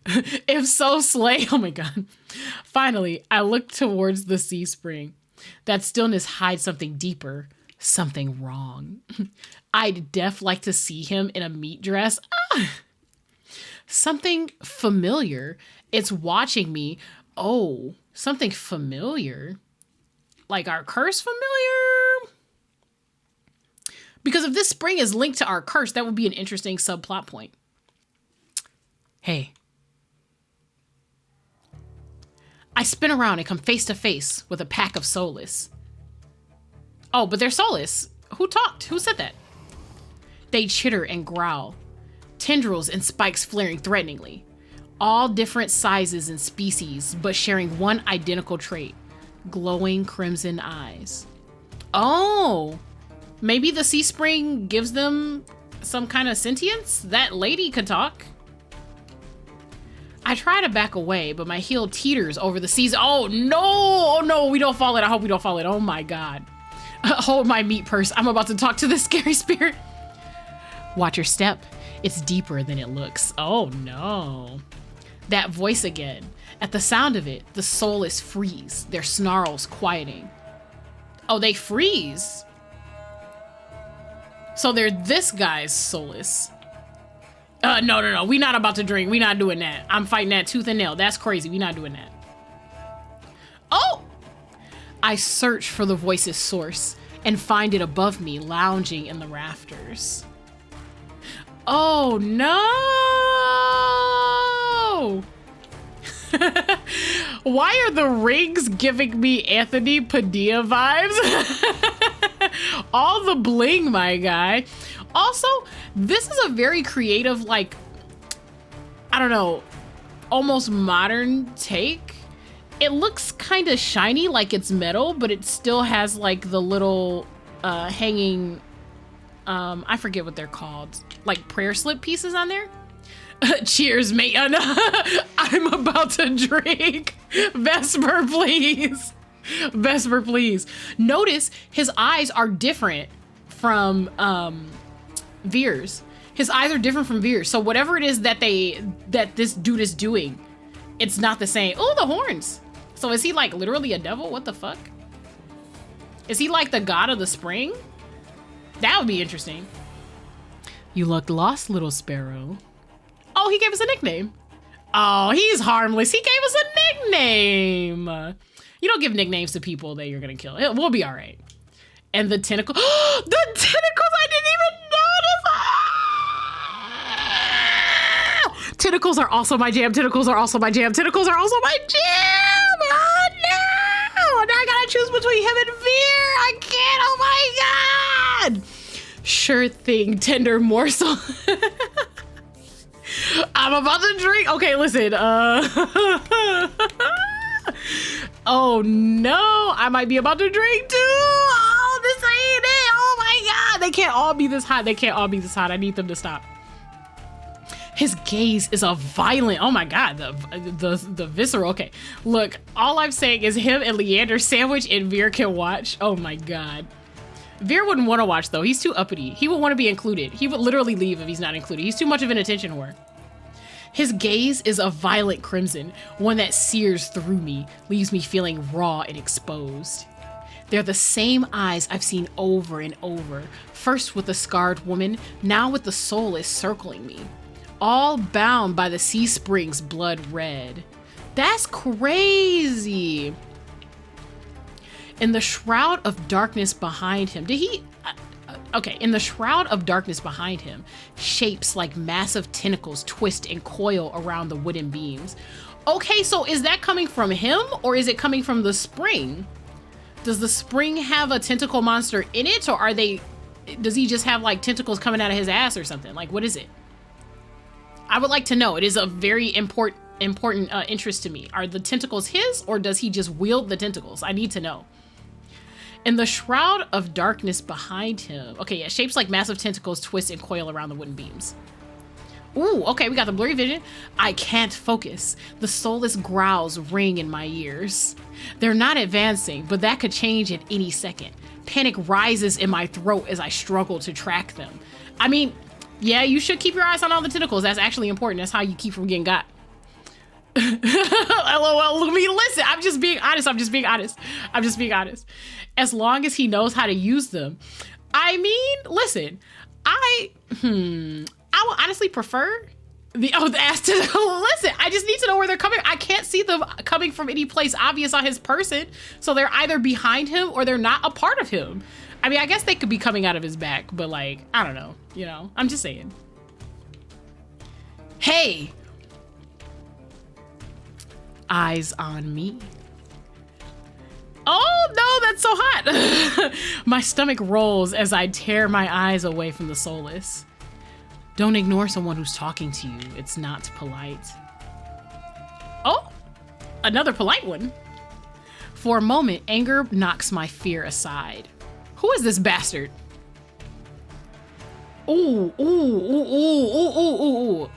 If so, slay. Oh my God. Finally, I look towards the sea spring. That stillness hides something deeper, something wrong. I'd like to see him in a meat dress. Something familiar. It's watching me. Oh, something familiar. Like our curse familiar? Because if this spring is linked to our curse, that would be an interesting subplot point. Hey. I spin around and come face to face with a pack of soulless. Oh, but they're soulless. Who talked? Who said that? They chitter and growl, tendrils and spikes flaring threateningly. All different sizes and species, but sharing one identical trait, glowing crimson eyes. Oh, maybe the sea spring gives them some kind of sentience? That lady could talk. I try to back away, but my heel teeters over the seas. Oh no, oh no, we don't fall in. I hope we don't fall in. Oh my God. Hold my meat purse. I'm about to talk to this scary spirit. Watch your step. It's deeper than it looks. Oh no. That voice again. At the sound of it, the soulless freeze, their snarls quieting. Oh, they freeze. So they're this guy's soulless. No. We not about to drink. We not doing that. I'm fighting that tooth and nail. That's crazy. We not doing that. Oh! I search for the voice's source and find it above me, lounging in the rafters. Oh no! Why are the rings giving me Anthony Padilla vibes? All the bling, my guy. Also, this is a very creative, like, I don't know, almost modern take. It looks kind of shiny, like it's metal, but it still has like the little hanging, I forget what they're called, like prayer slip pieces on there. Cheers, mate. I'm about to drink. Vesper, please. Vesper, please. Notice his eyes are different from Vere's. His eyes are different from Vere's. So whatever it is that this dude is doing, it's not the same. Oh, the horns. So is he like literally a devil? What the fuck? Is he like the god of the spring? That would be interesting. You looked lost, little sparrow. Oh, he gave us a nickname. Oh, he's harmless. He gave us a nickname. You don't give nicknames to people that you're gonna kill. We'll be all right. And the tentacle. The tentacles, I didn't even notice. Tentacles are also my jam. Tentacles are also my jam. Tentacles are also my jam. Oh no! Now I gotta choose between him and Vere. I can't. Oh my god! Sure thing, tender morsel. I'm about to drink. Okay, listen. Oh no, I might be about to drink too. Oh, this ain't it. Oh my god, they can't all be this hot. They can't all be this hot. I need them to stop. His gaze is a violent. Oh my god, the visceral. Okay, look, all I'm saying is him and Leander sandwich and Vere can watch. Oh my god. Vere wouldn't want to watch though. He's too uppity. He would want to be included. He would literally leave if he's not included. He's too much of an attention whore. His gaze is a violent crimson, one that sears through me, leaves me feeling raw and exposed. They're the same eyes I've seen over and over, first with the scarred woman, now with the soulless circling me, all bound by the sea spring's blood red. That's crazy. In the shroud of darkness behind him, in the shroud of darkness behind him, shapes like massive tentacles twist and coil around the wooden beams. Okay, so is that coming from him or is it coming from the spring? Does the spring have a tentacle monster in it, or does he just have like tentacles coming out of his ass or something? Like, what is it? I would like to know. It is a very important interest to me. Are the tentacles his, or does he just wield the tentacles? I need to know. In the shroud of darkness behind him. Okay, yeah, shapes like massive tentacles twist and coil around the wooden beams. Ooh, okay, we got the blurry vision. I can't focus. The soulless growls ring in my ears. They're not advancing, but that could change at any second. Panic rises in my throat as I struggle to track them. I mean, yeah, you should keep your eyes on all the tentacles. That's actually important. That's how you keep from getting got. LOL, look at me, listen, I'm just being honest. As long as he knows how to use them. I mean, listen, I would honestly prefer the ass tentacle. Listen, I just need to know where they're coming. I can't see them coming from any place obvious on his person. So they're either behind him or they're not a part of him. I mean, I guess they could be coming out of his back, but like, I don't know, I'm just saying. Hey. Eyes on me. Oh no, that's so hot. My stomach rolls as I tear my eyes away from the soulless. Don't ignore someone who's talking to you. It's not polite. Oh, another polite one. For a moment, anger knocks my fear aside. Who is this bastard? Ooh, ooh, ooh, ooh, ooh, ooh, ooh.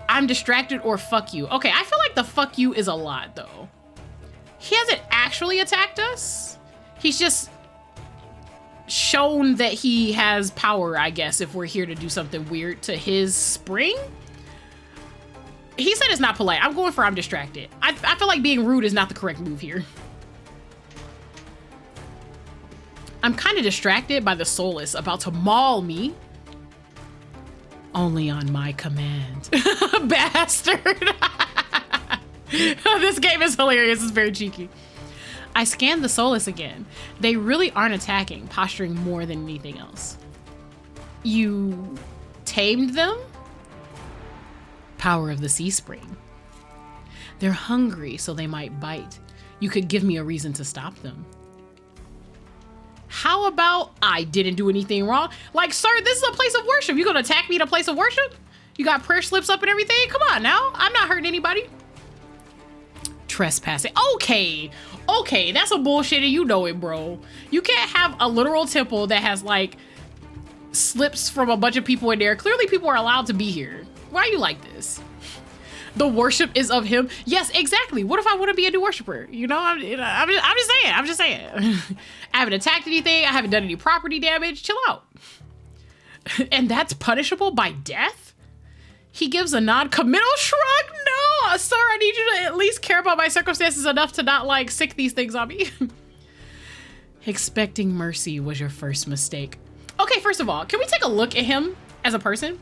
I'm distracted or fuck you. Okay, I feel like the fuck you is a lot though. He hasn't actually attacked us. He's just shown that he has power, I guess, if we're here to do something weird to his spring. He said it's not polite. I'm going for I'm distracted. I feel like being rude is not the correct move here. I'm kind of distracted by the soulless about to maul me. Only on my command. Bastard. This game is hilarious. It's very cheeky. I scanned the soulless again. They really aren't attacking, posturing more than anything else. You tamed them? Power of the sea spring. They're hungry, so they might bite. You could give me a reason to stop them. How about I didn't do anything wrong? Like, sir, this is a place of worship. You gonna attack me at a place of worship? You got prayer slips up and everything? Come on now. I'm not hurting anybody. Trespassing. Okay, that's a bullshit and you know it, bro. You can't have a literal temple that has like slips from a bunch of people in there. Clearly people are allowed to be here. Why are you like this? The worship is of him. Yes, exactly. What if I want to be a new worshiper? You know, I'm just saying. I haven't attacked anything. I haven't done any property damage. Chill out. And that's punishable by death? He gives a non-committal shrug? No, sir, I need you to at least care about my circumstances enough to not like sick these things on me. Expecting mercy was your first mistake. Okay, first of all, can we take a look at him as a person?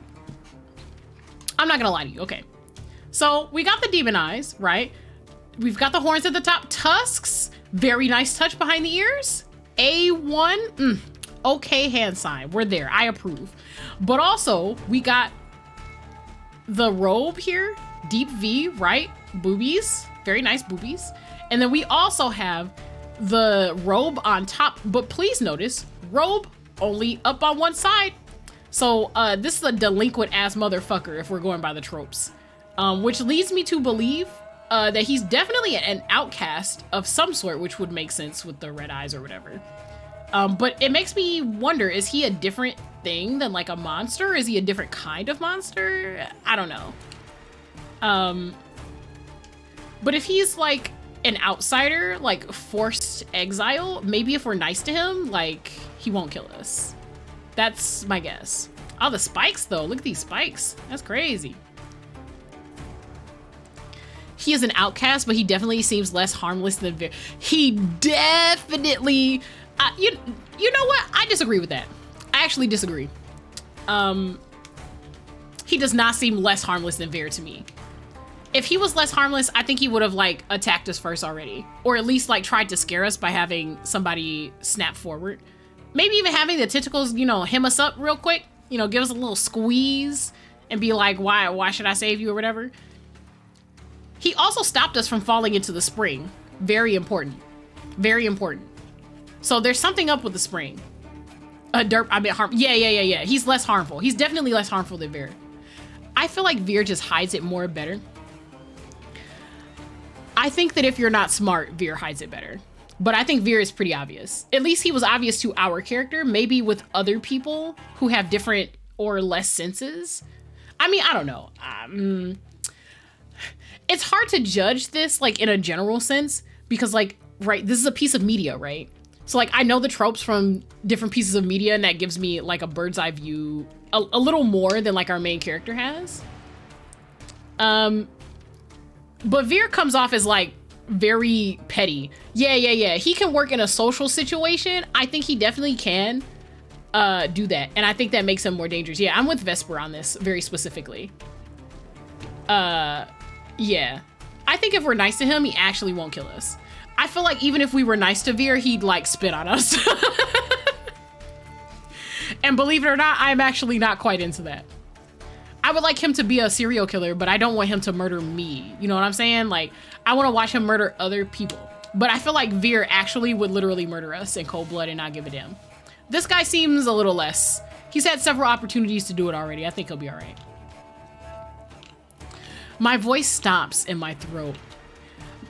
I'm not gonna lie to you, okay. So we got the demon eyes, right? We've got the horns at the top, tusks, very nice touch behind the ears. A1, okay hand sign, we're there, I approve. But also we got the robe here, deep V, right? Boobies, very nice boobies. And then we also have the robe on top, but please notice, robe only up on one side. So this is a delinquent ass motherfucker if we're going by the tropes. Which leads me to believe that he's definitely an outcast of some sort, which would make sense with the red eyes or whatever. But it makes me wonder, is he a different thing than like a monster? Is he a different kind of monster? I don't know. But if he's like an outsider, like forced exile, maybe if we're nice to him, like he won't kill us. That's my guess. Oh, the spikes though. Look at these spikes. That's crazy. He is an outcast, but he definitely seems less harmless than Vere. He definitely, you know what? I disagree with that. I actually disagree. He does not seem less harmless than Vere to me. If he was less harmless, I think he would have like attacked us first already, or at least like tried to scare us by having somebody snap forward. Maybe even having the tentacles, you know, hem us up real quick, you know, give us a little squeeze and be like, why should I save you or whatever? He also stopped us from falling into the spring. Very important. Very important. So there's something up with the spring. Yeah. He's less harmful. He's definitely less harmful than Vere. I feel like Vere just hides it more better. I think that if you're not smart, Vere hides it better. But I think Vere is pretty obvious. At least he was obvious to our character. Maybe with other people who have different or less senses. I mean, I don't know. It's hard to judge this like in a general sense because like, right, this is a piece of media, right? So like I know the tropes from different pieces of media and that gives me like a bird's eye view a little more than like our main character has. But Vere comes off as like very petty. Yeah. He can work in a social situation. I think he definitely can do that. And I think that makes him more dangerous. Yeah, I'm with Vesper on this very specifically. Yeah, I think if we're nice to him, he actually won't kill us. I feel like even if we were nice to Vere, he'd like spit on us. And believe it or not, I'm actually not quite into that. I would like him to be a serial killer, but I don't want him to murder me. You know what I'm saying? Like, I want to watch him murder other people. But I feel like Vere actually would literally murder us in cold blood and not give a damn. This guy seems a little less. He's had several opportunities to do it already. I think he'll be all right. My voice stops in my throat.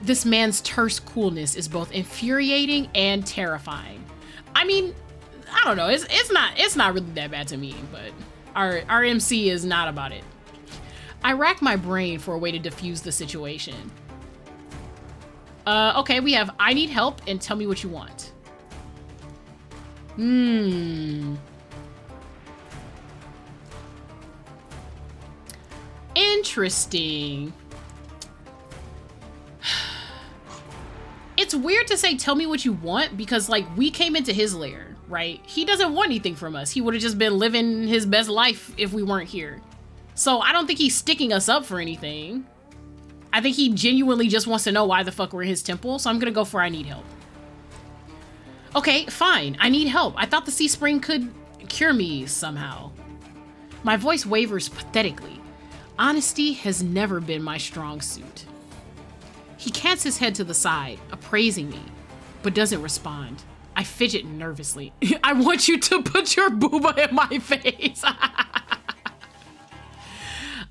This man's terse coolness is both infuriating and terrifying. I mean, I don't know. It's not really that bad to me, but our MC is not about it. I rack my brain for a way to diffuse the situation. Okay, we have I need help and tell me what you want. Interesting. It's weird to say tell me what you want because like we came into his lair, right? He doesn't want anything from us. He would have just been living his best life if we weren't here. So I don't think he's sticking us up for anything. I think he genuinely just wants to know why the fuck we're in his temple. So I'm gonna go for I need help. Okay, fine. I need help. I thought the sea spring could cure me somehow. My voice wavers pathetically. Honesty has never been my strong suit. He cants his head to the side, appraising me, but doesn't respond. I fidget nervously. I want you to put your booba in my face.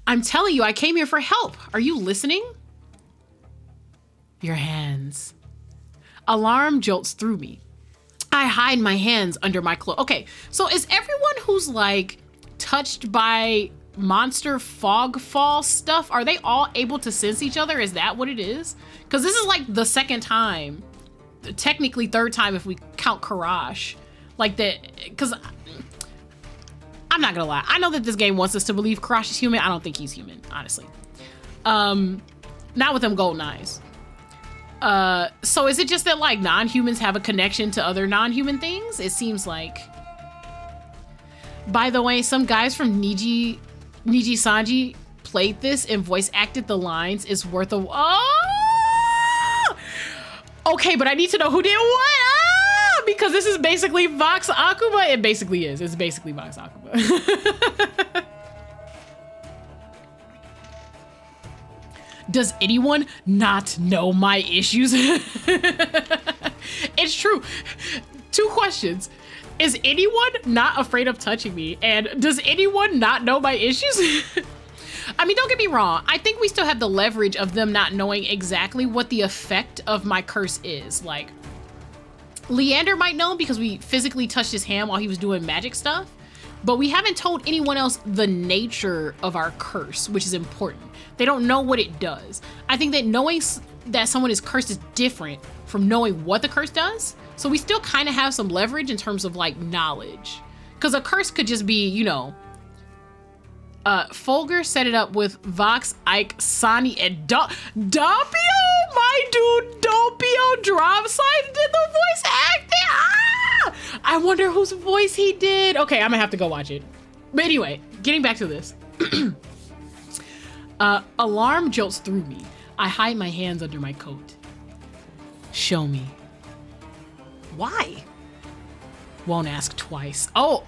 I'm telling you, I came here for help. Are you listening? Your hands. Alarm jolts through me. I hide my hands under my cloak. Okay, so is everyone who's like touched by monster fog fall stuff, are they all able to sense each other? Is that what it is? Because this is like the second time, technically third time if we count Kuras. Like that, because I'm not gonna lie. I know that this game wants us to believe Kuras is human. I don't think he's human, honestly. Not with them golden eyes. So is it just that like non-humans have a connection to other non-human things? It seems like. By the way, some guys from Niji Sanji played this and voice acted the lines. Is worth a okay, but I need to know who did what. Because this is basically Vox Akuma. It basically is. It's basically Vox Akuma. Does anyone not know my issues? It's true. 2 questions. Is anyone not afraid of touching me? And does anyone not know my issues? I mean, don't get me wrong. I think we still have the leverage of them not knowing exactly what the effect of my curse is. Like, Leander might know because we physically touched his hand while he was doing magic stuff. But we haven't told anyone else the nature of our curse, which is important. They don't know what it does. I think that knowing that someone is cursed is different from knowing what the curse does. So we still kind of have some leverage in terms of like knowledge. Because a curse could just be, you know, Folger set it up with Vox, Ike, Sani, and Doppio? My dude, Doppio Dropside did the voice acting. Ah! I wonder whose voice he did. Okay, I'm gonna have to go watch it. But anyway, getting back to this. Alarm jolts through me. I hide my hands under my coat. Show me. Why? Won't ask twice. Oh.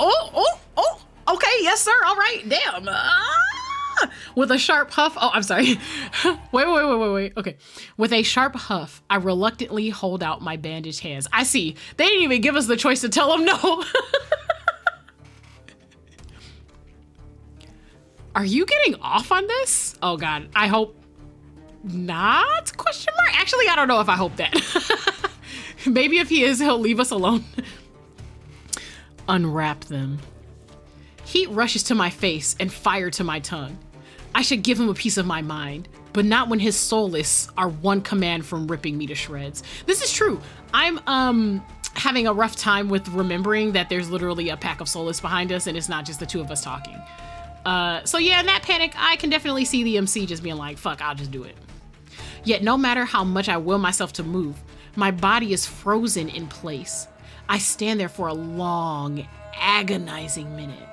Okay, yes, sir. All right. Damn. With a sharp huff. Oh, I'm sorry. Wait. Okay. With a sharp huff, I reluctantly hold out my bandaged hands. I see. They didn't even give us the choice to tell them no. Are you getting off on this? Oh, God. I hope not? Question mark? Actually, I don't know if I hope that. Maybe if he is, he'll leave us alone. Unwrap them. Heat rushes to my face and fire to my tongue. I should give him a piece of my mind, but not when his soulless are one command from ripping me to shreds. This is true. I'm having a rough time with remembering that there's literally a pack of soulless behind us and it's not just the 2 of us talking. So yeah, in that panic, I can definitely see the MC just being like, fuck, I'll just do it. Yet no matter how much I will myself to move, my body is frozen in place. I stand there for a long, agonizing minute.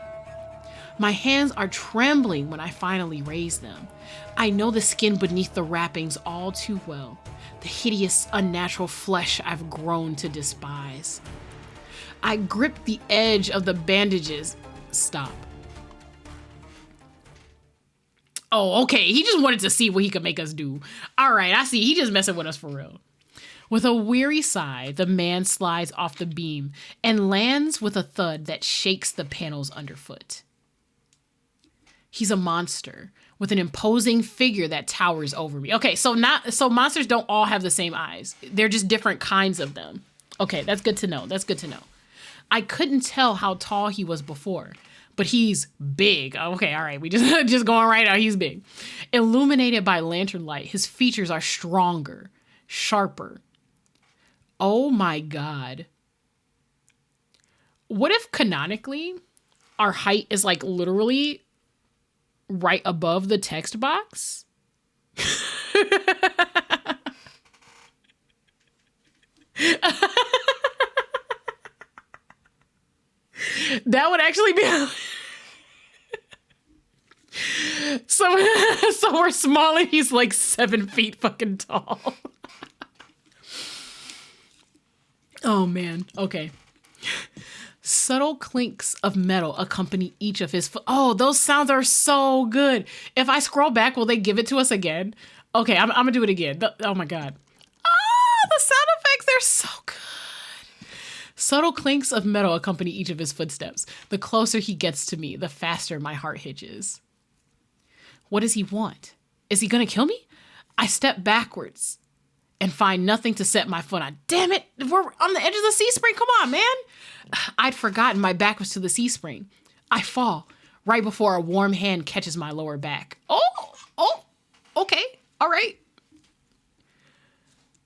My hands are trembling when I finally raise them. I know the skin beneath the wrappings all too well, the hideous, unnatural flesh I've grown to despise. I grip the edge of the bandages. Stop. Oh, okay. He just wanted to see what he could make us do. All right, I see. He just messing with us for real. With a weary sigh, the man slides off the beam and lands with a thud that shakes the panels underfoot. He's a monster with an imposing figure that towers over me. Okay, so monsters don't all have the same eyes. They're just different kinds of them. Okay, that's good to know. That's good to know. I couldn't tell how tall he was before, but he's big. Okay, all right, we just going right out. He's big. Illuminated by lantern light, his features are stronger, sharper. Oh my God. What if canonically our height is like literally right above the text box? That would actually be so we're small and he's like 7 feet fucking tall. Oh man. Okay. Subtle clinks of metal accompany each of his oh, those sounds are so good. If I scroll back, will they give it to us again? Okay, I'm gonna do it again. Oh my God. Ah, the sound effects, they're so good. Subtle clinks of metal accompany each of his footsteps. The closer he gets to me, the faster my heart hitches. What does he want? Is he gonna kill me? I step backwards and find nothing to set my foot on. Damn it, we're on the edge of the sea spring. Come on, man. I'd forgotten my back was to the sea spring. I fall right before a warm hand catches my lower back. Oh, okay, all right.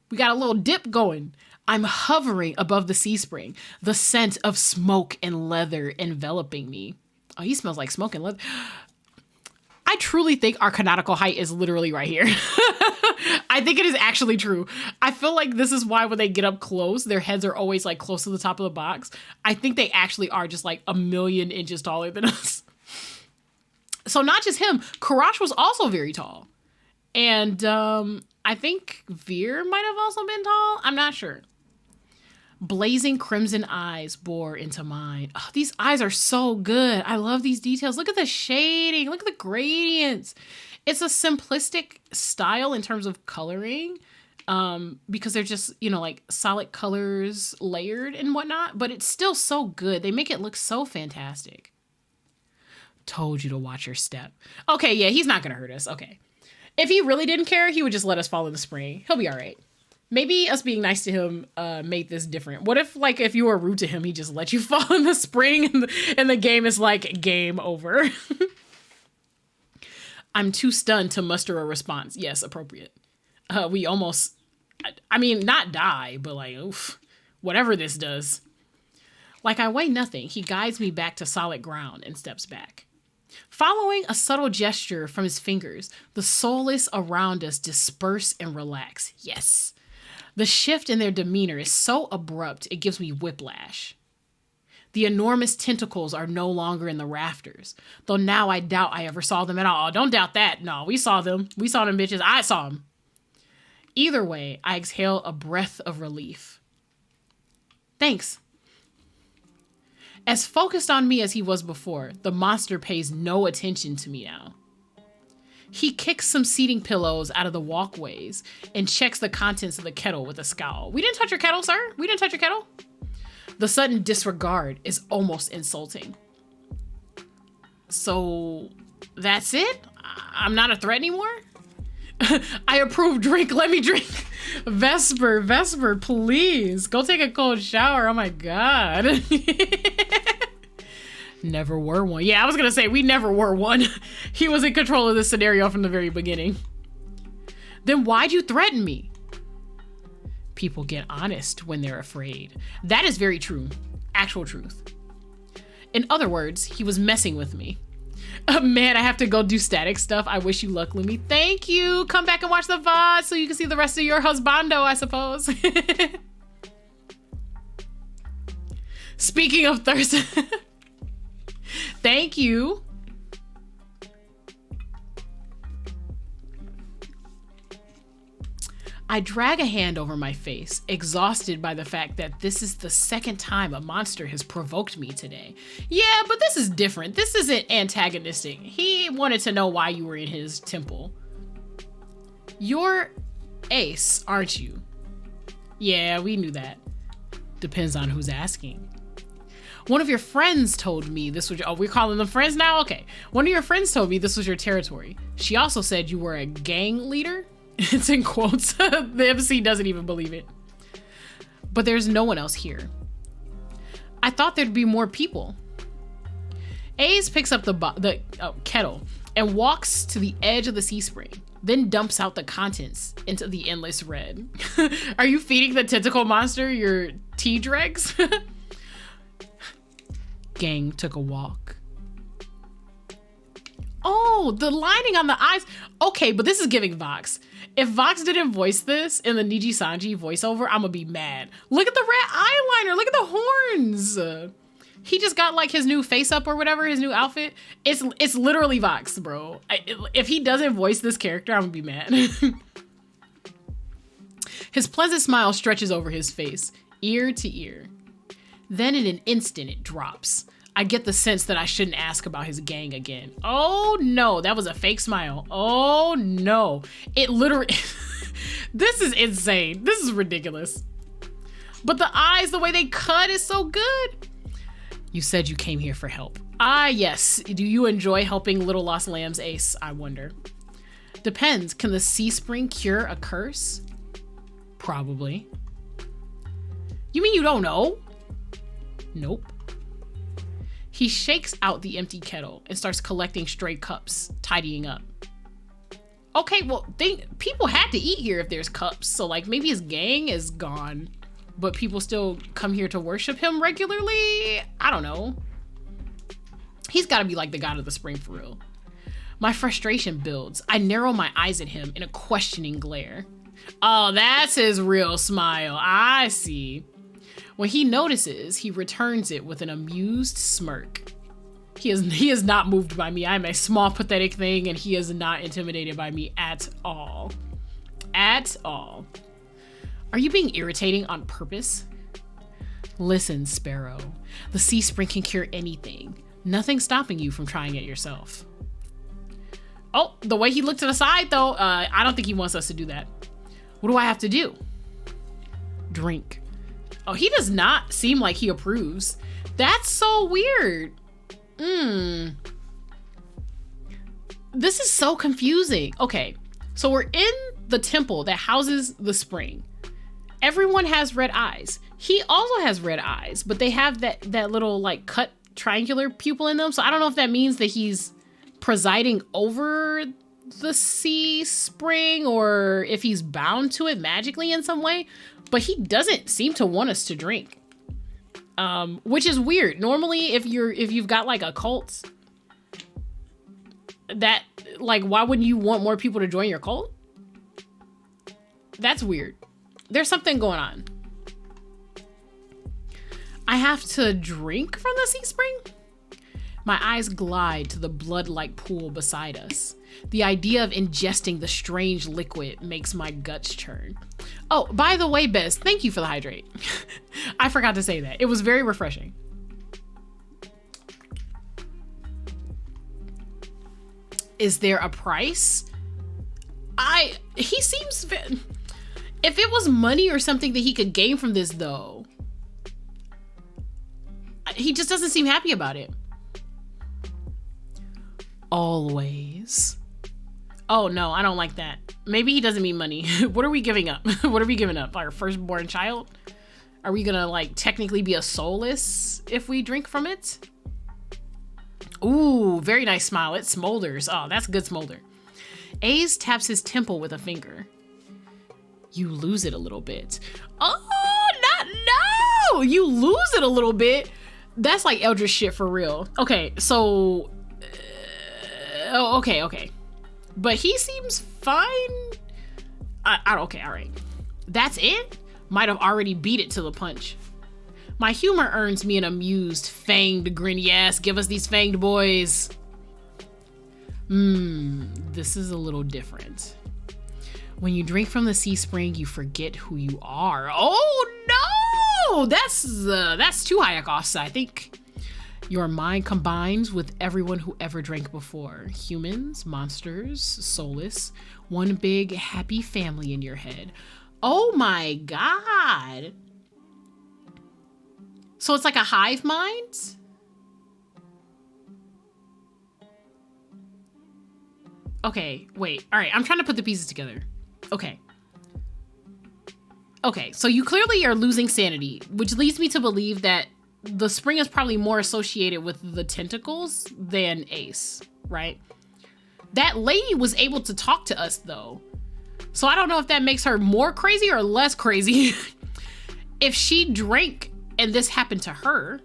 We got a little dip going. I'm hovering above the sea spring, the scent of smoke and leather enveloping me. Oh, he smells like smoke and leather. I truly think our canonical height is literally right here. I think it is actually true. I feel like this is why when they get up close, their heads are always like close to the top of the box. I think they actually are just like a million inches taller than us. So not just him, Kuras was also very tall. And I think Vere might have also been tall. I'm not sure. Blazing crimson eyes bore into mine. Oh, these eyes are so good. I love these details. Look at the shading. Look at the gradients. It's a simplistic style in terms of coloring because they're just, you know, like solid colors layered and whatnot, but it's still so good. They make it look so fantastic. Told you to watch your step. Okay, yeah, he's not going to hurt us. Okay. If he really didn't care, he would just let us fall in the spring. He'll be all right. Maybe us being nice to him made this different. What if, like, if you were rude to him, he just let you fall in the spring and the game is like, game over. I'm too stunned to muster a response. Yes, appropriate. We almost, I mean, not die, but like, oof, whatever this does. Like I weigh nothing, he guides me back to solid ground and steps back. Following a subtle gesture from his fingers, the soulless around us disperse and relax. Yes. The shift in their demeanor is so abrupt, it gives me whiplash. The enormous tentacles are no longer in the rafters, though now I doubt I ever saw them at all. Oh, don't doubt that. No, we saw them. We saw them bitches. I saw them. Either way, I exhale a breath of relief. Thanks. As focused on me as he was before, the monster pays no attention to me now. He kicks some seating pillows out of the walkways and checks the contents of the kettle with a scowl. We didn't touch your kettle, sir. We didn't touch your kettle. The sudden disregard is almost insulting. So that's it? I'm not a threat anymore? I approve, drink, let me drink. Vesper, please. Go take a cold shower. Oh my God. Never were one. Yeah, I was gonna say, we never were one. He was in control of this scenario from the very beginning. Then why'd you threaten me? People get honest when they're afraid. That is very true. Actual truth. In other words, he was messing with me. Man, I have to go do static stuff. I wish you luck, Lumi. Thank you. Come back and watch the VOD so you can see the rest of your husbando, I suppose. Speaking of thirst. Thank you. I drag a hand over my face, exhausted by the fact that this is the second time a monster has provoked me today. Yeah, but this is different. This isn't antagonistic. He wanted to know why you were in his temple. You're Ace, aren't you? Yeah, we knew that. Depends on who's asking. One of your friends told me this was, oh, we're calling them friends now? Okay. One of your friends told me this was your territory. She also said you were a gang leader. It's in quotes. The MC doesn't even believe it. But there's no one else here. I thought there'd be more people. Ace picks up the kettle and walks to the edge of the sea spring, then dumps out the contents into the endless red. Are you feeding the tentacle monster your tea dregs? Gang took a walk. Oh, the lining on the eyes. Okay, but this is giving Vox. If Vox didn't voice this in the Niji Sanji voiceover, I'm gonna be mad. Look at the red eyeliner. Look at the horns. He just got like his new face up or whatever, his new outfit. It's literally Vox, bro. If he doesn't voice this character, I'm gonna be mad. His pleasant smile stretches over his face, ear to ear. Then in an instant, it drops. I get the sense that I shouldn't ask about his gang again. Oh no, that was a fake smile. Oh no. It literally, this is insane. This is ridiculous. But the eyes, the way they cut is so good. You said you came here for help. Ah, yes. Do you enjoy helping little lost lambs, Ace? I wonder. Depends. Can the sea spring cure a curse? Probably. You mean you don't know? Nope. He shakes out the empty kettle and starts collecting stray cups, tidying up. Okay, well, people had to eat here if there's cups, so like maybe his gang is gone, but people still come here to worship him regularly? I don't know. He's gotta be like the god of the spring for real. My frustration builds. I narrow my eyes at him in a questioning glare. Oh, that's his real smile. I see. When he notices, he returns it with an amused smirk. He is not moved by me. I'm a small, pathetic thing, and he is not intimidated by me at all. At all. Are you being irritating on purpose? Listen, Sparrow. The sea spring can cure anything. Nothing's stopping you from trying it yourself. Oh, the way he looked to the side, though, I don't think he wants us to do that. What do I have to do? Drink. Oh, he does not seem like he approves. That's so weird. This is so confusing. Okay, so we're in the temple that houses the spring. Everyone has red eyes. He also has red eyes, but they have that little like cut triangular pupil in them. So I don't know if that means that he's presiding over the sea spring or if he's bound to it magically in some way. But he doesn't seem to want us to drink, which is weird. Normally, if you've got like a cult, that like why wouldn't you want more people to join your cult? That's weird. There's something going on. I have to drink from the sea spring? My eyes glide to the blood-like pool beside us. The idea of ingesting the strange liquid makes my guts churn. Oh, by the way, Bess, thank you for the hydrate. I forgot to say that. It was very refreshing. Is there a price? He seems... If it was money or something that he could gain from this, though, he just doesn't seem happy about it. Always. Oh no, I don't like that. Maybe he doesn't mean money. What are we giving up? What are we giving up? Our firstborn child? Are we gonna like technically be a soulless if we drink from it? Ooh, very nice smile. It smolders. Oh, that's good smolder. Ace taps his temple with a finger. You lose it a little bit. Oh, no! You lose it a little bit. That's like Eldritch shit for real. Okay, so... okay. But he seems fine. Okay, all right. That's it? Might have already beat it to the punch. My humor earns me an amused, fanged grin. Yes, give us these fanged boys. This is a little different. When you drink from the sea spring, you forget who you are. Oh no! That's too high a cost, I think. Your mind combines with everyone who ever drank before. Humans, monsters, soulless. One big happy family in your head. Oh my god. So it's like a hive mind? Okay, wait. All right, I'm trying to put the pieces together. Okay, so you clearly are losing sanity, which leads me to believe that the spring is probably more associated with the tentacles than Ace, right? That lady was able to talk to us though. So I don't know if that makes her more crazy or less crazy. If she drank and this happened to her.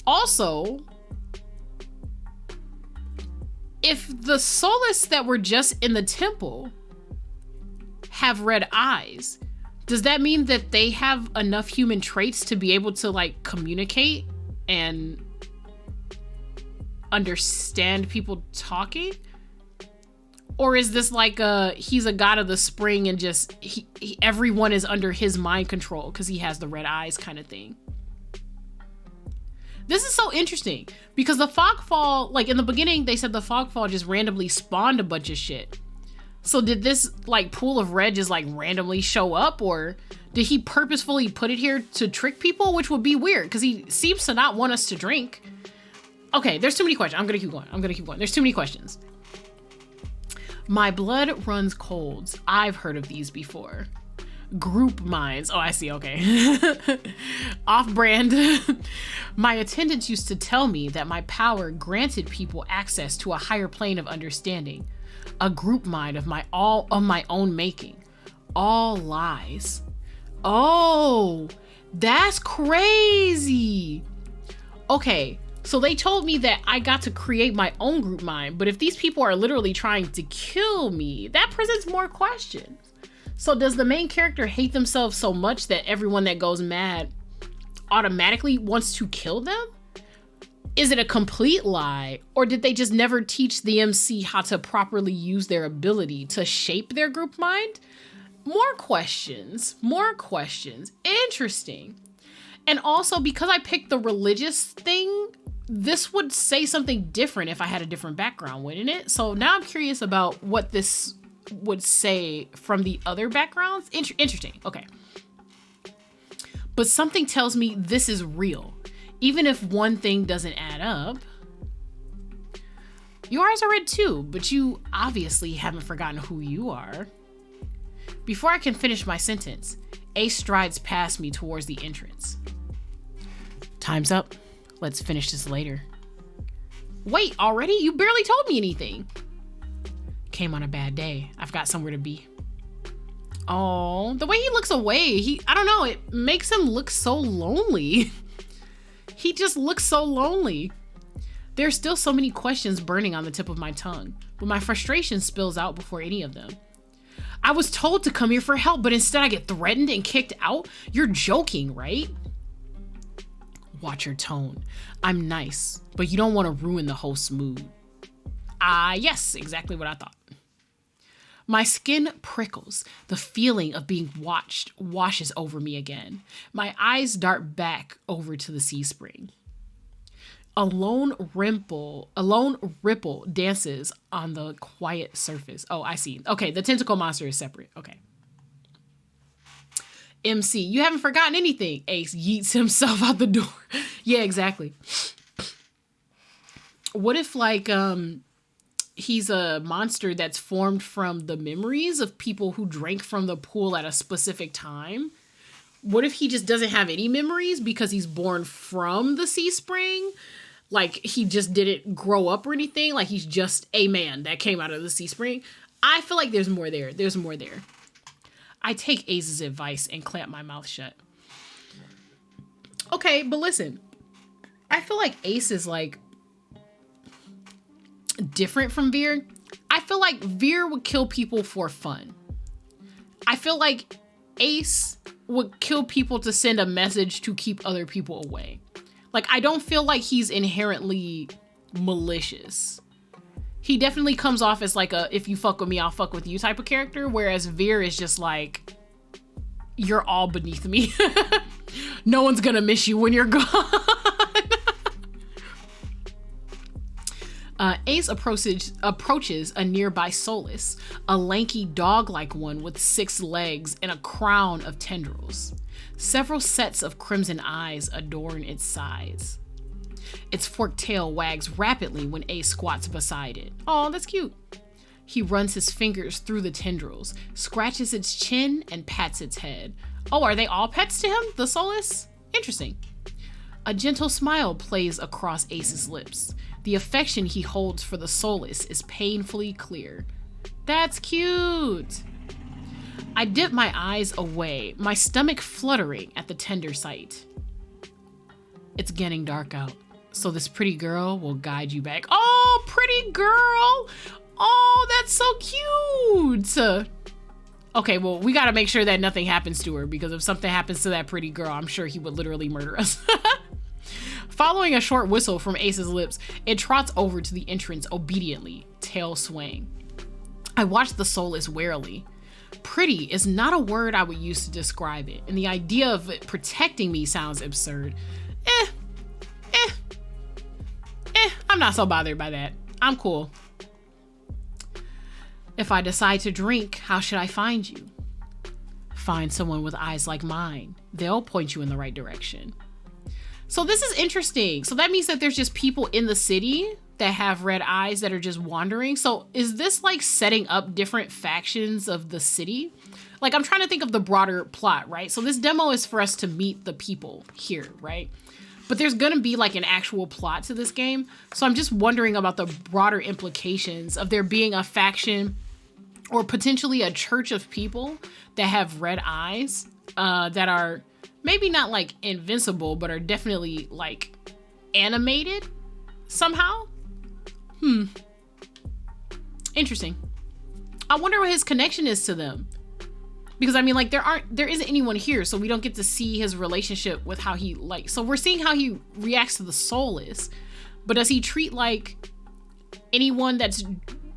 Also, if the soulless that were just in the temple have red eyes, does that mean that they have enough human traits to be able to like communicate and understand people talking? Or is this like he's a god of the spring and just everyone is under his mind control because he has the red eyes kind of thing? This is so interesting because the fogfall, like in the beginning, they said the fogfall just randomly spawned a bunch of shit. So did this like pool of red just like randomly show up, or did he purposefully put it here to trick people, which would be weird because he seems to not want us to drink. Okay, there's too many questions. I'm gonna keep going. There's too many questions. My blood runs colds. I've heard of these before. Group minds. Oh, I see. Okay. Off-brand. My attendants used to tell me that my power granted people access to a higher plane of understanding. A group mind of my own making. All lies. Oh, that's crazy. Okay, so they told me that I got to create my own group mind, but if these people are literally trying to kill me, that presents more questions. So does the main character hate themselves so much that everyone that goes mad automatically wants to kill them? Is it a complete lie, or did they just never teach the MC how to properly use their ability to shape their group mind? More questions. Interesting. And also, because I picked the religious thing, this would say something different if I had a different background, wouldn't it? So now I'm curious about what this would say from the other backgrounds. Interesting. Okay. But something tells me this is real. Even if one thing doesn't add up. Your eyes are red too, but you obviously haven't forgotten who you are. Before I can finish my sentence, Ace strides past me towards the entrance. Time's up. Let's finish this later. Wait, already? You barely told me anything. Came on a bad day. I've got somewhere to be. Oh, the way he looks away, I don't know, it makes him look so lonely. He just looks so lonely. There's still so many questions burning on the tip of my tongue, but my frustration spills out before any of them. I was told to come here for help, but instead I get threatened and kicked out? You're joking, right? Watch your tone. I'm nice, but you don't want to ruin the host's mood. Yes, exactly what I thought. My skin prickles. The feeling of being watched washes over me again. My eyes dart back over to the sea spring. A lone ripple dances on the quiet surface. Oh, I see. Okay, the tentacle monster is separate. Okay. MC, you haven't forgotten anything. Ace yeets himself out the door. Yeah, exactly. What if like he's a monster that's formed from the memories of people who drank from the pool at a specific time? What if he just doesn't have any memories because he's born from the sea spring? Like he just didn't grow up or anything? Like he's just a man that came out of the sea spring? I feel like there's more there. There's more there. I take Ace's advice and clamp my mouth shut. Okay, but listen. I feel like Ace is like different from Vere. I feel like Vere would kill people for fun. I feel like Ace would kill people to send a message to keep other people away. Like, I don't feel like he's inherently malicious. He definitely comes off as like a, if you fuck with me, I'll fuck with you type of character. Whereas Vere is just like, you're all beneath me. No one's gonna miss you when you're gone. Ace approaches a nearby Solus, a lanky dog-like one with 6 legs and a crown of tendrils. Several sets of crimson eyes adorn its sides. Its forked tail wags rapidly when Ace squats beside it. Oh, that's cute. He runs his fingers through the tendrils, scratches its chin, and pats its head. Oh, are they all pets to him, the Solus? Interesting. A gentle smile plays across Ace's lips. The affection he holds for the Solus is painfully clear. That's cute. I dip my eyes away, my stomach fluttering at the tender sight. It's getting dark out, so this pretty girl will guide you back. Oh, pretty girl! Oh, that's so cute! Okay, well, we gotta make sure that nothing happens to her, because if something happens to that pretty girl, I'm sure he would literally murder us. Following a short whistle from Ace's lips, it trots over to the entrance obediently, tail swaying. I watch the Solus warily. Pretty is not a word I would use to describe it, and the idea of it protecting me sounds absurd. I'm not so bothered by that. I'm cool. If I decide to drink, how should I find you? Find someone with eyes like mine. They'll point you in the right direction. So this is interesting. So that means that there's just people in the city that have red eyes that are just wandering. So is this like setting up different factions of the city? Like, I'm trying to think of the broader plot, right? So this demo is for us to meet the people here, right? But there's gonna be like an actual plot to this game. So I'm just wondering about the broader implications of there being a faction or potentially a church of people that have red eyes that are maybe not like invincible, but are definitely like animated somehow. Interesting. I wonder what his connection is to them. Because I mean, like, there isn't anyone here, so we don't get to see his relationship with how he like. So we're seeing how he reacts to the soulless, but does he treat like anyone that's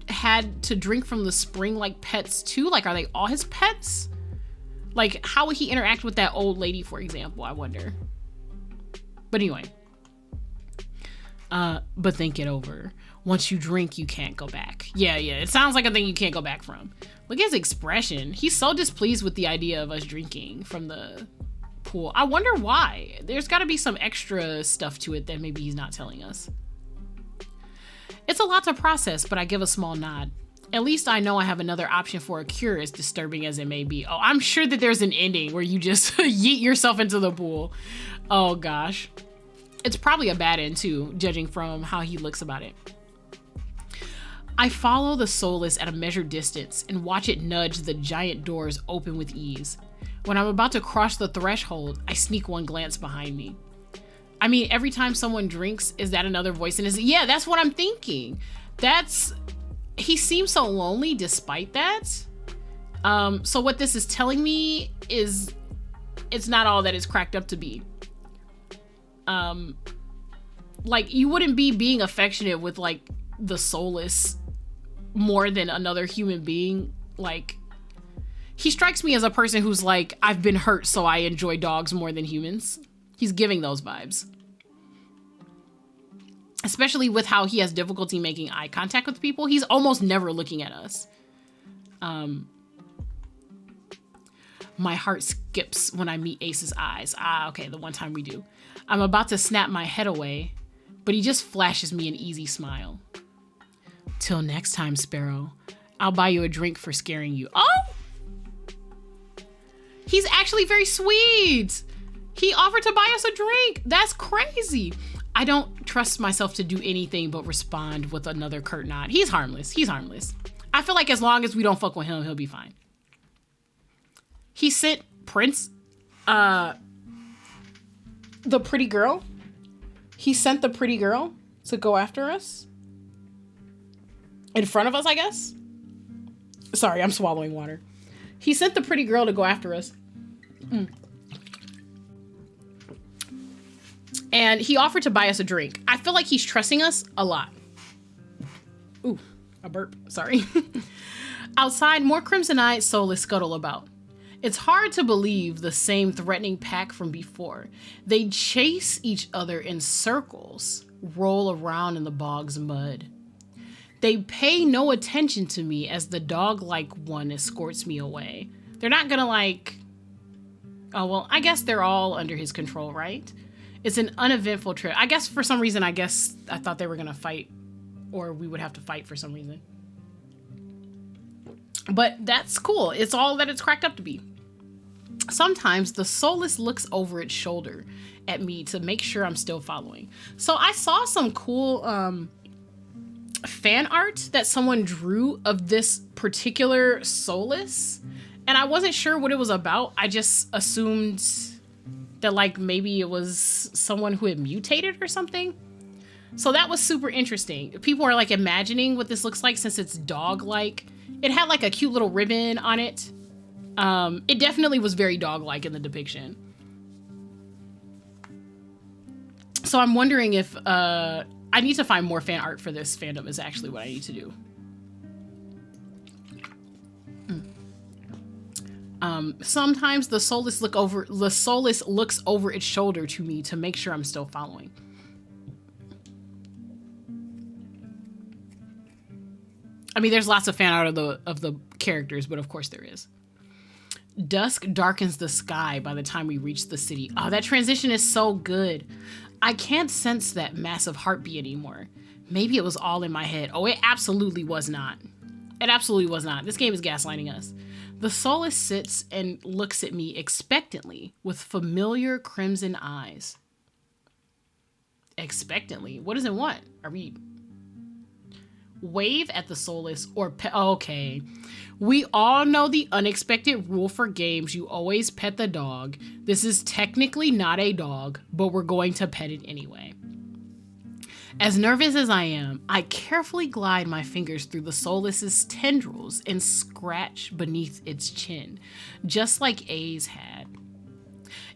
had to drink from the spring like pets too? Like, are they all his pets? Like, how would he interact with that old lady, for example? I wonder. But anyway, but think it over. Once you drink, you can't go back. Yeah, it sounds like a thing you can't go back from. Look at his expression. He's so displeased with the idea of us drinking from the pool. I wonder why. There's got to be some extra stuff to it that maybe he's not telling us. It's a lot to process, but I give a small nod. At least I know I have another option for a cure, as disturbing as it may be. Oh, I'm sure that there's an ending where you just yeet yourself into the pool. Oh gosh. It's probably a bad end too, judging from how he looks about it. I follow the soulless at a measured distance and watch it nudge the giant doors open with ease. When I'm about to cross the threshold, I sneak one glance behind me. I mean, every time someone drinks, is that another voice in his... Yeah, that's what I'm thinking. He seems so lonely despite that. So what this is telling me is it's not all that it's cracked up to be. Like, you wouldn't be being affectionate with like the soulless more than another human being. Like, he strikes me as a person who's like, I've been hurt, so I enjoy dogs more than humans. He's giving those vibes. Especially with how he has difficulty making eye contact with people. He's almost never looking at us. My heart skips when I meet Ace's eyes. Okay, the one time we do. I'm about to snap my head away, but he just flashes me an easy smile. Till next time, Sparrow. I'll buy you a drink for scaring you. Oh! He's actually very sweet. He offered to buy us a drink. That's crazy. I don't trust myself to do anything but respond with another curt nod. He's harmless. He's harmless. I feel like as long as we don't fuck with him, he'll be fine. He sent Prince, the pretty girl. He sent the pretty girl to go after us. In front of us, I guess. Sorry, I'm swallowing water. He sent the pretty girl to go after us. And he offered to buy us a drink. I feel like he's trusting us a lot. Ooh, a burp. Sorry. Outside, more crimson-eyed soulless scuttle about. It's hard to believe the same threatening pack from before. They chase each other in circles, roll around in the bog's mud. They pay no attention to me as the dog-like one escorts me away. They're not gonna like... Oh, well, I guess they're all under his control, right? It's an uneventful trip. I guess for some reason, I thought they were gonna fight, or we would have to fight for some reason. But that's cool. It's all that it's cracked up to be. Sometimes the soulless looks over its shoulder at me to make sure I'm still following. So I saw some cool fan art that someone drew of this particular soulless, and I wasn't sure what it was about. I just assumed that like maybe it was someone who had mutated or something. So that was super interesting. People are like imagining what this looks like since it's dog-like. It had like a cute little ribbon on it. It definitely was very dog-like in the depiction. So I'm wondering if I need to find more fan art for this fandom is actually what I need to do. Sometimes the soulless looks over its shoulder to me to make sure I'm still following. I mean, there's lots of fan art of the characters, but of course there is. Dusk darkens the sky by the time we reach the city. Oh, that transition is so good. I can't sense that massive heartbeat anymore. Maybe it was all in my head. Oh, it absolutely was not. It absolutely was not. This game is gaslighting us. The Soulless sits and looks at me expectantly with familiar crimson eyes. Expectantly? What does it want? Are we... Wave at the Soulless or pet... Okay. We all know the unexpected rule for games. You always pet the dog. This is technically not a dog, but we're going to pet it anyway. As nervous as I am, I carefully glide my fingers through the Soulless's tendrils and scratch beneath its chin, just like A's had.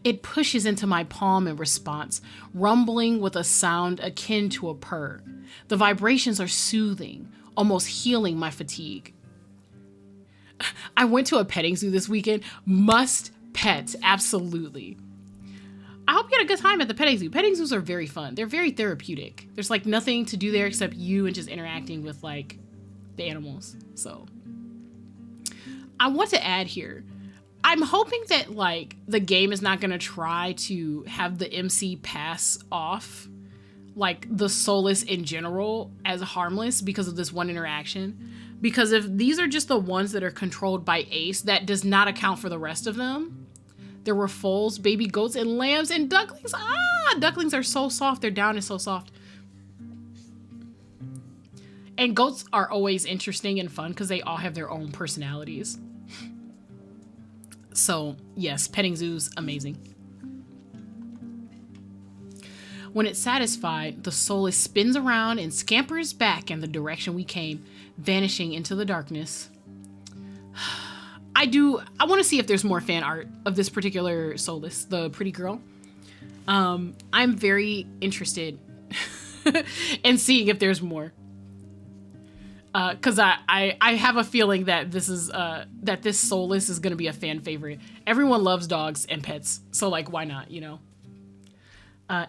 It pushes into my palm in response, rumbling with a sound akin to a purr. The vibrations are soothing, almost healing my fatigue. I went to a petting zoo this weekend. Must pet, absolutely. I hope you had a good time at the petting zoo. Petting zoos are very fun. They're very therapeutic. There's like nothing to do there except you and just interacting with like the animals. So I want to add here, I'm hoping that like the game is not going to try to have the MC pass off like the Soulless in general as harmless because of this one interaction. Because if these are just the ones that are controlled by Ace, that does not account for the rest of them. There were foals, baby goats, and lambs, and ducklings. Ah, ducklings are so soft. Their down is so soft. And goats are always interesting and fun because they all have their own personalities. So, yes, petting zoos, amazing. When it's satisfied, the Soulless spins around and scampers back in the direction we came, vanishing into the darkness. I want to see if there's more fan art of this particular Soulless, the pretty girl. I'm very interested in seeing if there's more. Because I have a feeling that this is that this Soulless is going to be a fan favorite. Everyone loves dogs and pets, so like why not, you know?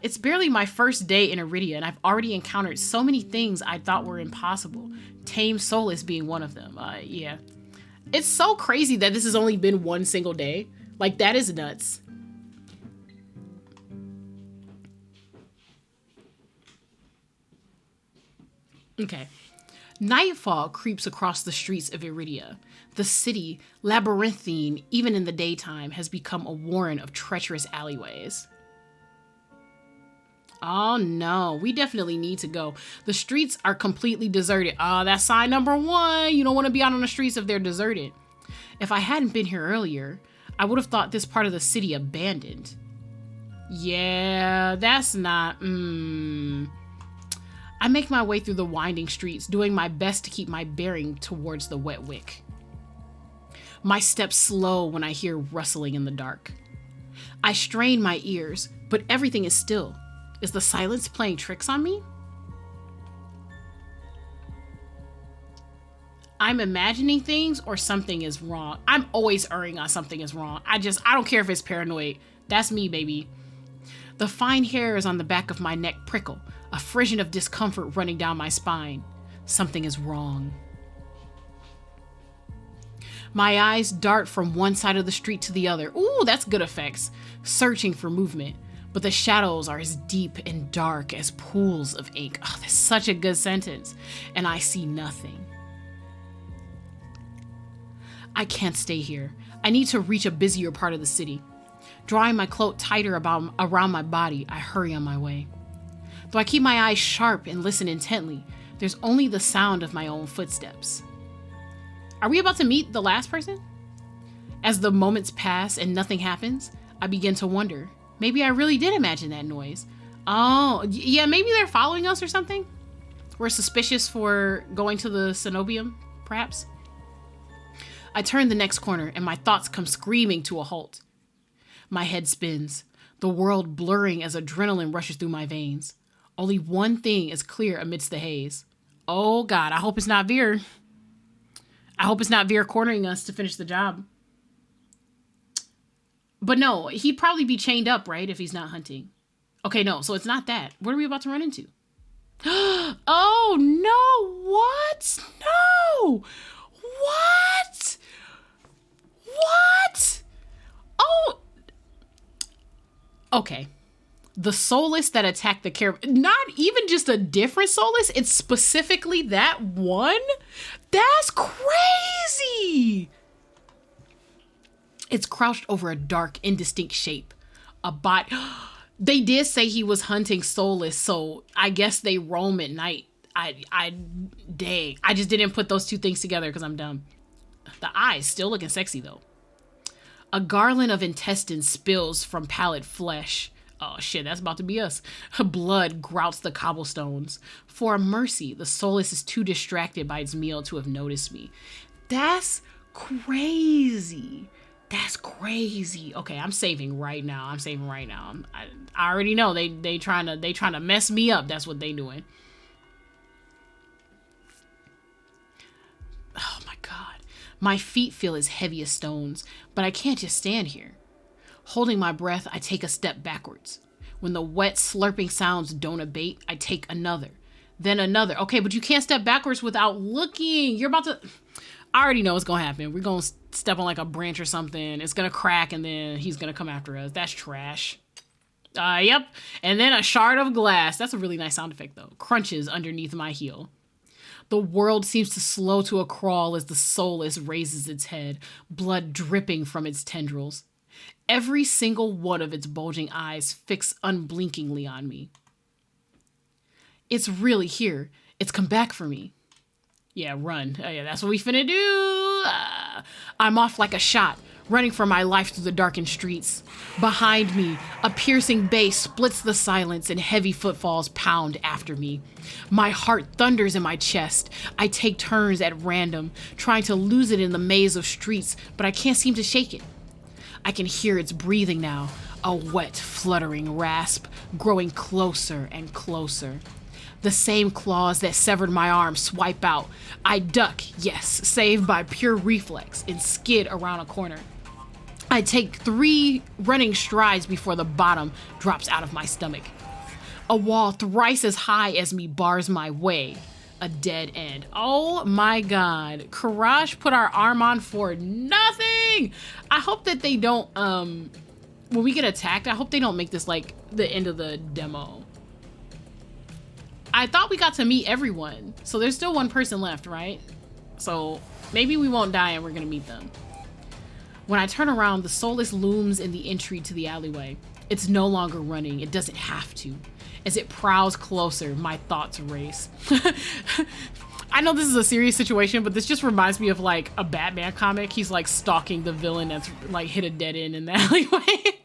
It's barely my first day in Iridia, and I've already encountered so many things I thought were impossible. Tame Soulless being one of them. Yeah. It's so crazy that this has only been one single day. Like, that is nuts. Okay. Nightfall creeps across the streets of Iridia. The city, labyrinthine even in the daytime, has become a warren of treacherous alleyways. Oh no, we definitely need to go. The streets are completely deserted. That's sign number 1. You don't want to be out on the streets if they're deserted. If I hadn't been here earlier, I would have thought this part of the city abandoned. Yeah, that's not... I make my way through the winding streets, doing my best to keep my bearing towards the wet wick. My steps slow when I hear rustling in the dark. I strain my ears, but everything is still. Is the silence playing tricks on me? I'm imagining things or something is wrong. I'm always erring on something is wrong. I don't care if it's paranoid. That's me, baby. The fine hairs on the back of my neck prickle, a frisson of discomfort running down my spine. Something is wrong. My eyes dart from one side of the street to the other. Ooh, that's good effects. Searching for movement. But the shadows are as deep and dark as pools of ink. Oh, that's such a good sentence. And I see nothing. I can't stay here. I need to reach a busier part of the city. Drawing my cloak tighter around my body, I hurry on my way. Though I keep my eyes sharp and listen intently, there's only the sound of my own footsteps. Are we about to meet the last person? As the moments pass and nothing happens, I begin to wonder. Maybe I really did imagine that noise. Oh, yeah, maybe they're following us or something. We're suspicious for going to the cenobium, perhaps. I turn the next corner and my thoughts come screaming to a halt. My head spins, the world blurring as adrenaline rushes through my veins. Only one thing is clear amidst the haze. Oh God, I hope it's not Vere. I hope it's not Vere cornering us to finish the job. But no, he'd probably be chained up, right, if he's not hunting. Okay, no, so it's not that. What are we about to run into? Oh, no, what? no! What? What? Oh. Okay. The soulless that attacked the caravan, not even just a different soulless, it's specifically that one? That's crazy! It's crouched over a dark, indistinct shape. A bot. They did say he was hunting soulless, so I guess they roam at night. Dang. I just didn't put those two things together because I'm dumb. The eyes still looking sexy though. A garland of intestines spills from pallid flesh. Oh shit, that's about to be us. Blood grouts the cobblestones. For a mercy, the soulless is too distracted by its meal to have noticed me. That's crazy. That's crazy. Okay, I'm saving right now. I already know they trying to mess me up. That's what they doing. Oh my God. My feet feel as heavy as stones, but I can't just stand here. Holding my breath, I take a step backwards. When the wet, slurping sounds don't abate, I take another. Then another. Okay, but you can't step backwards without looking. You're about to... I already know what's going to happen. We're going to step on like a branch or something. It's going to crack and then he's going to come after us. That's trash. Yep. And then a shard of glass. That's a really nice sound effect though. Crunches underneath my heel. The world seems to slow to a crawl as the soulless raises its head, blood dripping from its tendrils. Every single one of its bulging eyes fix unblinkingly on me. It's really here. It's come back for me. Yeah, run. Oh, yeah, that's what we finna do. I'm off like a shot, running for my life through the darkened streets. Behind me, a piercing bass splits the silence and heavy footfalls pound after me. My heart thunders in my chest. I take turns at random, trying to lose it in the maze of streets, but I can't seem to shake it. I can hear its breathing now, a wet, fluttering rasp, growing closer and closer. The same claws that severed my arm swipe out. I duck, yes, saved by pure reflex, and skid around a corner. I take 3 running strides before the bottom drops out of my stomach. A wall thrice as high as me bars my way. A dead end. Oh my God. Kuras put our arm on for nothing. I hope that they don't, when we get attacked, I hope they don't make this like the end of the demo. I thought we got to meet everyone. So there's still one person left, right? So maybe we won't die and we're gonna meet them. When I turn around, the soulless looms in the entry to the alleyway. It's no longer running. It doesn't have to. As it prowls closer, my thoughts race. I know this is a serious situation, but this just reminds me of like a Batman comic. He's like stalking the villain that's like hit a dead end in the alleyway.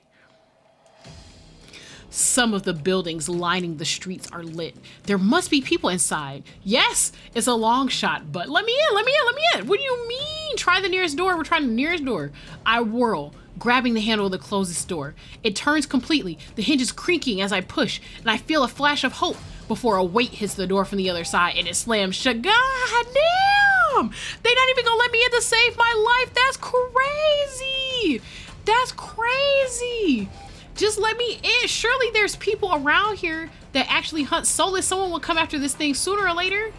Some of the buildings lining the streets are lit. There must be people inside. Yes, it's a long shot, but let me in. What do you mean? Try the nearest door. We're trying the nearest door. I whirl, grabbing the handle of the closest door. It turns completely. The hinge is creaking as I push, and I feel a flash of hope before a weight hits the door from the other side and it slams shut. God damn! They're not even gonna let me in to save my life. That's crazy. That's crazy. Just let me in. Surely there's people around here that actually hunt soulless. Someone will come after this thing sooner or later.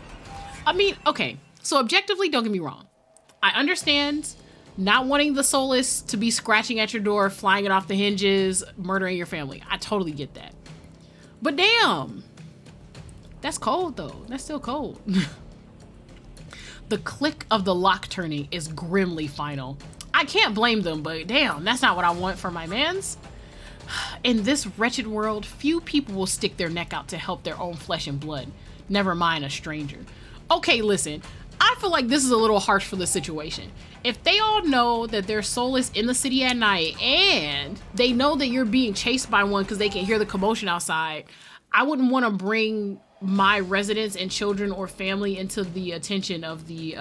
I mean, okay. So objectively, don't get me wrong. I understand not wanting the soulless to be scratching at your door, flying it off the hinges, murdering your family. I totally get that. But damn. That's cold though. That's still cold. The click of the lock turning is grimly final. I can't blame them, but damn, that's not what I want for my mans. In this wretched world, few people will stick their neck out to help their own flesh and blood, never mind a stranger. Okay, listen, I feel like this is a little harsh for the situation. If they all know that there's soulless in the city at night and they know that you're being chased by one because they can hear the commotion outside, I wouldn't want to bring my residents and children or family into the attention of the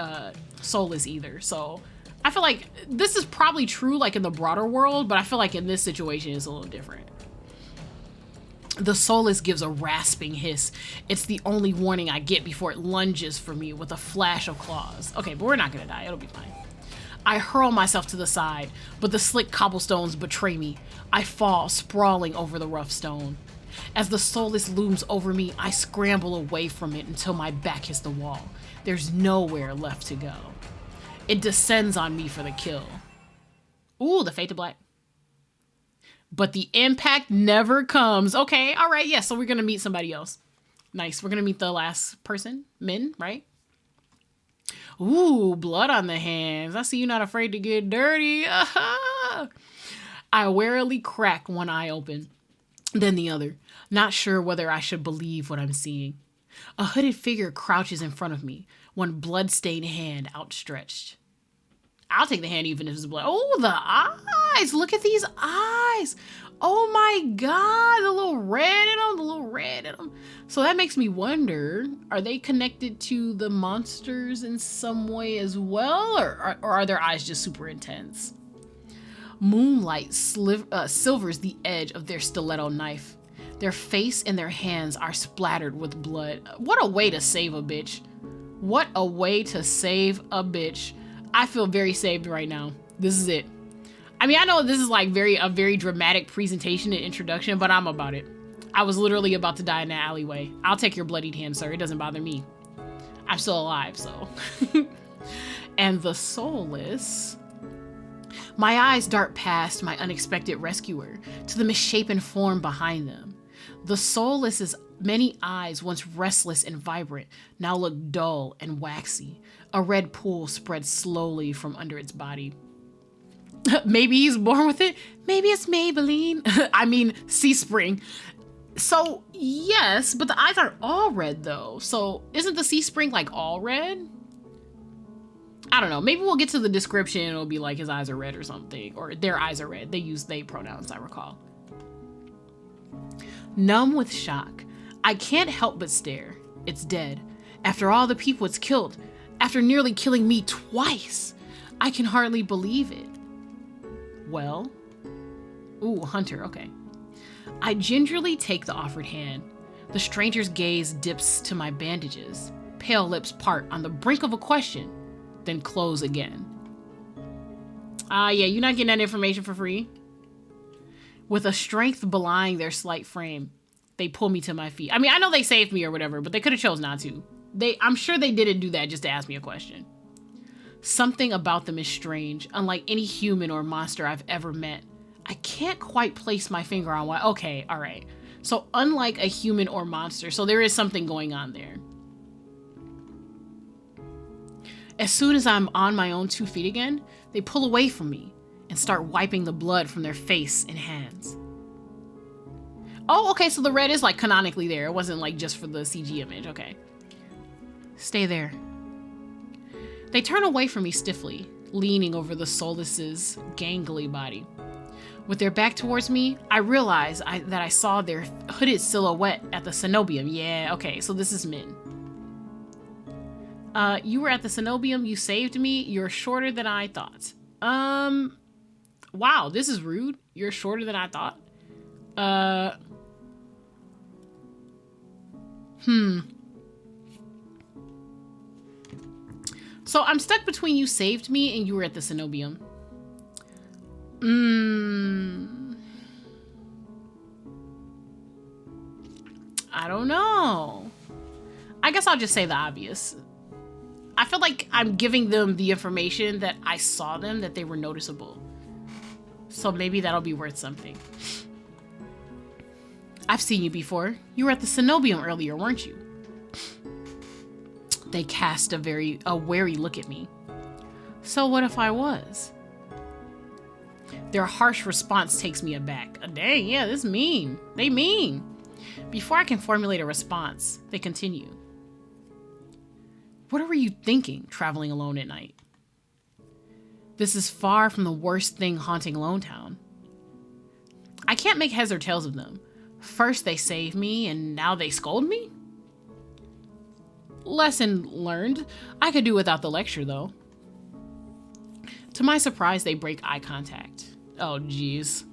soulless either. So I feel like this is probably true like in the broader world, but I feel like in this situation it's a little different. The soulless gives a rasping hiss. It's the only warning I get before it lunges for me with a flash of claws. Okay, but we're not gonna die, it'll be fine. I hurl myself to the side, but the slick cobblestones betray me. I fall, sprawling over the rough stone. As the soulless looms over me, I scramble away from it until my back hits the wall. There's nowhere left to go. It descends on me for the kill. Ooh, the fade to black. But the impact never comes. Okay, all right, yeah, so we're gonna meet somebody else. Nice, we're gonna meet the last person, Mhin, right? Ooh, blood on the hands. I see you're not afraid to get dirty. I warily crack one eye open, then the other, not sure whether I should believe what I'm seeing. A hooded figure crouches in front of me, one blood-stained hand outstretched. I'll take the hand even if it's blood. Oh, the eyes. Look at these eyes. Oh my God. The little red in them. The little red in them. So that makes me wonder, are they connected to the monsters in some way as well? Or are their eyes just super intense? Moonlight silvers the edge of their stiletto knife. Their face and their hands are splattered with blood. What a way to save a bitch. What a way to save a bitch. I feel very saved right now. This is it. I mean, I know this is like a very dramatic presentation and introduction, but I'm about it. I was literally about to die in that alleyway. I'll take your bloodied hand, sir. It doesn't bother me. I'm still alive, so. And the soulless. My eyes dart past my unexpected rescuer to the misshapen form behind them. The soulless's many eyes, once restless and vibrant, now look dull and waxy. A red pool spreads slowly from under its body. Maybe he's born with it. Maybe it's Maybelline. I mean, Sea Spring. So, yes, but the eyes aren't all red, though. So, isn't the Sea Spring, like, all red? I don't know. Maybe we'll get to the description and it'll be like his eyes are red or something. Or their eyes are red. They use they pronouns, I recall. Numb with shock, I can't help but stare. It's dead. After all the people it's killed. After nearly killing me twice. I can hardly believe it. Well? Ooh, hunter, okay. I gingerly take the offered hand. The stranger's gaze dips to my bandages. Pale lips part on the brink of a question, then close again. Yeah, you're not getting that information for free. With a strength belying their slight frame, they pull me to my feet. I mean, I know they saved me or whatever, but they could have chose not to. I'm sure they didn't do that just to ask me a question. Something about them is strange, unlike any human or monster I've ever met. I can't quite place my finger on why. Okay, all right. So unlike a human or monster, so there is something going on there. As soon as I'm on my own 2 feet again, they pull away from me and start wiping the blood from their face and hands. Oh, okay, so the red is like canonically there. It wasn't like just for the CG image, okay. Stay there. They turn away from me stiffly, leaning over the soulless's gangly body. With their back towards me, I realize that I saw their hooded silhouette at the cenobium. Yeah, okay, so this is Mhin. You were at the cenobium, you saved me, you're shorter than I thought. Wow, this is rude. You're shorter than I thought. So I'm stuck between you saved me and you were at the cenobium. I don't know. I guess I'll just say the obvious. I feel like I'm giving them the information that I saw them, that they were noticeable. So maybe that'll be worth something. I've seen you before. You were at the cenobium earlier, weren't you? They cast a wary look at me. So what if I was? Their harsh response takes me aback. Dang, yeah, this is mean. They mean. Before I can formulate a response, they continue. What were you thinking, traveling alone at night? This is far from the worst thing haunting Lone Town. I can't make heads or tails of them. First they save me, and now they scold me? Lesson learned. I could do without the lecture, though. To my surprise, they break eye contact. Oh, geez.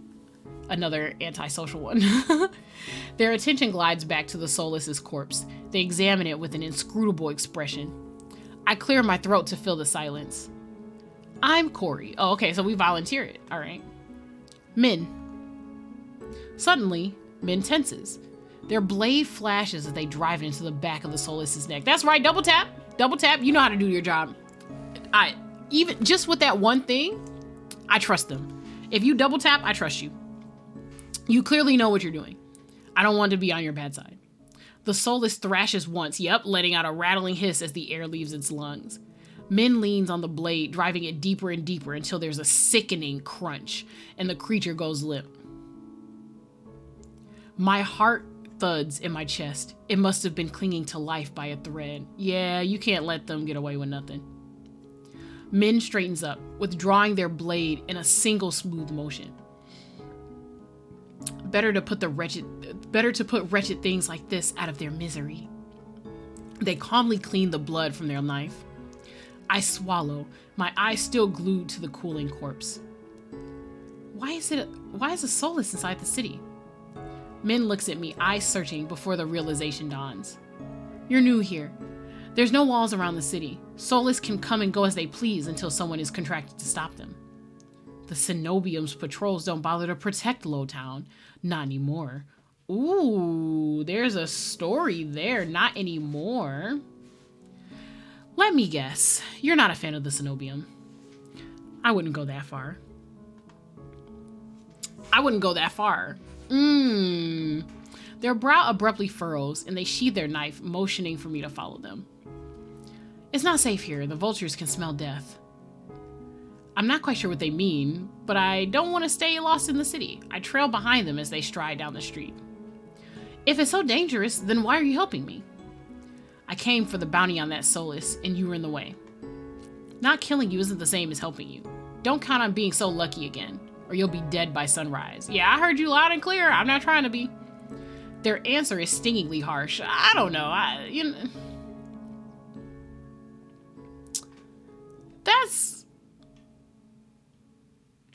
Another antisocial one. Their attention glides back to the soulless's corpse. They examine it with an inscrutable expression. I clear my throat to fill the silence. I'm Corey. Oh, okay, so we volunteer it. All right. Mhin. Suddenly, Mhin tenses. Their blade flashes as they drive into the back of the soulless's neck. That's right, double tap. Double tap, you know how to do your job. Even just with that one thing, I trust them. If you double tap, I trust you. You clearly know what you're doing. I don't want to be on your bad side. The soulless thrashes once, letting out a rattling hiss as the air leaves its lungs. Mhin leans on the blade, driving it deeper and deeper until there's a sickening crunch, and the creature goes limp. My heart thuds in my chest. It must have been clinging to life by a thread. Yeah, you can't let them get away with nothing. Mhin straightens up, withdrawing their blade in a single smooth motion. Better to put wretched things like this out of their misery. They calmly clean the blood from their knife. I swallow, my eyes still glued to the cooling corpse. Why is a soulless inside the city? Mhin looks at me, eyes searching before the realization dawns. You're new here. There's no walls around the city. Soulless can come and go as they please until someone is contracted to stop them. The Cenobium's patrols don't bother to protect Lowtown. Not anymore. Ooh, there's a story there. Not anymore. Let me guess. You're not a fan of the Cenobium. I wouldn't go that far. Their brow abruptly furrows, and they sheathe their knife, motioning for me to follow them. It's not safe here. The vultures can smell death. I'm not quite sure what they mean, but I don't want to stay lost in the city. I trail behind them as they stride down the street. If it's so dangerous, then why are you helping me? I came for the bounty on that soulless, and you were in the way. Not killing you isn't the same as helping you. Don't count on being so lucky again, or you'll be dead by sunrise. Yeah, I heard you loud and clear. I'm not trying to be. Their answer is stingingly harsh. I don't know.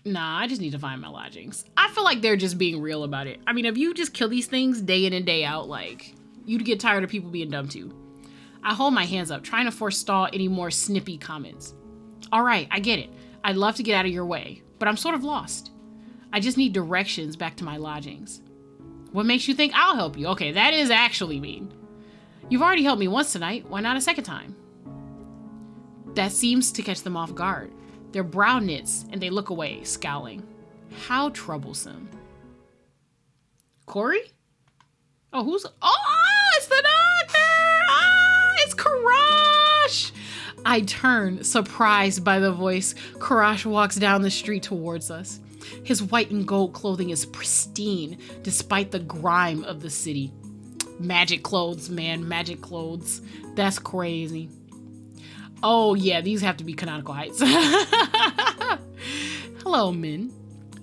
Nah, I just need to find my lodgings. I feel like they're just being real about it. I mean, if you just kill these things day in and day out, like, you'd get tired of people being dumb too. I hold my hands up, trying to forestall any more snippy comments. All right, I get it. I'd love to get out of your way, but I'm sort of lost. I just need directions back to my lodgings. What makes you think I'll help you? Okay, that is actually mean. You've already helped me once tonight. Why not a second time? That seems to catch them off guard. Their brow knits, and they look away, scowling. How troublesome. Corey? Oh, it's the doctor! It's Karash! I turn, surprised by the voice. Karash walks down the street towards us. His white and gold clothing is pristine, despite the grime of the city. Magic clothes, man, magic clothes. That's crazy. Oh, yeah, these have to be canonical heights. Hello, Mhin.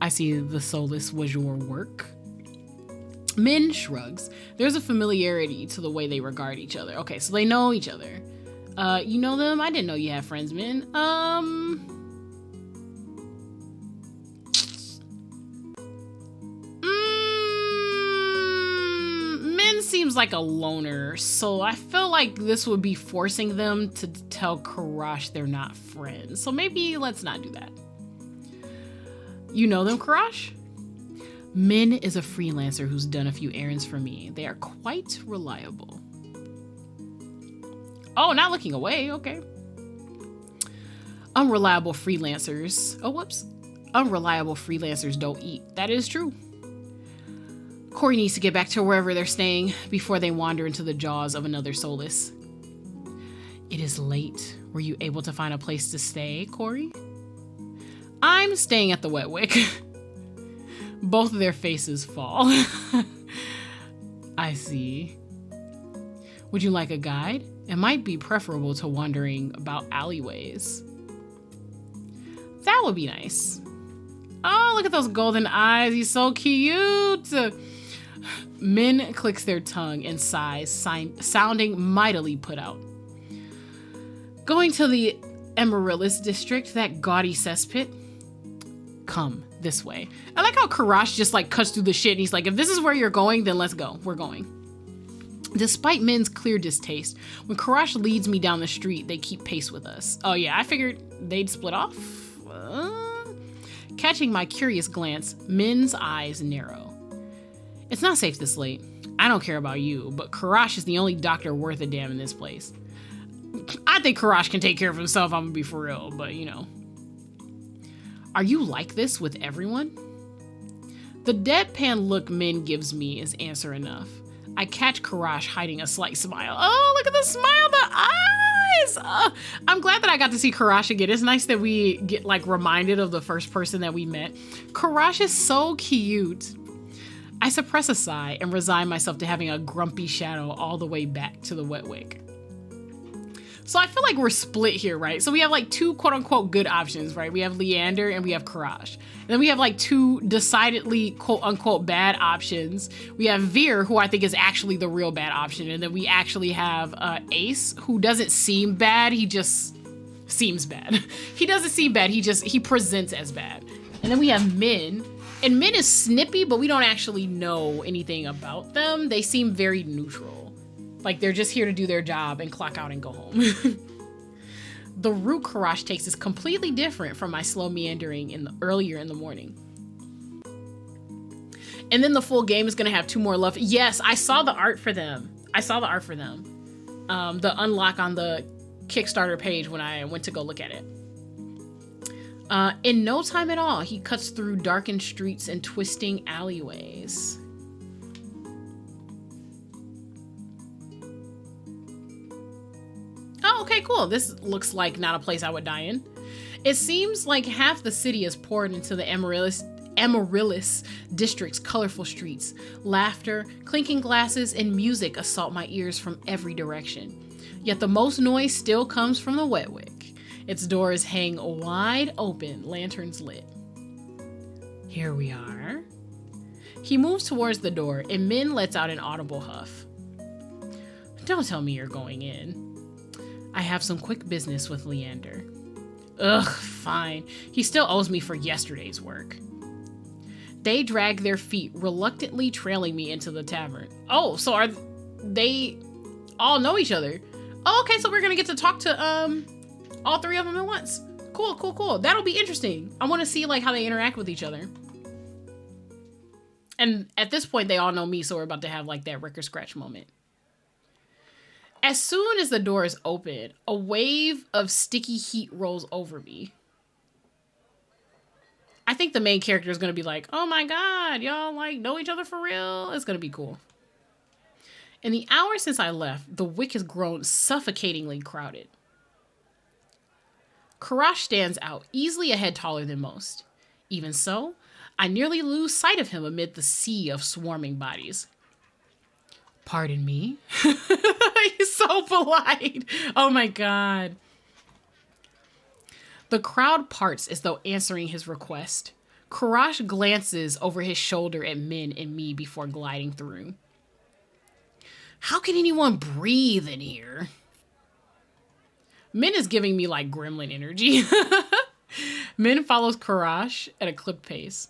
I see the soulless was your work. Mhin shrugs. There's a familiarity to the way they regard each other. Okay, so they know each other. You know them? I didn't know you had friends, Mhin. Mhin seems like a loner, so I feel like this would be forcing them to tell Karash they're not friends. So maybe let's not do that. You know them, Karash? Mhin is a freelancer who's done a few errands for me. They are quite reliable. Oh, not looking away. Okay. Unreliable freelancers. Oh, whoops. Unreliable freelancers don't eat. That is true. Corey needs to get back to wherever they're staying before they wander into the jaws of another soulless. It is late. Were you able to find a place to stay, Corey? I'm staying at the Wet Wick. Both of their faces fall. I see. Would you like a guide? It might be preferable to wandering about alleyways. That would be nice. Oh, look at those golden eyes. He's so cute. Mhin clicks their tongue and sighs, sounding mightily put out. Going to the Amaryllis district, that gaudy cesspit? Come this way. I like how Karash just like cuts through the shit and he's like, if this is where you're going, then let's go. We're going. Despite Min's clear distaste, when Karash leads me down the street, they keep pace with us. Oh yeah, I figured they'd split off. Catching my curious glance, Min's eyes narrow. It's not safe this late. I don't care about you, but Karash is the only doctor worth a damn in this place. I think Kuras can take care of himself, I'm gonna be for real, but you know. Are you like this with everyone? The deadpan look Mhin gives me is answer enough. I catch Kuras hiding a slight smile. Oh, look at the smile, the eyes! I'm glad that I got to see Kuras again. It's nice that we get like reminded of the first person that we met. Kuras is so cute. I suppress a sigh and resign myself to having a grumpy shadow all the way back to the wetwick. So I feel like we're split here, right? So we have like two quote unquote good options, right? We have Leander and we have Kuras. And then we have like two decidedly quote unquote bad options. We have Vere, who I think is actually the real bad option. And then we actually have Ace, who doesn't seem bad. He just seems bad. He doesn't seem bad. He presents as bad. And then we have Mhin. And Mhin is snippy, but we don't actually know anything about them. They seem very neutral. Like they're just here to do their job and clock out and go home. The route Kuras takes is completely different from my slow meandering earlier in the morning. And then the full game is going to have 2 more love. Yes, I saw the art for them. The unlock on the Kickstarter page when I went to go look at it. In no time at all, he cuts through darkened streets and twisting alleyways. Oh, okay, cool. This looks like not a place I would die in. It seems like half the city is poured into the Amaryllis district's colorful streets. Laughter, clinking glasses, and music assault my ears from every direction. Yet the most noise still comes from the wetwick. Its doors hang wide open, lanterns lit. Here we are. He moves towards the door, and Mhin lets out an audible huff. Don't tell me you're going in. I have some quick business with Leander. Ugh, fine. He still owes me for yesterday's work. They drag their feet, reluctantly trailing me into the tavern. Oh, so are they all know each other? Oh, okay, so we're gonna get to talk to all 3 of them at once. Cool. That'll be interesting. I want to see like how they interact with each other. And at this point, they all know me, so we're about to have like that Ricker Scratch moment. As soon as the door is open, a wave of sticky heat rolls over me. I think the main character is going to be like, oh my god, y'all like know each other for real? It's going to be cool. In the hour since I left, the wick has grown suffocatingly crowded. Kuras stands out, easily a head taller than most. Even so, I nearly lose sight of him amid the sea of swarming bodies. Pardon me? He's so polite. Oh my god. The crowd parts as though answering his request. Kuras glances over his shoulder at Mhin and me before gliding through. How can anyone breathe in here? Mhin is giving me like gremlin energy. Mhin follows Kuras at a clipped pace.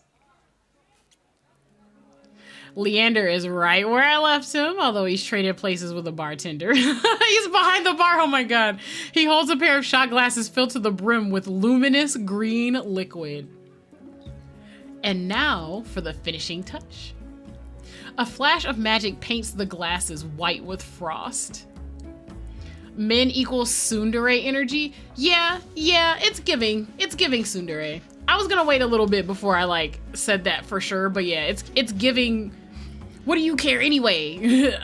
Leander is right where I left him, although he's traded places with a bartender. He's behind the bar, oh my god. He holds a pair of shot glasses filled to the brim with luminous green liquid. And now for the finishing touch. A flash of magic paints the glasses white with frost. Mhin equals tsundere energy. Yeah, it's giving tsundere. I was gonna wait a little bit before I like said that for sure, but yeah, it's giving what do you care anyway?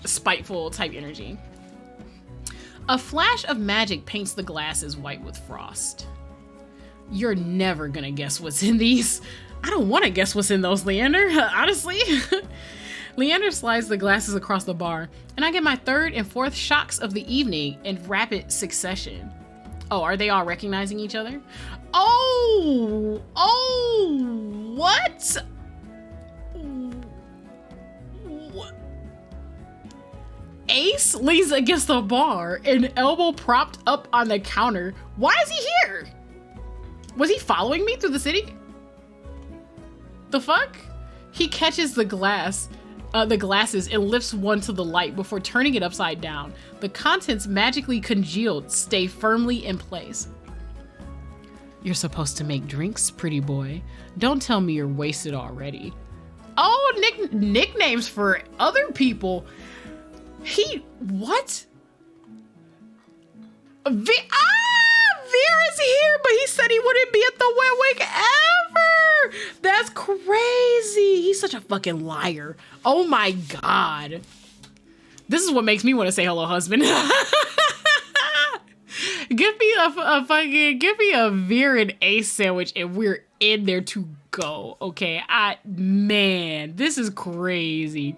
Spiteful type energy. A flash of magic paints the glasses white with frost. You're never gonna guess what's in these. I don't want to guess what's in those, Leander, honestly. Leander slides the glasses across the bar, and I get my 3rd and 4th shocks of the evening in rapid succession. Oh, are they all recognizing each other? Oh, what? Ace leans against the bar, an elbow propped up on the counter. Why is he here? Was he following me through the city? The fuck? He catches the glasses and lifts one to the light before turning it upside down. The contents magically congealed stay firmly in place. You're supposed to make drinks, pretty boy. Don't tell me you're wasted already. Oh, nicknames for other people. What? Vere is here, but he said he wouldn't be at the wet wake ever. That's crazy. He's such a fucking liar. Oh my God. This is what makes me want to say hello, husband. Give me a Vere and Ace sandwich and we're in there to go. Okay. Man, this is crazy.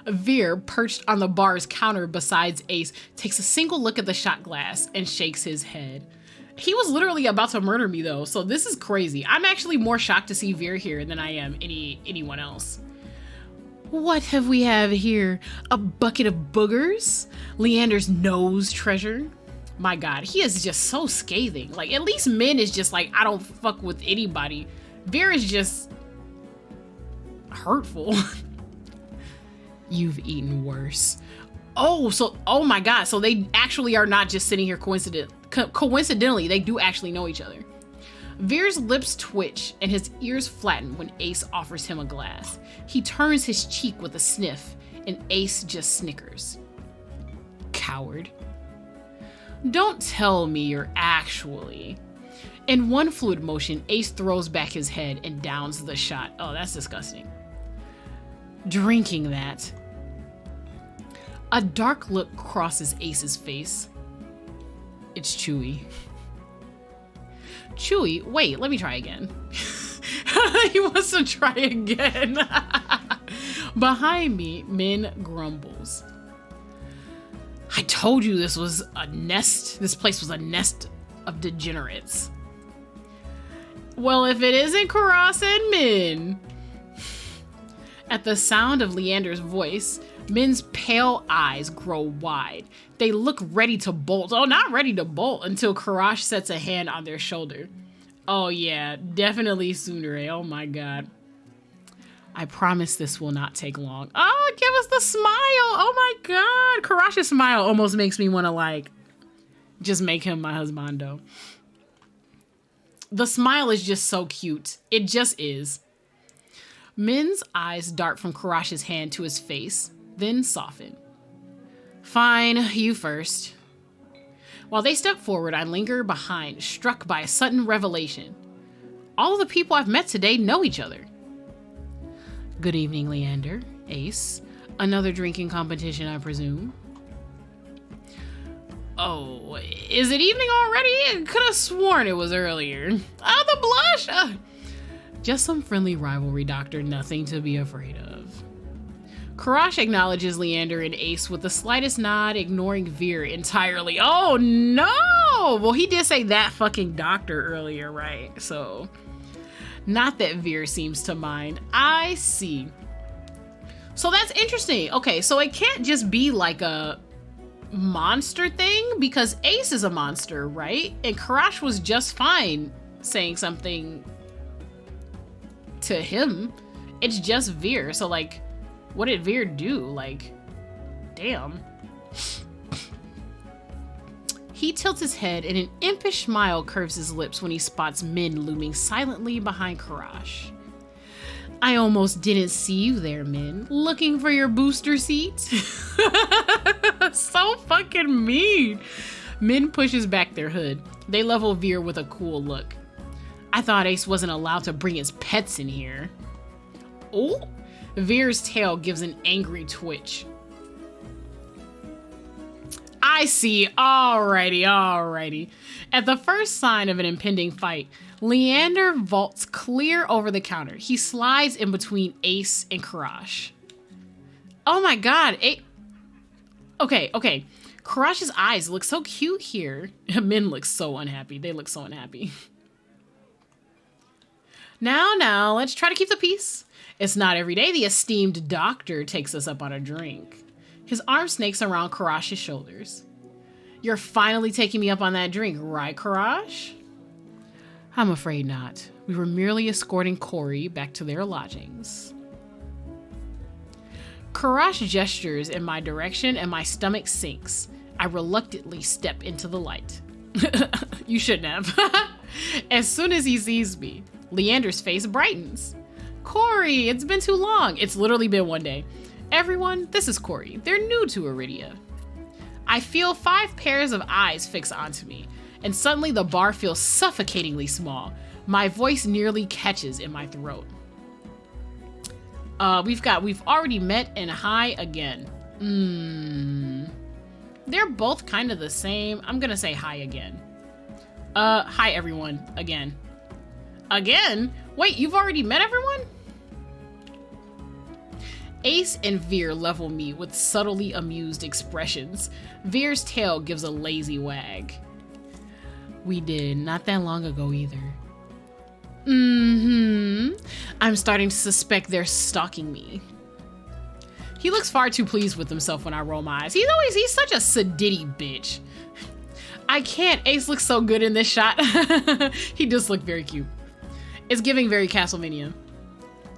Vere, perched on the bar's counter besides Ace, takes a single look at the shot glass and shakes his head. He was literally about to murder me though, so this is crazy. I'm actually more shocked to see Vere here than I am anyone else. What have we here? A bucket of boogers? Leander's nose treasure? My God, he is just so scathing. Like, at least Mhin is just like, I don't fuck with anybody. Vere is just hurtful. You've eaten worse. Oh my God. So they actually are not just sitting here coincidentally, they do actually know each other. Vere's lips twitch and his ears flatten when Ace offers him a glass. He turns his cheek with a sniff and Ace just snickers. Coward. Don't tell me you're actually. In one fluid motion, Ace throws back his head and downs the shot. Oh, that's disgusting. Drinking that. A dark look crosses Ace's face. It's Chewy. Chewy, wait, let me try again. He wants to try again. Behind me, Mhin grumbles. I told you this was a nest. This place was a nest of degenerates. Well, if it isn't Kuras and Mhin. At the sound of Leander's voice, Min's pale eyes grow wide. They look ready to bolt. Oh, not ready to bolt until Kuras sets a hand on their shoulder. Oh yeah, definitely tsundere. Oh my God. I promise this will not take long. Oh, give us the smile. Oh my God. Kurash's smile almost makes me want to like, just make him my husbando. The smile is just so cute. It just is. Min's eyes dart from Kurash's hand to his face, then soften. Fine, you first. While they step forward, I linger behind, struck by a sudden revelation. All of the people I've met today know each other. Good evening, Leander. Ace. Another drinking competition, I presume. Oh, is it evening already? I could have sworn it was earlier. Oh, the blush! Just some friendly rivalry, Doctor. Nothing to be afraid of. Kuras acknowledges Leander and Ace with the slightest nod, ignoring Vere entirely. Oh, no! Well, he did say that fucking doctor earlier, right? So, not that Vere seems to mind. I see. So that's interesting. Okay, so it can't just be like a monster thing because Ace is a monster, right? And Kuras was just fine saying something to him. It's just Vere. So like, what did Vere do? Like, damn. He tilts his head and an impish smile curves his lips when he spots Mhin looming silently behind Kuras. I almost didn't see you there, Mhin. Looking for your booster seat? So fucking mean. Mhin pushes back their hood. They level Vere with a cool look. I thought Ace wasn't allowed to bring his pets in here. Oh, Vere's tail gives an angry twitch. I see. Alrighty. At the first sign of an impending fight, Leander vaults clear over the counter. He slides in between Ace and Kuras. Oh my God. Okay. Kurash's eyes look so cute here. Mhin looks so unhappy. They look so unhappy. Now, let's try to keep the peace. It's not every day the esteemed doctor takes us up on a drink. His arm snakes around Kurash's shoulders. You're finally taking me up on that drink, right, Kuras? I'm afraid not. We were merely escorting Corey back to their lodgings. Kuras gestures in my direction and my stomach sinks. I reluctantly step into the light. You shouldn't have. As soon as he sees me, Leander's face brightens. Corey, it's been too long. It's literally been one day. Everyone, this is Corey. They're new to Iridia. I feel 5 pairs of eyes fixed onto me, and suddenly the bar feels suffocatingly small. My voice nearly catches in my throat. We've already met and hi again. They're both kind of the same. I'm gonna say hi again. Hi everyone, again. Again? Wait, you've already met everyone? Ace and Vere level me with subtly amused expressions. Vere's tail gives a lazy wag. We did, not that long ago either. I'm starting to suspect they're stalking me. He looks far too pleased with himself when I roll my eyes. He's such a sedity bitch. I can't. Ace looks so good in this shot. He does look very cute. It's giving very Castlevania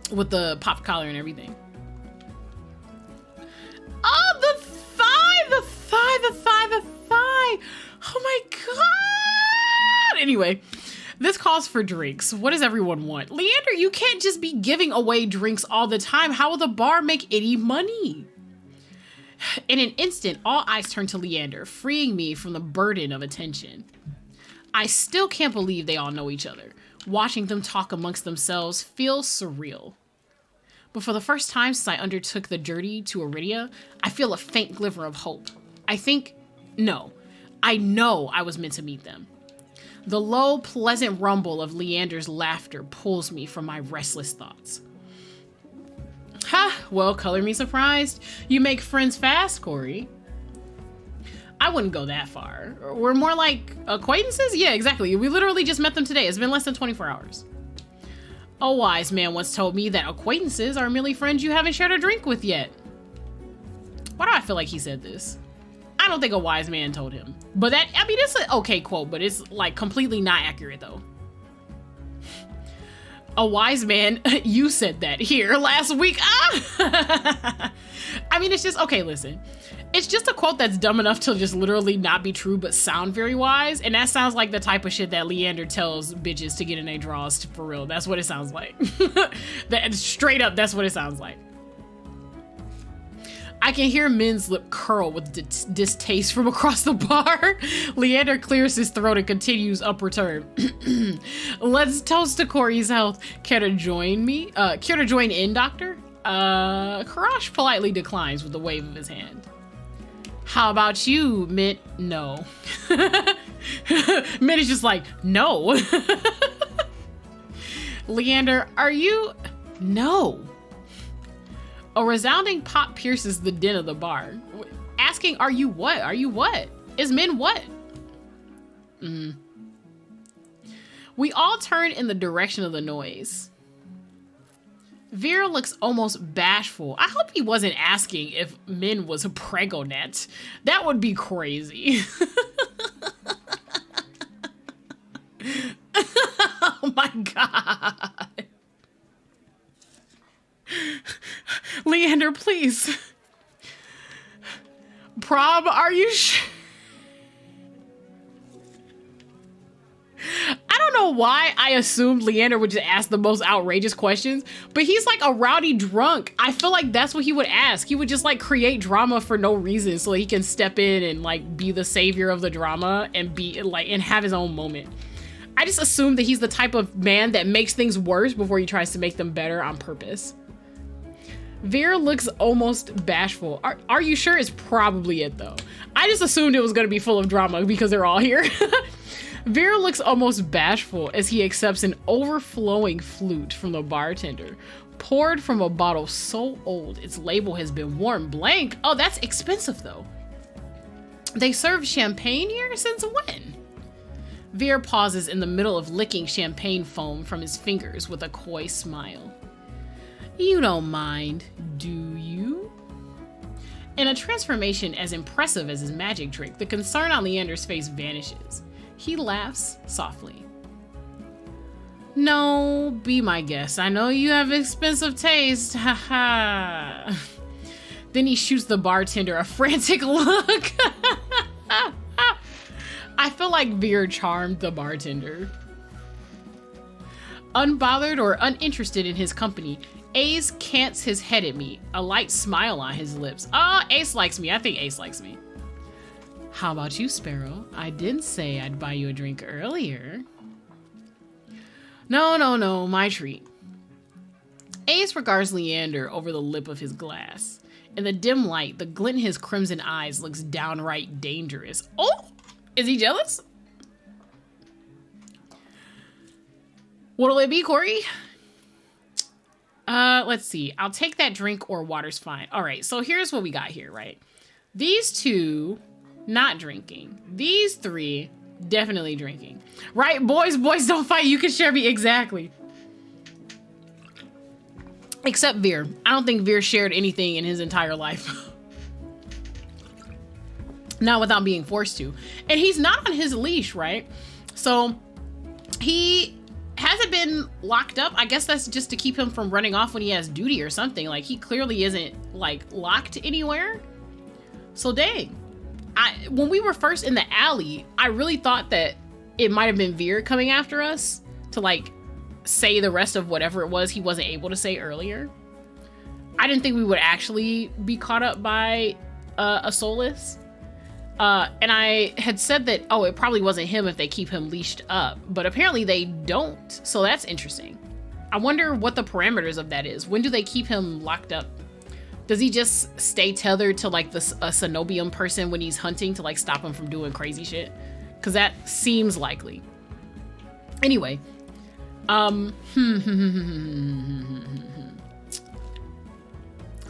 with the pop collar and everything. Oh, the thigh. Oh my God. Anyway, this calls for drinks. What does everyone want? Leander, you can't just be giving away drinks all the time. How will the bar make any money? In an instant, all eyes turn to Leander, freeing me from the burden of attention. I still can't believe they all know each other. Watching them talk amongst themselves feels surreal. But for the first time since I undertook the journey to Iridia, I feel a faint glimmer of hope. I know I was meant to meet them. The low, pleasant rumble of Leander's laughter pulls me from my restless thoughts. Ha! Well, color me surprised. You make friends fast, Corey. I wouldn't go that far. We're more like acquaintances? Yeah, exactly. We literally just met them today. It's been less than 24 hours. A wise man once told me that acquaintances are merely friends you haven't shared a drink with yet. Why do I feel like he said this? I don't think a wise man told him. But it's an okay quote, but it's like completely not accurate though. A wise man, you said that here last week. It's just, okay, listen. It's just a quote that's dumb enough to just literally not be true, but sound very wise. And that sounds like the type of shit that Leander tells bitches to get in their draws for real. That's what it sounds like. Straight up, that's what it sounds like. I can hear Mhin's lip curl with distaste from across the bar. Leander clears his throat and continues upward turn. Let's toast to Corey's health. Care to join me? Care to join in, doctor? Kuras politely declines with a wave of his hand. How about you, Mhin? No. Mhin is just like, no. Leander, are you? No. A resounding pop pierces the din of the bar. Asking, are you what? Are you what? Is Mhin what? We all turn in the direction of the noise. Vere looks almost bashful. I hope he wasn't asking if Mhin was a pregonet. That would be crazy. Oh my God. Leander, please. Prob, are you sure? I don't know why I assumed Leander would just ask the most outrageous questions, but he's like a rowdy drunk. I feel like that's what he would ask. He would just like create drama for no reason so he can step in and like be the savior of the drama and be like and have his own moment. I just assumed that he's the type of man that makes things worse before he tries to make them better on purpose. Vere looks almost bashful. Are you sure? Is probably it though. I just assumed it was going to be full of drama because they're all here. Vere looks almost bashful as he accepts an overflowing flute from the bartender, poured from a bottle so old its label has been worn blank. Oh, that's expensive though. They serve champagne here? Since when? Vere pauses in the middle of licking champagne foam from his fingers with a coy smile. You don't mind, do you? In a transformation as impressive as his magic trick, the concern on Leander's face vanishes. He laughs softly. No, be my guest. I know you have expensive taste. Ha ha. Then he shoots the bartender a frantic look. I feel like Vere charmed the bartender. Unbothered or uninterested in his company, Ace cants his head at me, a light smile on his lips. Oh, Ace likes me. I think Ace likes me. How about you, Sparrow? I didn't say I'd buy you a drink earlier. No, my treat. Ace regards Leander over the lip of his glass. In the dim light, the glint in his crimson eyes looks downright dangerous. Oh, is he jealous? What'll it be, Corey? Let's see. I'll take that drink or water's fine. All right, so here's what we got here, right? These two, not drinking. These three, definitely drinking. Right, boys, don't fight. You can share me. Exactly. Except Vere. I don't think Vere shared anything in his entire life. Not without being forced to. And he's not on his leash, right? So he hasn't been locked up. I guess that's just to keep him from running off when he has duty or something. Like, he clearly isn't, like, locked anywhere. So dang. When we were first in the alley, I really thought that it might have been Vere coming after us to, like, say the rest of whatever it was he wasn't able to say earlier. I didn't think we would actually be caught up by a soulless. And I had said that, oh, it probably wasn't him if they keep him leashed up, but apparently they don't. So that's interesting. I wonder what the parameters of that is. When do they keep him locked up? Does he just stay tethered to like a Cenobium person when he's hunting to like stop him from doing crazy shit? Because that seems likely. Anyway.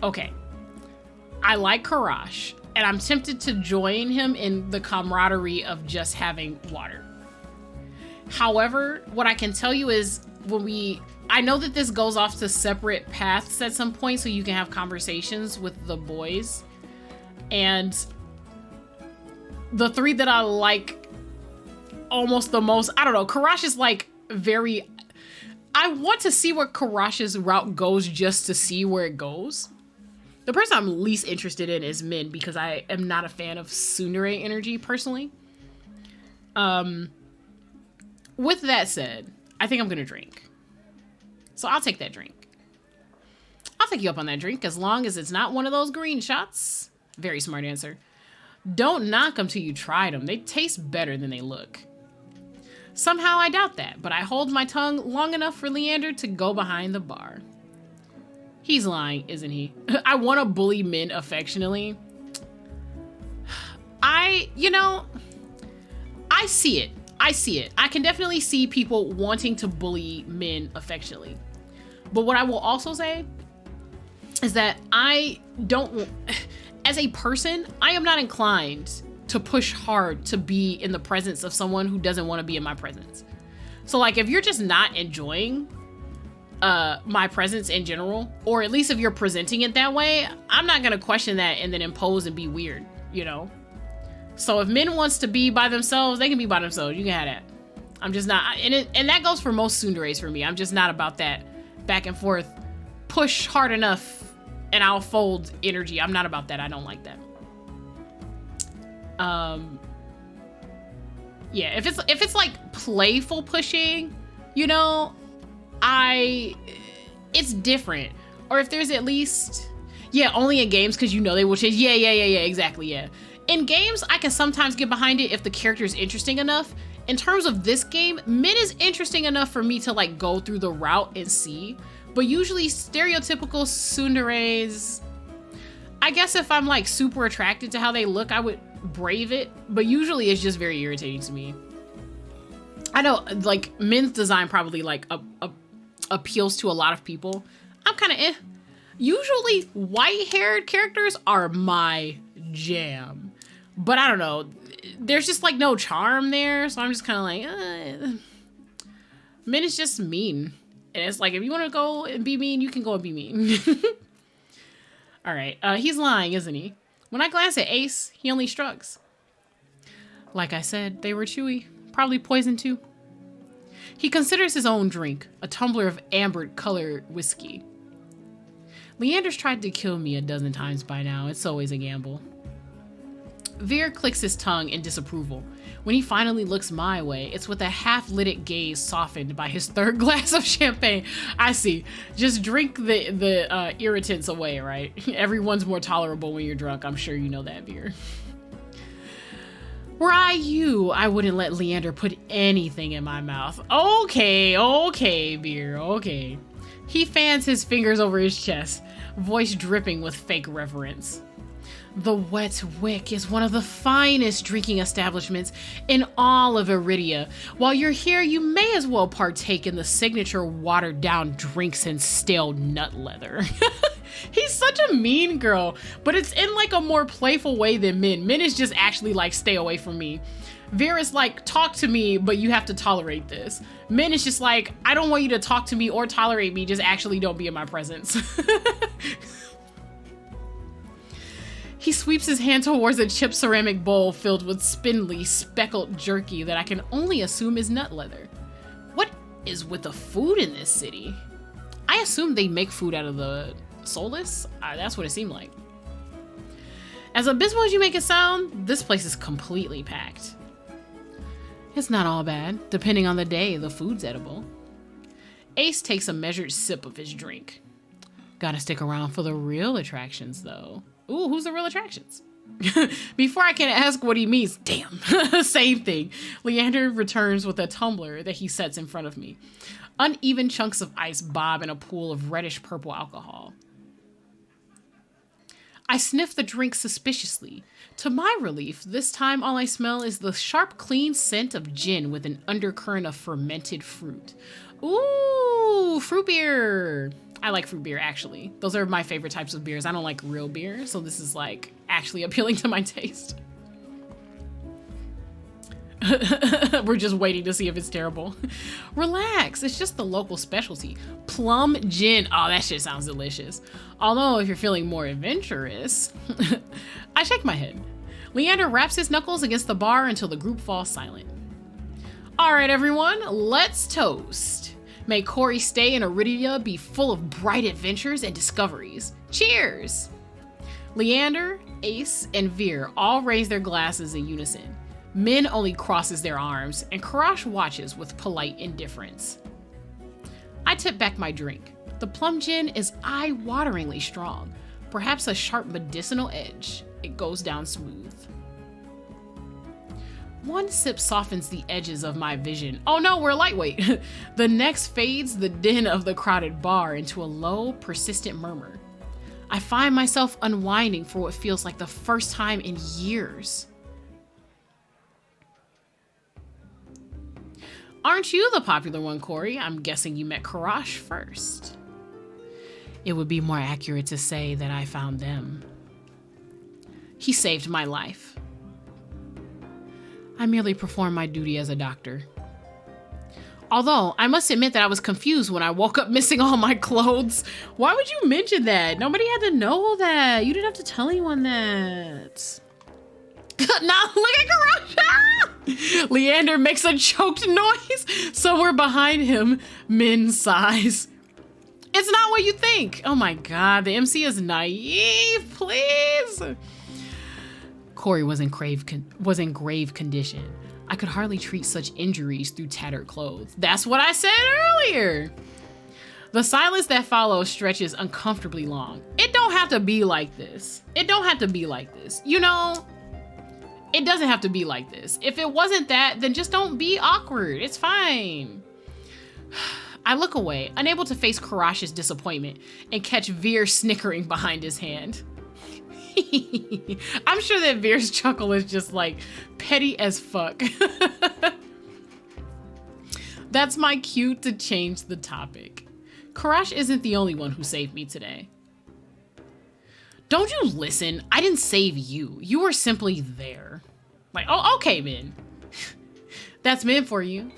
Okay. I like Kuras, and I'm tempted to join him in the camaraderie of just having water. However, what I can tell you is I know that this goes off to separate paths at some point so you can have conversations with the boys. And the three that I like almost the most, I don't know, Kuras is like very, I want to see where Kuras's route goes just to see where it goes. The person I'm least interested in is Mhin because I am not a fan of tsundere energy personally. With that said, I think I'm gonna drink. So I'll take that drink. I'll take you up on that drink as long as it's not one of those green shots. Very smart answer. Don't knock them till you tried them. They taste better than they look. Somehow I doubt that, but I hold my tongue long enough for Leander to go behind the bar. He's lying, isn't he? I want to bully Mhin affectionately. I see it. I can definitely see people wanting to bully Mhin affectionately. But what I will also say is that as a person, I am not inclined to push hard to be in the presence of someone who doesn't want to be in my presence. So like, if you're just not enjoying my presence in general, or at least if you're presenting it that way, I'm not gonna question that and then impose and be weird, you know? So if Mhin wants to be by themselves, they can be by themselves. You can have that. I'm just not, and that goes for most tsunderes for me. I'm just not about that back and forth, push hard enough and I'll fold energy. I'm not about that. I don't like that. Yeah, if it's like playful pushing, you know, it's different. Or if there's at least, yeah, only in games because you know they will change. Yeah, exactly, yeah. In games, I can sometimes get behind it if the character is interesting enough. In terms of this game, Mhin is interesting enough for me to like go through the route and see. But usually stereotypical tsunderes, I guess if I'm like super attracted to how they look, I would brave it. But usually it's just very irritating to me. I know like Mhin's design probably like appeals to a lot of people. I'm kind of eh. Usually white-haired characters are my jam. But I don't know. There's just like no charm there. So I'm just kind of like, Mhin is just mean. And it's like, if you want to go and be mean, you can go and be mean. All right. He's lying, isn't he? When I glance at Ace, he only shrugs. Like I said, they were chewy. Probably poison too. He considers his own drink, a tumbler of amber-colored whiskey. Leander's tried to kill me a dozen times by now. It's always a gamble. Vere clicks his tongue in disapproval. When he finally looks my way, it's with a half-lit gaze softened by his third glass of champagne. I see. Just drink the irritants away, right? Everyone's more tolerable when you're drunk. I'm sure you know that, Vere. Were I you, I wouldn't let Leander put anything in my mouth. Okay, Vere, okay. He fans his fingers over his chest, voice dripping with fake reverence. The Wet Wick is one of the finest drinking establishments in all of Iridia. While you're here, you may as well partake in the signature watered-down drinks and stale nut leather. He's such a mean girl, but it's in like a more playful way than Mhin. Mhin is just actually like, stay away from me. Vere is like, talk to me, but you have to tolerate this. Mhin is just like, I don't want you to talk to me or tolerate me, just actually don't be in my presence. He sweeps his hand towards a chipped ceramic bowl filled with spindly, speckled jerky that I can only assume is nut leather. What is with the food in this city? I assume they make food out of the soulless? That's what it seemed like. As abysmal as you make it sound, this place is completely packed. It's not all bad. Depending on the day, the food's edible. Ace takes a measured sip of his drink. Gotta stick around for the real attractions, though. Ooh, who's the real attractions? Before I can ask what he means, damn, same thing. Leander returns with a tumbler that he sets in front of me. Uneven chunks of ice bob in a pool of reddish purple alcohol. I sniff the drink suspiciously. To my relief, this time all I smell is the sharp, clean scent of gin with an undercurrent of fermented fruit. Ooh, fruit beer. I like fruit beer, actually. Those are my favorite types of beers. I don't like real beer, so this is like actually appealing to my taste. We're just waiting to see if it's terrible. Relax, it's just the local specialty. Plum gin. Oh, that shit sounds delicious. Although, if you're feeling more adventurous, I shake my head. Leander wraps his knuckles against the bar until the group falls silent. All right, everyone, let's toast. May Corey's stay in Iridia be full of bright adventures and discoveries. Cheers! Leander, Ace, and Vere all raise their glasses in unison. Mhin only crosses their arms, and Kuras watches with polite indifference. I tip back my drink. The plum gin is eye-wateringly strong, perhaps a sharp medicinal edge. It goes down smooth. One sip softens the edges of my vision. Oh no, we're lightweight. The next fades the din of the crowded bar into a low, persistent murmur. I find myself unwinding for what feels like the first time in years. Aren't you the popular one, Corey? I'm guessing you met Kuras first. It would be more accurate to say that I found them. He saved my life. I merely performed my duty as a doctor. Although, I must admit that I was confused when I woke up missing all my clothes. Why would you mention that? Nobody had to know that. You didn't have to tell anyone that. Now look at Kuras! Leander makes a choked noise somewhere behind him. Mhin sighs. It's not what you think. Oh my god, the MC is naive, please. Corey was in grave condition. I could hardly treat such injuries through tattered clothes. That's what I said earlier. The silence that follows stretches uncomfortably long. It don't have to be like this. It don't have to be like this. You know, it doesn't have to be like this. If it wasn't that, then just don't be awkward. It's fine. I look away, unable to face Kuras's disappointment, and catch Vere snickering behind his hand. I'm sure that Vere's chuckle is just like petty as fuck. That's my cue to change the topic. Kuras isn't the only one who saved me today. Don't you listen? I didn't save you. You were simply there. Like, oh, okay, Mhin. That's Mhin for you.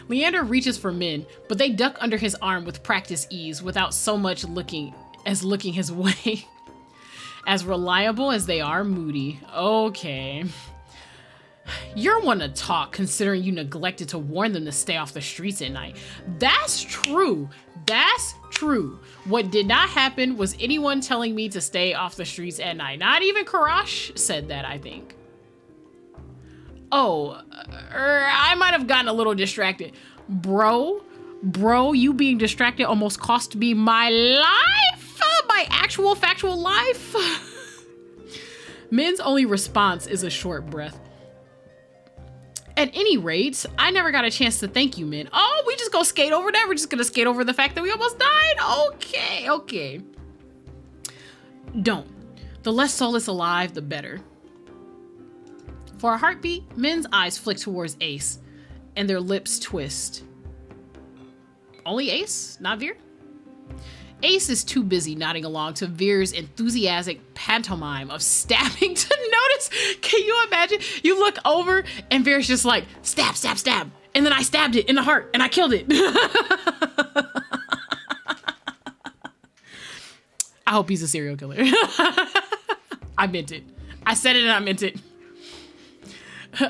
Leander reaches for Mhin, but they duck under his arm with practiced ease without so much looking his way. As reliable as they are moody. Okay. You're one to talk considering you neglected to warn them to stay off the streets at night. That's true. That's true. What did not happen was anyone telling me to stay off the streets at night. Not even Kuras said that, I think. Oh, I might have gotten a little distracted. Bro, you being distracted almost cost me my life. My actual factual life. Min's only response is a short breath. At any rate, I never got a chance to thank you, Mhin. Oh, we just go skate over that? We're just gonna skate over the fact that we almost died? Okay. Don't. The less Solus alive, the better. For a heartbeat, Min's eyes flick towards Ace, and their lips twist. Only Ace, not Vere? Ace is too busy nodding along to Vere's enthusiastic pantomime of stabbing to notice. Can you imagine? You look over and Vere's just like, stab, stab, stab. And then I stabbed it in the heart and I killed it. I hope he's a serial killer. I meant it. I said it and I meant it.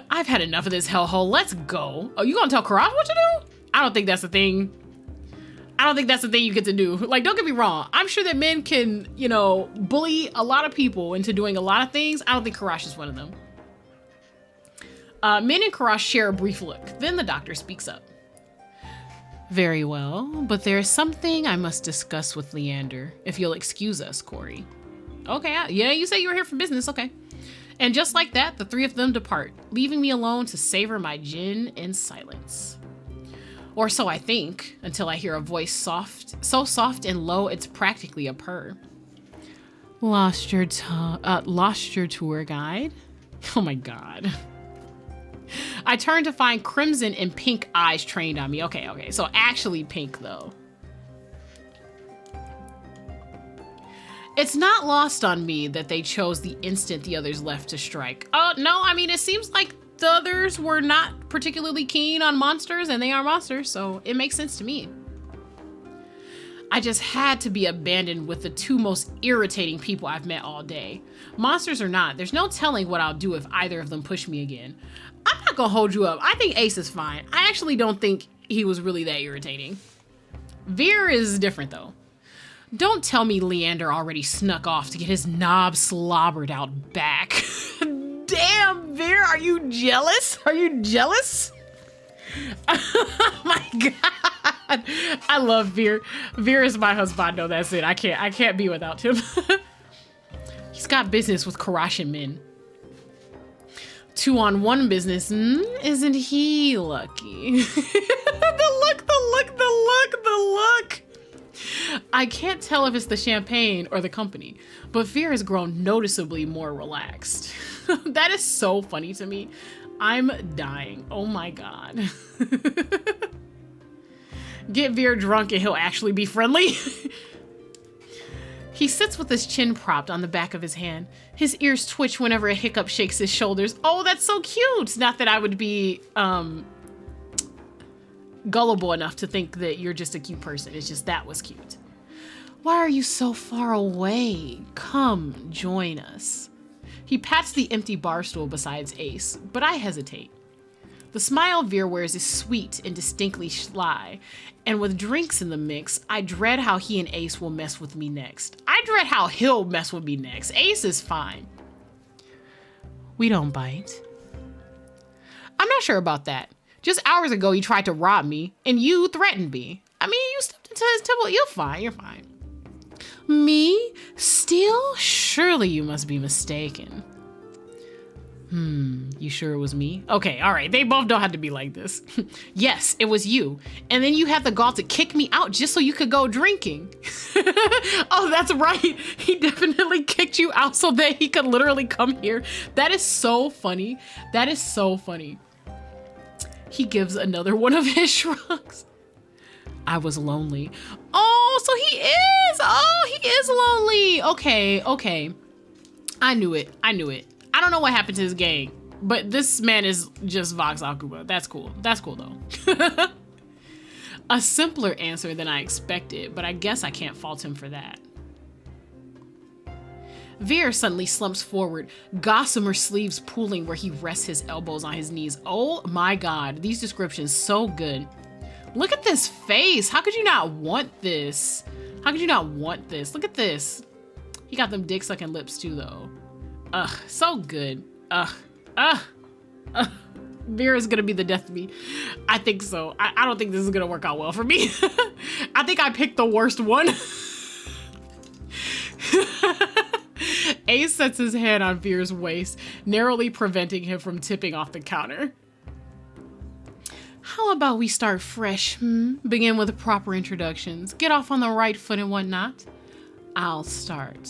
I've had enough of this hellhole. Let's go. Oh, you gonna tell Kuras what to do? I don't think that's the thing. I don't think that's the thing you get to do. Like, don't get me wrong. I'm sure that Mhin can, you know, bully a lot of people into doing a lot of things. I don't think Kuras is one of them. Mhin and Kuras share a brief look. Then the doctor speaks up. Very well, but there is something I must discuss with Leander. If you'll excuse us, Corey. Okay, yeah, you say you were here for business. Okay. And just like that, the three of them depart, leaving me alone to savor my gin in silence. Or so I think, until I hear a voice so soft and low it's practically a purr. Lost your tour guide? Oh my god. I turn to find crimson and pink eyes trained on me. Okay, so actually pink though. It's not lost on me that they chose the instant the others left to strike. Oh, no, I mean, it seems like the others were not particularly keen on monsters, and they are monsters, so it makes sense to me. I just had to be abandoned with the two most irritating people I've met all day. Monsters or not, there's no telling what I'll do if either of them push me again. I'm not gonna hold you up. I think Ace is fine. I actually don't think he was really that irritating. Vere is different, though. Don't tell me Leander already snuck off to get his knob slobbered out back. Damn, Vere, are you jealous? Are you jealous? Oh my god. I love Vere. Vere is my husband. No, that's it. I can't be without him. He's got business with Kuras and Mhin. 2-on-1 business. Isn't he lucky? The look. I can't tell if it's the champagne or the company, but Vere has grown noticeably more relaxed. That is so funny to me. I'm dying. Oh my god. Get Vere drunk and he'll actually be friendly. He sits with his chin propped on the back of his hand. His ears twitch whenever a hiccup shakes his shoulders. Oh, that's so cute. Not that I would be gullible enough to think that you're just a cute person. It's just that was cute. Why are you so far away? Come, join us. He pats the empty bar stool beside Ace, but I hesitate. The smile Vere wears is sweet and distinctly sly, and with drinks in the mix, I dread how he and Ace will mess with me next. I dread how he'll mess with me next. Ace is fine. We don't bite. I'm not sure about that. Just hours ago, he tried to rob me, and you threatened me. I mean, you stepped into his temple. You're fine. Me? Steal? Surely you must be mistaken. You sure it was me? Okay, all right. They both don't have to be like this. Yes, it was you. And then you had the gall to kick me out just so you could go drinking. Oh, that's right. He definitely kicked you out so that he could literally come here. That is so funny. That is so funny. He gives another one of his shrugs. I was lonely. Oh, so he is. Oh, he is lonely. Okay. I knew it. I don't know what happened to his gang, but this man is just Vox Akuba. That's cool. That's cool, though. A simpler answer than I expected, but I guess I can't fault him for that. Vere suddenly slumps forward, gossamer sleeves pooling where he rests his elbows on his knees. Oh my god, these descriptions so good. Look at this face. How could you not want this? Look at this. He got them dick-sucking lips too, though. Ugh, so good. Vere is gonna be the death of me. I think so. I don't think this is gonna work out well for me. I think I picked the worst one. Ace sets his hand on Vere's waist, narrowly preventing him from tipping off the counter. How about we start fresh, Begin with proper introductions. Get off on the right foot and whatnot. I'll start.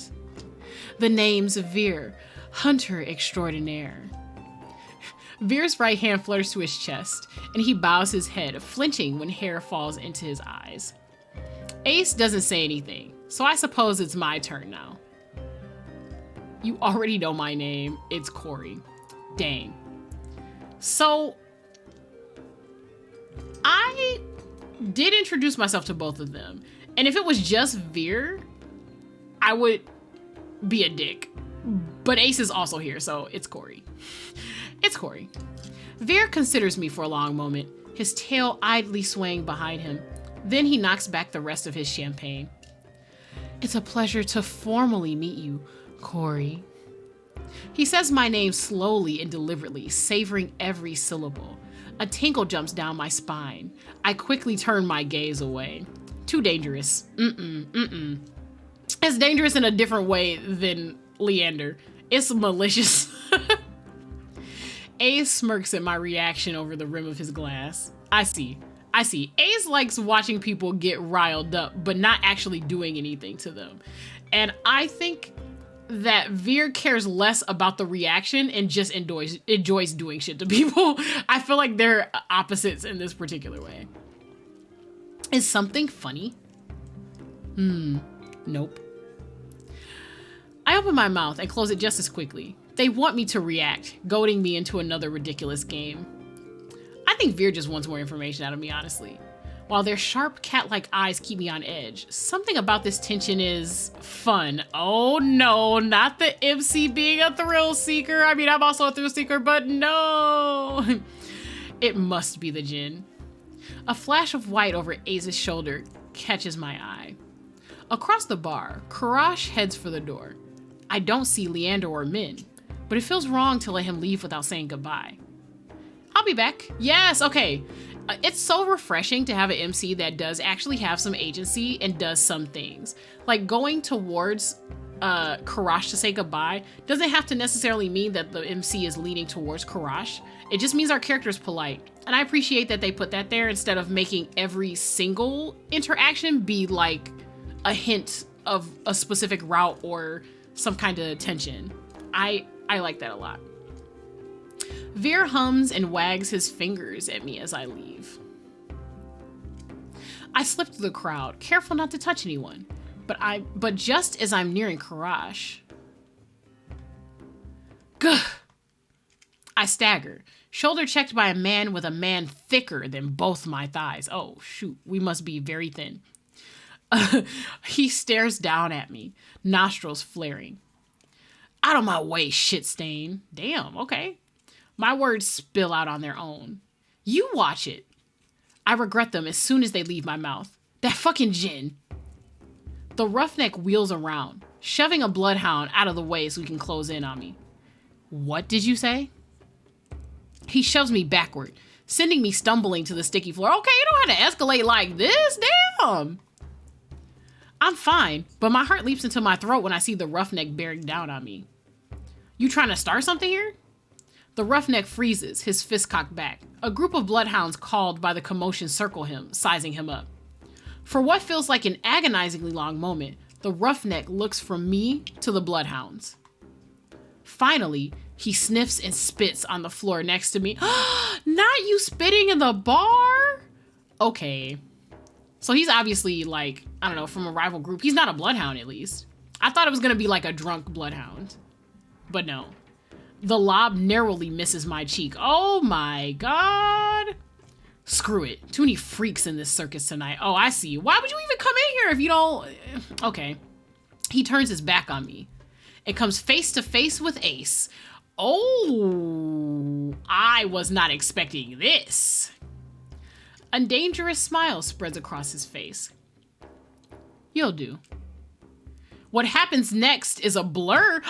The name's Vere, hunter extraordinaire. Vere's right hand flutters to his chest, and he bows his head, flinching when hair falls into his eyes. Ace doesn't say anything, so I suppose it's my turn now. You already know my name. It's Corey. Dang. So, I did introduce myself to both of them, and if it was just Vere, I would be a dick. But Ace is also here, so it's Corey. It's Corey. Vere considers me for a long moment, his tail idly swaying behind him. Then he knocks back the rest of his champagne. It's a pleasure to formally meet you, Corey. He says my name slowly and deliberately, savoring every syllable. A tingle jumps down my spine. I quickly turn my gaze away. Too dangerous. It's dangerous in a different way than Leander. It's malicious. Ace smirks at my reaction over the rim of his glass. I see. Ace likes watching people get riled up, but not actually doing anything to them. And I think that Vere cares less about the reaction and just enjoys doing shit to people. I feel like they're opposites in this particular way. Is something funny? Nope. I open my mouth and close it just as quickly. They want me to react, goading me into another ridiculous game. I think Vere just wants more information out of me, honestly. While their sharp cat-like eyes keep me on edge, something about this tension is fun. Oh no, not the MC being a thrill seeker. I mean, I'm also a thrill seeker, but no. It must be the gin. A flash of white over Ace's shoulder catches my eye. Across the bar, Kuras heads for the door. I don't see Leander or Mhin, but it feels wrong to let him leave without saying goodbye. I'll be back. Yes, okay. It's so refreshing to have an MC that does actually have some agency and does some things. Like going towards Kuras to say goodbye doesn't have to necessarily mean that the MC is leaning towards Kuras. It just means our character is polite. And I appreciate that they put that there instead of making every single interaction be like a hint of a specific route or some kind of tension. I like that a lot. Vere hums and wags his fingers at me as I leave. I slip through the crowd, careful not to touch anyone, but just as I'm nearing Kuras, I stagger, shoulder checked by a man with a man thicker than both my thighs. Oh shoot, we must be very thin. He stares down at me, nostrils flaring. Out of my way, shit stain. Damn, okay. My words spill out on their own. You watch it. I regret them as soon as they leave my mouth. That fucking gin. The roughneck wheels around, shoving a bloodhound out of the way so he can close in on me. What did you say? He shoves me backward, sending me stumbling to the sticky floor. Okay, you don't have to escalate like this. Damn. I'm fine, but my heart leaps into my throat when I see the roughneck bearing down on me. You trying to start something here? The roughneck freezes, his fist cocked back. A group of bloodhounds called by the commotion circle him, sizing him up. For what feels like an agonizingly long moment, the roughneck looks from me to the bloodhounds. Finally, he sniffs and spits on the floor next to me. Not you spitting in the bar? Okay. So he's obviously like, I don't know, from a rival group. He's not a bloodhound, at least. I thought it was gonna be like a drunk bloodhound, but no. The lob narrowly misses my cheek. Oh my God. Screw it. Too many freaks in this circus tonight. Oh, I see. Why would you even come in here if you don't? Okay. He turns his back on me. It comes face to face with Ace. Oh, I was not expecting this. A dangerous smile spreads across his face. You'll do. What happens next is a blur.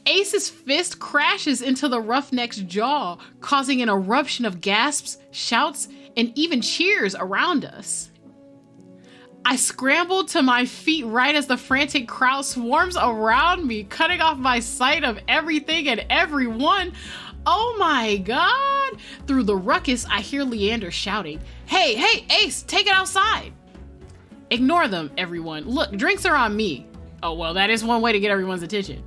Ace's fist crashes into the roughneck's jaw, causing an eruption of gasps, shouts, and even cheers around us. I scramble to my feet right as the frantic crowd swarms around me, cutting off my sight of everything and everyone. Oh my God. Through the ruckus, I hear Leander shouting, hey, Ace, take it outside. Ignore them, everyone. Look, drinks are on me. Oh, well, that is one way to get everyone's attention.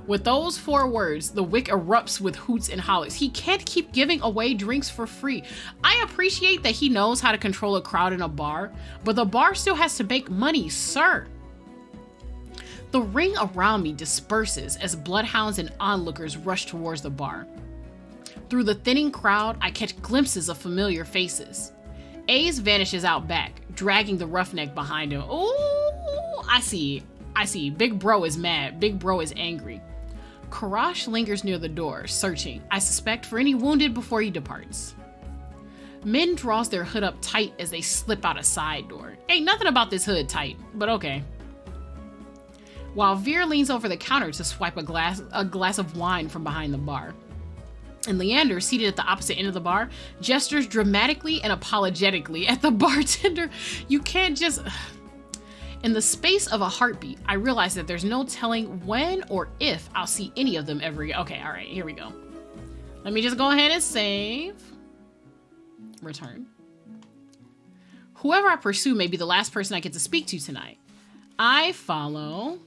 With those 4 words, the wick erupts with hoots and hollers. He can't keep giving away drinks for free. I appreciate that he knows how to control a crowd in a bar, but the bar still has to make money, sir. The ring around me disperses as bloodhounds and onlookers rush towards the bar. Through the thinning crowd, I catch glimpses of familiar faces. Ace vanishes out back, dragging the roughneck behind him. Ooh, I see. Big bro is mad. Big bro is angry. Kuras lingers near the door, searching, I suspect, for any wounded before he departs. Mhin draws their hood up tight as they slip out a side door. Ain't nothing about this hood tight, but okay. While Vere leans over the counter to swipe a glass of wine from behind the bar. And Leander, seated at the opposite end of the bar, gestures dramatically and apologetically at the bartender. You can't just... In the space of a heartbeat, I realize that there's no telling when or if I'll see any of them ever again. Okay, all right, here we go. Let me just go ahead and save. Return. Whoever I pursue may be the last person I get to speak to tonight. I follow.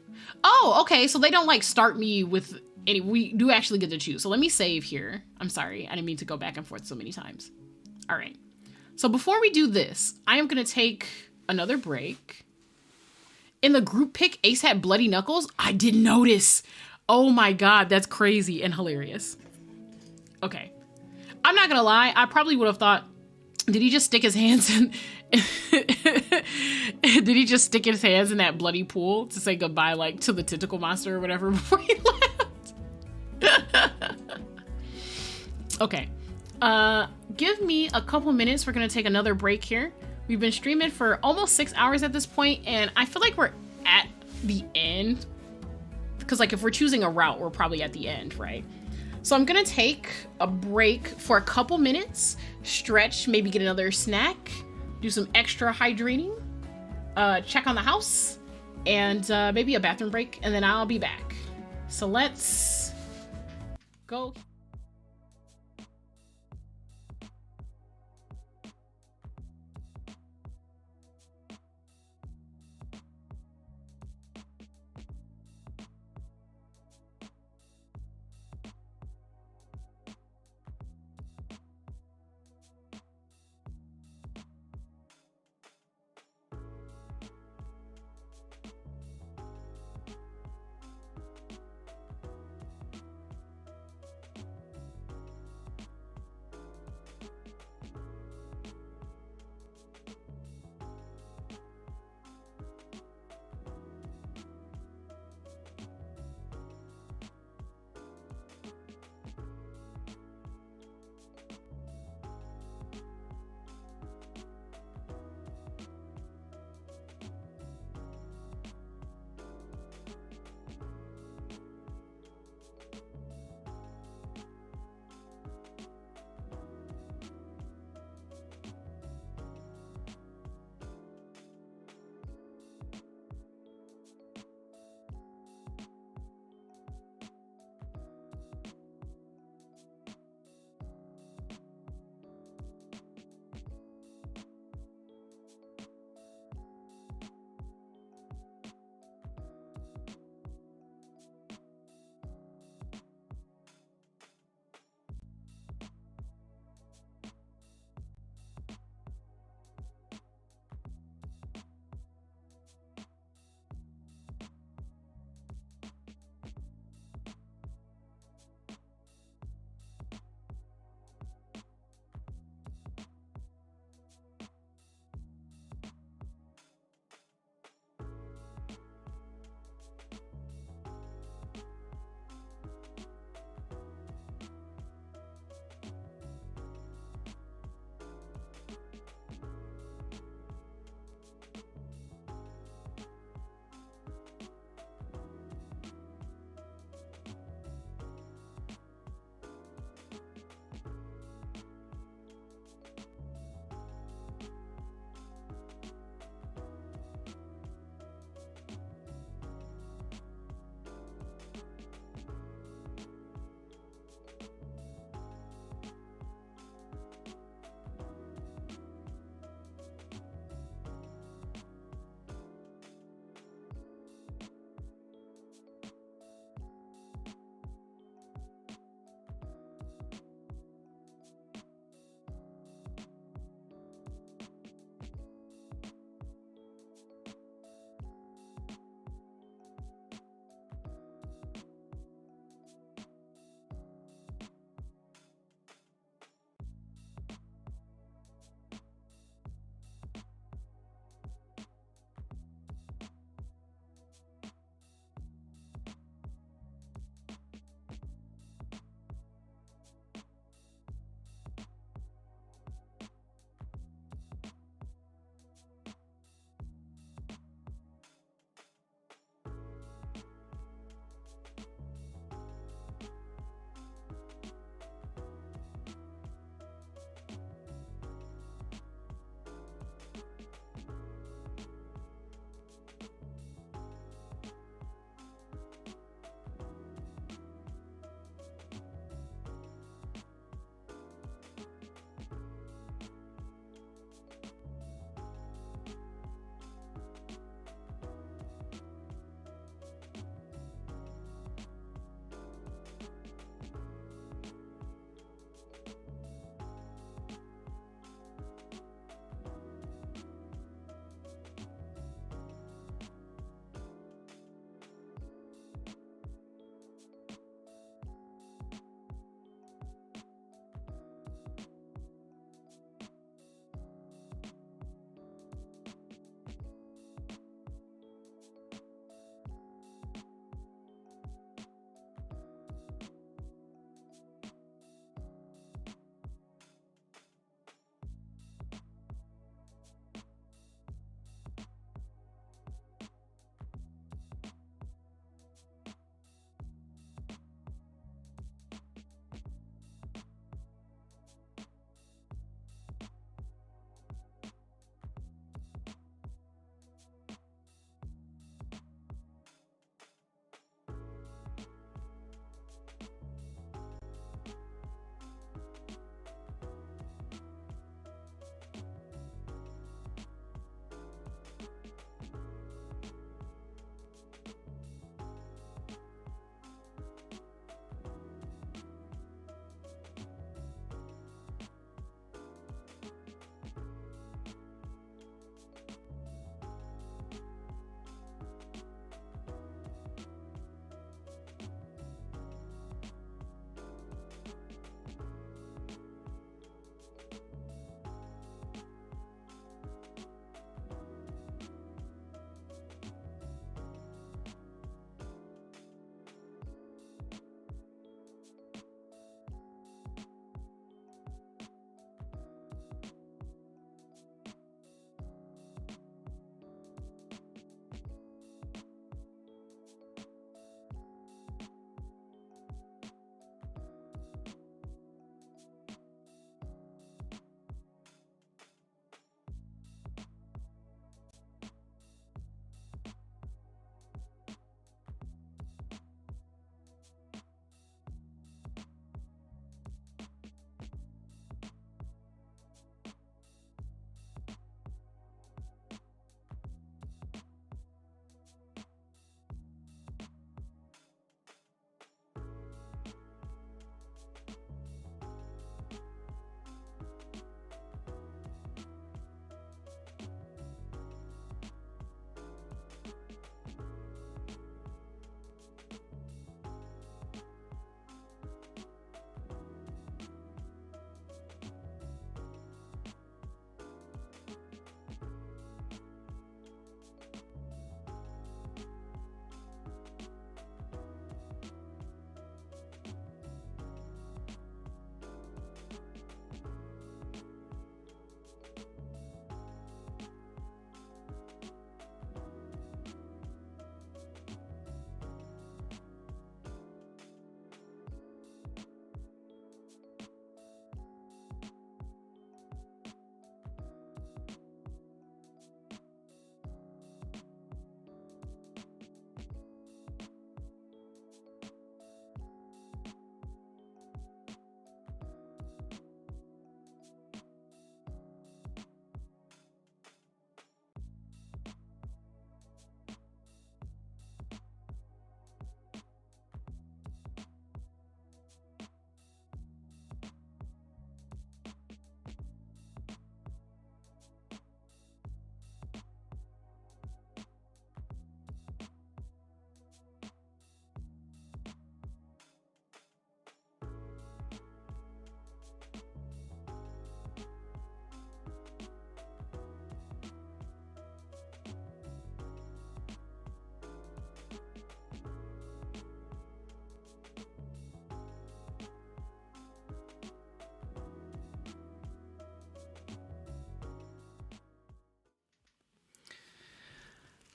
Oh, okay, so they don't like start me with any, we do actually get to choose. So let me save here. I'm sorry, I didn't mean to go back and forth so many times. All right, so before we do this, I am gonna take another break. In the group pick, Ace had bloody knuckles. I didn't notice. Oh my God, that's crazy and hilarious. Okay, I'm not gonna lie. I probably would have thought, did he just stick his hands in? Did he just stick his hands in that bloody pool to say goodbye, like to the tentacle monster or whatever before he left? Okay, give me a couple minutes. We're gonna take another break here. We've been streaming for almost 6 hours at this point, and I feel like we're at the end. Because like if we're choosing a route, we're probably at the end, right? So I'm gonna take a break for a couple minutes, stretch, maybe get another snack, do some extra hydrating, check on the house, and maybe a bathroom break, and then I'll be back. So let's go.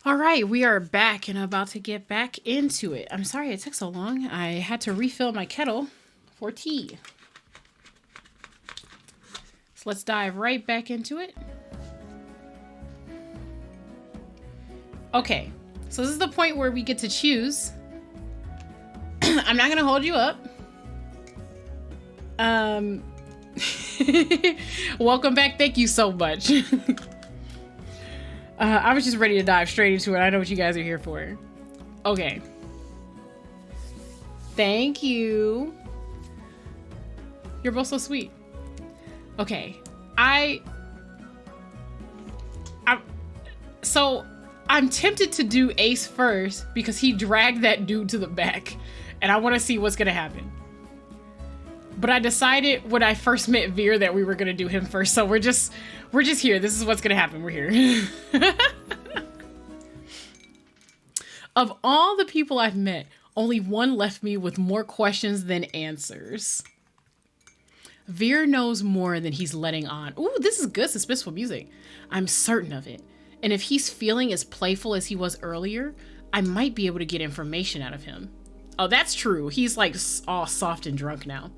All right, we are back and about to get back into it. I'm sorry it took so long. I had to refill my kettle for tea. So let's dive right back into it. Okay, so this is the point where we get to choose. I'm not going to hold you up. Welcome back. Thank you so much. I was just ready to dive straight into it. I know what you guys are here for. Okay. Thank you. You're both so sweet. Okay. So I'm tempted to do Ace first because he dragged that dude to the back and I want to see what's going to happen. But I decided when I first met Vere that we were going to do him first. So we're just here. This is what's going to happen. We're here. Of all the people I've met, only one left me with more questions than answers. Vere knows more than he's letting on. Ooh, this is good suspenseful music. I'm certain of it. And if he's feeling as playful as he was earlier, I might be able to get information out of him. Oh, that's true. He's like all soft and drunk now.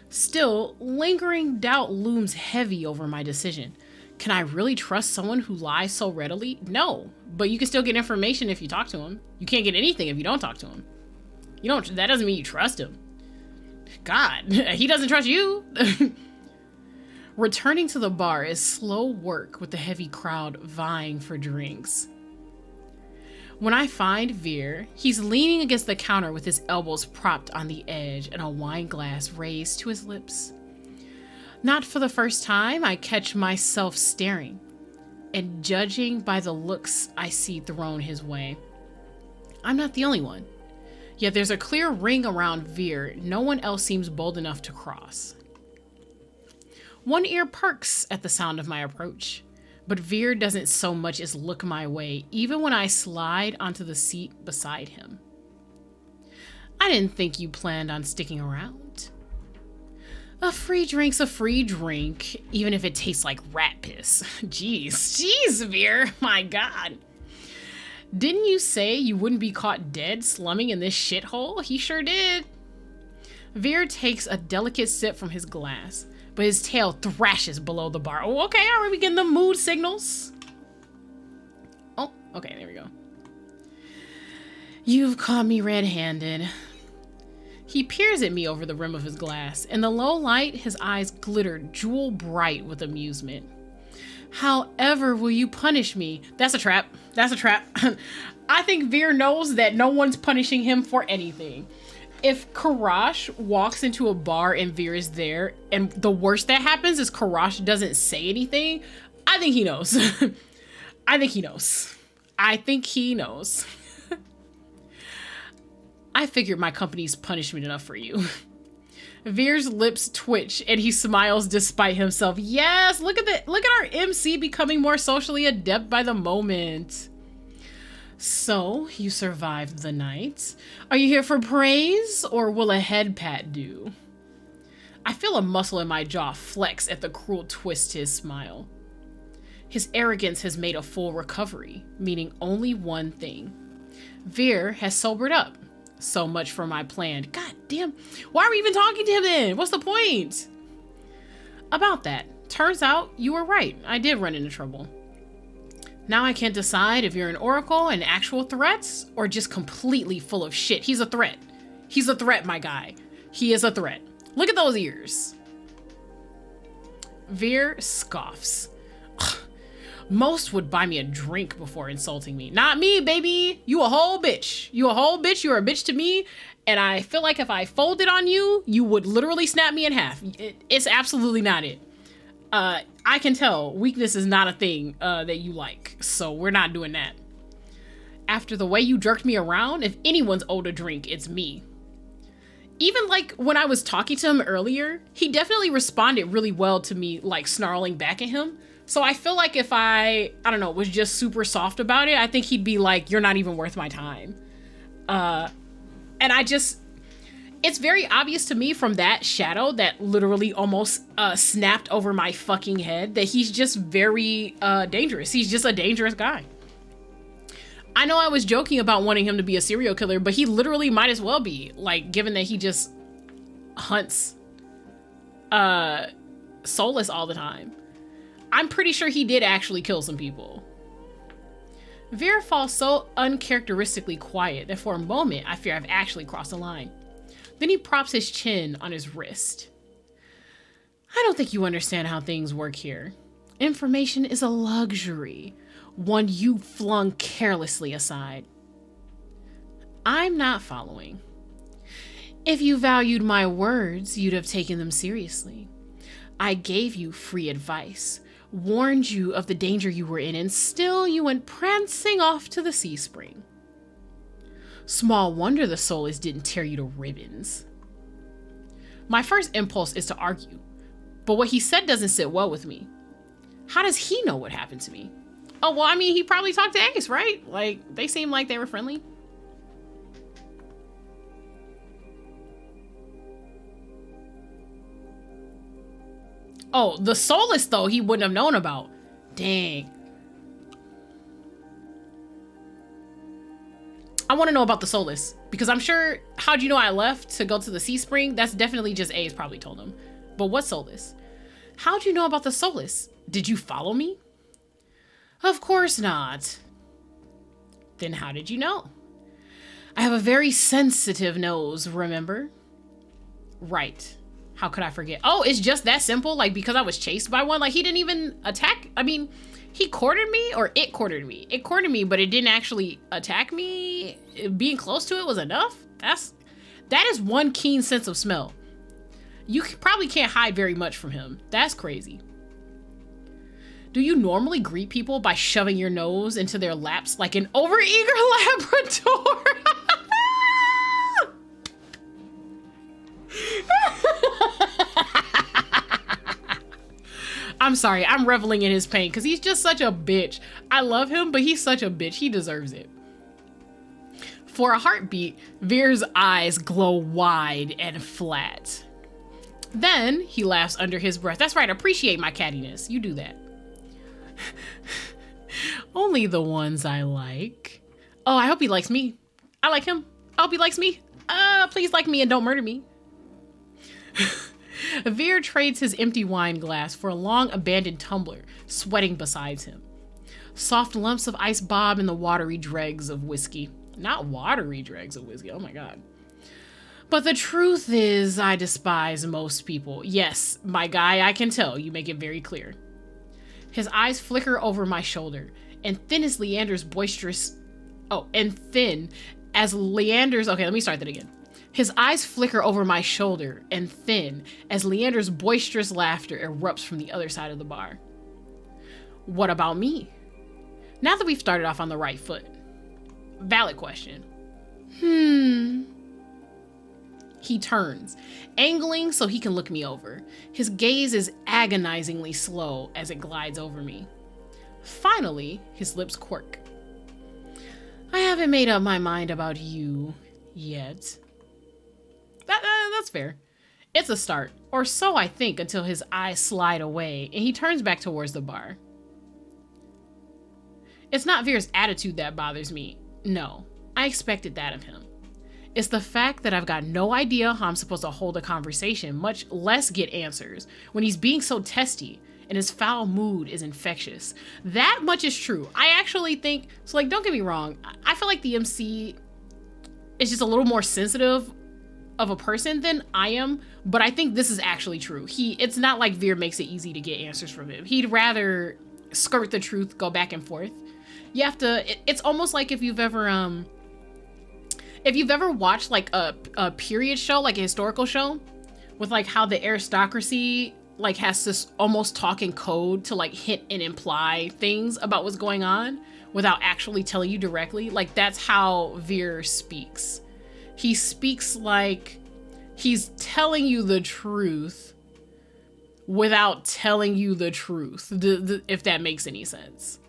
Still, lingering doubt looms heavy over my decision. Can I really trust someone who lies so readily? No, but you can still get information if you talk to him. You can't get anything if you don't talk to him. That doesn't mean you trust him. God, he doesn't trust you. Returning to the bar is slow work with the heavy crowd vying for drinks. When I find Vere, he's leaning against the counter with his elbows propped on the edge and a wine glass raised to his lips. Not for the first time, I catch myself staring and judging by the looks I see thrown his way. I'm not the only one, yet there's a clear ring around Vere no one else seems bold enough to cross. One ear perks at the sound of my approach, but Vere doesn't so much as look my way, even when I slide onto the seat beside him. I didn't think you planned on sticking around. A free drink's a free drink, even if it tastes like rat piss. Jeez, Vere, my God. Didn't you say you wouldn't be caught dead slumming in this shithole? He sure did. Vere takes a delicate sip from his glass, but his tail thrashes below the bar. Oh, okay, all right, we getting the mood signals. Oh, okay, there we go. You've caught me red-handed. He peers at me over the rim of his glass. In the low light, his eyes glitter jewel bright with amusement. However will you punish me? That's a trap. That's a trap. I think Vere knows that no one's punishing him for anything. If Kuras walks into a bar and Vere is there, and the worst that happens is Kuras doesn't say anything, I think he knows. I think he knows. I think he knows. I figured my company's punishment enough for you. Vere's lips twitch and he smiles despite himself. Yes, look at our MC becoming more socially adept by the moment. So, you survived the night. Are you here for praise, or will a head pat do? I feel a muscle in my jaw flex at the cruel twist to his smile. His arrogance has made a full recovery, meaning only one thing. Vere has sobered up. So much for my plan. God damn, why are we even talking to him then? What's the point? About that, turns out you were right. I did run into trouble. Now I can't decide if you're an oracle and actual threats or just completely full of shit. He's a threat. He's a threat, my guy. He is a threat. Look at those ears. Vere scoffs. Most would buy me a drink before insulting me. Not me, baby. You a whole bitch. You a whole bitch. You're a bitch to me. And I feel like if I folded on you, you would literally snap me in half. It's absolutely not it. I can tell weakness is not a thing that you like. So we're not doing that. After the way you jerked me around, if anyone's owed a drink, it's me. Even like when I was talking to him earlier, he definitely responded really well to me, like snarling back at him. So I feel like if I don't know, was just super soft about it, I think he'd be like, you're not even worth my time. And it's very obvious to me from that shadow that literally almost snapped over my fucking head that he's just very dangerous. He's just a dangerous guy. I know I was joking about wanting him to be a serial killer, but he literally might as well be, like, given that he just hunts soulless all the time. I'm pretty sure he did actually kill some people. Vere falls so uncharacteristically quiet that for a moment I fear I've actually crossed the line. Then he props his chin on his wrist. I don't think you understand how things work here. Information is a luxury, one you flung carelessly aside. I'm not following. If you valued my words, you'd have taken them seriously. I gave you free advice, warned you of the danger you were in, and still you went prancing off to the sea spring. Small wonder the soulless didn't tear you to ribbons. My first impulse is to argue, but what he said doesn't sit well with me. How does he know what happened to me? Oh, well, I mean, he probably talked to Ace, right? Like, they seemed like they were friendly. Oh, the soulless, though, he wouldn't have known about. Dang. I want to know about the soulless, because I'm sure, how'd you know I left to go to the sea spring? That's definitely just Ace probably told him. But what soulless? How'd you know about the soulless? Did you follow me? Of course not. Then how did you know? I have a very sensitive nose, remember? Right. How could I forget? Oh, it's just that simple? Like, because I was chased by one? Like, he didn't even attack? I mean, he cornered me, or it cornered me? It cornered me, but it didn't actually attack me? Being close to it was enough? That is one keen sense of smell. You probably can't hide very much from him. That's crazy. Do you normally greet people by shoving your nose into their laps like an overeager Labrador? I'm sorry, I'm reveling in his pain because he's just such a bitch. I love him, but he's such a bitch. He deserves it. For a heartbeat, Vere's eyes glow wide and flat. Then he laughs under his breath. That's right, appreciate my cattiness. You do that. Only the ones I like. Oh, I hope he likes me. I like him. I hope he likes me. Please like me and don't murder me. Vere trades his empty wine glass for a long abandoned tumbler, sweating beside him. Soft lumps of ice bob in the watery dregs of whiskey. Not watery dregs of whiskey, oh my god. But the truth is, I despise most people. Yes, my guy, I can tell. You make it very clear. His eyes flicker over my shoulder, and thin as Leander's boisterous... Oh, and thin as Leander's... Okay, let me start that again. His eyes flicker over my shoulder, and thin as Leander's boisterous laughter erupts from the other side of the bar. What about me? Now that we've started off on the right foot. Valid question. He turns, angling so he can look me over. His gaze is agonizingly slow as it glides over me. Finally, his lips quirk. I haven't made up my mind about you yet. That's fair. It's a start, or so I think, until his eyes slide away and he turns back towards the bar. It's not Vere's attitude that bothers me. No, I expected that of him. It's the fact that I've got no idea how I'm supposed to hold a conversation, much less get answers, when he's being so testy and his foul mood is infectious. That much is true. I actually think, so like, don't get me wrong, I feel like the MC is just a little more sensitive of a person than I am, but I think this is actually true. It's not like Vere makes it easy to get answers from him. He'd rather skirt the truth, go back and forth. You have to, it's almost like if you've ever watched like a period show, like a historical show, with like how the aristocracy like has this almost talk in code to like hint and imply things about what's going on without actually telling you directly. Like that's how Vere speaks. He speaks like he's telling you the truth without telling you the truth, if that makes any sense.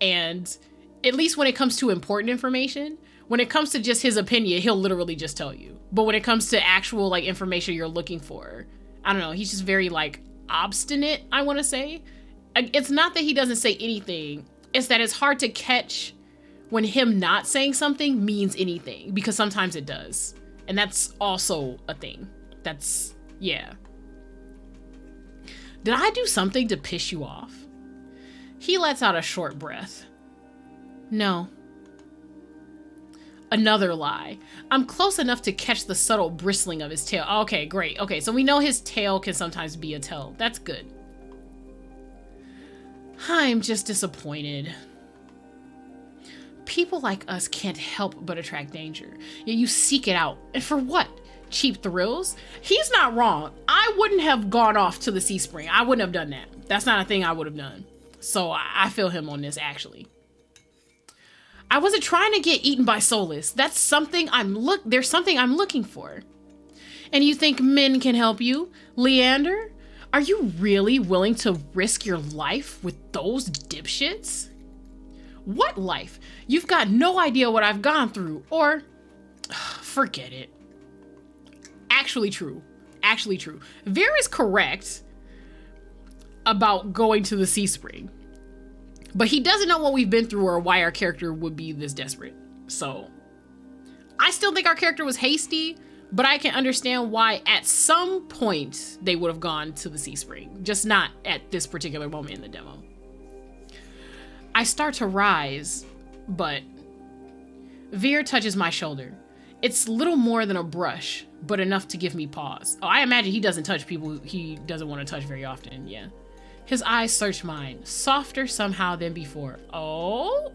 And at least when it comes to important information, when it comes to just his opinion, he'll literally just tell you. But when it comes to actual like information you're looking for, I don't know, he's just very like obstinate, I want to say. It's not that he doesn't say anything, it's that it's hard to catch when him not saying something means anything, because sometimes it does. And that's also a thing. That's, yeah. Did I do something to piss you off? He lets out a short breath. No. Another lie. I'm close enough to catch the subtle bristling of his tail. Okay, great. Okay, so we know his tail can sometimes be a tell. That's good. I'm just disappointed. People like us can't help but attract danger. Yet you seek it out. And for what? Cheap thrills? He's not wrong. I wouldn't have gone off to the Sea Spring. I wouldn't have done that. That's not a thing I would have done. So I feel him on this, actually. I wasn't trying to get eaten by Soulless. That's something there's something I'm looking for. And you think Mhin can help you? Leander? Are you really willing to risk your life with those dipshits? What life? You've got no idea what I've gone through, or forget it. Actually true. Actually true. Vere is correct about going to the Sea Spring, but he doesn't know what we've been through or why our character would be this desperate. So I still think our character was hasty, but I can understand why at some point they would have gone to the Sea Spring, just not at this particular moment in the demo. I start to rise, but Vere touches my shoulder. It's little more than a brush, but enough to give me pause. Oh, I imagine he doesn't touch people he doesn't want to touch very often, yeah. His eyes search mine, softer somehow than before. Oh?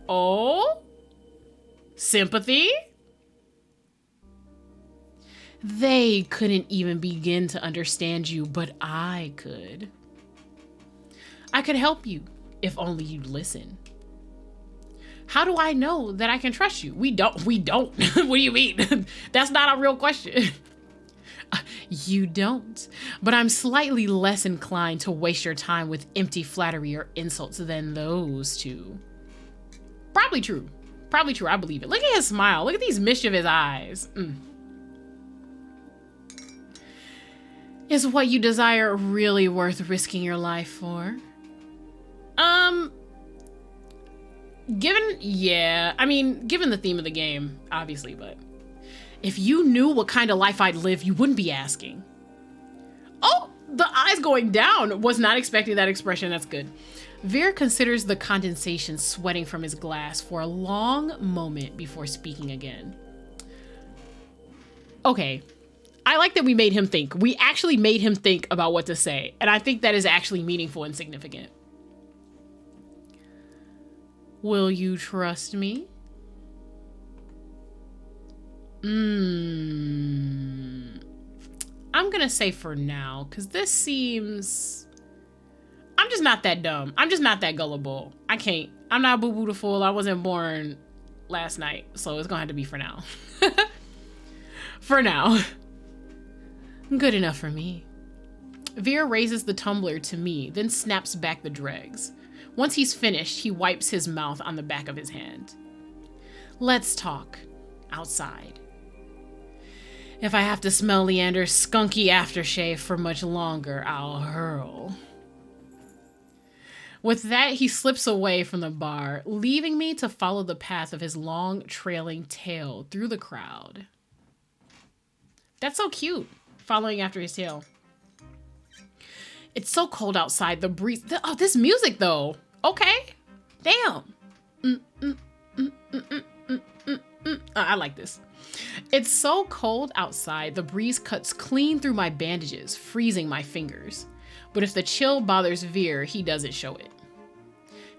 Oh? Sympathy? They couldn't even begin to understand you, but I could. I could help you, if only you'd listen. How do I know that I can trust you? We don't. What do you mean? That's not a real question. You don't. But I'm slightly less inclined to waste your time with empty flattery or insults than those two. Probably true. Probably true. I believe it. Look at his smile. Look at these mischievous eyes. Is what you desire really worth risking your life for? Given the theme of the game, obviously, but if you knew what kind of life I'd live, you wouldn't be asking. Oh, the eyes going down. Was not expecting that expression. That's good. Vere considers the condensation sweating from his glass for a long moment before speaking again. Okay. I like that we made him think. We actually made him think about what to say, and I think that is actually meaningful and significant. Will you trust me? I'm gonna say for now, because this seems... I'm just not that dumb. I'm just not that gullible. I can't. I'm not boo-boo the fool. I wasn't born last night, so it's gonna have to be for now. For now. Good enough for me. Vere raises the tumbler to me, then snaps back the dregs. Once he's finished, he wipes his mouth on the back of his hand. Let's talk. Outside. If I have to smell Leander's skunky aftershave for much longer, I'll hurl. With that, he slips away from the bar, leaving me to follow the path of his long, trailing tail through the crowd. That's so cute, following after his tail. It's so cold outside, the breeze... Oh, this music, though. Okay. Damn. I like this. It's so cold outside, the breeze cuts clean through my bandages, freezing my fingers. But if the chill bothers Vere, he doesn't show it.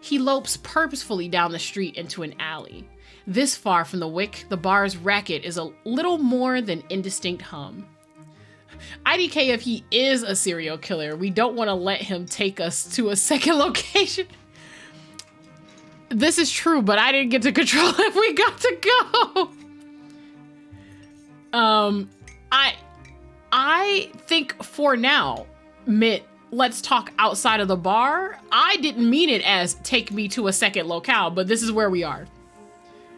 He lopes purposefully down the street into an alley. This far from the wick, the bar's racket is a little more than indistinct hum. IDK, if he is a serial killer, we don't want to let him take us to a second location. This is true, but I didn't get to control if we got to go. I think for now, Mitt, let's talk outside of the bar. I didn't mean it as take me to a second locale, but this is where we are.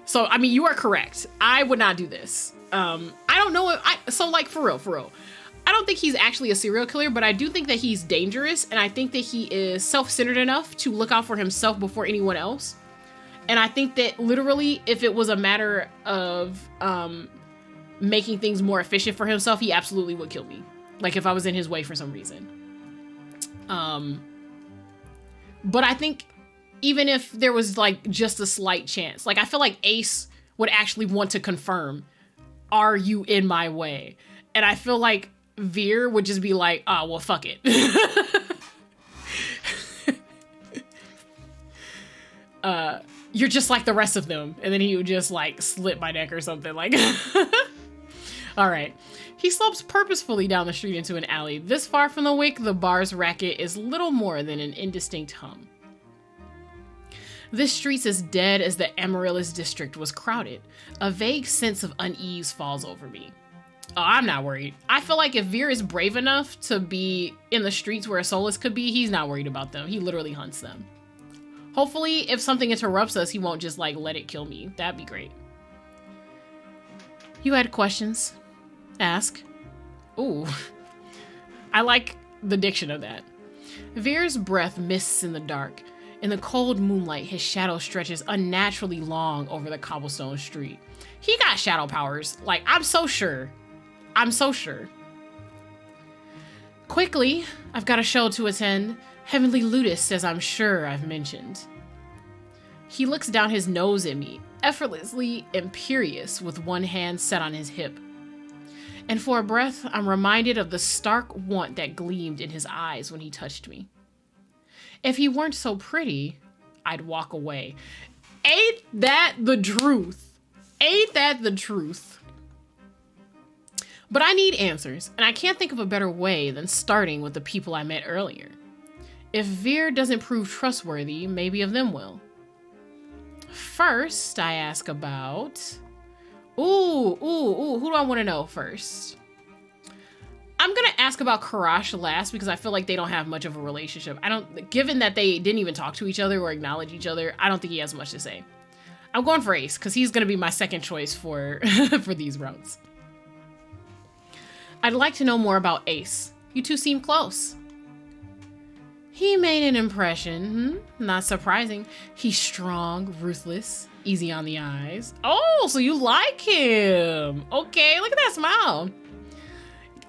So, I mean, you are correct. I would not do this. I don't know if for real. I don't think he's actually a serial killer, but I do think that he's dangerous, and I think that he is self-centered enough to look out for himself before anyone else. And I think that literally, if it was a matter of making things more efficient for himself, he absolutely would kill me. Like if I was in his way for some reason. But I think even if there was like just a slight chance, like I feel like Ace would actually want to confirm, are you in my way? And I feel like Vere would just be like, oh, well, fuck it. You're just like the rest of them. And then he would just like slit my neck or something like. All right. He slopes purposefully down the street into an alley. This far from the wake, the bar's racket is little more than an indistinct hum. This street's as dead as the Amaryllis district was crowded. A vague sense of unease falls over me. Oh, I'm not worried. I feel like if Vere is brave enough to be in the streets where a Solus could be, he's not worried about them. He literally hunts them. Hopefully, if something interrupts us, he won't just like let it kill me. That'd be great. You had questions? Ask. Ooh. I like the diction of that. Vere's breath mists in the dark. In the cold moonlight, his shadow stretches unnaturally long over the cobblestone street. He got shadow powers. Like, I'm so sure. I'm so sure. Quickly, I've got a show to attend. Heavenly Ludus, as I'm sure I've mentioned. He looks down his nose at me, effortlessly imperious, with one hand set on his hip. And for a breath, I'm reminded of the stark want that gleamed in his eyes when he touched me. If he weren't so pretty, I'd walk away. Ain't that the truth? Ain't that the truth? But I need answers, and I can't think of a better way than starting with the people I met earlier. If Vere doesn't prove trustworthy, maybe of them will. First, I ask about... Ooh, who do I want to know first? I'm gonna ask about Kuras last because I feel like they don't have much of a relationship. Given that they didn't even talk to each other or acknowledge each other, I don't think he has much to say. I'm going for Ace because he's gonna be my second choice for for these routes. I'd like to know more about Ace. You two seem close. He made an impression. Not surprising. He's strong, ruthless, easy on the eyes. Oh, so you like him. Okay, look at that smile.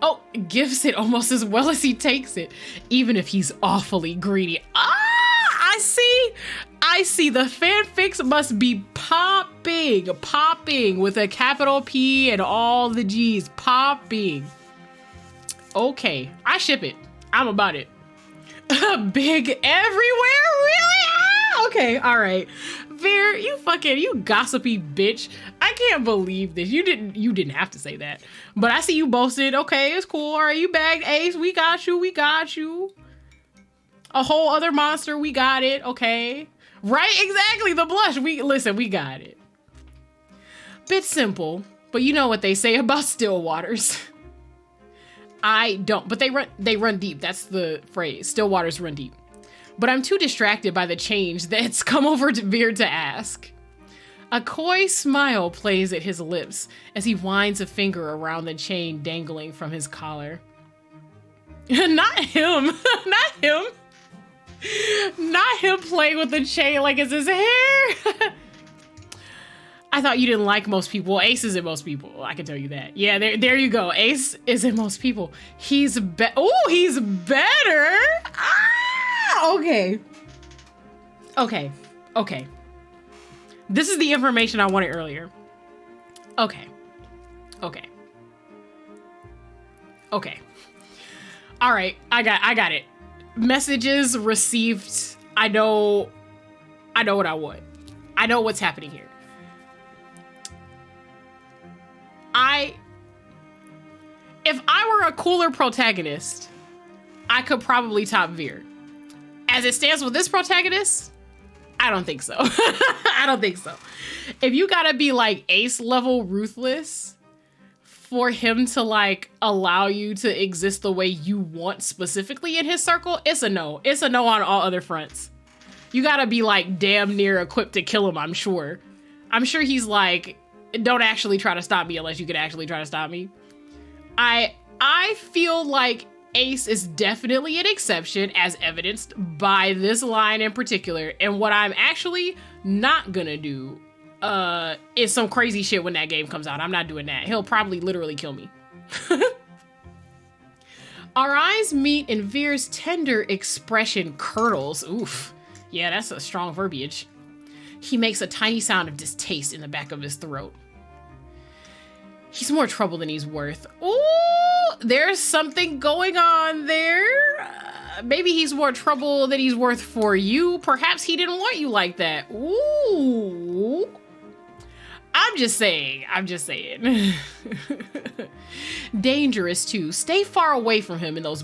Oh, gives it almost as well as he takes it, even if he's awfully greedy. Ah, I see. The fanfics must be popping with a capital P and all the G's, popping. Okay, I ship it. I'm about it. Big everywhere, really? Ah, okay, all right. Vere, you gossipy bitch. I can't believe this. You didn't have to say that. But I see you boasted. Okay, it's cool. All right, you bagged Ace. We got you. A whole other monster. We got it. Okay. Right, exactly. The blush. We got it. Bit simple, but you know what they say about still waters. I don't, but they run deep. That's the phrase. Still waters run deep. But I'm too distracted by the change that's come over to Vere to ask. A coy smile plays at his lips as he winds a finger around the chain dangling from his collar. Not him. Not him. Not him playing with the chain like it's his hair. I thought you didn't like most people. Ace isn't most people. I can tell you that. Yeah, there you go. Ace isn't most people. He's better. Ah, okay. This is the information I wanted earlier. Okay. All right, I got it. Messages received. I know what I want. I know what's happening here. If I were a cooler protagonist, I could probably top Vere. As it stands with this protagonist, I don't think so. I don't think so. If you gotta be like Ace level ruthless for him to like allow you to exist the way you want specifically in his circle, it's a no. It's a no on all other fronts. You gotta be like damn near equipped to kill him, I'm sure. I'm sure he's like, don't actually try to stop me unless you can actually try to stop me. I feel like Ace is definitely an exception, as evidenced by this line in particular. And what I'm actually not gonna do is some crazy shit when that game comes out. I'm not doing that. He'll probably literally kill me. Our eyes meet and Vere's tender expression curdles. Oof. Yeah, that's a strong verbiage. He makes a tiny sound of distaste in the back of his throat. He's more trouble than he's worth. Ooh, there's something going on there. Maybe he's more trouble than he's worth for you. Perhaps he didn't want you like that. Ooh. I'm just saying. Dangerous too. Stay far away from him and those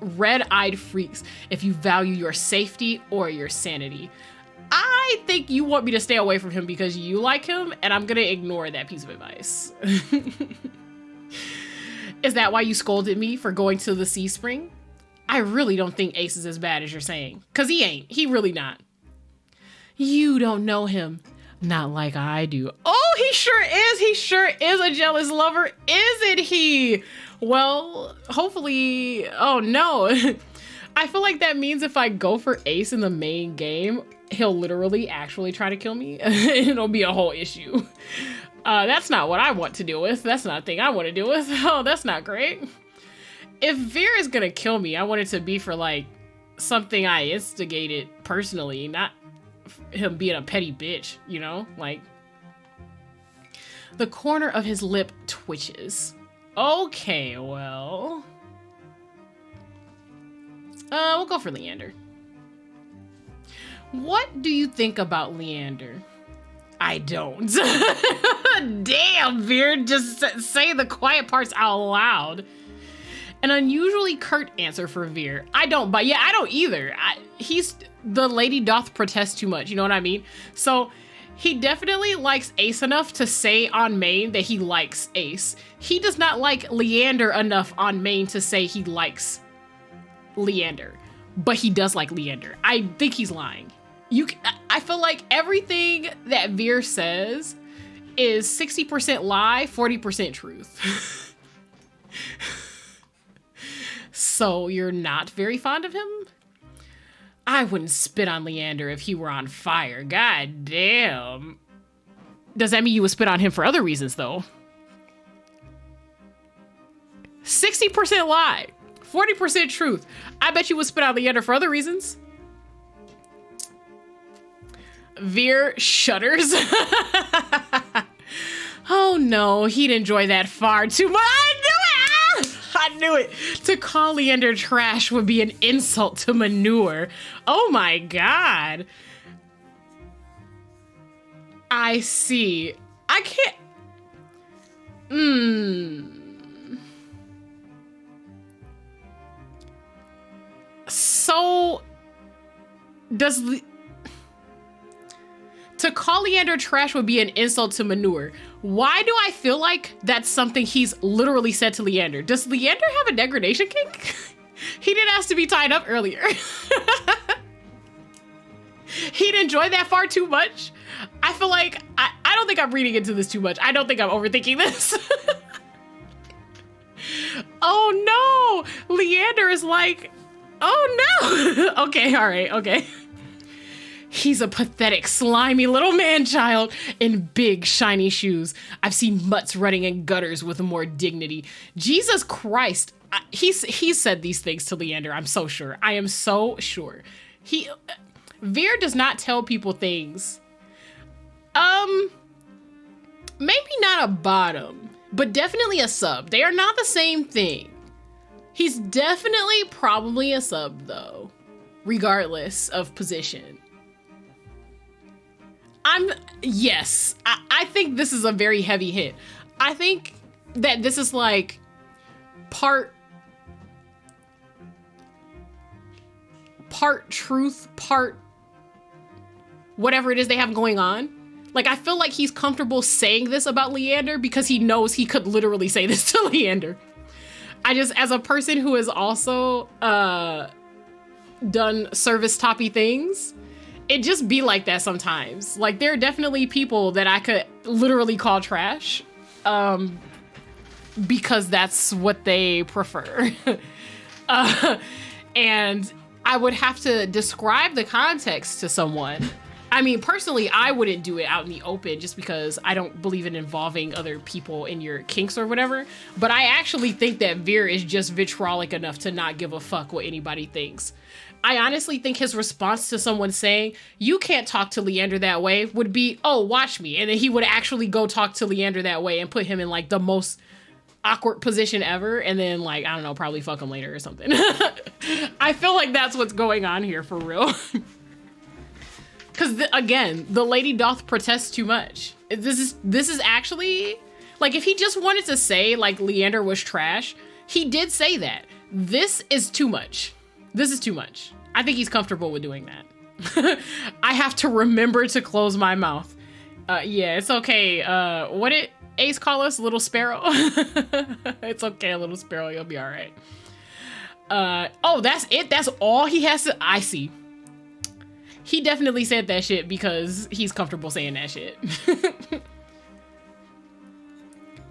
red-eyed freaks if you value your safety or your sanity. I think you want me to stay away from him because you like him, and I'm gonna ignore that piece of advice. Is that why you scolded me for going to the Sea Spring? I really don't think Ace is as bad as you're saying. Cause he ain't. He really not. You don't know him. Not like I do. Oh, he sure is. He sure is a jealous lover, isn't he? Well, hopefully. Oh no. I feel like that means if I go for Ace in the main game, he'll literally actually try to kill me. It'll be a whole issue. That's not what I want to deal with. That's not a thing I want to deal with. Oh, that's not great. If Vere is gonna kill me, I want it to be for like something I instigated personally, not him being a petty bitch, you know? Like, the corner of his lip twitches. Okay, well, we'll go for Leander. What do you think about Leander? I don't. Damn, Vere, just say the quiet parts out loud. An unusually curt answer for Vere. I don't, but yeah, I don't either. The lady doth protest too much, you know what I mean? So he definitely likes Ace enough to say on main that he likes Ace. He does not like Leander enough on main to say he likes Leander, but he does like Leander. I think he's lying. I feel like everything that Vere says is 60% lie, 40% truth. So you're not very fond of him? I wouldn't spit on Leander if he were on fire. God damn. Does that mean you would spit on him for other reasons, though? 60% lie, 40% truth. I bet you would spit on Leander for other reasons. Vere shudders. Oh no, he'd enjoy that far too much. I knew it. To call Leander trash would be an insult to manure. Oh my God. I see. I can't. So to call Leander trash would be an insult to manure. Why do I feel like that's something he's literally said to Leander? Does Leander have a degradation kink? He didn't ask to be tied up earlier. He'd enjoy that far too much. I feel like, I don't think I'm reading into this too much. I don't think I'm overthinking this. Oh no, Leander is like, oh no. Okay, all right, okay. He's a pathetic, slimy little man-child in big, shiny shoes. I've seen mutts running in gutters with more dignity. Jesus Christ. He's said these things to Leander, I'm so sure. I am so sure. Vere does not tell people things. Maybe not a bottom, but definitely a sub. They are not the same thing. He's definitely probably a sub, though, regardless of position. Yes, I think this is a very heavy hit. I think that this is like part truth, part whatever it is they have going on. Like, I feel like he's comfortable saying this about Leander because he knows he could literally say this to Leander. As a person who has also done service toppy things, it just be like that sometimes. Like, there are definitely people that I could literally call trash because that's what they prefer. And I would have to describe the context to someone. I mean, personally, I wouldn't do it out in the open just because I don't believe in involving other people in your kinks or whatever. But I actually think that Vere is just vitriolic enough to not give a fuck what anybody thinks. I honestly think his response to someone saying, you can't talk to Leander that way, would be, oh, watch me. And then he would actually go talk to Leander that way and put him in like the most awkward position ever. And then like, I don't know, probably fuck him later or something. I feel like that's what's going on here for real. Because again, the lady doth protest too much. This is actually, like, if he just wanted to say like Leander was trash, he did say that. This is too much. This is too much. I think he's comfortable with doing that. I have to remember to close my mouth. Yeah, it's okay. What did Ace call us? Little sparrow? It's okay, little sparrow. You'll be all right. Oh, that's it? That's all he has to... I see. He definitely said that shit because he's comfortable saying that shit.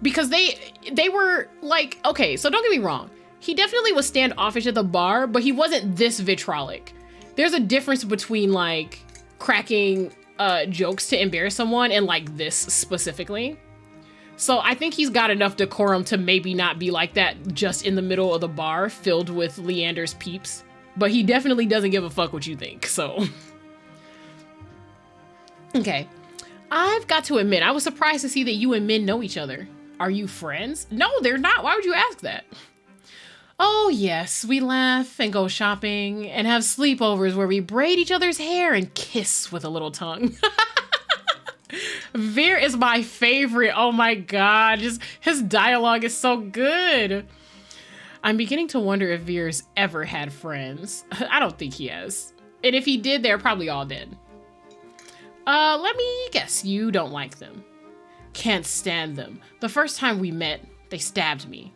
Because they were like, okay, so don't get me wrong. He definitely was standoffish at the bar, but he wasn't this vitriolic. There's a difference between like cracking jokes to embarrass someone and like this specifically. So I think he's got enough decorum to maybe not be like that just in the middle of the bar filled with Leander's peeps. But he definitely doesn't give a fuck what you think, so... Okay, I've got to admit, I was surprised to see that you and Mhin know each other. Are you friends? No, they're not. Why would you ask that? Oh, yes, we laugh and go shopping and have sleepovers where we braid each other's hair and kiss with a little tongue. Vere is my favorite. Oh my God, just his dialogue is so good. I'm beginning to wonder if Vere's ever had friends. I don't think he has. And if he did, they're probably all dead. Let me guess, you don't like them. Can't stand them. The first time we met, they stabbed me.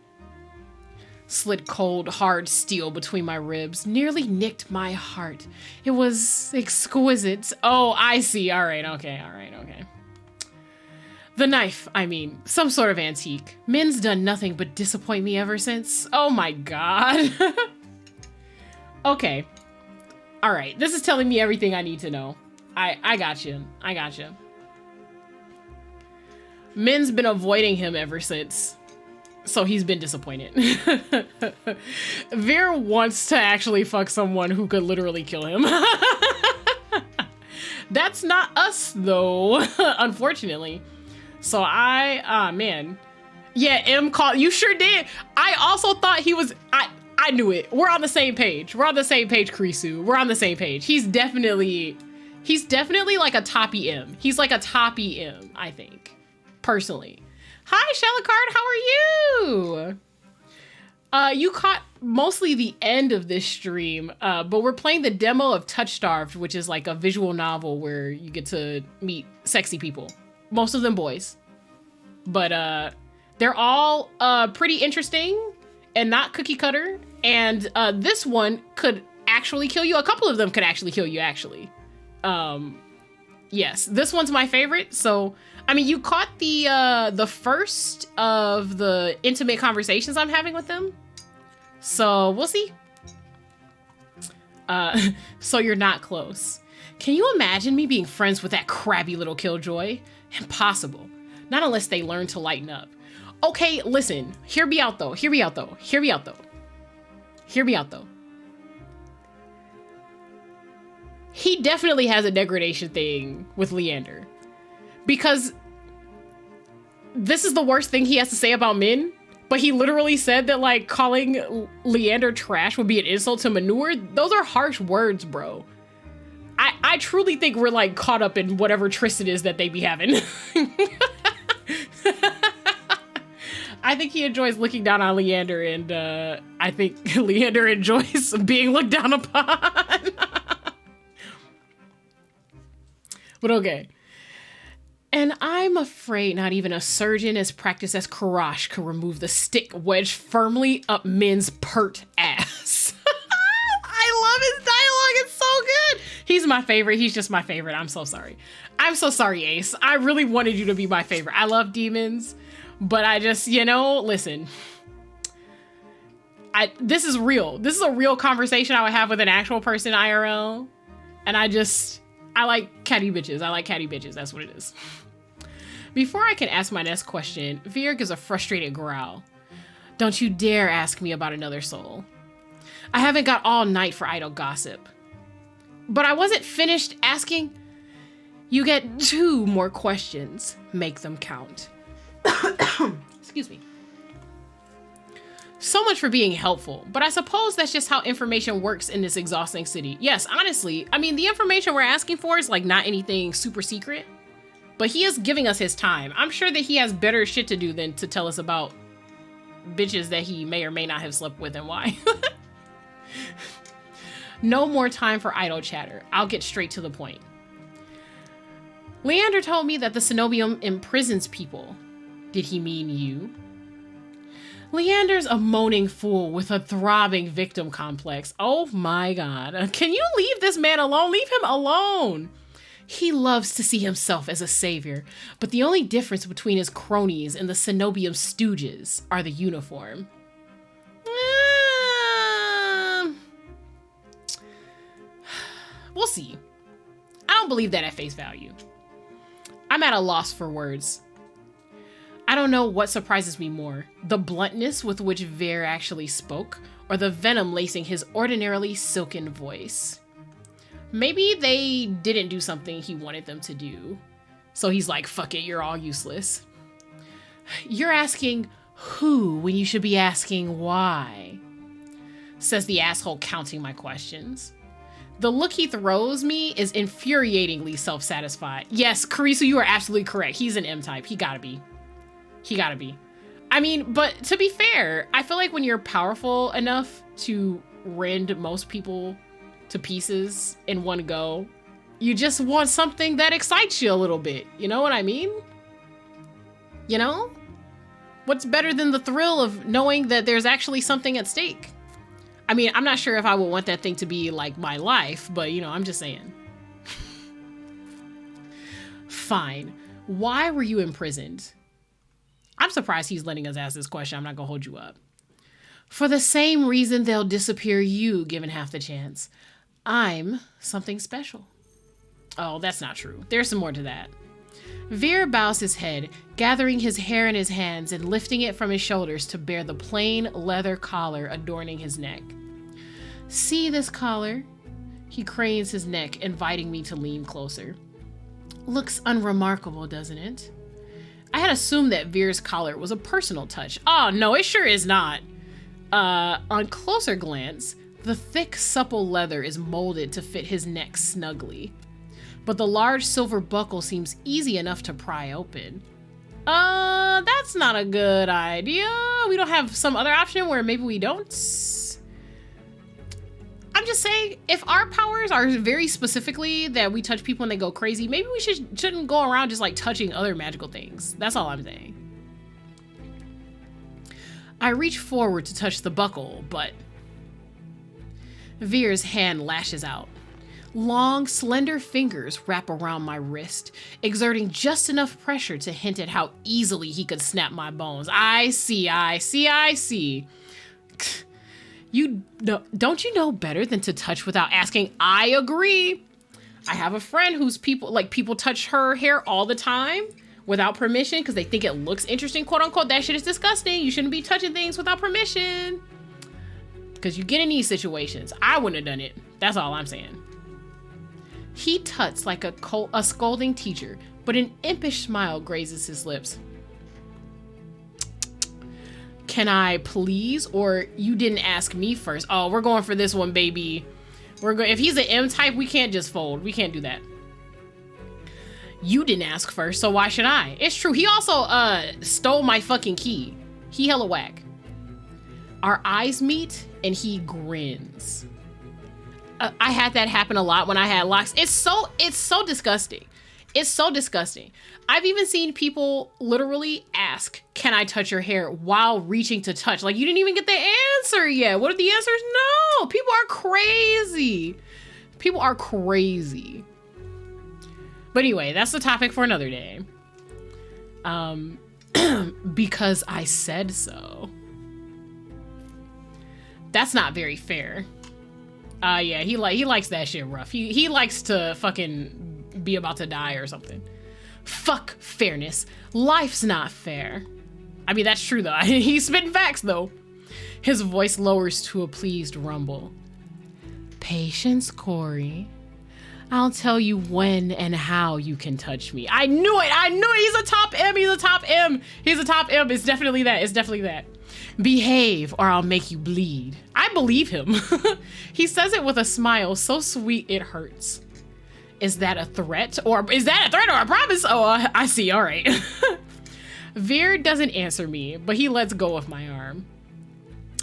Slid cold, hard steel between my ribs, nearly nicked my heart. It was exquisite. Oh, I see. All right, okay. The knife, I mean, some sort of antique. Mhin's done nothing but disappoint me ever since. Oh my God. Okay. All right, this is telling me everything I need to know. I got you. Mhin's been avoiding him ever since, so he's been disappointed. Vere wants to actually fuck someone who could literally kill him. That's not us, though, unfortunately. So man. Yeah, M called, you sure did. I also thought he was, I knew it. We're on the same page. Krisu. We're on the same page. He's definitely like a toppy M. He's like a toppy M, I think, personally. Hi, Shalakard, how are you? You caught mostly the end of this stream, but we're playing the demo of TOUCHSTARVED, which is like a visual novel where you get to meet sexy people. Most of them boys. But they're all pretty interesting and not cookie cutter. And this one could actually kill you. A couple of them could actually kill you, actually. Yes, this one's my favorite. So, I mean, you caught the first of the intimate conversations I'm having with them. So we'll see. So you're not close. Can you imagine me being friends with that crabby little killjoy? Impossible. Not unless they learn to lighten up. Okay, listen. Hear me out though. He definitely has a degradation thing with Leander. Because this is the worst thing he has to say about Mhin. But he literally said that, like, calling Leander trash would be an insult to manure. Those are harsh words, bro. I truly think we're, like, caught up in whatever tryst it is that they be having. I think he enjoys looking down on Leander, and I think Leander enjoys being looked down upon. But okay. And I'm afraid not even a surgeon as practiced as Kuras could remove the stick wedged firmly up Mhin's pert ass. I love his dialogue. It's so good. He's my favorite. He's just my favorite. I'm so sorry. I'm so sorry, Ace. I really wanted you to be my favorite. I love demons, but I just, listen. this is real. This is a real conversation I would have with an actual person IRL. And I like catty bitches. I like catty bitches. That's what it is. Before I can ask my next question, Vere gives a frustrated growl. Don't you dare ask me about another soul. I haven't got all night for idle gossip. But I wasn't finished asking. You get 2 more questions. Make them count. Excuse me. So much for being helpful, but I suppose that's just how information works in this exhausting city. Yes, honestly, I mean, the information we're asking for is like not anything super secret, but he is giving us his time. I'm sure that he has better shit to do than to tell us about bitches that he may or may not have slept with and why. No more time for idle chatter. I'll get straight to the point. Leander told me that the cenobium imprisons people. Did he mean you? Leander's a moaning fool with a throbbing victim complex. Oh my God. Can you leave this man alone? Leave him alone. He loves to see himself as a savior, but the only difference between his cronies and the cenobium stooges are the uniform. We'll see. I don't believe that at face value. I'm at a loss for words. I don't know what surprises me more, the bluntness with which Vere actually spoke, or the venom lacing his ordinarily silken voice. Maybe they didn't do something he wanted them to do, so he's like, fuck it, you're all useless. You're asking who when you should be asking why, says the asshole counting my questions. The look he throws me is infuriatingly self-satisfied. Yes, Carissa, you are absolutely correct. He's an M-type. He gotta be. I mean, but to be fair, I feel like when you're powerful enough to rend most people to pieces in one go, you just want something that excites you a little bit. You know what I mean? You know? What's better than the thrill of knowing that there's actually something at stake? I mean, I'm not sure if I would want that thing to be like my life, but you know, I'm just saying. Fine. Why were you imprisoned? I'm surprised he's letting us ask this question. I'm not gonna hold you up. For the same reason they'll disappear you given half the chance. I'm something special. Oh, that's not true. There's some more to that. Vere bows his head, gathering his hair in his hands and lifting it from his shoulders to bear the plain leather collar adorning his neck. See this collar? He cranes his neck, inviting me to lean closer. Looks unremarkable, doesn't it? I had assumed that Vere's collar was a personal touch. Oh, no, it sure is not. On closer glance, the thick, supple leather is molded to fit his neck snugly. But the large silver buckle seems easy enough to pry open. That's not a good idea. We don't have some other option where maybe we don't? I'm just saying, if our powers are very specifically that we touch people and they go crazy, maybe we shouldn't go around just like touching other magical things. That's all I'm saying. I reach forward to touch the buckle, but Vere's hand lashes out. Long, slender fingers wrap around my wrist, exerting just enough pressure to hint at how easily he could snap my bones. I see. Don't you know better than to touch without asking? I agree. I have a friend whose people touch her hair all the time without permission because they think it looks interesting, quote unquote. That shit is disgusting. You shouldn't be touching things without permission. Because you get in these situations. I wouldn't have done it. That's all I'm saying. He tuts like a scolding teacher, but an impish smile grazes his lips. Can I please? Or you didn't ask me first. Oh, we're going for this one, baby. If he's an M type, we can't just fold. We can't do that. You didn't ask first, so why should I? It's true. He also stole my fucking key. He hella whack. Our eyes meet and he grins. I had that happen a lot when I had locks. It's so disgusting. It's so disgusting. I've even seen people literally ask, can I touch your hair while reaching to touch? Like, you didn't even get the answer yet. What are the answers? No, people are crazy. People are crazy. But anyway, that's the topic for another day. Because I said so. That's not very fair. Yeah, he likes that shit rough. He likes to fucking be about to die or something. Fuck fairness. Life's not fair. I mean, that's true though. He's spitting facts though. His voice lowers to a pleased rumble. Patience, Corey. I'll tell you when and how you can touch me. I knew it. He's a top M. He's a top M. It's definitely that. Behave or I'll make you bleed. I believe him. He says it with a smile so sweet it hurts. Is that a threat or a promise? Oh, I see. All right. Vere doesn't answer me, but he lets go of my arm.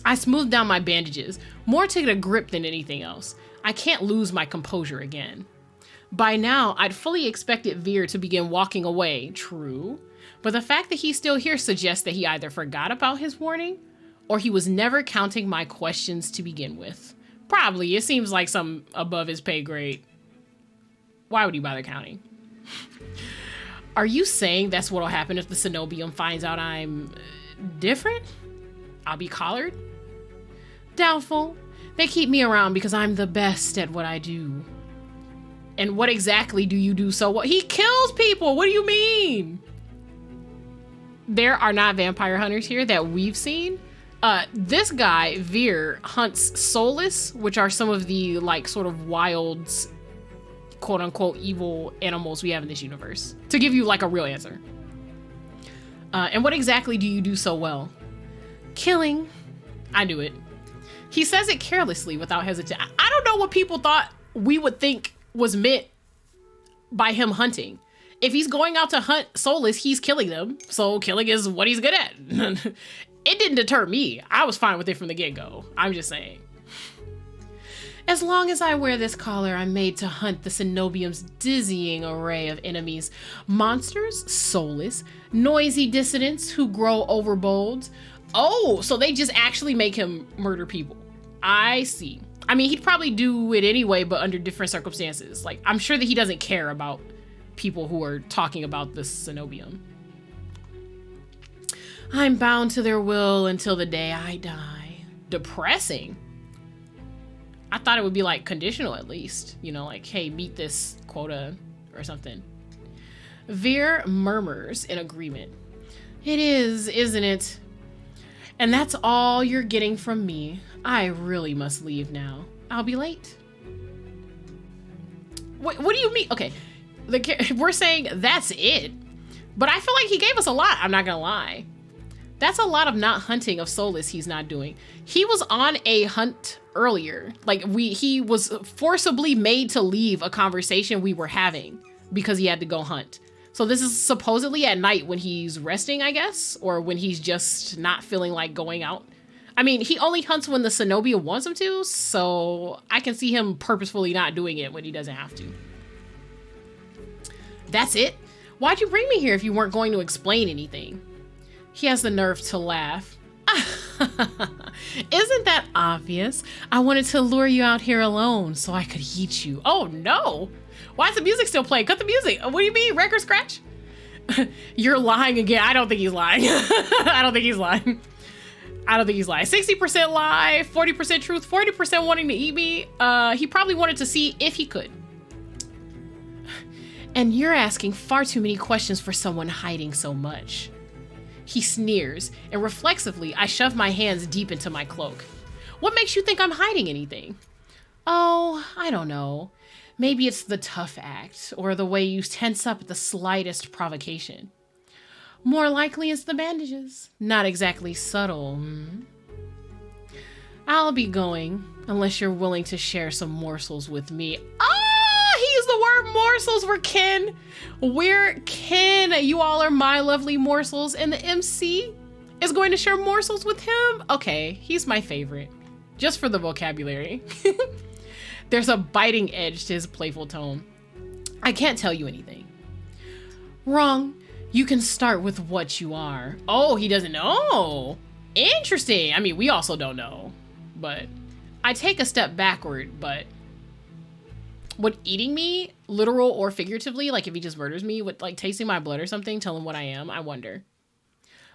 I smooth down my bandages, more to get a grip than anything else. I can't lose my composure again. By now, I'd fully expected Vere to begin walking away, true, but the fact that he's still here suggests that he either forgot about his warning or he was never counting my questions to begin with. Probably, it seems like some above his pay grade. Why would he bother counting? Are you saying that's what'll happen if the Cenobium finds out I'm different? I'll be collared? Doubtful. They keep me around because I'm the best at what I do. And what exactly do you do so well? He kills people. What do you mean? There are not vampire hunters here that we've seen. This guy, Vere, hunts soulless, which are some of the like sort of wild, quote unquote, evil animals we have in this universe. To give you like a real answer. And what exactly do you do so well? Killing. I knew it. He says it carelessly without hesitation. I don't know what people thought we would think was meant by him hunting. If he's going out to hunt soulless, he's killing them. So killing is what he's good at. It didn't deter me. I was fine with it from the get-go. I'm just saying. As long as I wear this collar, I'm made to hunt the Cenobium's dizzying array of enemies. Monsters, soulless, noisy dissidents who grow overbold. Oh, so they just actually make him murder people. I see. I mean, he'd probably do it anyway, but under different circumstances. Like, I'm sure that he doesn't care about people who are talking about the Cenobium. I'm bound to their will until the day I die. Depressing. I thought it would be like conditional at least. You know, like, hey, meet this quota or something. Vere murmurs in agreement. It is, isn't it? And that's all you're getting from me. I really must leave now. I'll be late. What do you mean? Okay, we're saying that's it. But I feel like he gave us a lot, I'm not gonna lie. That's a lot of not hunting of soulless he's not doing. He was on a hunt earlier. Like he was forcibly made to leave a conversation we were having because he had to go hunt. So this is supposedly at night when he's resting, I guess, or when he's just not feeling like going out. I mean, he only hunts when the Cenobia wants him to, so I can see him purposefully not doing it when he doesn't have to. That's it? Why'd you bring me here if you weren't going to explain anything? He has the nerve to laugh. Isn't that obvious? I wanted to lure you out here alone so I could eat you. Oh no! Why is the music still playing? Cut the music. What do you mean? Record scratch? You're lying again. I don't think he's lying. I don't think he's lying. 60% lie, 40% truth, 40% wanting to eat me. He probably wanted to see if he could. And you're asking far too many questions for someone hiding so much. He sneers, and reflexively, I shove my hands deep into my cloak. What makes you think I'm hiding anything? Oh, I don't know. Maybe it's the tough act, or the way you tense up at the slightest provocation. More likely it's the bandages. Not exactly subtle. I'll be going, unless you're willing to share some morsels with me. He used the word morsels. We're kin. We're kin. You all are my lovely morsels, and the MC is going to share morsels with him? Okay, he's my favorite. Just for the vocabulary. There's a biting edge to his playful tone. I can't tell you anything. Wrong. You can start with what you are. Oh, he doesn't know. Interesting. I mean, we also don't know. But I take a step backward, but would eating me, literal or figuratively, like if he just murders me, with like tasting my blood or something, tell him what I am? I wonder.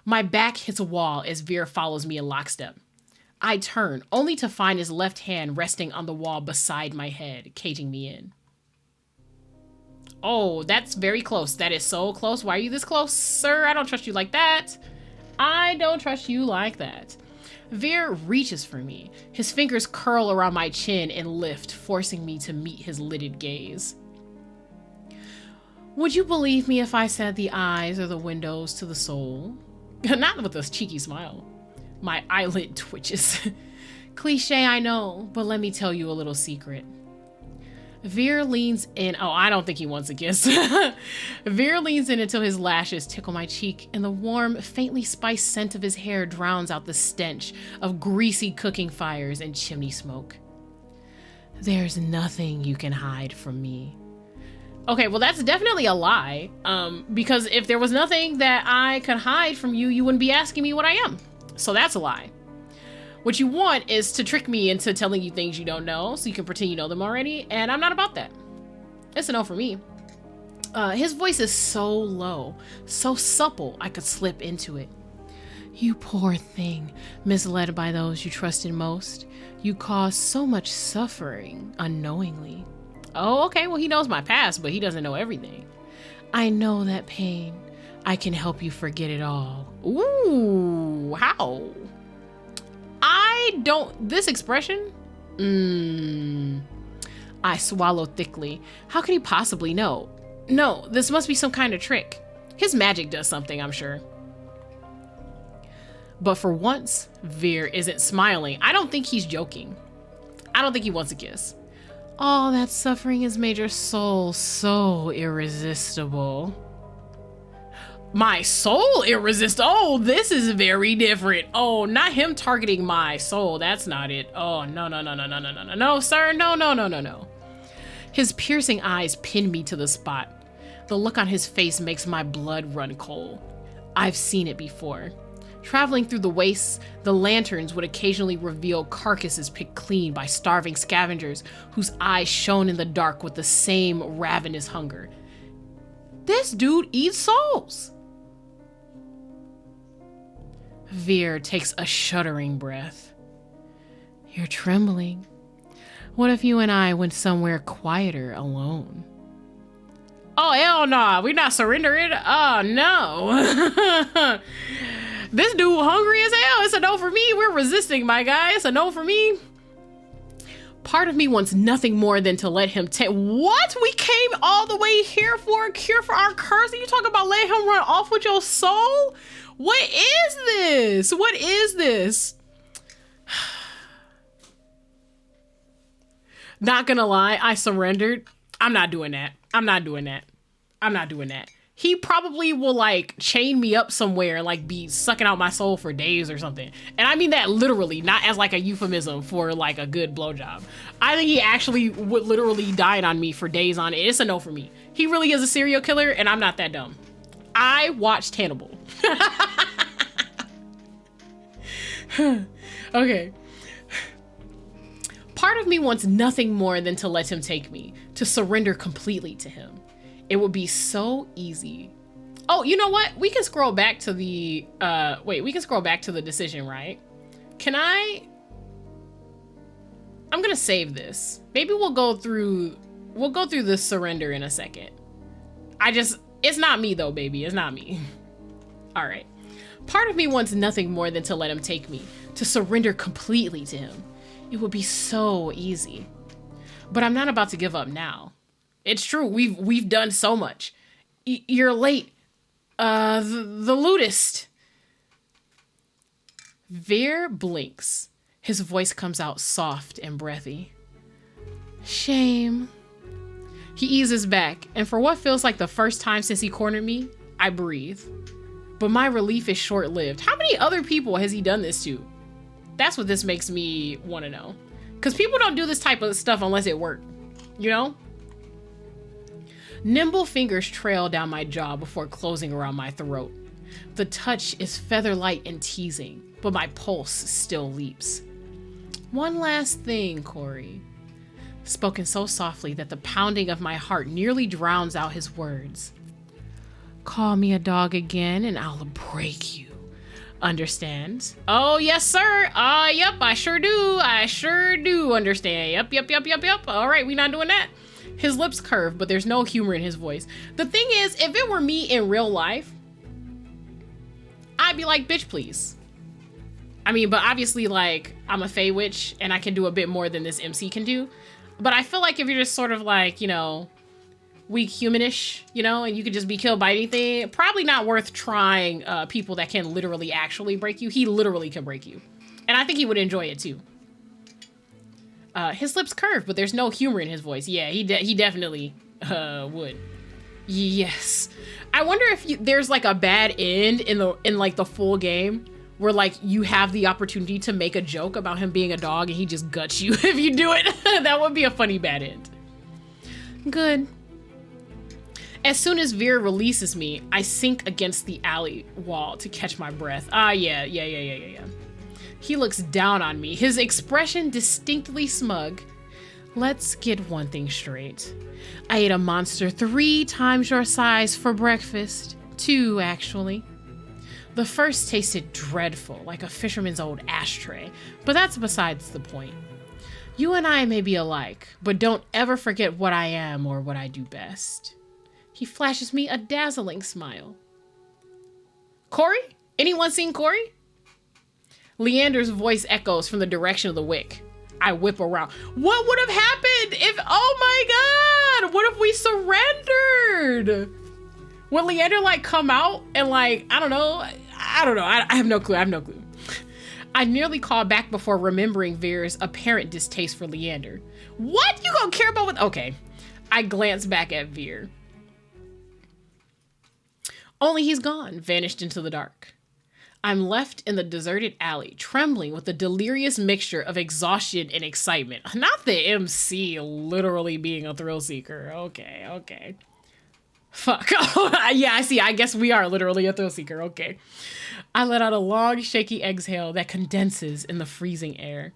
My back hits a wall as Vere follows me in lockstep. I turn, only to find his left hand resting on the wall beside my head, caging me in. Oh, that's very close. That is so close. Why are you this close, sir? I don't trust you like that. I don't trust you like that. Vere reaches for me. His fingers curl around my chin and lift, forcing me to meet his lidded gaze. Would you believe me if I said the eyes are the windows to the soul? Not with a cheeky smile. My eyelid twitches. Cliche, I know, but let me tell you a little secret. Vere leans in. Oh, I don't think he wants a kiss. Vere leans in until his lashes tickle my cheek, and the warm, faintly spiced scent of his hair drowns out the stench of greasy cooking fires and chimney smoke. There's nothing you can hide from me. Okay, well, that's definitely a lie. Because if there was nothing that I could hide from you, you wouldn't be asking me what I am. So that's a lie. What you want is to trick me into telling you things you don't know so you can pretend you know them already, and I'm not about that. It's a no for me. His voice is so low, so supple I could slip into it. You poor thing, misled by those you trusted most. You caused so much suffering unknowingly. Oh, okay, well, he knows my past, but he doesn't know everything. I know that pain. I can help you forget it all. Ooh, how? I don't, this expression? I swallow thickly. How could he possibly know? No, this must be some kind of trick. His magic does something, I'm sure. But for once, Vere isn't smiling. I don't think he's joking. I don't think he wants a kiss. All that suffering has made your soul so irresistible. My soul irresistible? Oh, this is very different. Oh, not him targeting my soul. That's not it. Oh, no, no, no, no, no, no, no, no, no, sir. No, no, no, no, no. His piercing eyes pin me to the spot. The look on his face makes my blood run cold. I've seen it before. Traveling through the wastes, the lanterns would occasionally reveal carcasses picked clean by starving scavengers whose eyes shone in the dark with the same ravenous hunger. This dude eats souls. Vere takes a shuddering breath. You're trembling. What if you and I went somewhere quieter alone? Oh, hell no. We're not surrendering. Oh, no. This dude hungry as hell. It's a no for me. We're resisting, my guy. It's a no for me. Part of me wants nothing more than to let him take. What? We came all the way here for a cure for our curse? And you talking about letting him run off with your soul? What is this? What is this? Not gonna lie, I surrendered. I'm not doing that. I'm not doing that. I'm not doing that. He probably will like chain me up somewhere and like be sucking out my soul for days or something. And I mean that literally, not as like a euphemism for like a good blowjob. I think he actually would literally die on me for days on it. It's a no for me. He really is a serial killer and I'm not that dumb. I watched Hannibal. Okay. Part of me wants nothing more than to let him take me, to surrender completely to him. It would be so easy. Oh, you know what? We can scroll back to the, we can scroll back to the decision, right? I'm gonna save this. Maybe we'll go through the surrender in a second. It's not me though, baby. It's not me. All right. Part of me wants nothing more than to let him take me, to surrender completely to him. It would be so easy. But I'm not about to give up now. It's true. We've done so much. You're late. The lootist. Vere blinks. His voice comes out soft and breathy. Shame. He eases back, and for what feels like the first time since he cornered me, I breathe. But my relief is short-lived. How many other people has he done this to? That's what this makes me want to know. Because people don't do this type of stuff unless it works. You know? Nimble fingers trail down my jaw before closing around my throat. The touch is feather-light and teasing, but my pulse still leaps. One last thing, Corey. Spoken so softly that the pounding of my heart nearly drowns out his words. Call me a dog again and I'll break you. Understand. Oh, yes, sir. Yep, I sure do. I sure do understand. Yep. All right, we not doing that. His lips curve, but there's no humor in his voice. The thing is, if it were me in real life, I'd be like, bitch, please. I mean, but obviously, like, I'm a Fey witch, and I can do a bit more than this MC can do. But I feel like if you're just sort of like, you know, weak humanish, you know, and you could just be killed by anything, probably not worth trying people that can literally actually break you. He literally can break you. And I think he would enjoy it too. His lips curve, but there's no humor in his voice. Yeah, he definitely would. Yes. I wonder if there's like a bad end in like the full game where like you have the opportunity to make a joke about him being a dog and he just guts you if you do it. That would be a funny bad end. Good. As soon as Vere releases me, I sink against the alley wall to catch my breath. Yeah. He looks down on me, his expression distinctly smug. Let's get one thing straight. I ate a monster 3 times your size for breakfast. 2, actually. The first tasted dreadful, like a fisherman's old ashtray, but that's besides the point. You and I may be alike, but don't ever forget what I am or what I do best. He flashes me a dazzling smile. Corey? Anyone seen Corey? Leander's voice echoes from the direction of the wick. I whip around. What would have happened if, oh my God, what if we surrendered? Would Leander like come out and like, I don't know. I have no clue. I nearly called back before remembering Vere's apparent distaste for Leander. What? You gonna care about what? Okay. I glance back at Vere. Only he's gone, vanished into the dark. I'm left in the deserted alley, trembling with a delirious mixture of exhaustion and excitement. Not the MC literally being a thrill seeker. Okay. Fuck. Oh, yeah, I see. I guess we are literally a thrill seeker. Okay. I let out a long, shaky exhale that condenses in the freezing air.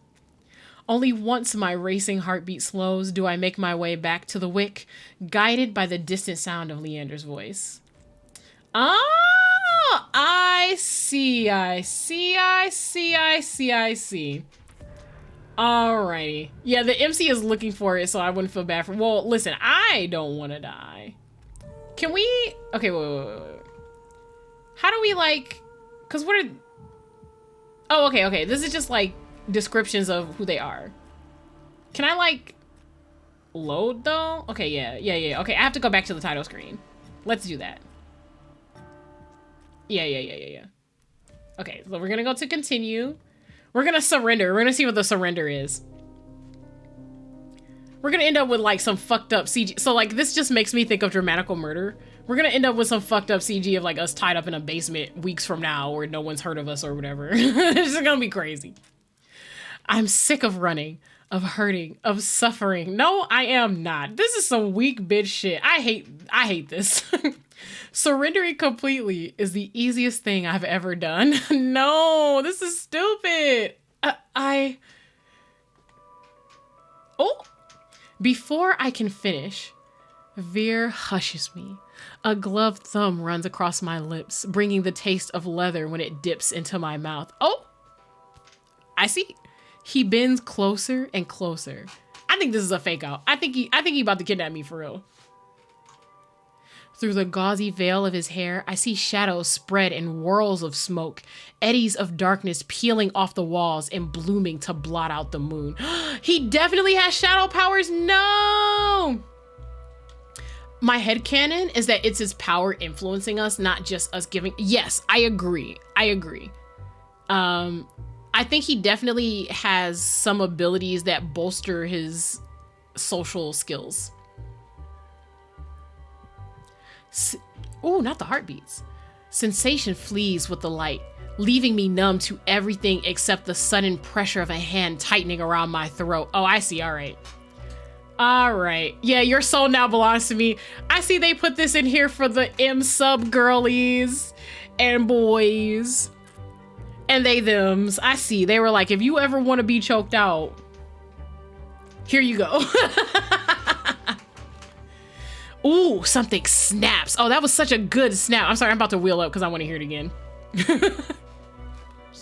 Only once my racing heartbeat slows do I make my way back to the wick, guided by the distant sound of Leander's voice. Oh, I see. Alrighty. Yeah, the MC is looking for it, so I wouldn't feel bad for... Well, listen, I don't want to die. Can we... Okay, wait. How do we, like... Because what are... Oh, okay. This is just, like, descriptions of who they are. Can I, like... load, though? Okay, yeah. Okay, I have to go back to the title screen. Let's do that. Yeah. Okay, so we're gonna go to continue. We're gonna surrender. We're gonna see what the surrender is. We're gonna end up with like some fucked up CG. So like this just makes me think of Dramatical Murder. We're gonna end up with some fucked up CG of like us tied up in a basement weeks from now where no one's heard of us or whatever. This is gonna be crazy. I'm sick of running, of hurting, of suffering. No, I am not. This is some weak bitch shit. I hate this. Surrendering completely is the easiest thing I've ever done. No, this is stupid. Before I can finish, Vere hushes me. A gloved thumb runs across my lips, bringing the taste of leather when it dips into my mouth. Oh, I see. He bends closer and closer. I think this is a fake out. I think he about to kidnap me for real. Through the gauzy veil of his hair, I see shadows spread in whirls of smoke, eddies of darkness peeling off the walls and blooming to blot out the moon. He definitely has shadow powers. No! My headcanon is that it's his power influencing us, not just us giving... Yes, I agree. I think he definitely has some abilities that bolster his social skills. Ooh, not the heartbeats. Sensation flees with the light, leaving me numb to everything except the sudden pressure of a hand tightening around my throat. Oh, I see. All right. Yeah, your soul now belongs to me. I see they put this in here for the M-sub girlies and boys and they thems. I see. They were like, if you ever want to be choked out, here you go. Ooh, something snaps. Oh, that was such a good snap. I'm sorry, I'm about to wheel up because I want to hear it again.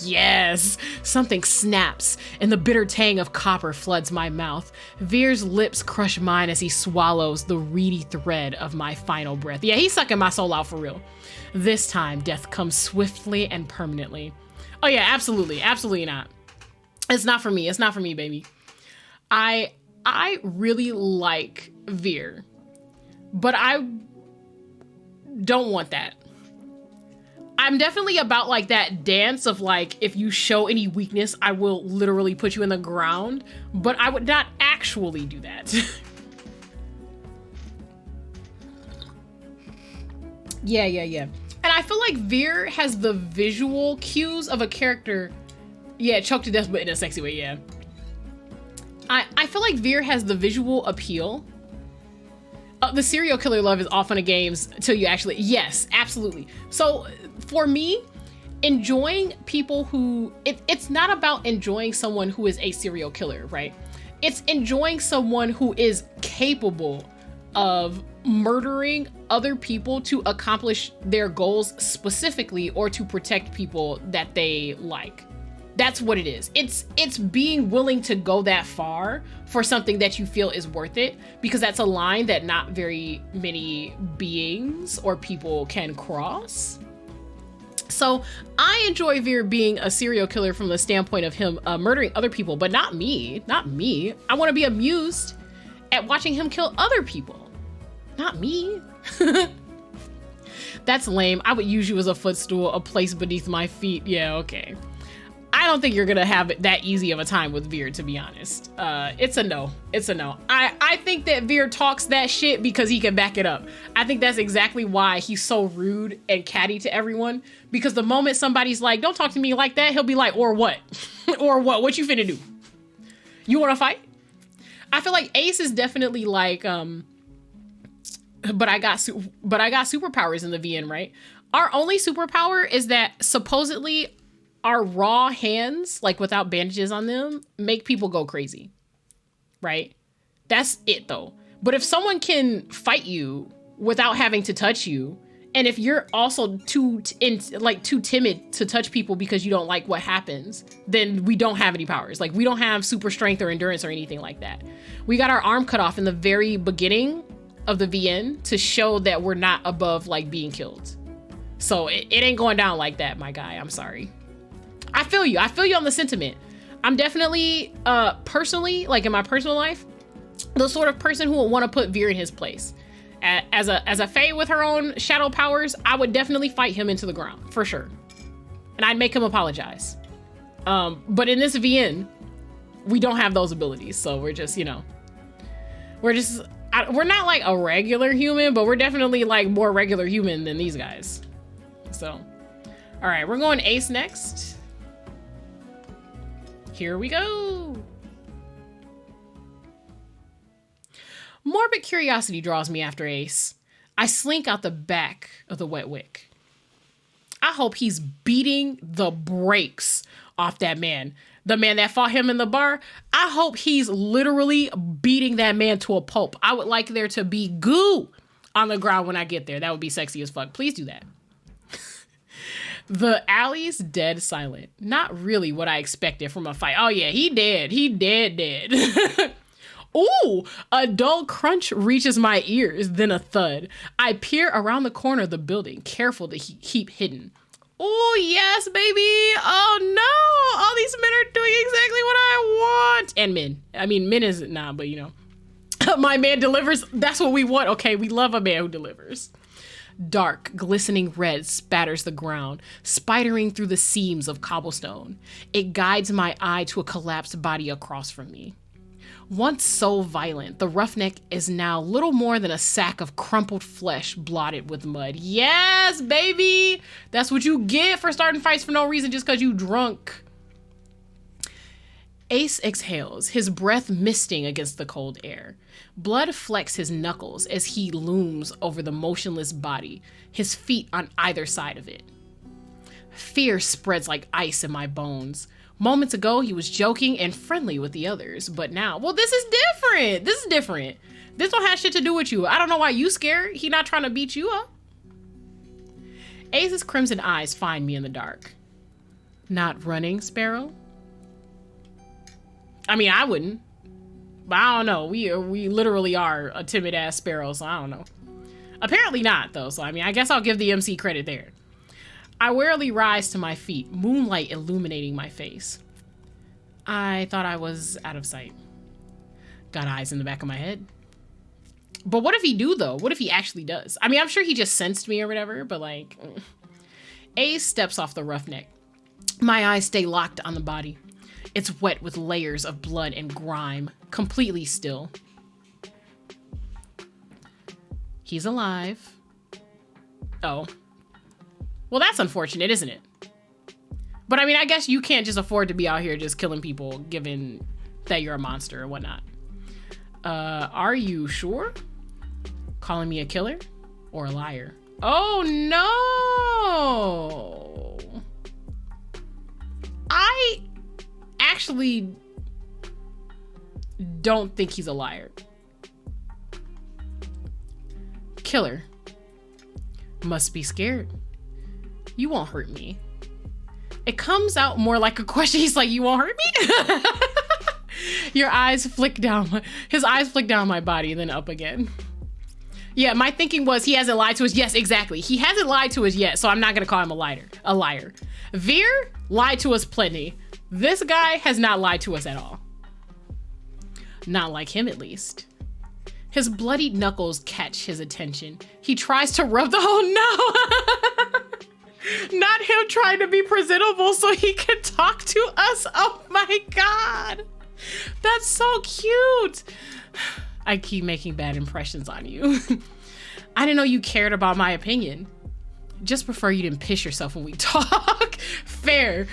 Yes! Something snaps, and the bitter tang of copper floods my mouth. Vere's lips crush mine as he swallows the reedy thread of my final breath. Yeah, he's sucking my soul out for real. This time, death comes swiftly and permanently. Oh yeah, absolutely. Absolutely not. It's not for me. It's not for me, baby. I really like Vere, but I don't want that. I'm definitely about like that dance of like, if you show any weakness, I will literally put you in the ground, but I would not actually do that. Yeah. And I feel like Vere has the visual cues of a character. Yeah, choked to death, but in a sexy way, yeah. I feel like Vere has the visual appeal. The serial killer love is all fun and games till you actually, yes, absolutely. So for me, enjoying people who, it's not about enjoying someone who is a serial killer, right? It's enjoying someone who is capable of murdering other people to accomplish their goals specifically, or to protect people that they like. That's what it is. It's being willing to go that far for something that you feel is worth it, because that's a line that not very many beings or people can cross. So I enjoy Vere being a serial killer from the standpoint of him murdering other people, but not me. Not me. I want to be amused at watching him kill other people. Not me. That's lame. I would use you as a footstool, a place beneath my feet. Yeah, okay. I don't think you're gonna have it that easy of a time with Vere, to be honest. It's a no. It's a no. I think that Vere talks that shit because he can back it up. I think that's exactly why he's so rude and catty to everyone. Because the moment somebody's like, don't talk to me like that, he'll be like, or what? Or what? What you finna do? You wanna fight? I feel like Ace is definitely like, but I got superpowers in the VN, right? Our only superpower is that supposedly our raw hands, like without bandages on them, make people go crazy, right? That's it though. But if someone can fight you without having to touch you, and if you're also too timid to touch people because you don't like what happens, then we don't have any powers. Like, we don't have super strength or endurance or anything like that. We got our arm cut off in the very beginning of the VN to show that we're not above like being killed. So it ain't going down like that, my guy. I'm sorry. I feel you on the sentiment. I'm definitely, personally, like in my personal life, the sort of person who would want to put Vere in his place. As a fae with her own shadow powers, I would definitely fight him into the ground, for sure. And I'd make him apologize. But in this VN, we don't have those abilities. So we're just, we're not like a regular human, but we're definitely like more regular human than these guys. So, all right, we're going Ace next. Here we go. Morbid curiosity draws me after Ace. I slink out the back of the wet wick. I hope he's beating the brakes off that man. The man that fought him in the bar. I hope he's literally beating that man to a pulp. I would like there to be goo on the ground when I get there. That would be sexy as fuck. Please do that. The alley's dead silent. Not really what I expected from a fight. Oh yeah, he dead. He dead. Ooh, a dull crunch reaches my ears, then a thud. I peer around the corner of the building, careful to keep hidden. Oh yes, baby. Oh no, all these men are doing exactly what I want. And men. I mean, men isn't nah, but my man delivers. That's what we want. Okay, we love a man who delivers. Dark, glistening red spatters the ground, spidering through the seams of cobblestone. It guides my eye to a collapsed body across from me. Once so violent, the roughneck is now little more than a sack of crumpled flesh blotted with mud. Yes, baby! That's what you get for starting fights for no reason just because you drunk. Ace exhales, his breath misting against the cold air. Blood flecks his knuckles as he looms over the motionless body, his feet on either side of it. Fear spreads like ice in my bones. Moments ago, he was joking and friendly with the others, but now, well, this is different. This don't have shit to do with you. I don't know why you scared. He not trying to beat you up. Ace's crimson eyes find me in the dark. Not running, Sparrow? I mean, I wouldn't. But I don't know. We literally are a timid ass sparrow, so I don't know. Apparently not, though. So, I mean, I guess I'll give the MC credit there. I wearily rise to my feet, moonlight illuminating my face. I thought I was out of sight. Got eyes in the back of my head. But what if he do, though? What if he actually does? I mean, I'm sure he just sensed me or whatever, but like... Ace steps off the roughneck. My eyes stay locked on the body. It's wet with layers of blood and grime, completely still. He's alive. Oh. Well, that's unfortunate, isn't it? But I mean, I guess you can't just afford to be out here just killing people, given that you're a monster or whatnot. Are you sure? Calling me a killer or a liar? Oh, no. I actually don't think he's a liar. Killer. Must be scared. You won't hurt me. It comes out more like a question. He's like, you won't hurt me? Your eyes flick down. His eyes flick down my body and then up again. Yeah, my thinking was he hasn't lied to us. Yes, exactly. He hasn't lied to us yet, so I'm not going to call him a liar. Vere lied to us plenty. This guy has not lied to us at all. Not like him, at least. His bloodied knuckles catch his attention. He tries to rub the... Oh, no! Not him trying to be presentable so he can talk to us. Oh, my God. That's so cute. I keep making bad impressions on you. I didn't know you cared about my opinion. Just prefer you didn't piss yourself when we talk. Fair.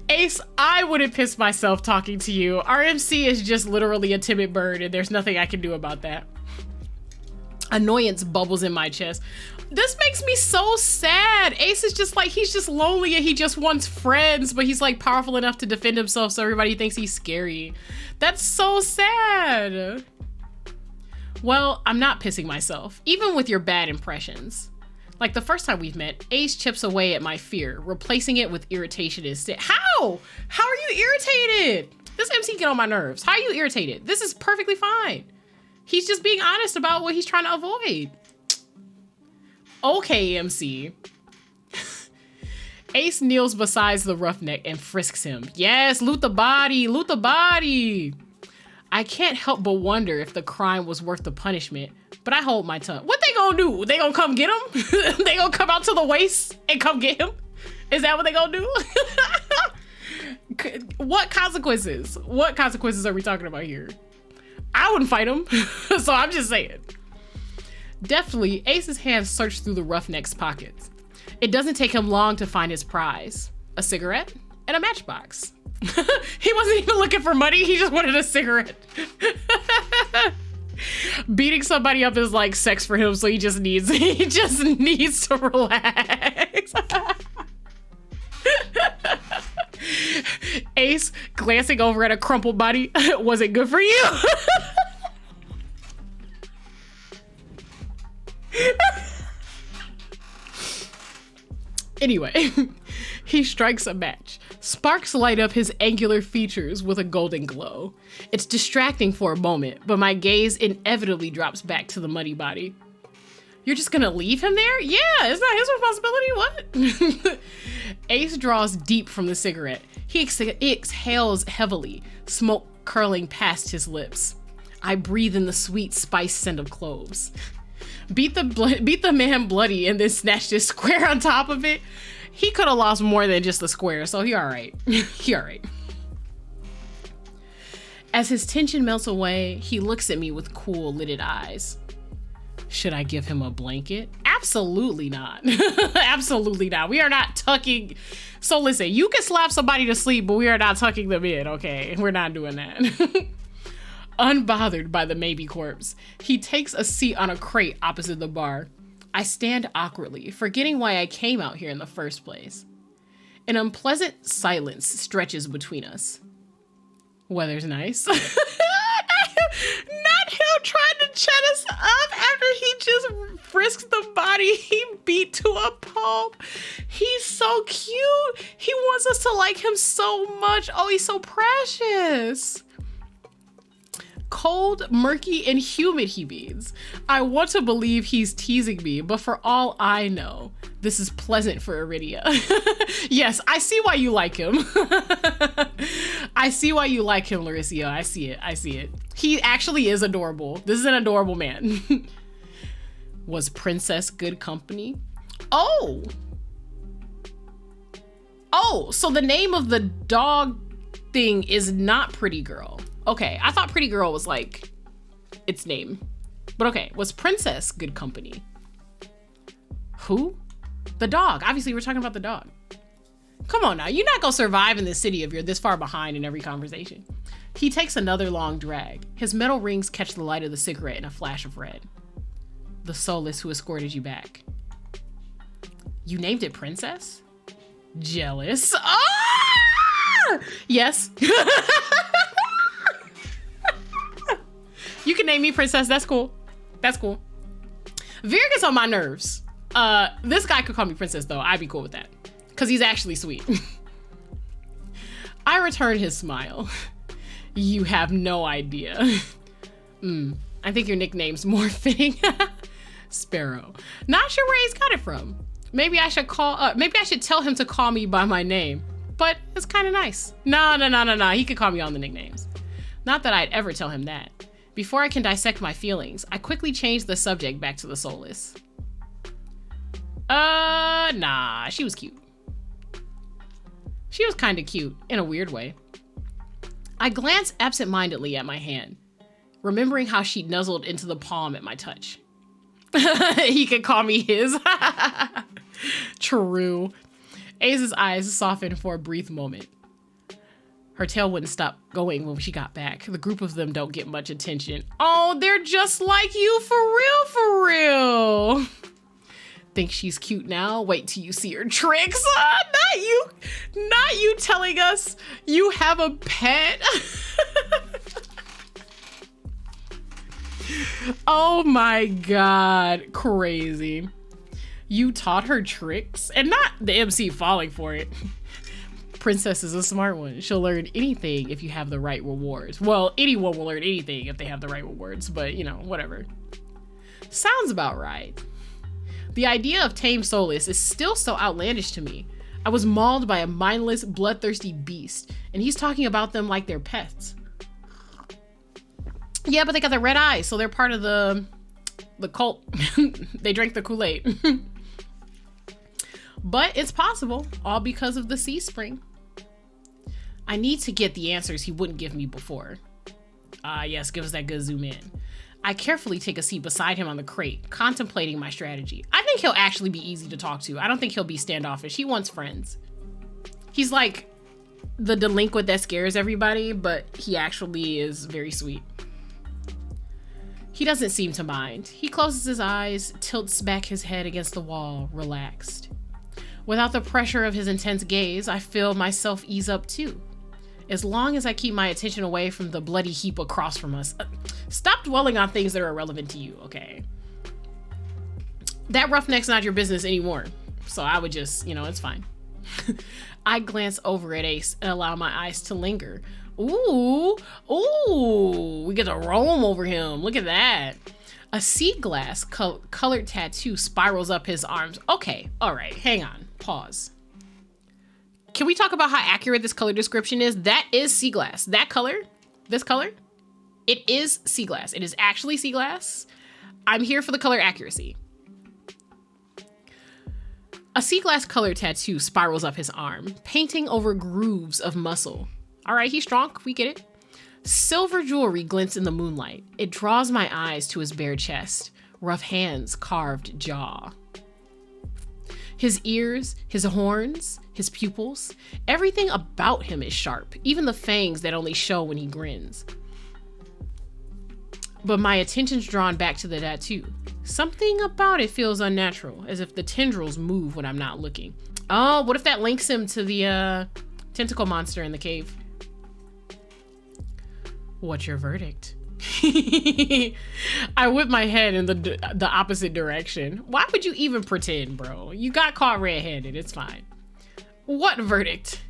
Ace, I wouldn't piss myself talking to you. Our MC is just literally a timid bird and there's nothing I can do about that. Annoyance bubbles in my chest. This makes me so sad. Ace is just like, he's just lonely and he just wants friends, but he's like powerful enough to defend himself so everybody thinks he's scary. That's so sad. Well, I'm not pissing myself, even with your bad impressions. Like the first time we've met, Ace chips away at my fear, replacing it with irritation instead. How? How are you irritated? This MC get on my nerves. How are you irritated? This is perfectly fine. He's just being honest about what he's trying to avoid. Okay, MC. Ace kneels beside the roughneck and frisks him. Yes, loot the body, loot the body. I can't help but wonder if the crime was worth the punishment, but I hold my tongue. What they gonna do? They gonna come get him? They gonna come out to the waist and come get him? Is that what they gonna do? What consequences? What consequences are we talking about here? I wouldn't fight him, so I'm just saying. Deftly, Ace's hands search through the roughneck's pockets. It doesn't take him long to find his prize. A cigarette and a matchbox. He wasn't even looking for money, he just wanted a cigarette. Beating somebody up is like sex for him, so he just needs to relax. Ace, glancing over at a crumpled body, was it good for you? Anyway, he strikes a match. Sparks light up his angular features with a golden glow. It's distracting for a moment, but my gaze inevitably drops back to the muddy body. You're just gonna leave him there? Yeah, it's not his responsibility, what? Ace draws deep from the cigarette. He exhales heavily, smoke curling past his lips. I breathe in the sweet spice scent of cloves. Beat the man bloody and then snatched his square on top of it. He could have lost more than just the square, so he all right. He all right. As his tension melts away, he looks at me with cool, lidded eyes. Should I give him a blanket? Absolutely not. Absolutely not. We are not tucking. So listen, you can slap somebody to sleep, but we are not tucking them in, okay? We're not doing that. Unbothered by the maybe corpse, he takes a seat on a crate opposite the bar. I stand awkwardly, forgetting why I came out here in the first place. An unpleasant silence stretches between us. Weather's nice. Not him trying to chat us up after he just frisked the body he beat to a pulp. He's so cute. He wants us to like him so much. Oh, he's so precious. Cold, murky, and humid, he means. I want to believe he's teasing me, but for all I know, this is pleasant for Iridia. Yes, I see why you like him. I see why you like him, Lauricia. I see it. He actually is adorable. This is an adorable man. Was Princess good company? Oh, so the name of the dog thing is not Pretty Girl. Okay, I thought Pretty Girl was like its name. But okay, was Princess good company? Who? The dog. Obviously, we're talking about the dog. Come on now, you're not gonna survive in this city if you're this far behind in every conversation. He takes another long drag. His metal rings catch the light of the cigarette in a flash of red. The soulless who escorted you back. You named it Princess? Jealous. Ah! Yes. You can name me Princess. That's cool. Vere gets on my nerves. This guy could call me Princess though. I'd be cool with that. Cause he's actually sweet. I return his smile. You have no idea. I think your nickname's more fitting. Sparrow. Not sure where he's got it from. Maybe I should tell him to call me by my name. But it's kind of nice. No. He could call me on the nicknames. Not that I'd ever tell him that. Before I can dissect my feelings, I quickly change the subject back to the soulless. Nah, she was cute. She was kind of cute, in a weird way. I glance absentmindedly at my hand, remembering how she nuzzled into the palm at my touch. He could call me his. True. Ace's eyes softened for a brief moment. Her tail wouldn't stop going when she got back. The group of them don't get much attention. Oh, they're just like you for real. Think she's cute now? Wait till you see her tricks. Not you telling us you have a pet. Oh my God, crazy. You taught her tricks and not the MC falling for it. Princess is a smart one. She'll learn anything if you have the right rewards. Well, anyone will learn anything if they have the right rewards, but you know, whatever. Sounds about right. The idea of tame soulless is still so outlandish to me. I was mauled by a mindless, bloodthirsty beast, and he's talking about them like they're pets. Yeah, but they got the red eyes, so they're part of the cult. They drank the Kool-Aid. But it's possible, all because of the sea spring. I need to get the answers he wouldn't give me before. Yes, give us that good zoom in. I carefully take a seat beside him on the crate, contemplating my strategy. I think he'll actually be easy to talk to. I don't think he'll be standoffish. He wants friends. He's like the delinquent that scares everybody, but he actually is very sweet. He doesn't seem to mind. He closes his eyes, tilts back his head against the wall, relaxed. Without the pressure of his intense gaze, I feel myself ease up too. As long as I keep my attention away from the bloody heap across from us. Stop dwelling on things that are irrelevant to you, okay? That roughneck's not your business anymore. So I would just, it's fine. I glance over at Ace and allow my eyes to linger. Ooh, we get to roam over him. Look at that. A sea glass colored tattoo spirals up his arms. Okay, all right, hang on, pause. Can we talk about how accurate this color description is? That is sea glass. That color, this color, it is sea glass. It is actually sea glass. I'm here for the color accuracy. A sea glass colored tattoo spirals up his arm, painting over grooves of muscle. All right, he's strong, we get it. Silver jewelry glints in the moonlight. It draws my eyes to his bare chest, rough hands, carved jaw. His ears, his horns, his pupils, everything about him is sharp, even the fangs that only show when he grins. But my attention's drawn back to the tattoo. Something about it feels unnatural, as if the tendrils move when I'm not looking. Oh, what if that links him to the tentacle monster in the cave? What's your verdict? I whip my head in the opposite direction. Why would you even pretend, bro? You got caught red-handed. It's fine. What verdict?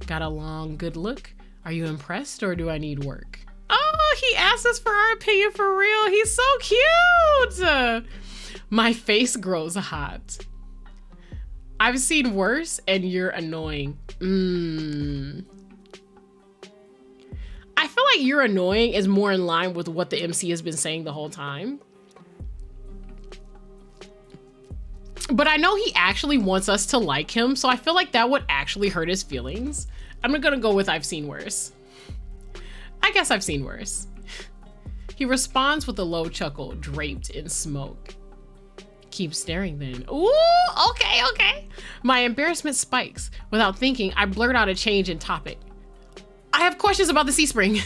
Got a long, good look? Are you impressed or do I need work? Oh, he asked us for our opinion for real. He's so cute. My face grows hot. I've seen worse and you're annoying. I feel like you're annoying is more in line with what the MC has been saying the whole time. But I know he actually wants us to like him, so I feel like that would actually hurt his feelings. I'm gonna go with I've seen worse. I guess I've seen worse. He responds with a low chuckle, draped in smoke. Keep staring then. Ooh, okay. My embarrassment spikes. Without thinking, I blurt out a change in topic. I have questions about the sea spring.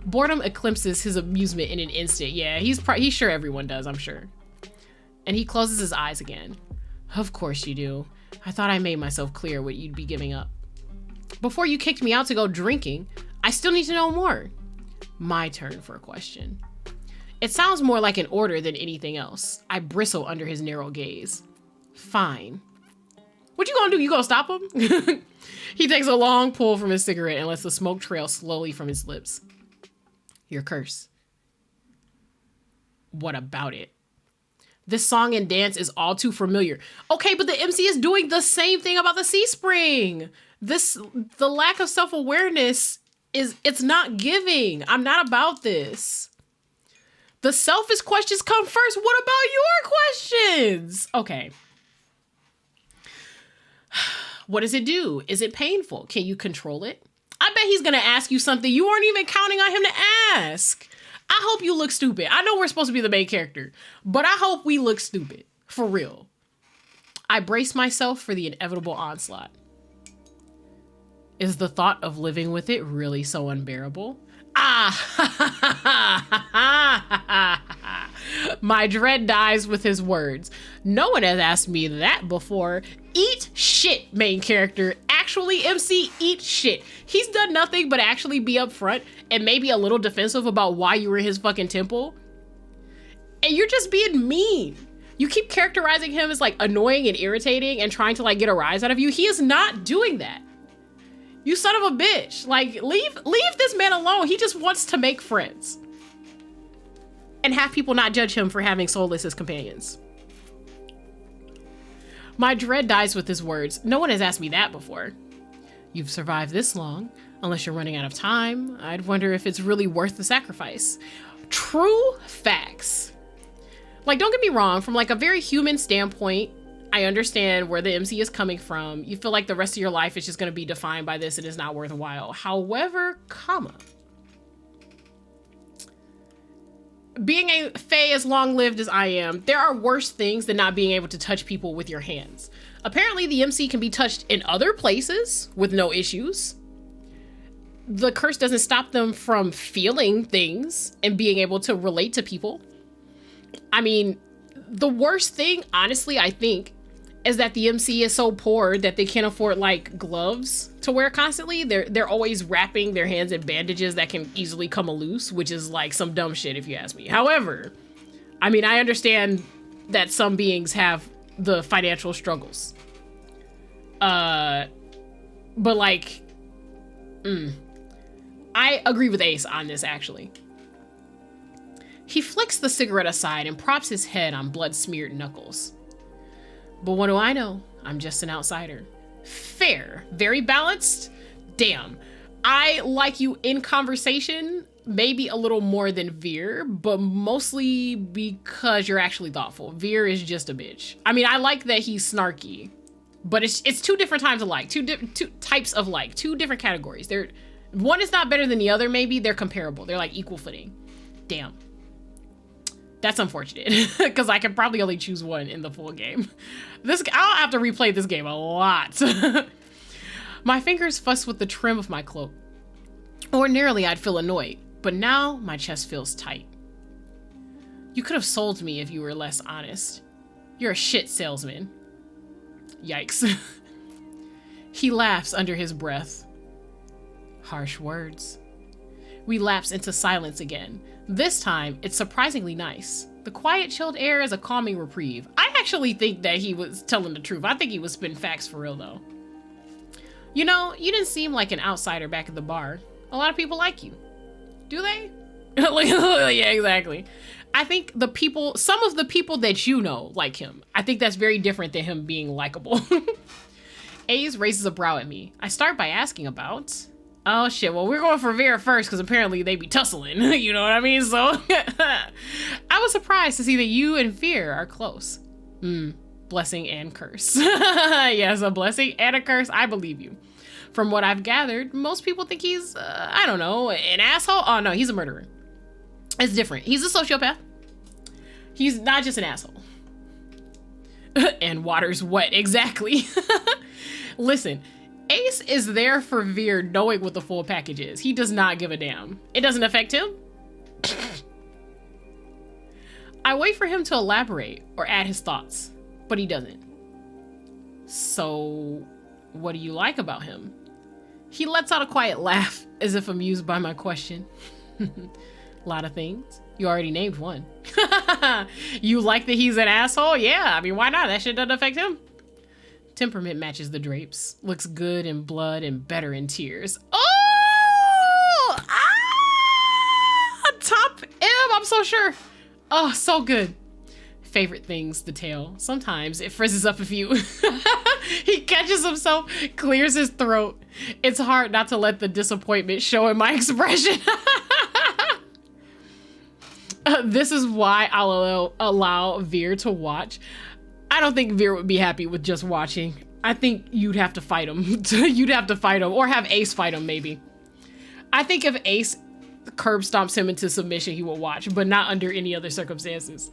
Boredom eclipses his amusement in an instant. Yeah, he's sure everyone does, I'm sure. And he closes his eyes again. Of course you do. I thought I made myself clear what you'd be giving up. Before you kicked me out to go drinking, I still need to know more. My turn for a question. It sounds more like an order than anything else. I bristle under his narrow gaze. Fine. What you gonna do? You gonna stop him? He takes a long pull from his cigarette and lets the smoke trail slowly from his lips. Your curse. What about it? This song and dance is all too familiar. Okay, but the MC is doing the same thing about the sea spring. The lack of self-awareness it's not giving. I'm not about this. The selfish questions come first. What about your questions? Okay. What does it do? Is it painful? Can you control it? I bet he's gonna ask you something you weren't even counting on him to ask. I hope you look stupid. I know we're supposed to be the main character, but I hope we look stupid. For real. I brace myself for the inevitable onslaught. Is the thought of living with it really so unbearable? My dread dies with his words. No one has asked me that before. Eat shit, main character. Actually, MC, eat shit. He's done nothing but actually be upfront and maybe a little defensive about why you were in his fucking temple. And you're just being mean. You keep characterizing him as like annoying and irritating and trying to like get a rise out of you. He is not doing that. You son of a bitch. Like, leave this man alone. He just wants to make friends. And have people not judge him for having soulless as companions. My dread dies with his words. No one has asked me that before. You've survived this long. Unless you're running out of time, I'd wonder if it's really worth the sacrifice. True facts. Like, don't get me wrong. From like a very human standpoint, I understand where the MC is coming from. You feel like the rest of your life is just going to be defined by this and it's not worthwhile. However, being a fae as long-lived as I am, there are worse things than not being able to touch people with your hands. Apparently, the MC can be touched in other places with no issues. The curse doesn't stop them from feeling things and being able to relate to people. I mean, the worst thing, honestly, I think, is that the MC is so poor that they can't afford like gloves to wear constantly. They're always wrapping their hands in bandages that can easily come loose, which is like some dumb shit if you ask me. However, I mean, I understand that some beings have the financial struggles. But like, I agree with Ace on this actually. He flicks the cigarette aside and props his head on blood-smeared knuckles. But what do I know? I'm just an outsider. Fair. Very balanced? Damn. I like you in conversation, maybe a little more than Vere, but mostly because you're actually thoughtful. Vere is just a bitch. I mean, I like that he's snarky, but it's two different types of like, two types of like, two different categories. One is not better than the other, maybe. They're comparable. They're like equal footing. Damn. That's unfortunate because I can probably only choose one in the full game. I'll have to replay this game a lot. My fingers fuss with the trim of my cloak. Ordinarily, I'd feel annoyed, but now my chest feels tight. You could have sold me if you were less honest. You're a shit salesman. Yikes. He laughs under his breath. Harsh words. We lapse into silence again. This time, it's surprisingly nice. The quiet, chilled air is a calming reprieve. I actually think that he was telling the truth. I think he was spitting facts for real, though. You know, you didn't seem like an outsider back at the bar. A lot of people like you. Do they? Yeah, exactly. I think some of the people that you know like him. I think that's very different than him being likable. Ace raises a brow at me. I start by asking about... Oh shit, well we're going for Vere first because apparently they be tussling, you know what I mean? So I was surprised to see that you and Vere are close. Blessing and curse. Yes, a blessing and a curse, I believe you. From what I've gathered, most people think he's, I don't know, an asshole? Oh no, he's a murderer. It's different. He's a sociopath. He's not just an asshole. And water's wet, exactly. Listen, Ace is there for Vere knowing what the full package is. He does not give a damn. It doesn't affect him. I wait for him to elaborate or add his thoughts, but he doesn't. So, what do you like about him? He lets out a quiet laugh as if amused by my question. A lot of things. You already named one. You like that he's an asshole? Yeah, I mean, why not? That shit doesn't affect him. Temperament matches the drapes. Looks good in blood and better in tears. Oh! Top M, I'm so sure. Oh, so good. Favorite things, the tail. Sometimes it frizzes up a few. He catches himself, clears his throat. It's hard not to let the disappointment show in my expression. This is why I'll allow Vere to watch. I don't think Vere would be happy with just watching. I think you'd have to fight him. You'd have to fight him, or have Ace fight him, maybe. I think if Ace curb stomps him into submission, he will watch, but not under any other circumstances.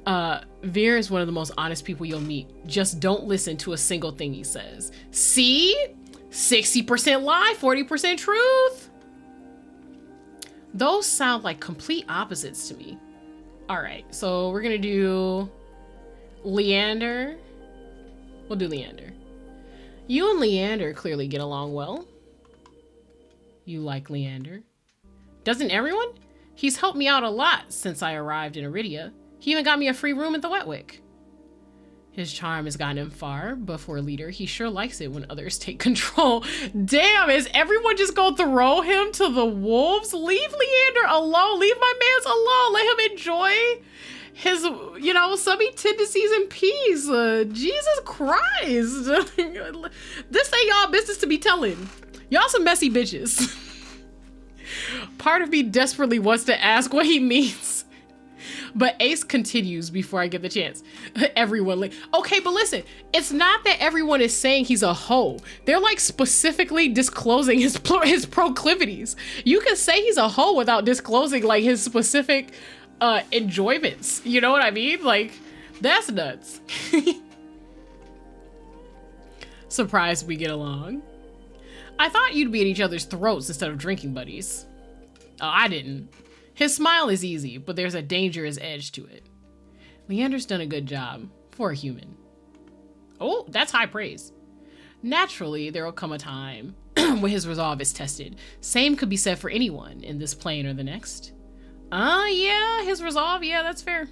Vere is one of the most honest people you'll meet. Just don't listen to a single thing he says. See? 60% lie, 40% truth. Those sound like complete opposites to me. All right, so we're gonna do Leander. We'll do Leander. You and Leander clearly get along well. You like Leander. Doesn't everyone? He's helped me out a lot since I arrived in Iridia. He even got me a free room at the Wetwick. His charm has gotten him far, but for a leader, he sure likes it when others take control. Damn, is everyone just gonna throw him to the wolves? Leave Leander alone. Leave my mans alone. Let him enjoy his, you know, subby tendencies in peace. Jesus Christ. This ain't y'all business to be telling. Y'all some messy bitches. Part of me desperately wants to ask what he means. But Ace continues before I get the chance. Everyone, okay, but listen, it's not that everyone is saying he's a hoe. They're like specifically disclosing his proclivities. You can say he's a hoe without disclosing like his specific enjoyments. You know what I mean? Like, that's nuts. Surprised we get along. I thought you'd be at each other's throats instead of drinking buddies. Oh, I didn't. His smile is easy, but there's a dangerous edge to it. Leander's done a good job for a human. Oh, that's high praise. Naturally, there will come a time when his resolve is tested. Same could be said for anyone in this plane or the next. Yeah, his resolve, yeah, that's fair.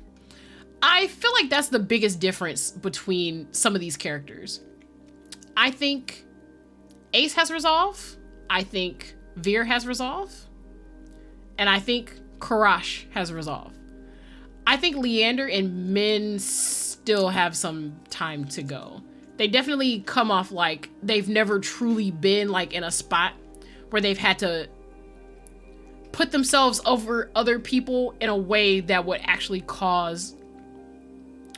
I feel like that's the biggest difference between some of these characters. I think Ace has resolve. I think Vere has resolve. And I think Kuras has resolve. I think Leander and Mhin still have some time to go. They definitely come off like they've never truly been like in a spot where they've had to put themselves over other people in a way that would actually cause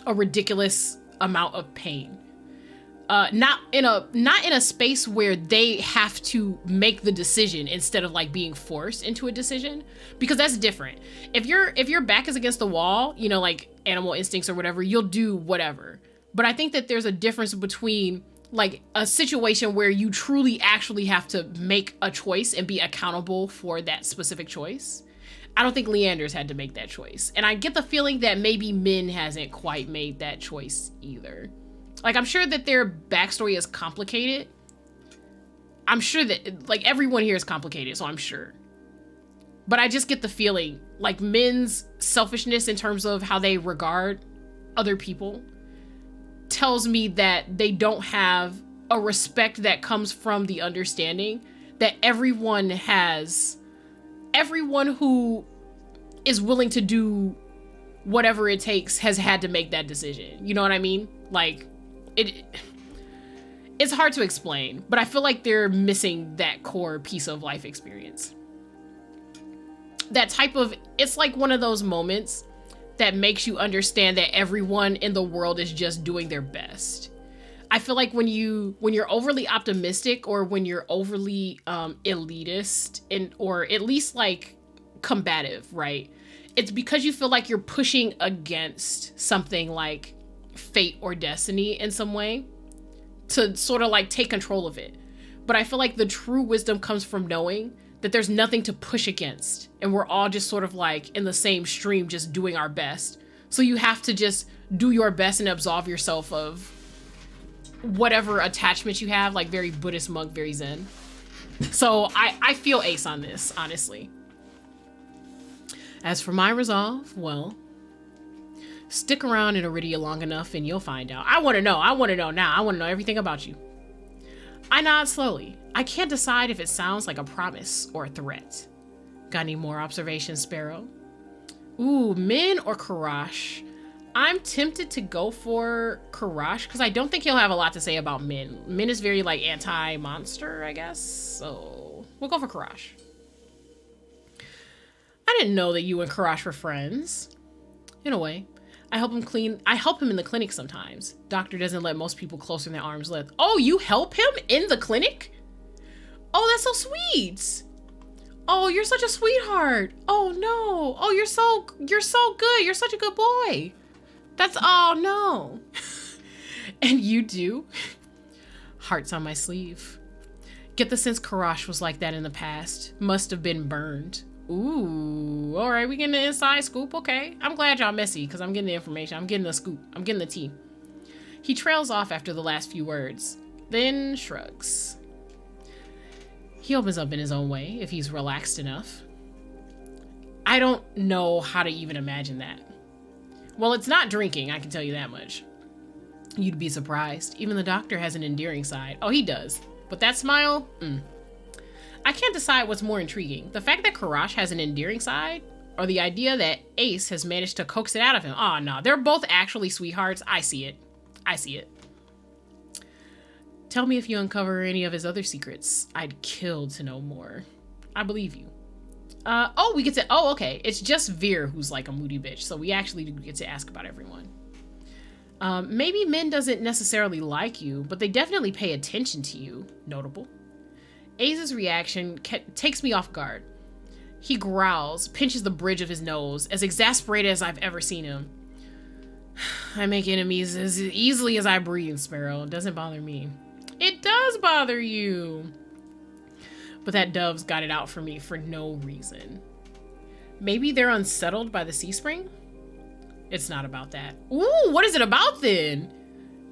a ridiculous amount of pain. Not in a space where they have to make the decision instead of like being forced into a decision, because that's different. If your back is against the wall, you know, like animal instincts or whatever, you'll do whatever. But I think that there's a difference between like a situation where you truly actually have to make a choice and be accountable for that specific choice. I don't think Leander's had to make that choice. And I get the feeling that maybe Mhin hasn't quite made that choice either. Like, I'm sure that their backstory is complicated. I'm sure that, like, everyone here is complicated, so I'm sure. But I just get the feeling like Mhin's selfishness in terms of how they regard other people tells me that they don't have a respect that comes from the understanding that everyone who is willing to do whatever it takes has had to make that decision. You know what I mean? Like, it's hard to explain, but I feel like they're missing that core piece of life experience. That type of, it's like one of those moments that makes you understand that everyone in the world is just doing their best. I feel like when you're overly optimistic, or when you're overly elitist, or at least like combative, right? It's because you feel like you're pushing against something like fate or destiny in some way to sort of like take control of it. But I feel like the true wisdom comes from knowing that there's nothing to push against, and we're all just sort of like in the same stream, just doing our best. So you have to just do your best and absolve yourself of whatever attachment you have, like very Buddhist monk, very Zen. So I feel Ace on this, honestly. As for my resolve, well, stick around in Iridia long enough and you'll find out. I want to know now. I want to know everything about you. I nod slowly. I can't decide if it sounds like a promise or a threat. Got any more observations, Sparrow? Ooh, Mhin or Kuras? I'm tempted to go for Kuras because I don't think he'll have a lot to say about Mhin. Mhin is very like anti-monster, I guess. So we'll go for Kuras. I didn't know that you and Kuras were friends. In a way. I help him in the clinic sometimes. Doctor doesn't let most people closer than arm's length. Oh, you help him in the clinic? Oh, that's so sweet. Oh, you're such a sweetheart. Oh no. Oh, you're so good. You're such a good boy. Oh no. And you do? Hearts on my sleeve. Get the sense Kuras was like that in the past. Must have been burned. Ooh, all right, we getting the inside scoop. Okay, I'm glad y'all messy because I'm getting the information. I'm getting the scoop. I'm getting the tea. He trails off after the last few words, then shrugs. He opens up in his own way if he's relaxed enough. I don't know how to even imagine that. Well, it's not drinking, I can tell you that much. You'd be surprised. Even the doctor has an endearing side. Oh, he does. But that smile, I can't decide what's more intriguing. The fact that Kuras has an endearing side, or the idea that Ace has managed to coax it out of him. Oh, no, they're both actually sweethearts. I see it. Tell me if you uncover any of his other secrets. I'd kill to know more. I believe you. Okay. It's just Vere who's like a moody bitch, so we actually do get to ask about everyone. Maybe Mhin doesn't necessarily like you, but they definitely pay attention to you. Notable. Ace's reaction takes me off guard. He growls, pinches the bridge of his nose, as exasperated as I've ever seen him. I make enemies as easily as I breathe, Sparrow. It doesn't bother me. It does bother you. But that dove's got it out for me for no reason. Maybe they're unsettled by the sea spring? It's not about that. Ooh, what is it about then?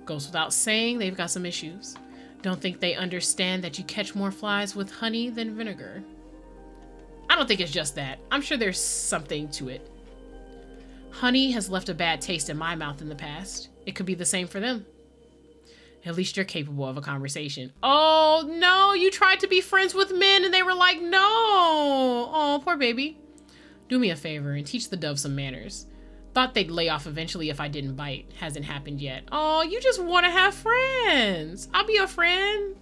Goes without saying, they've got some issues. Don't think they understand that you catch more flies with honey than vinegar. I don't think it's just that. I'm sure there's something to it. Honey has left a bad taste in my mouth in the past. It could be the same for them. At least you're capable of a conversation. Oh, no, you tried to be friends with Mhin and they were like, no. Oh, poor baby. Do me a favor and teach the dove some manners. Thought they'd lay off eventually if I didn't bite. Hasn't happened yet. Oh, you just want to have friends. I'll be your friend.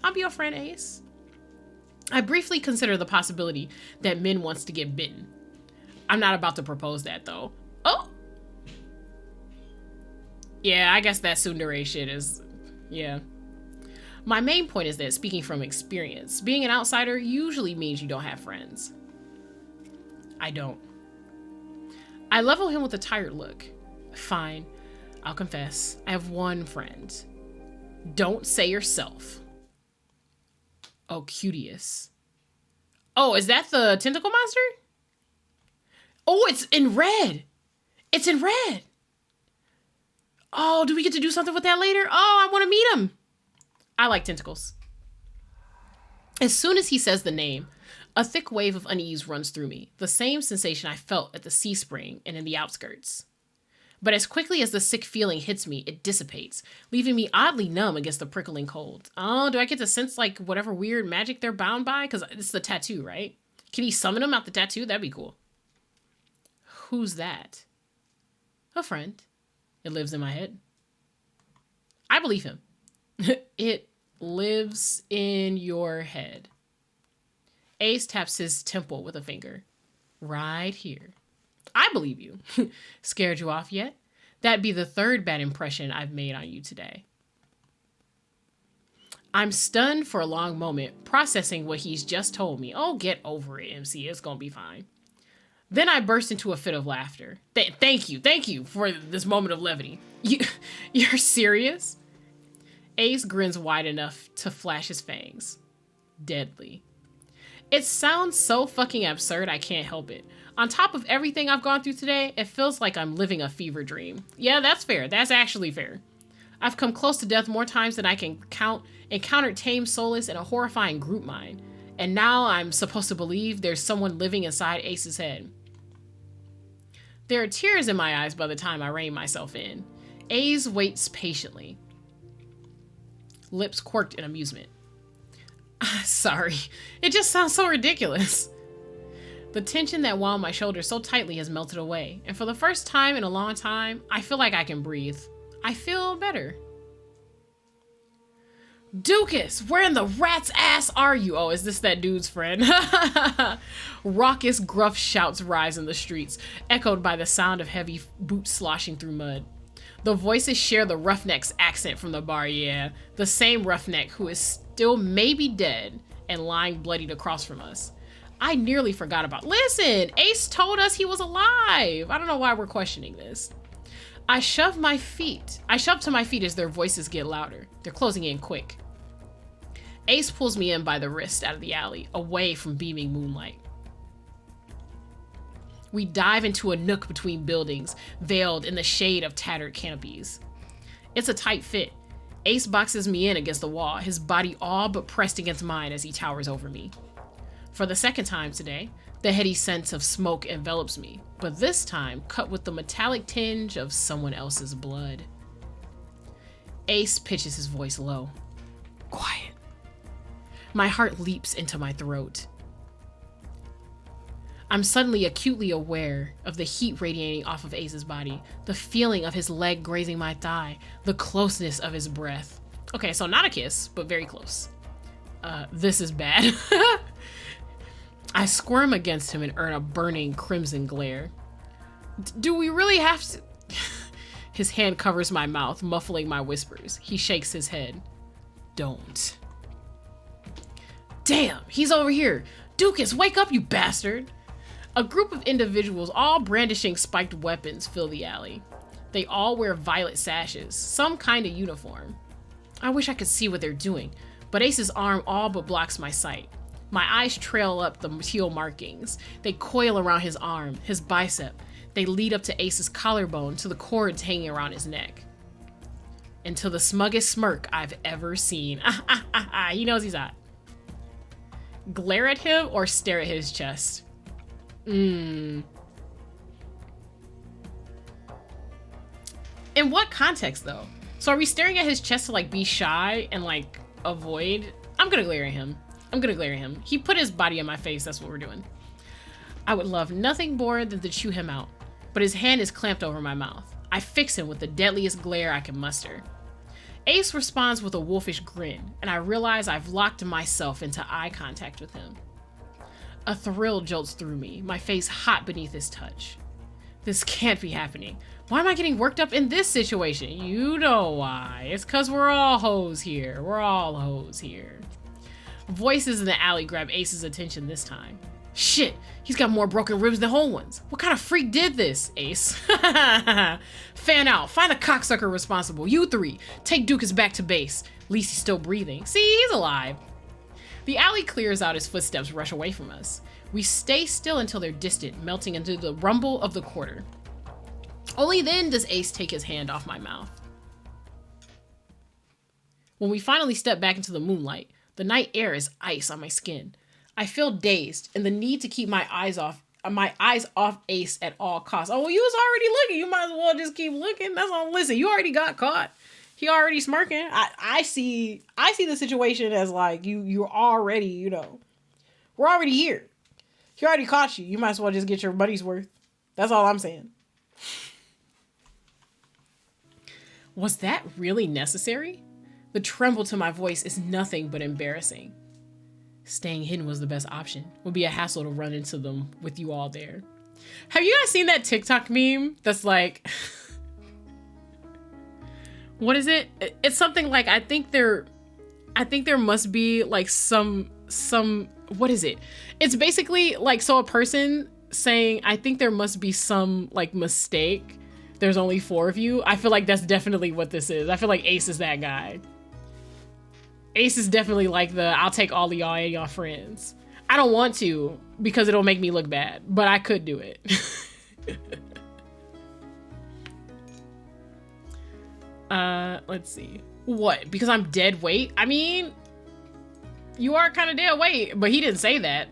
Ace. I briefly consider the possibility that Mhin wants to get bitten. I'm not about to propose that, though. Oh. Yeah, I guess that tsundere shit is... Yeah. My main point is that, speaking from experience, being an outsider usually means you don't have friends. I don't. I level him with a tired look. Fine. I'll confess. I have one friend. Don't say yourself. Oh, cuties. Oh, is that the tentacle monster? Oh, it's in red. It's in red. Oh, do we get to do something with that later? Oh, I want to meet him. I like tentacles. As soon as he says the name, A thick wave of unease runs through me, the same sensation I felt at the sea spring and in the outskirts. But as quickly as the sick feeling hits me, it dissipates, leaving me oddly numb against the prickling cold. Oh, do I get to sense like whatever weird magic they're bound by? Because it's the tattoo, right? Can he summon them out the tattoo? That'd be cool. Who's that? A friend. It lives in my head. I believe him. It lives in your head. Ace taps his temple with a finger. Right here. I believe you. Scared you off yet? That'd be the third bad impression I've made on you today. I'm stunned for a long moment, processing what he's just told me. Oh, get over it, MC. It's gonna be fine. Then I burst into a fit of laughter. Thank you for this moment of levity. You're serious? Ace grins wide enough to flash his fangs. Deadly. It sounds so fucking absurd, I can't help it. On top of everything I've gone through today, it feels like I'm living a fever dream. Yeah, that's fair. That's actually fair. I've come close to death more times than I can count, encountered tame solace in a horrifying group mind. And now I'm supposed to believe there's someone living inside Ace's head. There are tears in my eyes by the time I rein myself in. Ace waits patiently. Lips quirked in amusement. Sorry, it just sounds so ridiculous. The tension that wound my shoulders so tightly has melted away, and for the first time in a long time, I feel like I can breathe. I feel better. Dukas, where in the rat's ass are you? Oh, is this that dude's friend? Raucous, gruff shouts rise in the streets, echoed by the sound of heavy boots sloshing through mud. The voices share the roughneck's accent from the bar, yeah. The same roughneck who is still maybe dead and lying bloodied across from us. I nearly forgot about... Listen, Ace told us he was alive. I don't know why we're questioning this. I shove to my feet as their voices get louder. They're closing in quick. Ace pulls me in by the wrist out of the alley, away from beaming moonlight. We dive into a nook between buildings, veiled in the shade of tattered canopies. It's a tight fit. Ace boxes me in against the wall, his body all but pressed against mine as he towers over me. For the second time today, the heady sense of smoke envelops me, but this time cut with the metallic tinge of someone else's blood. Ace pitches his voice low. Quiet. My heart leaps into my throat. I'm suddenly acutely aware of the heat radiating off of Ace's body, the feeling of his leg grazing my thigh, the closeness of his breath. Okay, so not a kiss, but very close. This is bad. I squirm against him and earn a burning crimson glare. Do we really have to? His hand covers my mouth, muffling my whispers. He shakes his head. Don't. Damn, he's over here. Dukas, wake up, you bastard. A group of individuals, all brandishing spiked weapons, fill the alley. They all wear violet sashes, some kind of uniform. I wish I could see what they're doing, but Ace's arm all but blocks my sight. My eyes trail up the teal markings. They coil around his arm, his bicep. They lead up to Ace's collarbone to the cords hanging around his neck. Until the smuggest smirk I've ever seen. He knows he's hot. Glare at him or stare at his chest? In what context, though? So are we staring at his chest to, like, be shy and, like, avoid? I'm gonna glare at him. He put his body in my face. That's what we're doing. I would love nothing more than to chew him out, but his hand is clamped over my mouth. I fix him with the deadliest glare I can muster. Ace responds with a wolfish grin, and I realize I've locked myself into eye contact with him. A thrill jolts through me, my face hot beneath his touch. This can't be happening. Why am I getting worked up in this situation? You know why. It's because we're all hoes here. Voices in the alley grab Ace's attention this time. Shit, he's got more broken ribs than whole ones. What kind of freak did this, Ace? Fan out. Find the cocksucker responsible. You three. Take Dukas back to base. At least he's still breathing. See, he's alive. The alley clears out as footsteps rush away from us. We stay still until they're distant, melting into the rumble of the quarter. Only then does Ace take his hand off my mouth. When we finally step back into the moonlight, the night air is ice on my skin. I feel dazed and the need to keep my eyes off Ace at all costs. Oh, well, you was already looking. You might as well just keep looking. That's all. Listen, you already got caught. He already smirking. I see the situation as like you're already, you know, we're already here. He already caught you. You might as well just get your money's worth. That's all I'm saying. Was that really necessary? The tremble to my voice is nothing but embarrassing. Staying hidden was the best option. It would be a hassle to run into them with you all there. Have you guys seen that TikTok meme that's like, what is it? It's something like, I think there must be like some, what is it? It's basically like, so a person saying, I think there must be some like mistake. There's only 4 of you. I feel like that's definitely what this is. I feel like Ace is that guy. Ace is definitely like the, I'll take all of y'all and y'all friends. I don't want to because it'll make me look bad, but I could do it. Let's see. What? Because I'm dead weight? I mean, you are kind of dead weight, but he didn't say that.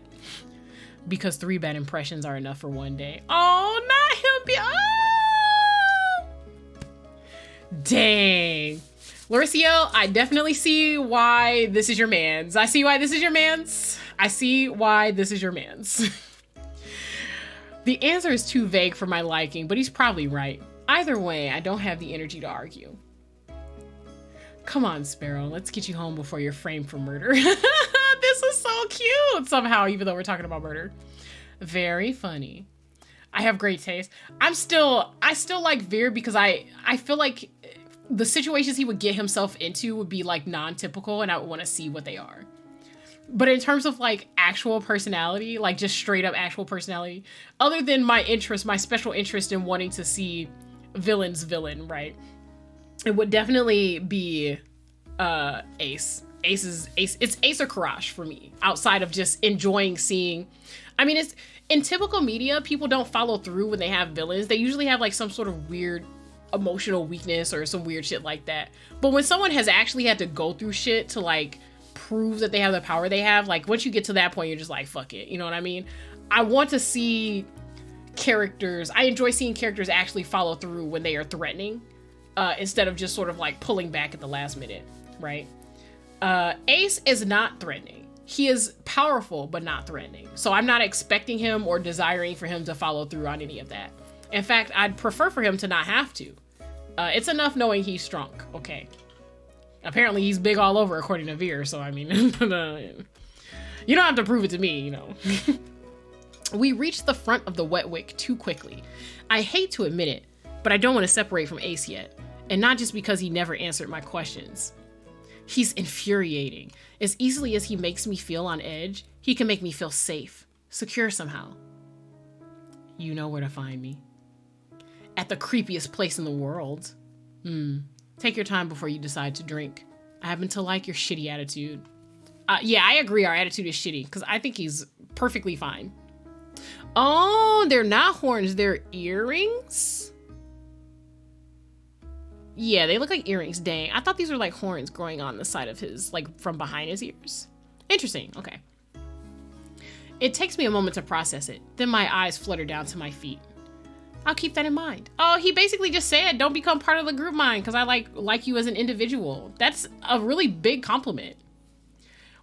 Because 3 bad impressions are enough for one day. Oh, not him. Oh! Dang. Lurcio, I definitely see why this is your man's. I see why this is your man's. I see why this is your man's. The answer is too vague for my liking, but he's probably right. Either way, I don't have the energy to argue. Come on, Sparrow. Let's get you home before you're framed for murder. This is so cute somehow, even though we're talking about murder. Very funny. I have great taste. I still like Vere because I feel like the situations he would get himself into would be like non-typical and I would want to see what they are. But in terms of like actual personality, like just straight up actual personality, other than my interest, my special interest in wanting to see villain's villain, right? It would definitely be Ace. It's Ace or Kuras for me, outside of just enjoying seeing. I mean, it's in typical media, people don't follow through when they have villains. They usually have like some sort of weird emotional weakness or some weird shit like that. But when someone has actually had to go through shit to like prove that they have the power they have, like once you get to that point, you're just like, fuck it. You know what I mean? I want to see characters. I enjoy seeing characters actually follow through when they are threatening, instead of just sort of like pulling back at the last minute, right? Ace is not threatening. He is powerful, but not threatening. So I'm not expecting him or desiring for him to follow through on any of that. In fact, I'd prefer for him to not have to. It's enough knowing he's strong, okay? Apparently he's big all over according to Vere, so I mean, you don't have to prove it to me, you know. We reached the front of the wet wick too quickly. I hate to admit it, but I don't want to separate from Ace yet. And not just because he never answered my questions. He's infuriating. As easily as he makes me feel on edge, he can make me feel safe, secure somehow. You know where to find me. At the creepiest place in the world. Take your time before you decide to drink. I happen to like your shitty attitude. Yeah, I agree our attitude is shitty, because I think he's perfectly fine. Oh, they're not horns, they're earrings? Yeah, they look like earrings. Dang, I thought these were like horns growing on the side of his, like from behind his ears. Interesting, okay. It takes me a moment to process it. Then my eyes flutter down to my feet. I'll keep that in mind. Oh, he basically just said, don't become part of the group mind because I like you as an individual. That's a really big compliment.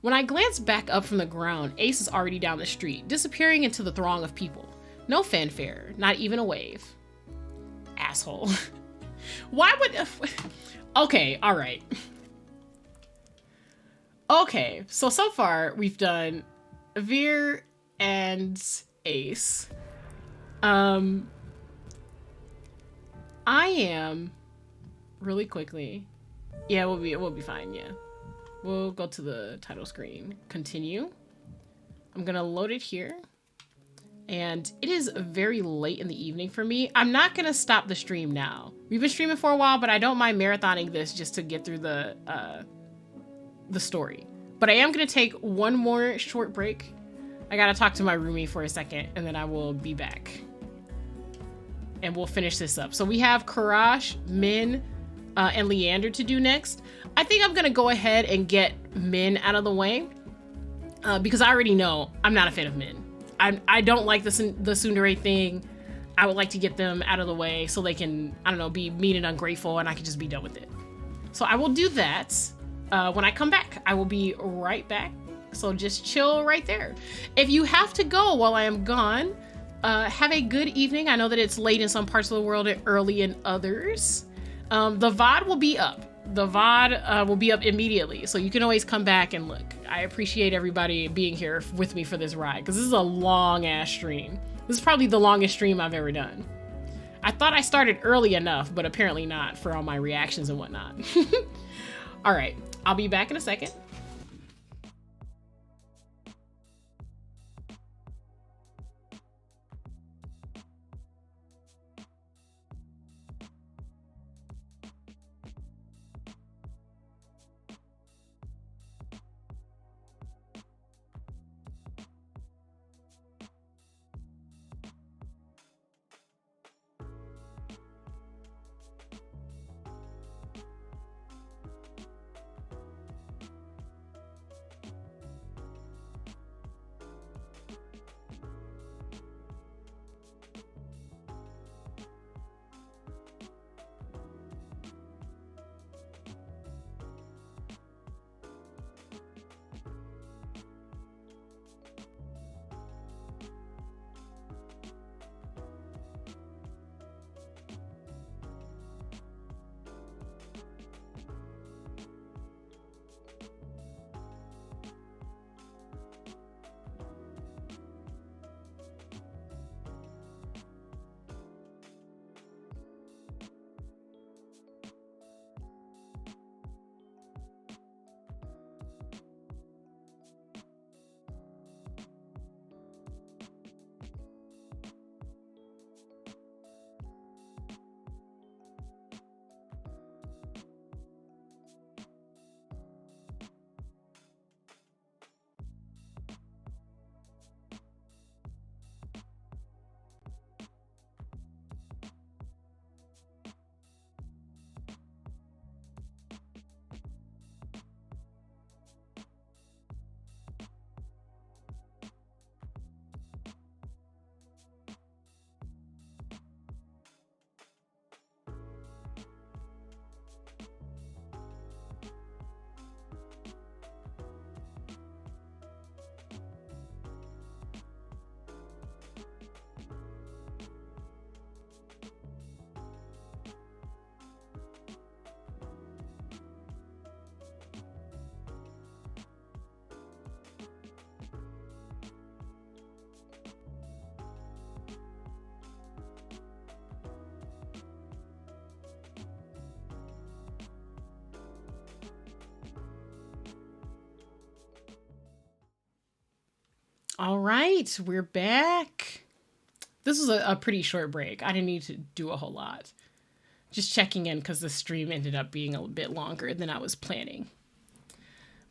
When I glance back up from the ground, Ace is already down the street, disappearing into the throng of people. No fanfare, not even a wave. Asshole. Why would... Okay, all right. Okay, so far we've done Vere and Ace. I am really quickly. Yeah, we'll be fine. Yeah, we'll go to the title screen. Continue. I'm gonna load it here, and it is very late in the evening for me. I'm not gonna stop the stream now. We've been streaming for a while, but I don't mind marathoning this just to get through the story. But I am gonna take one more short break. I gotta talk to my roomie for a second, and then I will be back. And we'll finish this up. So we have Kuras, Mhin, and Leander to do next. I think I'm gonna go ahead and get Mhin out of the way. because I already know I'm not a fan of Mhin. I don't like the tsundere thing. I would like to get them out of the way so they can, I don't know, be mean and ungrateful, and I can just be done with it. So I will do that. When I come back, I will be right back. So just chill right there. If you have to go while I am gone, have a good evening. I know that it's late in some parts of the world and early in others. The VOD will be up. The VOD will be up immediately, so you can always come back and look. I appreciate everybody being here with me for this ride, because this is a long-ass stream. This is probably the longest stream I've ever done. I thought I started early enough, but apparently not for all my reactions and whatnot. All right, I'll be back in a second. All right, we're back. This was a pretty short break. I didn't need to do a whole lot. Just checking in because the stream ended up being a bit longer than I was planning.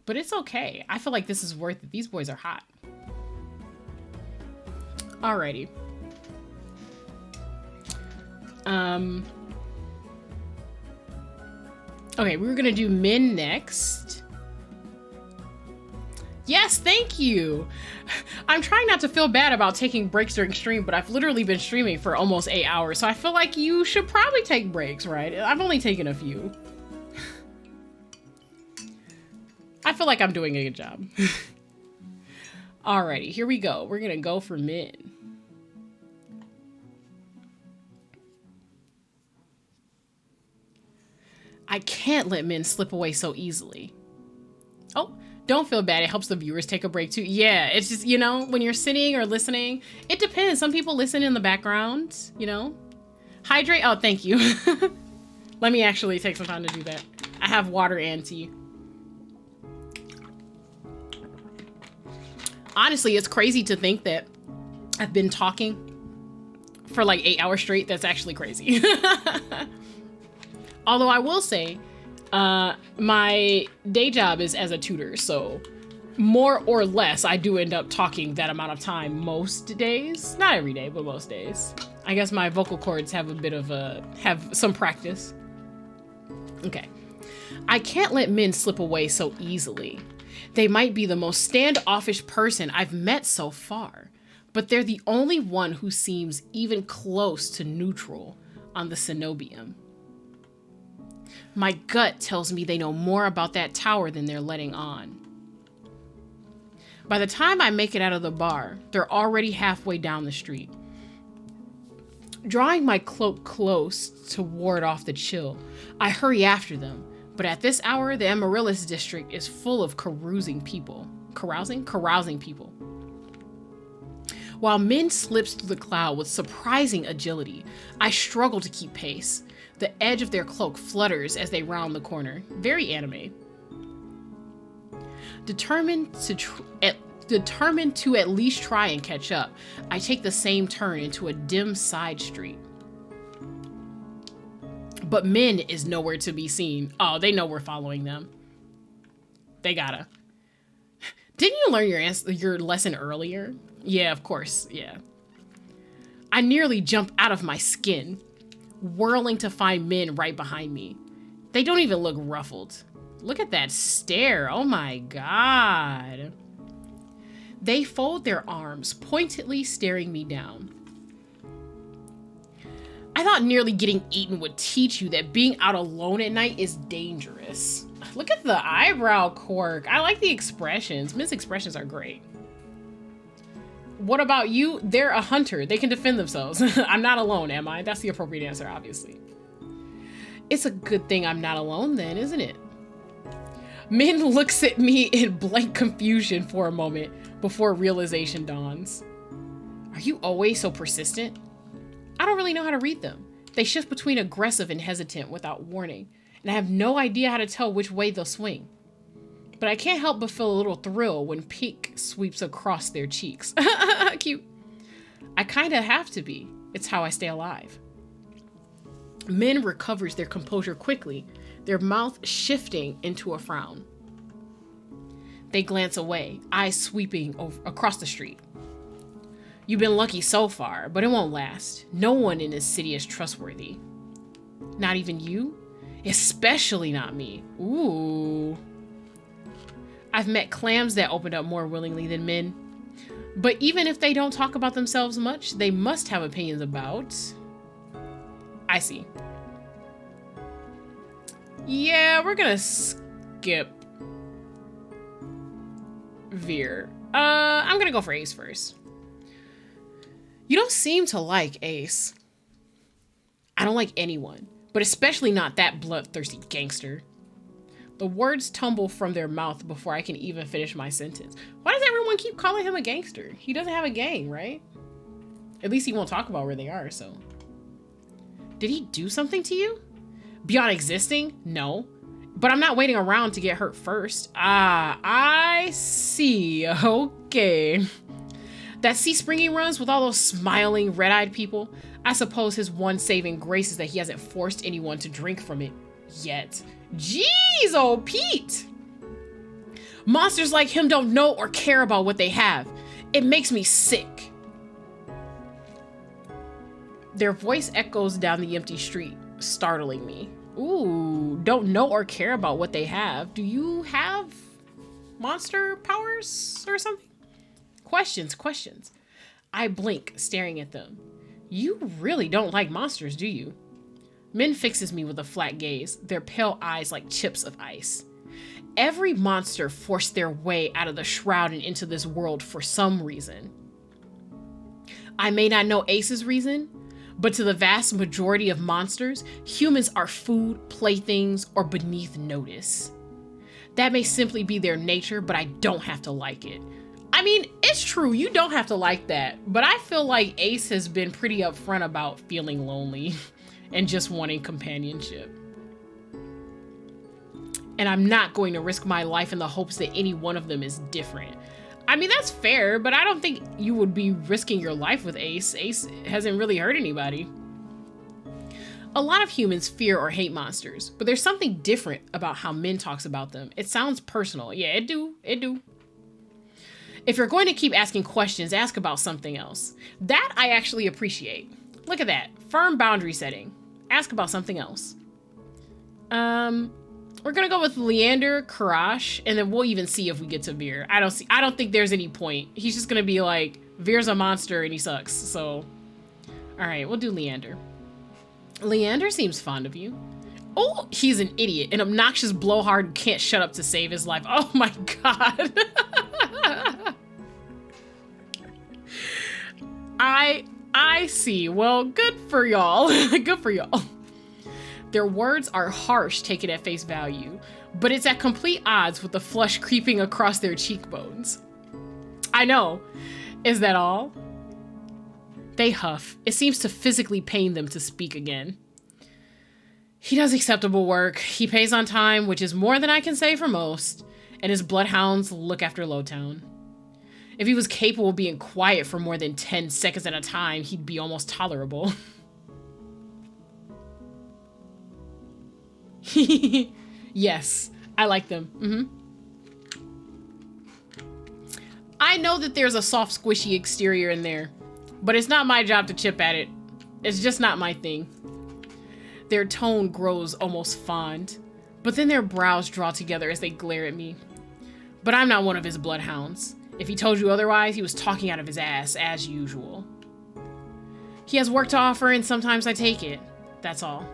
But it's okay. I feel like this is worth it. These boys are hot. Alrighty. Okay, we were gonna do Mhin next. Yes, thank you. I'm trying not to feel bad about taking breaks during stream, but I've literally been streaming for almost 8 hours, so I feel like you should probably take breaks, right? I've only taken a few. I feel like I'm doing a good job. Alrighty, here we go. We're gonna go for Mhin. I can't let Mhin slip away so easily. Oh, don't feel bad. It helps the viewers take a break too. Yeah, it's just, you know, when you're sitting or listening, it depends. Some people listen in the background, you know. Hydrate. Oh, thank you. Let me actually take some time to do that. I have water and tea. Honestly, it's crazy to think that I've been talking for like 8 hours straight. That's actually crazy. Although I will say, my day job is as a tutor, so more or less I do end up talking that amount of time most days. Not every day, but most days. I guess my vocal cords have a bit of have some practice. Okay. I can't let Mhin slip away so easily. They might be the most standoffish person I've met so far, but they're the only one who seems even close to neutral on the Cenobium. My gut tells me they know more about that tower than they're letting on. By the time I make it out of the bar, they're already halfway down the street. Drawing my cloak close to ward off the chill, I hurry after them, but at this hour, the Amaryllis district is full of carousing people. Carousing people. While Mhin slips through the cloud with surprising agility, I struggle to keep pace. The edge of their cloak flutters as they round the corner. Very anime. Determined to at least try and catch up, I take the same turn into a dim side street. But Mhin is nowhere to be seen. Oh, they know we're following them. They gotta. Didn't you learn your lesson earlier? Yeah, of course, yeah. I nearly jump out of my skin, whirling to find Mhin right behind me. They don't even look ruffled. Look at that stare, oh my god. They fold their arms, pointedly staring me down. I thought nearly getting eaten would teach you that being out alone at night is dangerous. Look at the eyebrow quirk. I like the expressions. Mhin's expressions are great. What about you? They're a hunter. They can defend themselves. I'm not alone, am I? That's the appropriate answer, obviously. It's a good thing I'm not alone then, isn't it? Mhin looks at me in blank confusion for a moment before realization dawns. Are you always so persistent? I don't really know how to read them. They shift between aggressive and hesitant without warning, and I have no idea how to tell which way they'll swing. But I can't help but feel a little thrill when pink sweeps across their cheeks. Cute. I kinda have to be. It's how I stay alive. Mhin recovers their composure quickly, their mouth shifting into a frown. They glance away, eyes sweeping across the street. You've been lucky so far, but it won't last. No one in this city is trustworthy. Not even you? Especially not me. Ooh. I've met clams that opened up more willingly than Mhin. But even if they don't talk about themselves much, they must have opinions about... I see. Yeah, we're gonna skip Vere. I'm gonna go for Ace first. You don't seem to like Ace. I don't like anyone, but especially not that bloodthirsty gangster. The words tumble from their mouth before I can even finish my sentence. Why does everyone keep calling him a gangster? He doesn't have a gang, right? At least he won't talk about where they are, so. Did he do something to you? Beyond existing? No. But I'm not waiting around to get hurt first. Ah, I see. Okay. That Sea Spring he runs with all those smiling, red-eyed people, I suppose his one saving grace is that he hasn't forced anyone to drink from it yet. Jeez, old Pete! Monsters like him don't know or care about what they have. It makes me sick. Their voice echoes down the empty street, startling me. Ooh, don't know or care about what they have. Do you have monster powers or something? Questions. I blink, staring at them. You really don't like monsters, do you? Mhin fixes me with a flat gaze, their pale eyes like chips of ice. Every monster forced their way out of the shroud and into this world for some reason. I may not know Ace's reason, but to the vast majority of monsters, humans are food, playthings, or beneath notice. That may simply be their nature, but I don't have to like it. I mean, it's true, you don't have to like that, but I feel like Ace has been pretty upfront about feeling lonely and just wanting companionship. And I'm not going to risk my life in the hopes that any one of them is different. I mean, that's fair, but I don't think you would be risking your life with Ace. Ace hasn't really hurt anybody. A lot of humans fear or hate monsters, but there's something different about how Mhin talks about them. It sounds personal. Yeah, it do. If you're going to keep asking questions, ask about something else. That I actually appreciate. Look at that. Firm boundary setting. Ask about something else. We're gonna go with Leander, Kuras, and then we'll even see if we get to Vere. I don't think there's any point. He's just gonna be like, Vere's a monster and he sucks. So, all right, we'll do Leander. Leander seems fond of you. Oh, he's an idiot, an obnoxious blowhard who can't shut up to save his life. Oh my god. I see. Well, good for y'all. Good for y'all. Their words are harsh taken at face value, but it's at complete odds with the flush creeping across their cheekbones. I know. Is that all? They huff. It seems to physically pain them to speak again. He does acceptable work. He pays on time, which is more than I can say for most, and his bloodhounds look after Lowtown. If he was capable of being quiet for more than 10 seconds at a time, he'd be almost tolerable. Yes, I like them. I know that there's a soft, squishy exterior in there, but it's not my job to chip at it. It's just not my thing. Their tone grows almost fond, but then their brows draw together as they glare at me. But I'm not one of his bloodhounds. If he told you otherwise, he was talking out of his ass, as usual. He has work to offer, and sometimes I take it. That's all.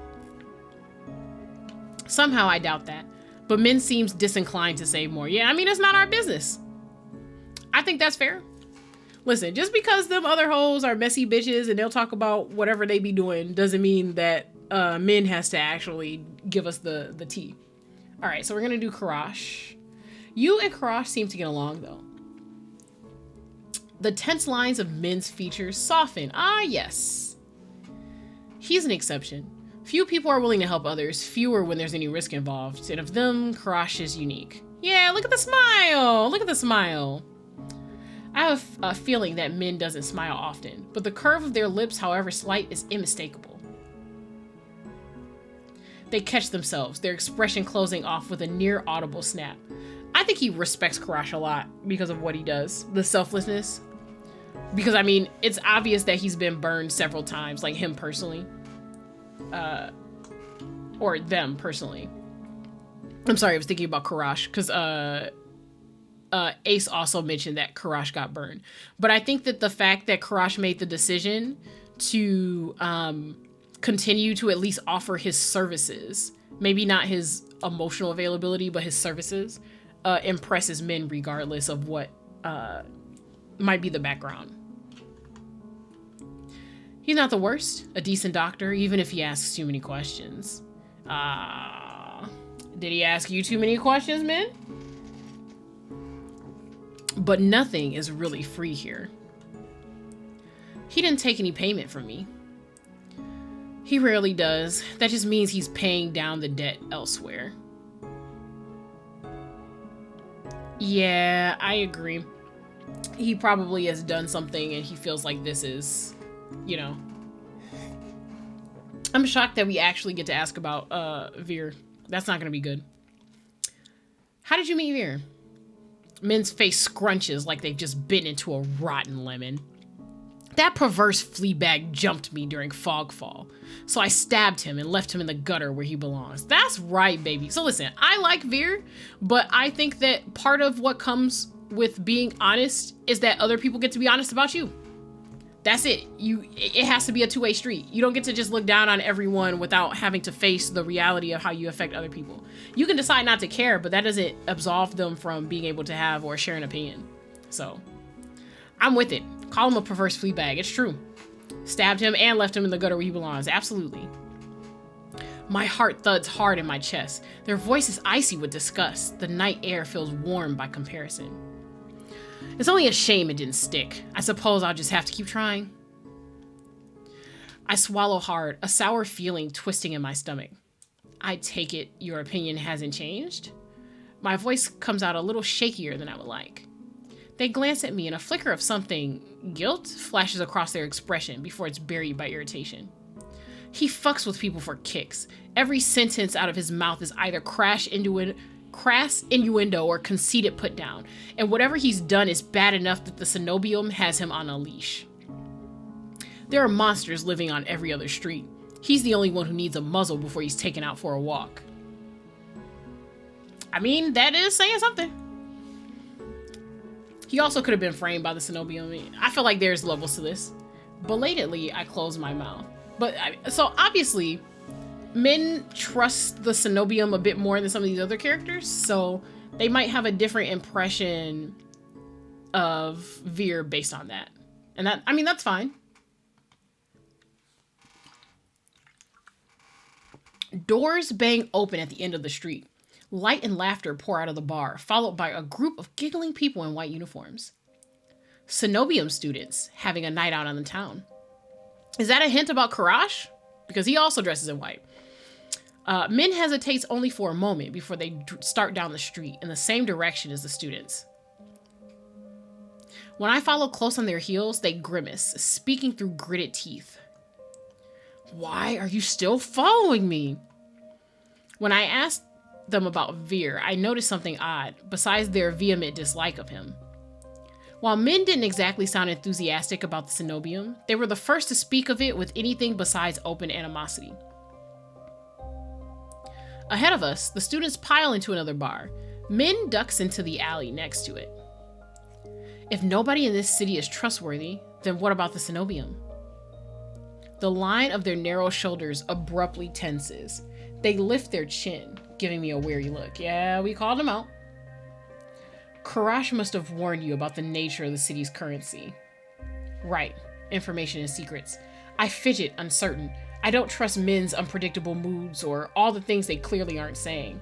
Somehow I doubt that, but Mhin seems disinclined to say more. Yeah, I mean, it's not our business. I think that's fair. Listen, just because them other hoes are messy bitches and they'll talk about whatever they be doing doesn't mean that Mhin has to actually give us the tea. All right, so we're gonna do Kuras. You and Kuras seem to get along though. The tense lines of Min's features soften. Ah, yes. He's an exception. Few people are willing to help others, fewer when there's any risk involved, and of them, Kuras is unique. Yeah, look at the smile! Look at the smile! I have a feeling that Mhin doesn't smile often, but the curve of their lips, however slight, is unmistakable. They catch themselves, their expression closing off with a near-audible snap. I think he respects Kuras a lot because of what he does, the selflessness. Because, I mean, it's obvious that he's been burned several times, like him personally. Or them personally. I'm sorry, I was thinking about Kuras, because Ace also mentioned that Kuras got burned. But I think that the fact that Kuras made the decision to continue to at least offer his services, maybe not his emotional availability, but his services, impresses Mhin regardless of what might be the background. He's not the worst, a decent doctor, even if he asks too many questions. Did he ask you too many questions, Mhin? But nothing is really free here. He didn't take any payment from me. He rarely does. That just means he's paying down the debt elsewhere. Yeah, I agree. He probably has done something and he feels like this is, you know. I'm shocked that we actually get to ask about Vere. That's not going to be good. How did you meet Vere? Min's face scrunches like they've just bitten into a rotten lemon. That perverse flea bag jumped me during Fogfall, so I stabbed him and left him in the gutter where he belongs. That's right, baby. So listen, I like Vere, but I think that part of what comes with being honest is that other people get to be honest about you. That's it. It has to be a two-way street. You don't get to just look down on everyone without having to face the reality of how you affect other people. You can decide not to care, but that doesn't absolve them from being able to have or share an opinion. So, I'm with it. Call him a perverse flea bag. It's true. Stabbed him and left him in the gutter where he belongs. Absolutely. My heart thuds hard in my chest. Their voice is icy with disgust. The night air feels warm by comparison. It's only a shame it didn't stick. I suppose I'll just have to keep trying. I swallow hard, a sour feeling twisting in my stomach. I take it your opinion hasn't changed? My voice comes out a little shakier than I would like. They glance at me and a flicker of something, guilt, flashes across their expression before it's buried by irritation. He fucks with people for kicks. Every sentence out of his mouth is either crass innuendo or conceited put down, and whatever he's done is bad enough that the Cenobium has him on a leash. There are monsters living on every other street. He's the only one who needs a muzzle before he's taken out for a walk. I mean, that is saying something. He also could have been framed by the Cenobium. I feel like there's levels to this. Belatedly, I closed my mouth. So obviously, Mhin trusts the Cenobium a bit more than some of these other characters, so they might have a different impression of Vere based on that. And that, I mean, that's fine. Doors bang open at the end of the street. Light and laughter pour out of the bar, followed by a group of giggling people in white uniforms. Cenobium students having a night out on the town. Is that a hint about Kuras? Because he also dresses in white. Mhin hesitates only for a moment before they start down the street in the same direction as the students. When I follow close on their heels, they grimace, speaking through gritted teeth. Why are you still following me? When I asked them about Vere, I noticed something odd, besides their vehement dislike of him. While Mhin didn't exactly sound enthusiastic about the Cenobium, they were the first to speak of it with anything besides open animosity. Ahead of us, the students pile into another bar. Mhin ducks into the alley next to it. If nobody in this city is trustworthy, then what about the Cenobium? The line of their narrow shoulders abruptly tenses. They lift their chin, giving me a weary look. Yeah, we called them out. Kuras must have warned you about the nature of the city's currency. Right. Information and secrets. I fidget, uncertain. I don't trust Mhin's unpredictable moods or all the things they clearly aren't saying.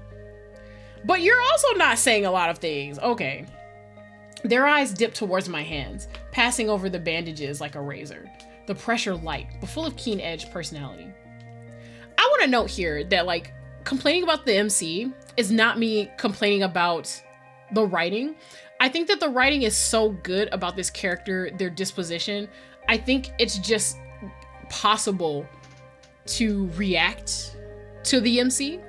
But you're also not saying a lot of things. Okay. Their eyes dip towards my hands, passing over the bandages like a razor. The pressure light, but full of keen-edged personality. I want to note here that, like, complaining about the MC is not me complaining about the writing. I think that the writing is so good about this character, their disposition. I think it's just possible to react to the MC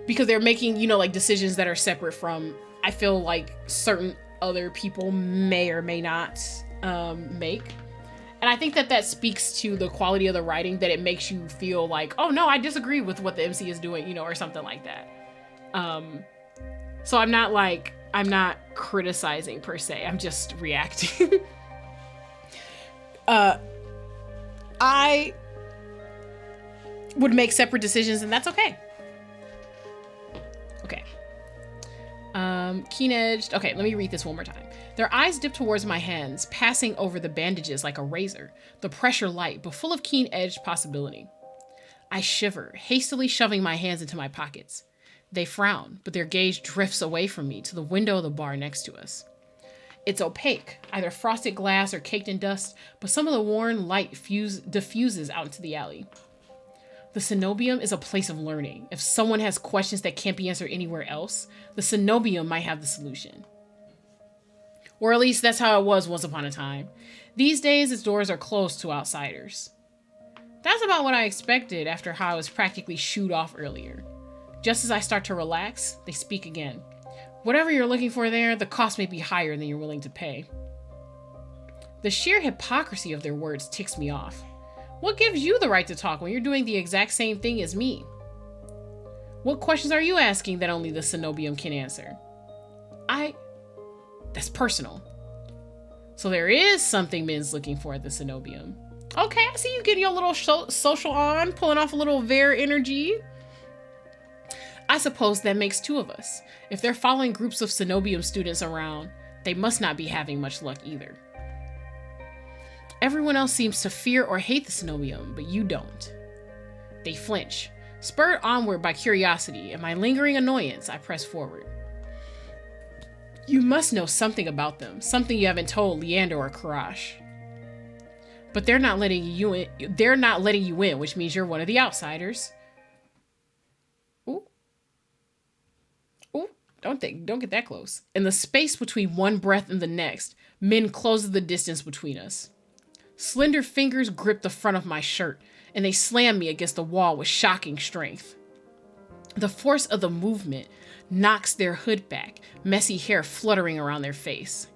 because they're making, you know, like decisions that are separate from, I feel like, certain other people may or may not make. And I think that that speaks to the quality of the writing, that it makes you feel like, oh no, I disagree with what the MC is doing, you know, or something like that. So I'm not criticizing per se. I'm just reacting. I would make separate decisions, and that's okay. Okay. Keen-edged. Okay, let me read this one more time. Their eyes dip towards my hands, passing over the bandages like a razor, the pressure light, but full of keen-edged possibility. I shiver, hastily shoving my hands into my pockets. They frown, but their gaze drifts away from me to the window of the bar next to us. It's opaque, either frosted glass or caked in dust, but some of the worn light diffuses out into the alley. The Cenobium is a place of learning. If someone has questions that can't be answered anywhere else, the Cenobium might have the solution. Or at least that's how it was once upon a time. These days, its doors are closed to outsiders. That's about what I expected after how I was practically shooed off earlier. Just as I start to relax, they speak again. Whatever you're looking for there, the cost may be higher than you're willing to pay. The sheer hypocrisy of their words ticks me off. What gives you the right to talk when you're doing the exact same thing as me? What questions are you asking that only the Cenobium can answer? That's personal. So there is something Mhin's looking for at the Cenobium. Okay, I see you getting your little social on, pulling off a little Vere energy. I suppose that makes two of us. If they're following groups of Cenobium students around, they must not be having much luck either. Everyone else seems to fear or hate the Cenobium, but you don't. They flinch. Spurred onward by curiosity and my lingering annoyance, I press forward. You must know something about them, something you haven't told Leander or Kuras. But they're not letting you in. They're not letting you in, which means you're one of the outsiders. Ooh. Ooh, don't get that close. In the space between one breath and the next, Mhin closes the distance between us. Slender fingers grip the front of my shirt, and they slam me against the wall with shocking strength. The force of the movement knocks their hood back, messy hair fluttering around their face.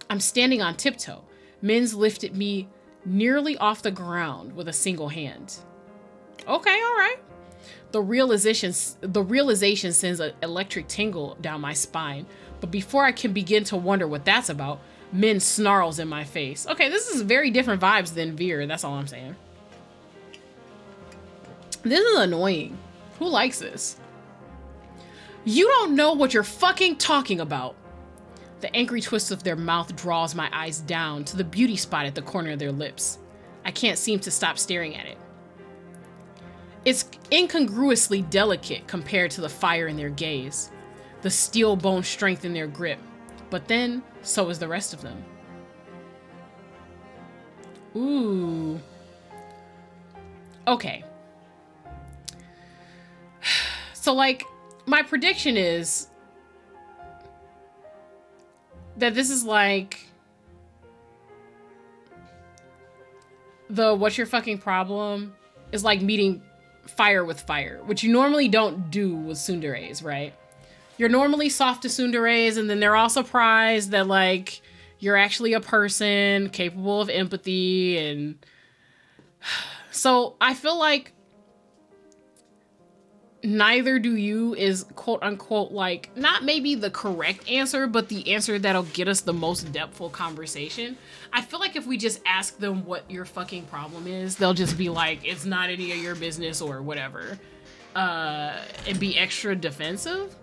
I'm standing on tiptoe. Mhin's lifted me nearly off the ground with a single hand. Okay, all right. The realization sends an electric tingle down my spine. But before I can begin to wonder what that's about, Mhin snarls in my face. Okay, this is very different vibes than Vere. That's all I'm saying. This is annoying. Who likes this? You don't know what you're fucking talking about. The angry twist of their mouth draws my eyes down to the beauty spot at the corner of their lips. I can't seem to stop staring at it. It's incongruously delicate compared to the fire in their gaze, the steel bone strength in their grip. But then, so is the rest of them. Ooh. Okay. So, like, my prediction is that this is like the what's your fucking problem is like meeting fire with fire, which you normally don't do with tsunderes, right? You're normally soft to tsunderes, and then they're all surprised that, like, you're actually a person capable of empathy. And so I feel like neither do you is quote unquote, like, not maybe the correct answer, but the answer that'll get us the most depthful conversation. I feel like if we just ask them what your fucking problem is, they'll just be like, it's not any of your business or whatever, and be extra defensive.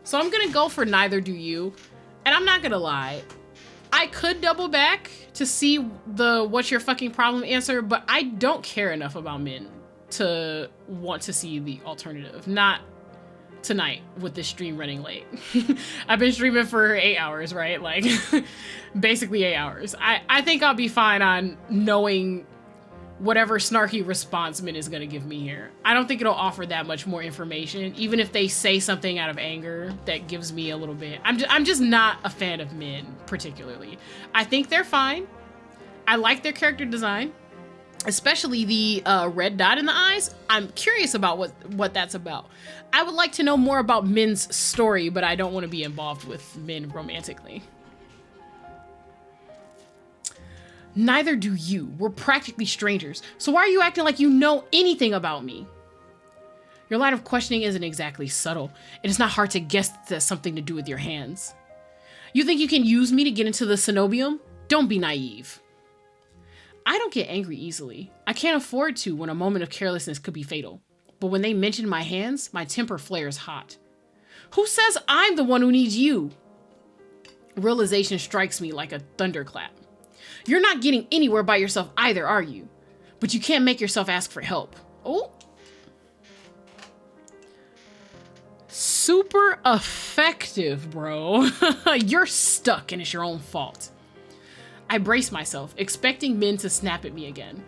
So I'm gonna go for neither do you. And I'm not gonna lie, I could double back to see the what's your fucking problem answer, but I don't care enough about Mhin to want to see the alternative. Not tonight with this stream running late. I've been streaming for 8 hours, right? Like, basically 8 hours. I think I'll be fine on knowing whatever snarky response Mhin is gonna give me here. I don't think it'll offer that much more information, even if they say something out of anger that gives me a little bit. I'm just not a fan of Mhin particularly. I think they're fine. I like their character design, especially the red dot in the eyes. I'm curious about what that's about. I would like to know more about Min's story, but I don't want to be involved with Mhin romantically. Neither do you. We're practically strangers. So why are you acting like you know anything about me? Your line of questioning isn't exactly subtle. It is not hard to guess that has something to do with your hands. You think you can use me to get into the cenobium? Don't be naive. I don't get angry easily. I can't afford to when a moment of carelessness could be fatal. But when they mention my hands, my temper flares hot. Who says I'm the one who needs you? Realization strikes me like a thunderclap. You're not getting anywhere by yourself either, are you? But you can't make yourself ask for help. Oh. Super effective, bro. You're stuck and it's your own fault. I brace myself, expecting Mhin to snap at me again.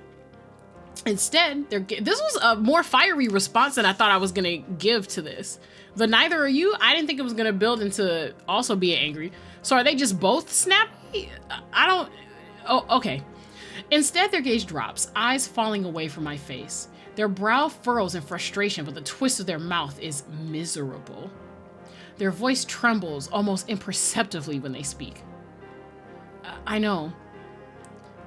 Instead, this was a more fiery response than I thought I was gonna give to this. The neither are you, I didn't think it was gonna build into also being angry. So are they just both snappy? I don't... Oh, okay. Instead, their gaze drops, eyes falling away from my face. Their brow furrows in frustration, but the twist of their mouth is miserable. Their voice trembles almost imperceptibly when they speak. I know.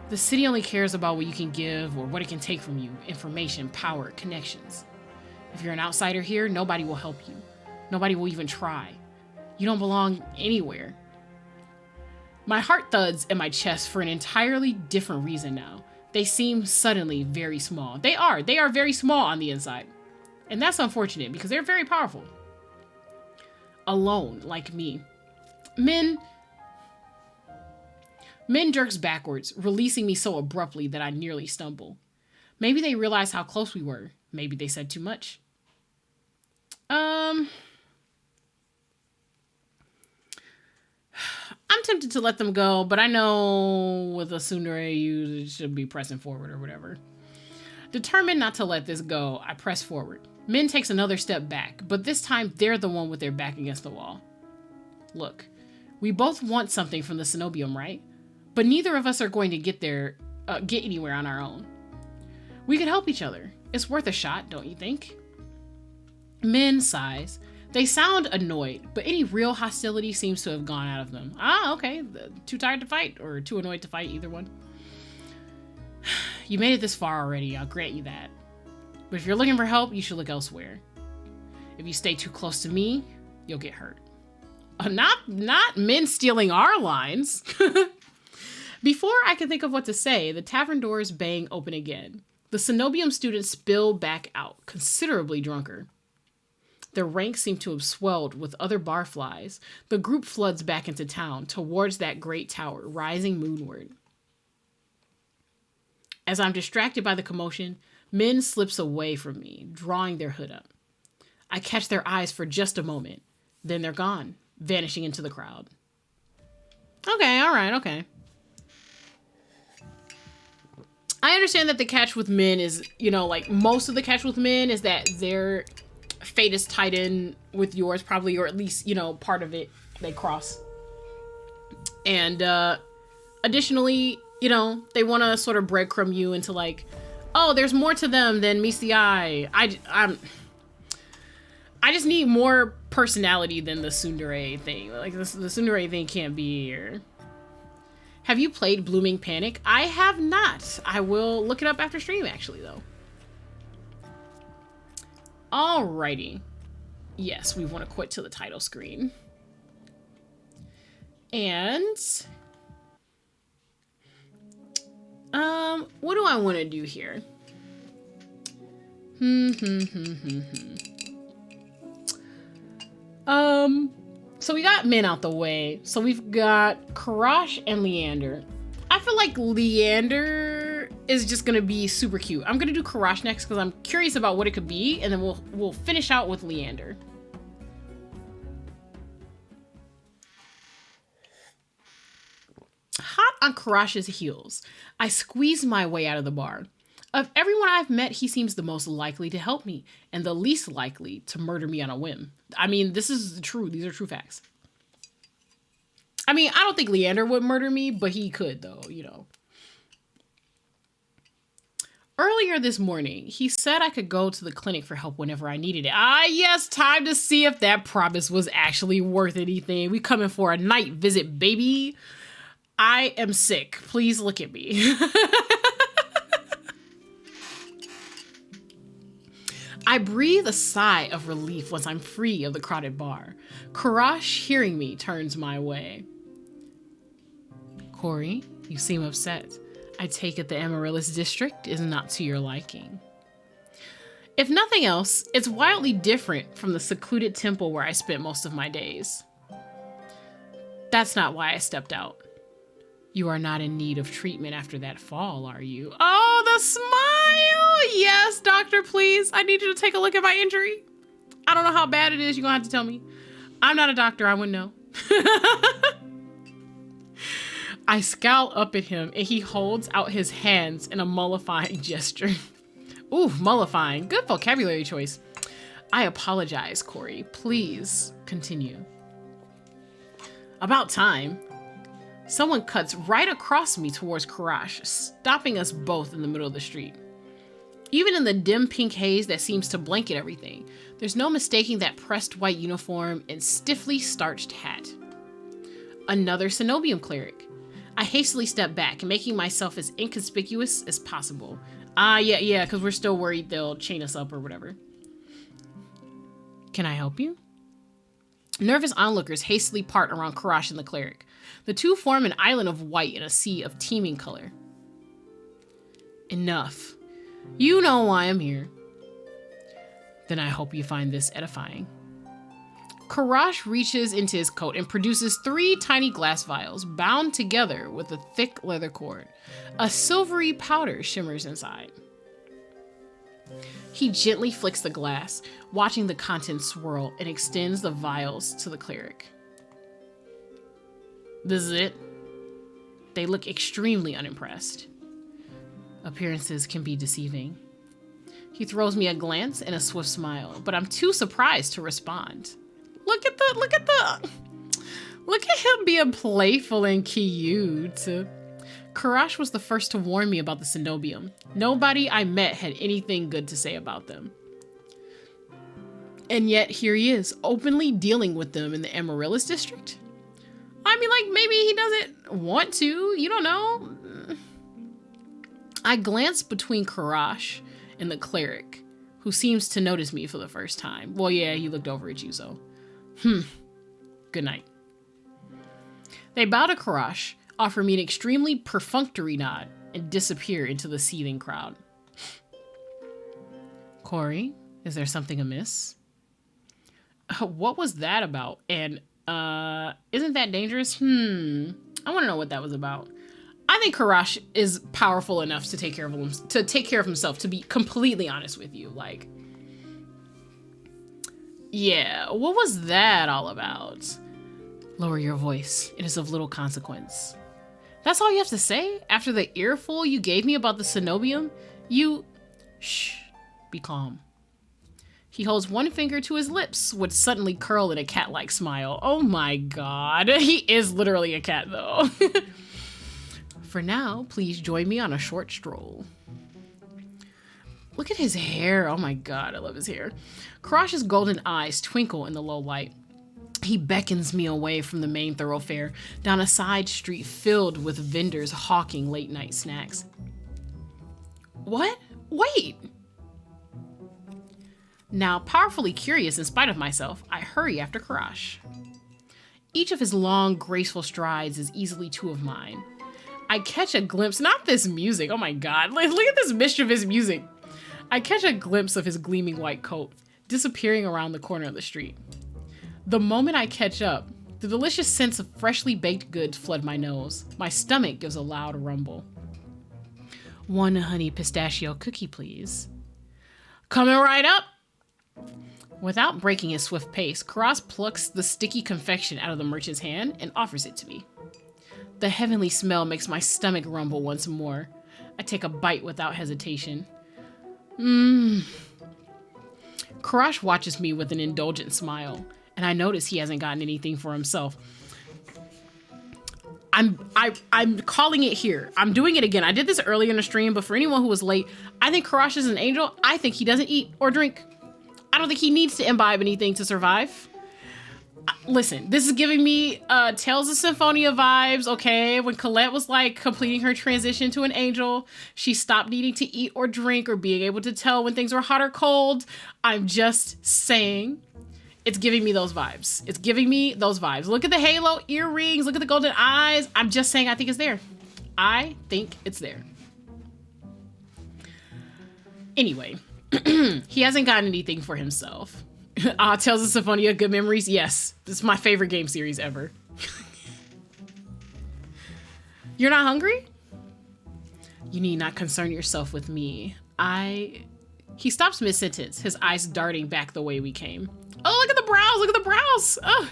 The city only cares about what you can give or what it can take from you. Information, power, connections. If you're an outsider here, nobody will help you. Nobody will even try. You don't belong anywhere. My heart thuds in my chest for an entirely different reason now. They seem suddenly very small. They are very small on the inside. And that's unfortunate because they're very powerful. Alone, like me. Mhin jerks backwards, releasing me so abruptly that I nearly stumble. Maybe they realized how close we were. Maybe they said too much. I'm tempted to let them go, but I know with a tsundere, you should be pressing forward or whatever. Determined not to let this go, I press forward. Mhin takes another step back, but this time they're the one with their back against the wall. Look, we both want something from the cenobium, right? But neither of us are going to get anywhere on our own. We could help each other. It's worth a shot, don't you think? Mhin sighs. They sound annoyed, but any real hostility seems to have gone out of them. Ah, okay. Too tired to fight, or too annoyed to fight, either one. You made it this far already, I'll grant you that. But if you're looking for help, you should look elsewhere. If you stay too close to me, you'll get hurt. Not Mhin stealing our lines. Before I can think of what to say, the tavern doors bang open again. The Cenobium students spill back out, considerably drunker. Their ranks seem to have swelled with other barflies. The group floods back into town, towards that great tower, rising moonward. As I'm distracted by the commotion, Mhin slips away from me, drawing their hood up. I catch their eyes for just a moment. Then they're gone, vanishing into the crowd. Okay, all right, okay. I understand that the catch with Mhin is, like most of the catch with Mhin is that their fate is tied in with yours probably, or at least, part of it they cross. And additionally, they want to sort of breadcrumb you into like, oh, there's more to them than meets the eye. I just need more personality than the tsundere thing. Like the tsundere thing can't be here. Have you played Blooming Panic? I have not. I will look it up after stream, actually, though. Alrighty. Yes, we want to quit to the title screen. And what do I want to do here? So we got Mhin out the way. So we've got Kuras and Leander. I feel like Leander is just gonna be super cute. I'm gonna do Kuras next because I'm curious about what it could be, and then we'll finish out with Leander. Hot on Kuras's heels, I squeeze my way out of the bar. Of everyone I've met, he seems the most likely to help me and the least likely to murder me on a whim. I mean, this is true. These are true facts. I mean, I don't think Leander would murder me, but he could, though, Earlier this morning, he said I could go to the clinic for help whenever I needed it. Ah, yes, time to see if that promise was actually worth anything. We coming for a night visit, baby. I am sick. Please look at me. I breathe a sigh of relief once I'm free of the crowded bar. Kuras, hearing me, turns my way. Corey, you seem upset. I take it the Amaryllis district is not to your liking. If nothing else, it's wildly different from the secluded temple where I spent most of my days. That's not why I stepped out. You are not in need of treatment after that fall, are you? Oh, the smile! Yes, doctor, please. I need you to take a look at my injury. I don't know how bad it is. You're going to have to tell me. I'm not a doctor. I wouldn't know. I scowl up at him, and he holds out his hands in a mollifying gesture. Ooh, mollifying. Good vocabulary choice. I apologize, Corey. Please continue. About time. Someone cuts right across me towards Kuras, stopping us both in the middle of the street. Even in the dim pink haze that seems to blanket everything, there's no mistaking that pressed white uniform and stiffly starched hat. Another Cenobium cleric. I hastily step back, making myself as inconspicuous as possible. Yeah, because we're still worried they'll chain us up or whatever. Can I help you? Nervous onlookers hastily part around Kuras and the cleric. The two form an island of white in a sea of teeming color. Enough. You know why I'm here. Then I hope you find this edifying. Kuras reaches into his coat and produces 3 tiny glass vials bound together with a thick leather cord. A silvery powder shimmers inside. He gently flicks the glass, watching the contents swirl, and extends the vials to the cleric. This is it? They look extremely unimpressed. Appearances can be deceiving. He throws me a glance and a swift smile, but I'm too surprised to respond. Look at him being playful and cute. Kuras was the first to warn me about the Cenobium. Nobody I met had anything good to say about them. And yet here he is, openly dealing with them in the Amaryllis district. I mean, like, maybe he doesn't want to, you don't know. I glance between Kuras and the cleric, who seems to notice me for the first time. Well, yeah, he looked over at you, so. Good night. They bow to Kuras, offer me an extremely perfunctory nod, and disappear into the seething crowd. Corey, is there something amiss? What was that about? And, isn't that dangerous? I want to know what that was about. I think Kuras is powerful enough to take care of himself, to be completely honest with you. Like, yeah, what was that all about? Lower your voice. It is of little consequence. That's all you have to say? After the earful you gave me about the cenobium? Shh, be calm. He holds one finger to his lips, which suddenly curl in a cat-like smile. Oh my god, he is literally a cat though. For now, please join me on a short stroll. Look at his hair. Oh my god, I love his hair. Kuras's golden eyes twinkle in the low light. He beckons me away from the main thoroughfare, down a side street filled with vendors hawking late-night snacks. What? Wait! Now, powerfully curious in spite of myself, I hurry after Kuras. Each of his long, graceful strides is easily two of mine. I catch a glimpse, not this music, oh my god, like, look at this mischievous music. I catch a glimpse of his gleaming white coat, disappearing around the corner of the street. The moment I catch up, the delicious scents of freshly baked goods flood my nose. My stomach gives a loud rumble. One honey pistachio cookie, please. Coming right up! Without breaking his swift pace, Kuras plucks the sticky confection out of the merchant's hand and offers it to me. The heavenly smell makes my stomach rumble once more. I take a bite without hesitation. Kuras watches me with an indulgent smile, and I notice he hasn't gotten anything for himself. I'm calling it here. I'm doing it again. I did this earlier in the stream, but for anyone who was late, I think Kuras is an angel. I think he doesn't eat or drink. I don't think he needs to imbibe anything to survive. Listen, this is giving me Tales of Symphonia vibes, okay? When Colette was like completing her transition to an angel, she stopped needing to eat or drink or being able to tell when things were hot or cold. I'm just saying, it's giving me those vibes. It's giving me those vibes. Look at the halo earrings, look at the golden eyes. I'm just saying I think it's there. I think it's there. Anyway, he hasn't gotten anything for himself. Tales of Symphonia, good memories. Yes, this is my favorite game series ever. You're not hungry? You need not concern yourself with me. He stops mid-sentence, his eyes darting back the way we came. Oh, look at the brows, look at the brows. Oh.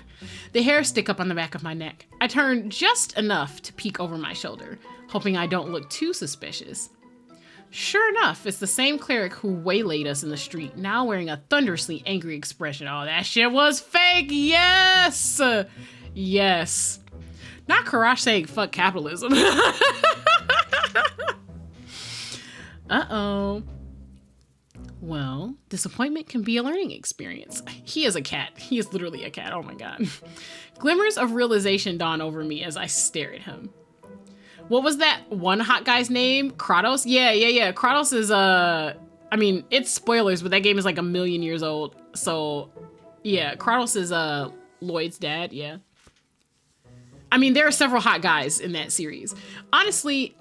The hairs stick up on the back of my neck. I turn just enough to peek over my shoulder, hoping I don't look too suspicious. Sure enough, it's the same cleric who waylaid us in the street, now wearing a thunderously angry expression. Oh, that shit was fake. Yes. Yes. Not Kuras saying fuck capitalism. Uh-oh. Well, disappointment can be a learning experience. He is a cat. He is literally a cat. Oh my god. Glimmers of realization dawn over me as I stare at him. What was that one hot guy's name? Kratos? Yeah. Kratos is, I mean, it's spoilers, but that game is like 1,000,000 years old. So, yeah, Kratos is, Lloyd's dad, yeah. I mean, there are several hot guys in that series. Honestly,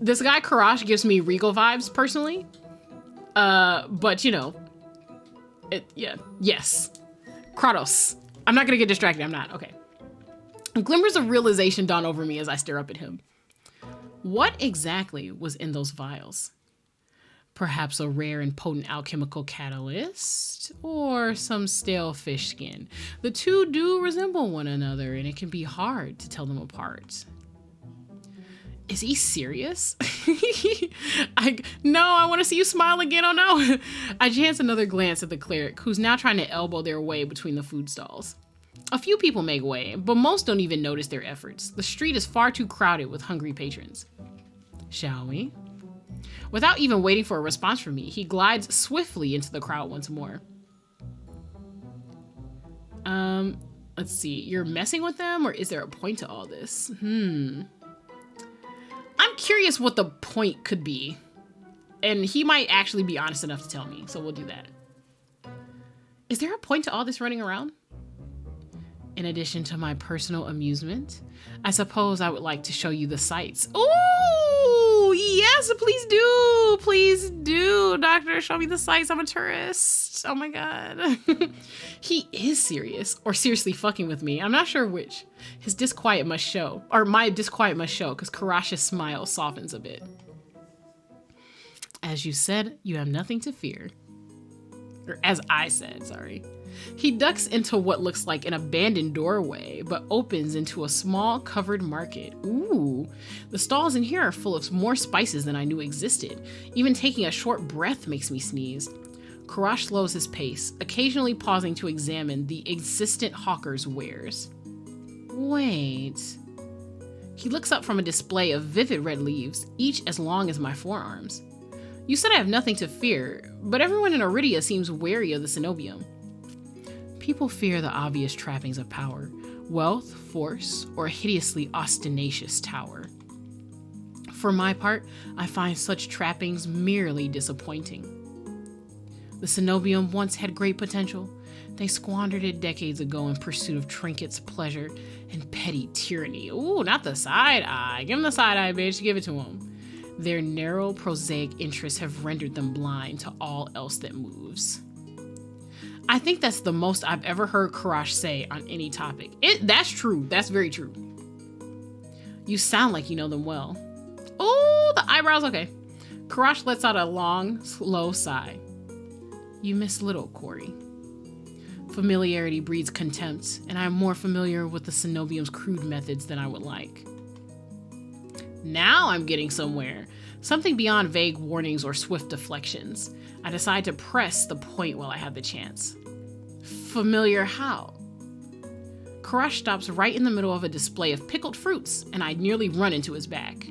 this guy Kuras gives me regal vibes, personally. But, you know, yes. Kratos. I'm not gonna get distracted, I'm not, okay. Glimmers of realization dawn over me as I stare up at him. What exactly was in those vials? Perhaps a rare and potent alchemical catalyst? Or some stale fish skin? The two do resemble one another, and it can be hard to tell them apart. Is he serious? No, I want to see you smile again, oh no. I chance another glance at the cleric, who's now trying to elbow their way between the food stalls. A few people make way, but most don't even notice their efforts. The street is far too crowded with hungry patrons. Shall we? Without even waiting for a response from me, he glides swiftly into the crowd once more. Let's see. You're messing with them, or is there a point to all this? I'm curious what the point could be. And he might actually be honest enough to tell me, so we'll do that. Is there a point to all this running around? In addition to my personal amusement, I suppose I would like to show you the sights. Ooh, yes, please do. Please do, doctor. Show me the sights. I'm a tourist. Oh my God. He is serious or seriously fucking with me. I'm not sure which. His disquiet must show, or my disquiet must show, because Kurash's smile softens a bit. As you said, you have nothing to fear. Or as I said, sorry. He ducks into what looks like an abandoned doorway, but opens into a small covered market. Ooh, the stalls in here are full of more spices than I knew existed. Even taking a short breath makes me sneeze. Kurash slows his pace, occasionally pausing to examine the insistent hawker's wares. Wait. He looks up from a display of vivid red leaves, each as long as my forearms. You said I have nothing to fear, but everyone in Iridia seems wary of the cenobium. People fear the obvious trappings of power, wealth, force, or a hideously ostentatious tower. For my part, I find such trappings merely disappointing. The cenobium once had great potential. They squandered it decades ago in pursuit of trinkets, pleasure, and petty tyranny. Ooh, not the side eye. Give him the side eye, bitch. Give it to him. Their narrow, prosaic interests have rendered them blind to all else that moves. I think that's the most I've ever heard Kurash say on any topic. That's true. That's very true. You sound like you know them well. Oh, the eyebrows. Okay. Kurash lets out a long, slow sigh. You miss little, Corey. Familiarity breeds contempt, and I am more familiar with the cenobium's crude methods than I would like. Now I'm getting somewhere. Something beyond vague warnings or swift deflections. I decide to press the point while I have the chance. Familiar how? Kurash stops right in the middle of a display of pickled fruits, and I nearly run into his back.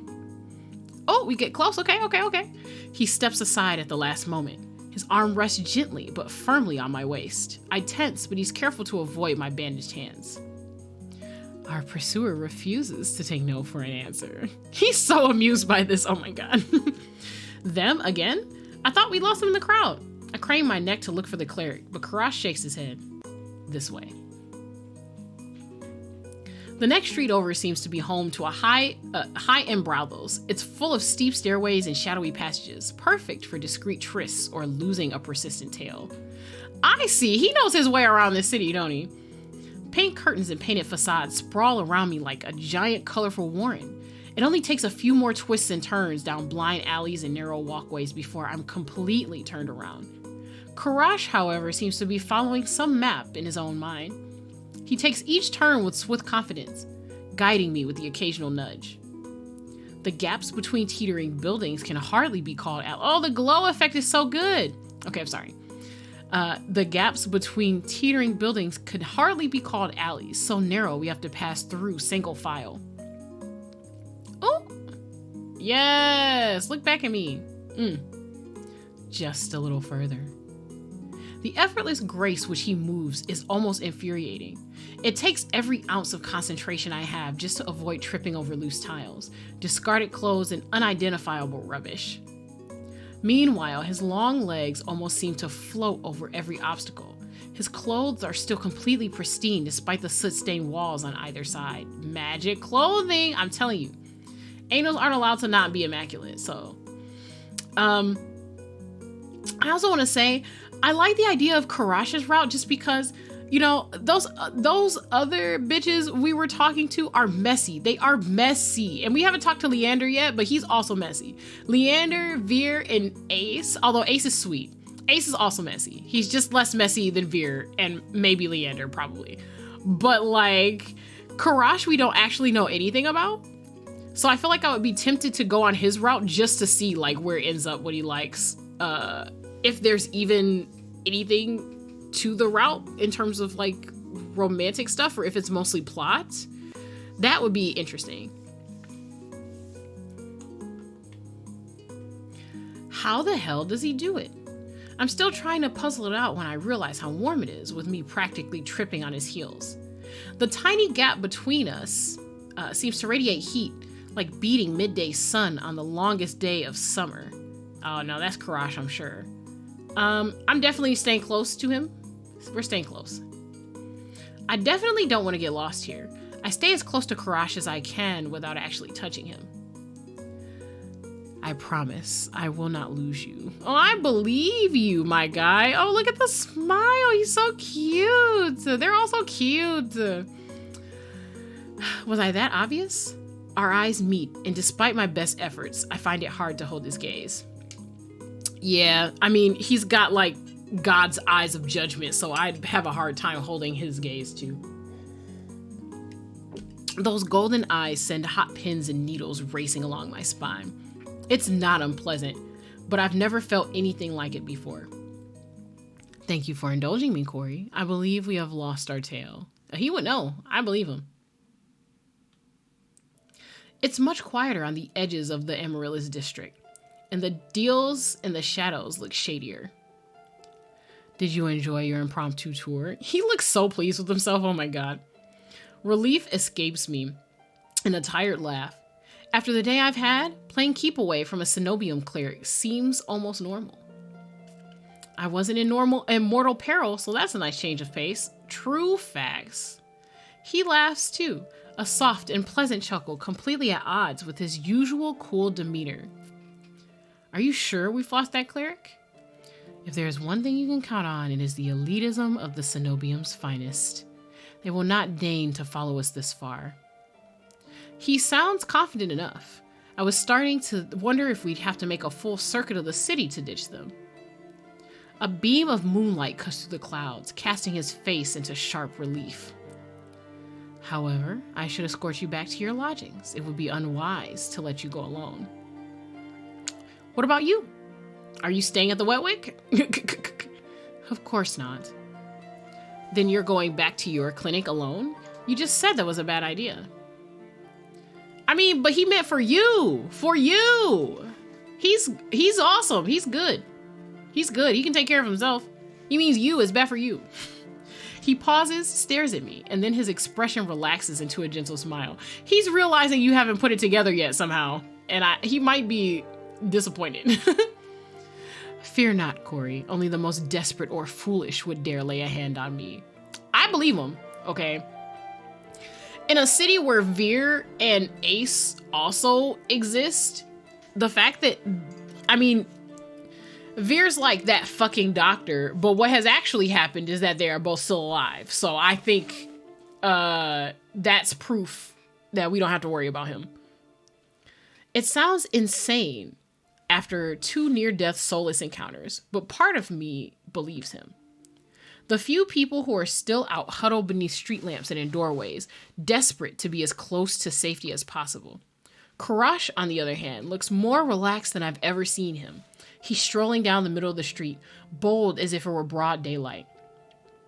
Oh, we get close. Okay. He steps aside at the last moment. His arm rests gently but firmly on my waist. I tense, but he's careful to avoid my bandaged hands. Our pursuer refuses to take no for an answer. He's so amused by this, oh my God. Them again? I thought we lost them in the crowd. I crane my neck to look for the cleric, but Kurash shakes his head. This way. The next street over seems to be home to a high-end brothels. It's full of steep stairways and shadowy passages, perfect for discreet trysts or losing a persistent tail. I see, he knows his way around this city, don't he? Paint curtains and painted facades sprawl around me like a giant colorful warren. It only takes a few more twists and turns down blind alleys and narrow walkways before I'm completely turned around. Kurash, however, seems to be following some map in his own mind. He takes each turn with swift confidence, guiding me with the occasional nudge. The gaps between teetering buildings can hardly be called out. Oh, the glow effect is so good. Okay, I'm sorry. The gaps between teetering buildings could hardly be called alleys, so narrow we have to pass through single file. Oh, yes, look back at me. Just a little further. The effortless grace which he moves is almost infuriating. It takes every ounce of concentration I have just to avoid tripping over loose tiles, discarded clothes, and unidentifiable rubbish. Meanwhile, his long legs almost seem to float over every obstacle. His clothes are still completely pristine despite the soot-stained walls on either side. Magic clothing, I'm telling you. Angels aren't allowed to not be immaculate, so. I also want to say, I like the idea of Kurash's route just because, you know, those other bitches we were talking to are messy. They are messy. And we haven't talked to Leander yet, but he's also messy. Leander, Vere, and Ace, although Ace is sweet. Ace is also messy. He's just less messy than Vere and maybe Leander, probably. But like, Kurash we don't actually know anything about. So I feel like I would be tempted to go on his route just to see like where it ends up, what he likes. If there's even anything to the route in terms of like romantic stuff, or if it's mostly plot, that would be interesting. How the hell does he do it? I'm still trying to puzzle it out when I realize how warm it is with me practically tripping on his heels. The tiny gap between us seems to radiate heat, like beating midday sun on the longest day of summer. Oh, no, that's Kuras, I'm sure. I'm definitely staying close to him. We're staying close. I definitely don't want to get lost here. I stay as close to Kuras as I can without actually touching him. I promise I will not lose you. Oh, I believe you, my guy. Oh, look at the smile. He's so cute. They're all so cute. Was I that obvious? Our eyes meet, and despite my best efforts, I find it hard to hold his gaze. Yeah, I mean, he's got like God's eyes of judgment, so I'd have a hard time holding his gaze too. Those golden eyes send hot pins and needles racing along my spine. It's not unpleasant, but I've never felt anything like it before. Thank you for indulging me, Corey. I believe we have lost our tale. He would know. I believe him. It's much quieter on the edges of the Amaryllis district, and the deals and the shadows look shadier. Did you enjoy your impromptu tour? He looks so pleased with himself. Oh my god. Relief escapes me in a tired laugh. After the day I've had, playing keep away from a Cenobium cleric seems almost normal. I wasn't in mortal peril, so that's a nice change of pace. True facts. He laughs too, a soft and pleasant chuckle completely at odds with his usual cool demeanor. Are you sure we've lost that cleric? If there is one thing you can count on, it is the elitism of the Cenobium's finest. They will not deign to follow us this far. He sounds confident enough. I was starting to wonder if we'd have to make a full circuit of the city to ditch them. A beam of moonlight cuts through the clouds, casting his face into sharp relief. However, I should escort you back to your lodgings. It would be unwise to let you go alone. What about you? Are you staying at the Wetwick? Of course not. Then you're going back to your clinic alone? You just said that was a bad idea. I mean, but he meant for you. For you. He's awesome. He's good. He's good. He can take care of himself. He means you is bad for you. He pauses, stares at me, and then his expression relaxes into a gentle smile. He's realizing you haven't put it together yet somehow, and he might be disappointed. Fear not, Corey. Only the most desperate or foolish would dare lay a hand on me. I believe him, okay? In a city where Vere and Ace also exist, the fact that, I mean, Vere's like that fucking doctor, but what has actually happened is that they are both still alive. So I think that's proof that we don't have to worry about him. It sounds insane after 2 near-death soulless encounters, but part of me believes him. The few people who are still out huddle beneath street lamps and in doorways, desperate to be as close to safety as possible. Kuras, on the other hand, looks more relaxed than I've ever seen him. He's strolling down the middle of the street, bold as if it were broad daylight.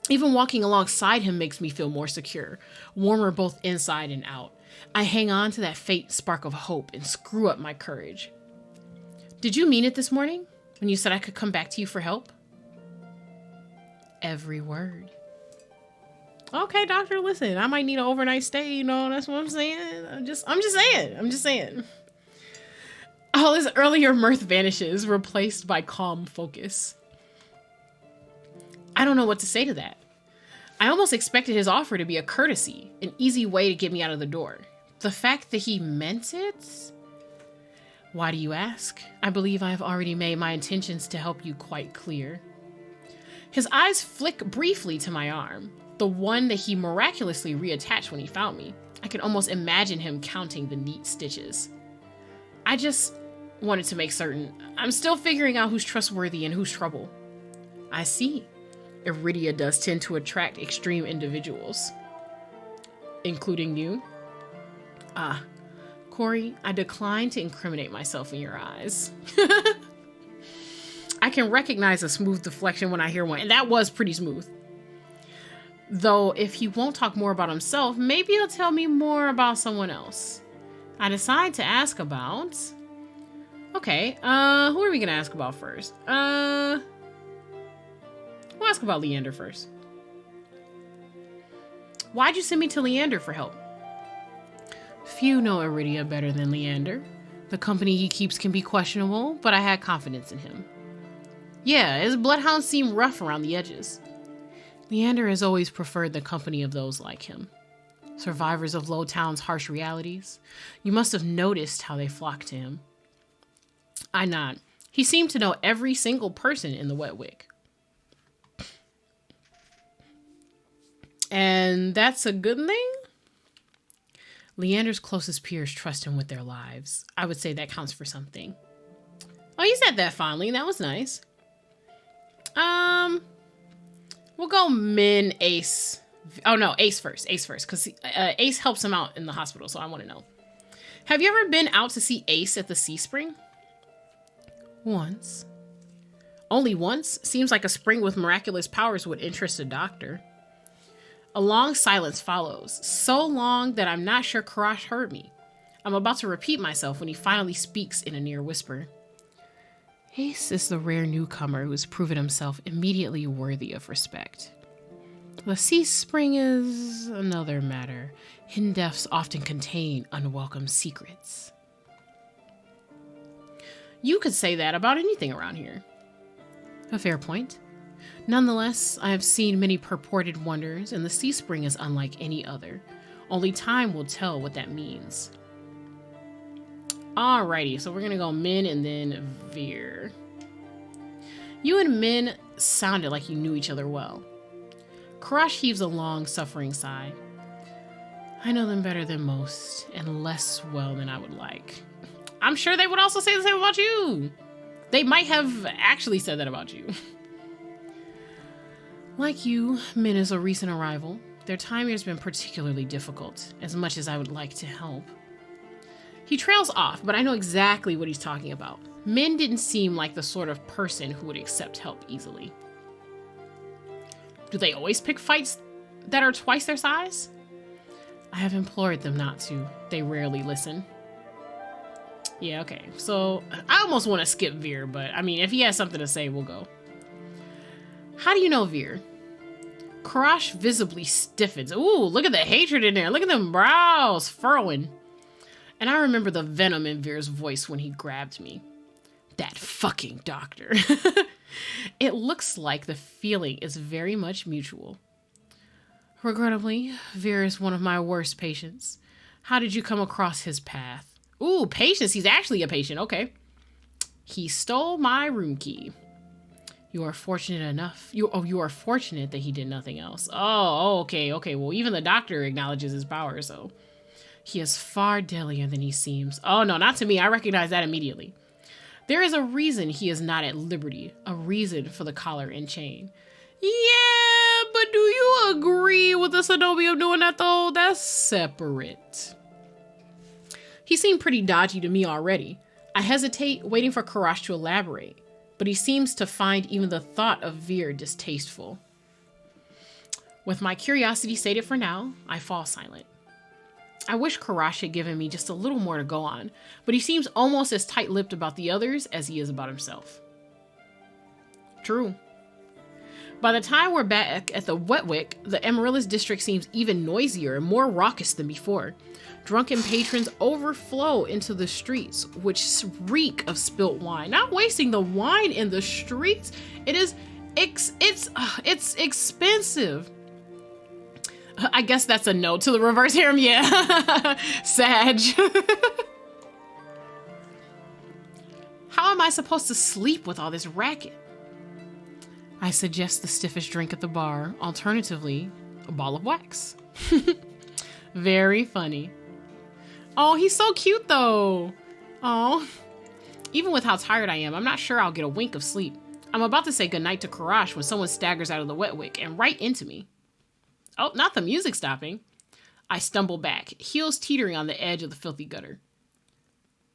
Even walking alongside him makes me feel more secure, warmer both inside and out. I hang on to that faint spark of hope and screw up my courage. Did you mean it this morning when you said I could come back to you for help? Every word. Okay, doctor, listen, I might need an overnight stay, you know, that's what I'm saying. I'm just saying. All his earlier mirth vanishes, replaced by calm focus. I don't know what to say to that. I almost expected his offer to be a courtesy, an easy way to get me out of the door. The fact that he meant it? Why do you ask? I believe I have already made my intentions to help you quite clear. His eyes flick briefly to my arm, the one that he miraculously reattached when he found me. I can almost imagine him counting the neat stitches. I just wanted to make certain. I'm still figuring out who's trustworthy and who's trouble. I see. Iridia does tend to attract extreme individuals. Including you? Corey, I decline to incriminate myself in your eyes. I can recognize a smooth deflection when I hear one, and that was pretty smooth. Though, if he won't talk more about himself, maybe he'll tell me more about someone else. I decide to ask about... Okay, who are we gonna ask about first? We'll ask about Leander first. Why'd you send me to Leander for help? Few know Iridia better than Leander. The company he keeps can be questionable, but I had confidence in him. Yeah, his bloodhounds seem rough around the edges. Leander has always preferred the company of those like him. Survivors of Lowtown's harsh realities. You must have noticed how they flocked to him. I nod. He seemed to know every single person in the Wetwick. And that's a good thing? Leander's closest peers trust him with their lives. I would say that counts for something. Oh, he said that fondly. That was nice. We'll go Mhin, Ace. Oh no, Ace first, because Ace helps him out in the hospital, so I want to know. Have you ever been out to see Ace at the Sea Spring? Once. Only once? Seems like a spring with miraculous powers would interest a doctor. A long silence follows, so long that I'm not sure Kuras heard me. I'm about to repeat myself when he finally speaks in a near whisper. Ace is the rare newcomer who has proven himself immediately worthy of respect. The Sea Spring is another matter. Hidden depths often contain unwelcome secrets. You could say that about anything around here. A fair point. Nonetheless, I have seen many purported wonders, and the Sea Spring is unlike any other. Only time will tell what that means. Alrighty, so we're gonna go Mhin and then Vere. You and Mhin sounded like you knew each other well. Kuras heaves a long, suffering sigh. I know them better than most, and less well than I would like. I'm sure they would also say the same about you. They might have actually said that about you. Like you, Mhin is a recent arrival. Their time here has been particularly difficult, as much as I would like to help. He trails off, but I know exactly what he's talking about. Mhin didn't seem like the sort of person who would accept help easily. Do they always pick fights that are twice their size? I have implored them not to. They rarely listen. Yeah, okay. So, I almost want to skip Vere, but I mean, if he has something to say, we'll go. How do you know Vere? Kuras visibly stiffens. Ooh, look at the hatred in there. Look at them brows furrowing. And I remember the venom in Vere's voice when he grabbed me. That fucking doctor. It looks like the feeling is very much mutual. Regrettably, Vere is one of my worst patients. How did you come across his path? Ooh, patience. He's actually a patient. Okay. He stole my room key. You are fortunate enough. You are fortunate that he did nothing else. Oh, okay. Well, even the doctor acknowledges his power, so... He is far deadlier than he seems. Oh, no, not to me. I recognize that immediately. There is a reason he is not at liberty. A reason for the collar and chain. Yeah, but do you agree with the Sonobi of doing that, though? That's separate. He seemed pretty dodgy to me already. I hesitate, waiting for Kuras to elaborate. But he seems to find even the thought of Vere distasteful. With my curiosity sated for now, I fall silent. I wish Kuras had given me just a little more to go on, but he seems almost as tight-lipped about the others as he is about himself. True. By the time we're back at the Wetwick, the Amaryllis district seems even noisier and more raucous than before. Drunken patrons overflow into the streets, which reek of spilt wine. Not wasting the wine in the streets. It's expensive. I guess that's a no to the reverse harem, yeah. Sag. How am I supposed to sleep with all this racket? I suggest the stiffest drink at the bar, alternatively, a ball of wax. Very funny. Oh, he's so cute though. Oh, even with how tired I am, I'm not sure I'll get a wink of sleep. I'm about to say goodnight to Kuras when someone staggers out of the Wetwick and right into me. Oh, not the music stopping. I stumble back, heels teetering on the edge of the filthy gutter.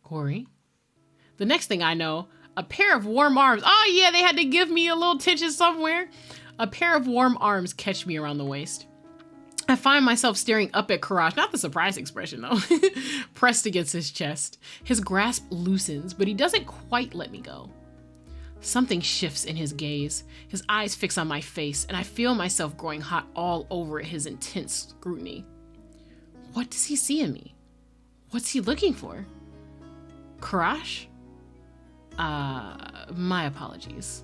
Corey? The next thing I know, a pair of warm arms. Oh yeah, they had to give me a little tension somewhere. A pair of warm arms catch me around the waist. I find myself staring up at Kuras, not the surprise expression though, pressed against his chest. His grasp loosens, but he doesn't quite let me go. Something shifts in his gaze. His eyes fix on my face, and I feel myself growing hot all over his intense scrutiny. What does he see in me? What's he looking for? Kuras? My apologies.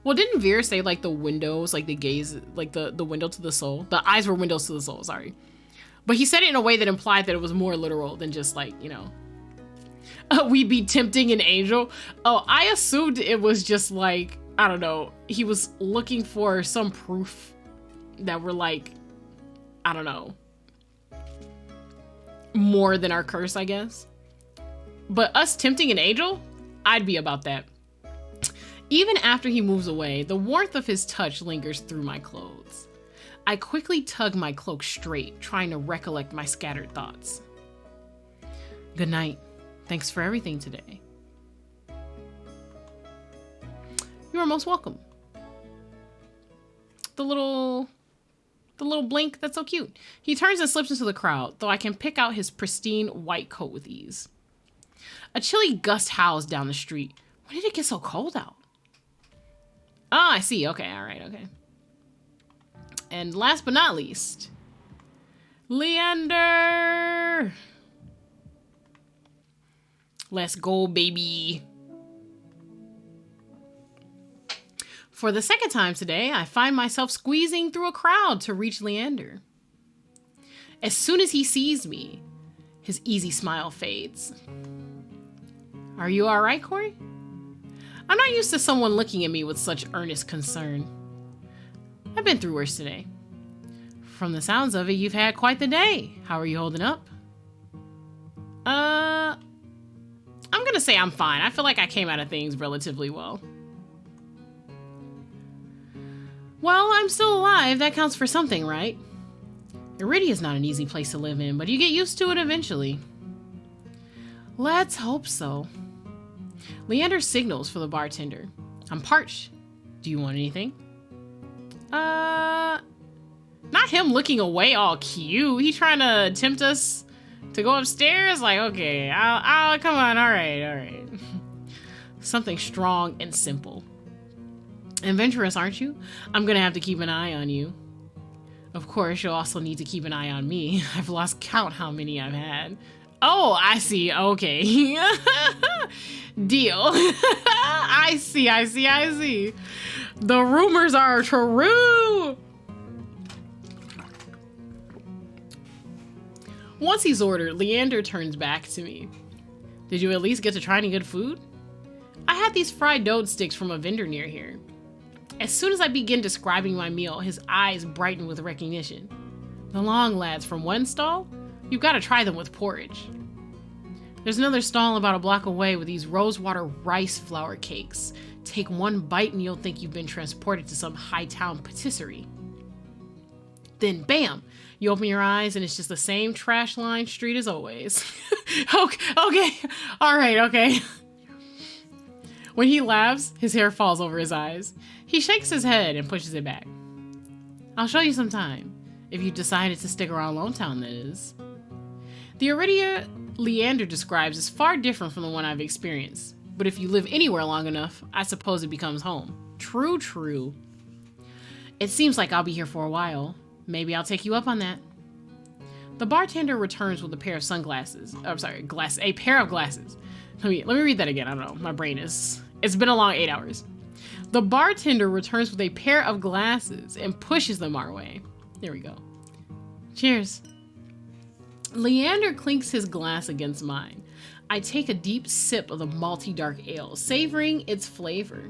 Well, didn't Vere say like the windows, like the gaze, like the window to the soul? The eyes were windows to the soul, sorry. But he said it in a way that implied that it was more literal than just like, you know, we'd be tempting an angel. Oh, I assumed it was just like, I don't know, he was looking for some proof that we're like, I don't know, more than our curse, I guess. But us tempting an angel, I'd be about that. Even after he moves away, the warmth of his touch lingers through my clothes. I quickly tug my cloak straight, trying to recollect my scattered thoughts. Good night. Thanks for everything today. You are most welcome. The little blink, that's so cute. He turns and slips into the crowd, though I can pick out his pristine white coat with ease. A chilly gust howls down the street. When did it get so cold out? Ah, I see. Okay, all right, okay. And last but not least, Leander. Let's go, baby. For the second time today, I find myself squeezing through a crowd to reach Leander. As soon as he sees me, his easy smile fades. Are you all right, Corey? I'm not used to someone looking at me with such earnest concern. I've been through worse today. From the sounds of it, you've had quite the day. How are you holding up? I'm gonna say I'm fine. I feel like I came out of things relatively well. Well, I'm still alive. That counts for something, right? Iridia's not an easy place to live in, but you get used to it eventually. Let's hope so. Leander signals for the bartender. I'm parched. Do you want anything? Not him looking away all cute. He trying to tempt us to go upstairs? Like, okay, I'll come on, all right. Something strong and simple. Adventurous, aren't you? I'm gonna have to keep an eye on you. Of course, you'll also need to keep an eye on me. I've lost count how many I've had. Oh, I see. Okay. Deal. I see. The rumors are true. Once he's ordered, Leander turns back to me. Did you at least get to try any good food? I had these fried dough sticks from a vendor near here. As soon as I begin describing my meal, his eyes brighten with recognition. The long lads from one stall? You've got to try them with porridge. There's another stall about a block away with these rosewater rice flour cakes. Take one bite and you'll think you've been transported to some high-town patisserie. Then, bam! You open your eyes and it's just the same trash-lined street as always. Okay. All right, okay. When he laughs, his hair falls over his eyes. He shakes his head and pushes it back. I'll show you some time, if you decided to stick around Lone Town, that is. The Iridia Leander describes is far different from the one I've experienced, but if you live anywhere long enough, I suppose it becomes home. True. It seems like I'll be here for a while. Maybe I'll take you up on that. The bartender returns with a pair of sunglasses. A pair of glasses. Let me read that again. I don't know. My brain is... It's been a long 8 hours. The bartender returns with a pair of glasses and pushes them our way. There we go. Cheers. Leander clinks his glass against mine. I take a deep sip of the malty dark ale, savoring its flavor.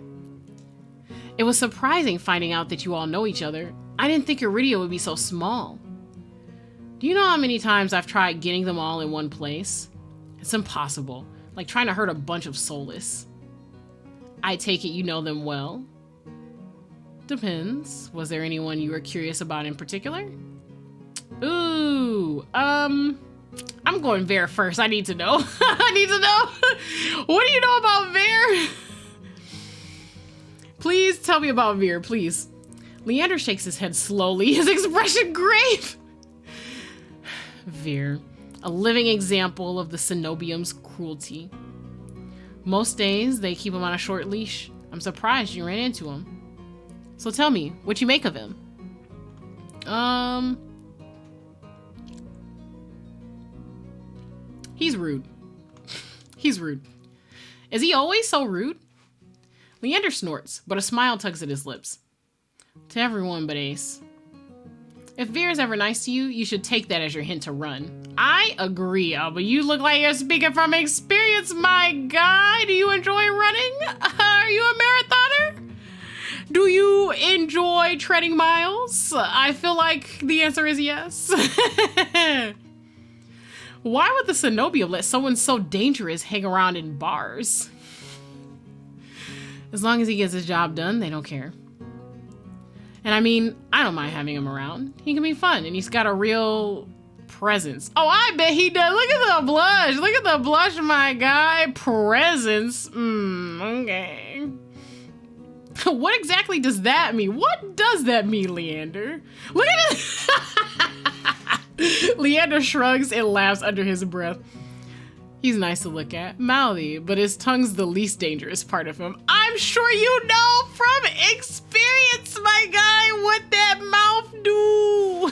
It was surprising finding out that you all know each other. I didn't think Iridia would be so small. Do you know how many times I've tried getting them all in one place? It's impossible. Like trying to herd a bunch of soulless. I take it you know them well? Depends. Was there anyone you were curious about in particular? Ooh, I'm going Vere first. I need to know. What do you know about Vere? Please tell me about Vere, please. Leander shakes his head slowly, his expression grave. Vere, a living example of the Cenobium's cruelty. Most days, they keep him on a short leash. I'm surprised you ran into him. So tell me, what you make of him? He's rude. He's rude. Is he always so rude? Leander snorts, but a smile tugs at his lips. To everyone but Ace. If Vere's ever nice to you, you should take that as your hint to run. I agree, but you look like you're speaking from experience, my guy. Do you enjoy running? Are you a marathoner? Do you enjoy treading miles? I feel like the answer is yes. Why would the Cenobia let someone so dangerous hang around in bars? As long as he gets his job done, they don't care. And I mean, I don't mind having him around. He can be fun, and he's got a real presence. Oh, I bet he does. Look at the blush. Look at the blush, my guy. Presence. Okay. What exactly does that mean? What does that mean, Leander? Look at it. Leander shrugs and laughs under his breath. He's nice to look at, mouthy, but his tongue's the least dangerous part of him. I'm sure you know from experience, my guy, what that mouth do.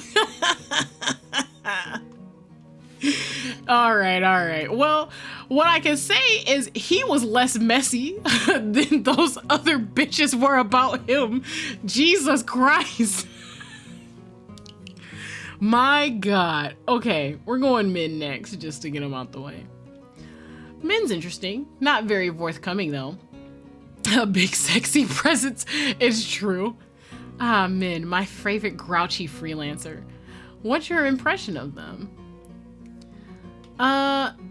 All right. Well, what I can say is he was less messy than those other bitches were about him. Jesus Christ. My God. Okay, we're going Mhin next just to get him out the way. Mhin's interesting. Not very forthcoming, though. A big sexy presence is true. Ah, Mhin, my favorite grouchy freelancer. What's your impression of them?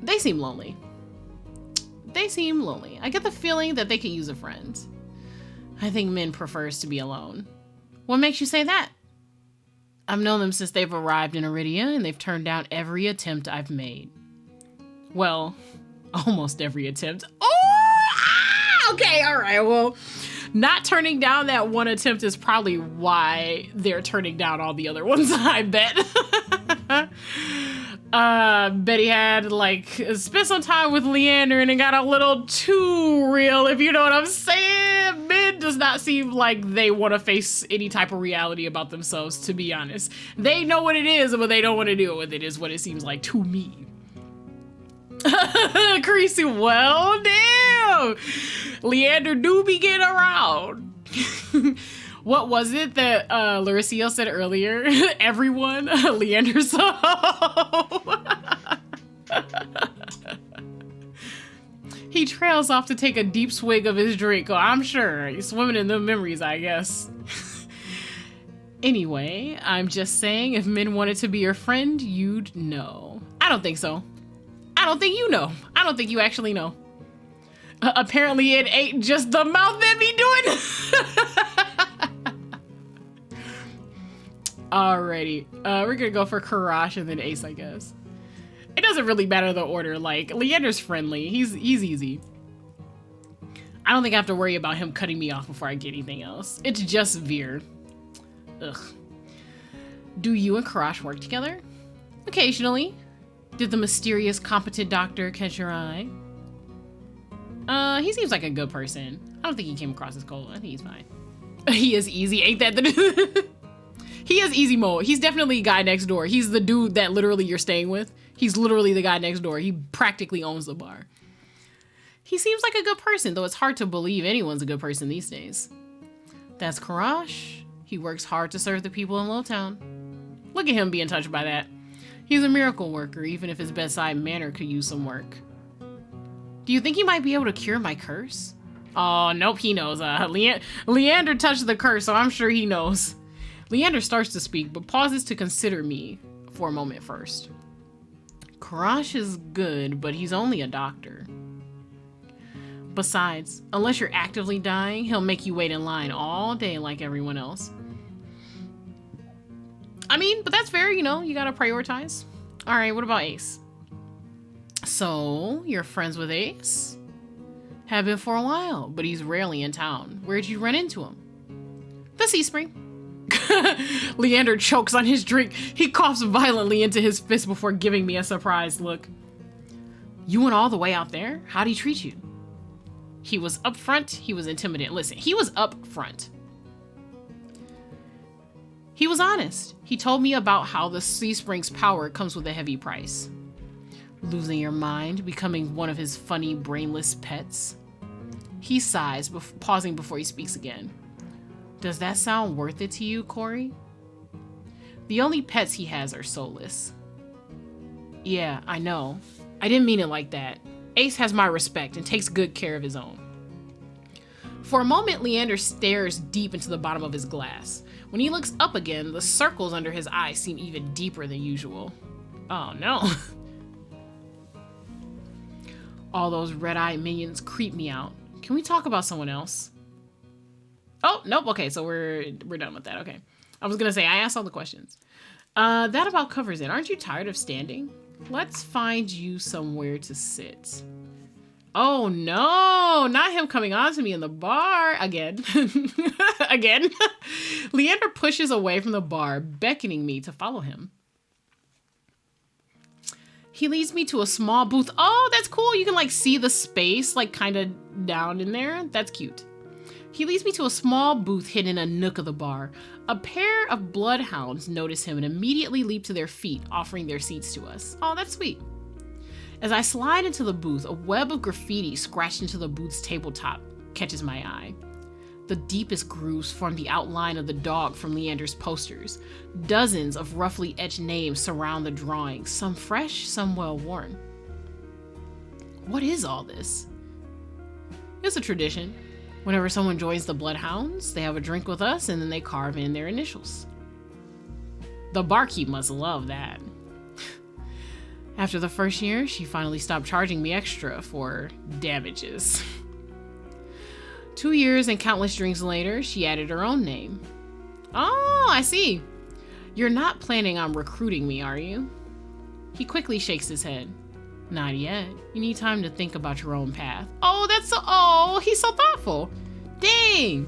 They seem lonely. I get the feeling that they could use a friend. I think Mhin prefers to be alone. What makes you say that? I've known them since they've arrived in Iridia, and they've turned down every attempt I've made. Well, almost every attempt. Okay, all right. Well, not turning down that one attempt is probably why they're turning down all the other ones, I bet. Betty had, spent some time with Leander and it got a little too real, if you know what I'm saying. Mhin does not seem like they want to face any type of reality about themselves, to be honest. They know what it is, but they don't want to deal with it, is what it seems like to me. Creasy, well, damn. Leander do be getting around. What was it that Lauricio said earlier? Everyone, Leander so. He trails off to take a deep swig of his drink. Oh, I'm sure he's swimming in the memories, I guess. Anyway, I'm just saying, if Mhin wanted to be your friend, you'd know. I don't think so. I don't think you know. I don't think you actually know. Apparently it ain't just the mouth that be doing. Alrighty. We're gonna go for Kuras and then Ace, I guess. It doesn't really matter the order. Like, Leander's friendly. He's easy. I don't think I have to worry about him cutting me off before I get anything else. It's just Vere. Ugh. Do you and Kuras work together? Occasionally. Did the mysterious, competent doctor catch your eye? He seems like a good person. I don't think he came across as cold. I think he's fine. He is easy, ain't that the He is easy mode. He's definitely a guy next door. He's the dude that literally you're staying with. He's literally the guy next door. He practically owns the bar. He seems like a good person, though it's hard to believe anyone's a good person these days. That's Kuras. He works hard to serve the people in Lowtown. Look at him being touched by that. He's a miracle worker, even if his bedside manner could use some work. Do you think he might be able to cure my curse? Oh, nope, he knows. Leander touched the curse, so I'm sure he knows. Leander starts to speak, but pauses to consider me for a moment first. Kuras is good, but he's only a doctor. Besides, unless you're actively dying, he'll make you wait in line all day like everyone else. I mean, but that's fair, you know, you gotta prioritize. All right, what about Ace? So, you're friends with Ace? Have been for a while, but he's rarely in town. Where'd you run into him? The Sea Spring. Leander chokes on his drink. He coughs violently into his fist before giving me a surprised look. You went all the way out there? How'd he treat you? He was up front. He was intimidating. Listen, he was up front. He was honest. He told me about how the Sea Spring's power comes with a heavy price. Losing your mind, becoming one of his funny, brainless pets? He sighs, pausing before he speaks again. Does that sound worth it to you, Corey? The only pets he has are soulless. Yeah, I know. I didn't mean it like that. Ace has my respect and takes good care of his own. For a moment, Leander stares deep into the bottom of his glass. When he looks up again, the circles under his eyes seem even deeper than usual. Oh no. All those red-eyed minions creep me out. Can we talk about someone else? Oh, nope. Okay, so we're done with that. Okay. I was gonna say, I asked all the questions. That about covers it. Aren't you tired of standing? Let's find you somewhere to sit. Oh no, not him coming on to me in the bar again. Again. Leander pushes away from the bar, beckoning me to follow him. He leads me to a small booth. Oh, that's cool. You can like see the space like kind of down in there. That's cute. He leads me to a small booth hidden in a nook of the bar. A pair of bloodhounds notice him and immediately leap to their feet, offering their seats to us. Oh, that's sweet. As I slide into the booth, a web of graffiti scratched into the booth's tabletop catches my eye. The deepest grooves form the outline of the dog from Leander's posters. Dozens of roughly etched names surround the drawings, some fresh, some well-worn. What is all this? It's a tradition. Whenever someone joins the Bloodhounds, they have a drink with us and then they carve in their initials. The barkeep must love that. After the first year, she finally stopped charging me extra for damages. 2 years and countless drinks later, she added her own name. Oh, I see. You're not planning on recruiting me, are you? He quickly shakes his head. Not yet. You need time to think about your own path. Oh, he's so thoughtful. Dang.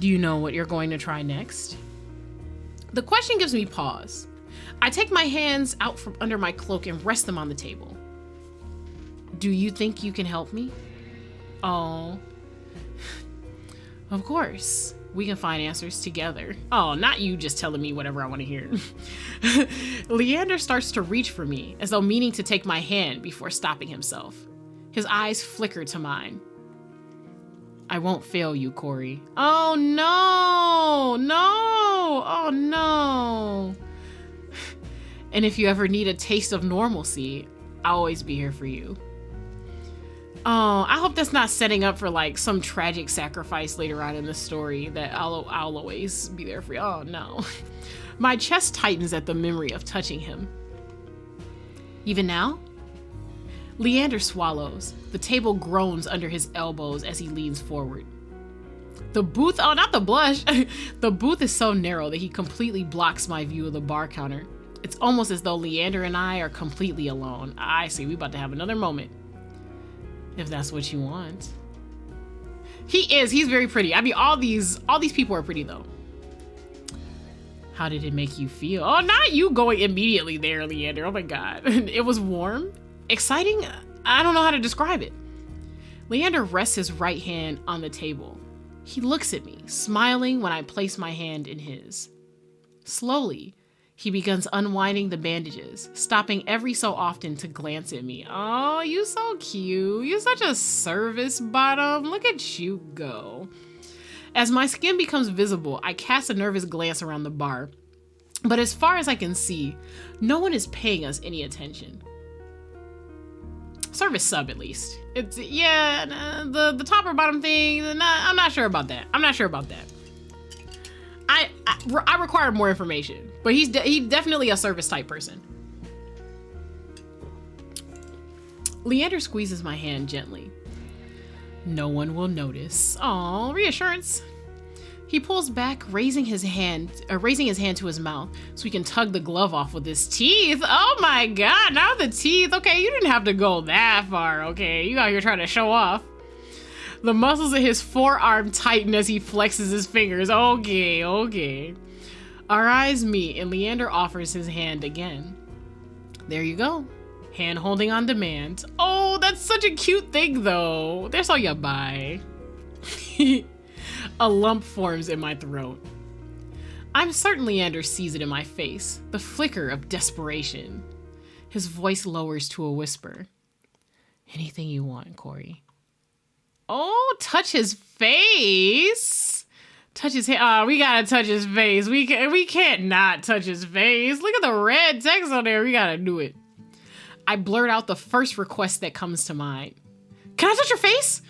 Do you know what you're going to try next? The question gives me pause. I take my hands out from under my cloak and rest them on the table. Do you think you can help me? Oh, of course. We can find answers together. Oh, not you just telling me whatever I want to hear. Leander starts to reach for me, as though meaning to take my hand before stopping himself. His eyes flicker to mine. I won't fail you, Corey. Oh, no. Oh, no. And if you ever need a taste of normalcy, I'll always be here for you. Oh, I hope that's not setting up for like some tragic sacrifice later on in the story that I'll always be there for you. Oh no. My chest tightens at the memory of touching him. Even now? Leander swallows. The table groans under his elbows as he leans forward. The booth, oh, not the blush. The booth is so narrow that he completely blocks my view of the bar counter. It's almost as though Leander and I are completely alone. I see, we about to have another moment. If that's what you want. He's very pretty. I mean, all these people are pretty though. How did it make you feel? Oh, not you going immediately there, Leander. Oh my God. It was warm, exciting. I don't know how to describe it. Leander rests his right hand on the table. He looks at me, smiling when I place my hand in his. Slowly, he begins unwinding the bandages, stopping every so often to glance at me. Oh, you so cute. You're such a service bottom. Look at you go. As my skin becomes visible, I cast a nervous glance around the bar. But as far as I can see, no one is paying us any attention. Service sub, at least. It's, yeah, the top or bottom thing, I'm not sure about that. I require more information, but he's definitely a service type person. Leander squeezes my hand gently. No one will notice. Aw, reassurance. He pulls back, raising his hand to his mouth so he can tug the glove off with his teeth. Oh my God, now the teeth. Okay, you didn't have to go that far, okay? You out here trying to show off. The muscles of his forearm tighten as he flexes his fingers. Okay. Our eyes meet and Leander offers his hand again. There you go. Hand holding on demand. Oh, that's such a cute thing though. That's all you buy. A lump forms in my throat. I'm certain Leander sees it in my face. The flicker of desperation. His voice lowers to a whisper. Anything you want, Corey. Oh, touch his face. Touch his hand. We gotta touch his face. We can't not touch his face. Look at the red text on there. We gotta do it. I blurt out the first request that comes to mind. Can I touch your face?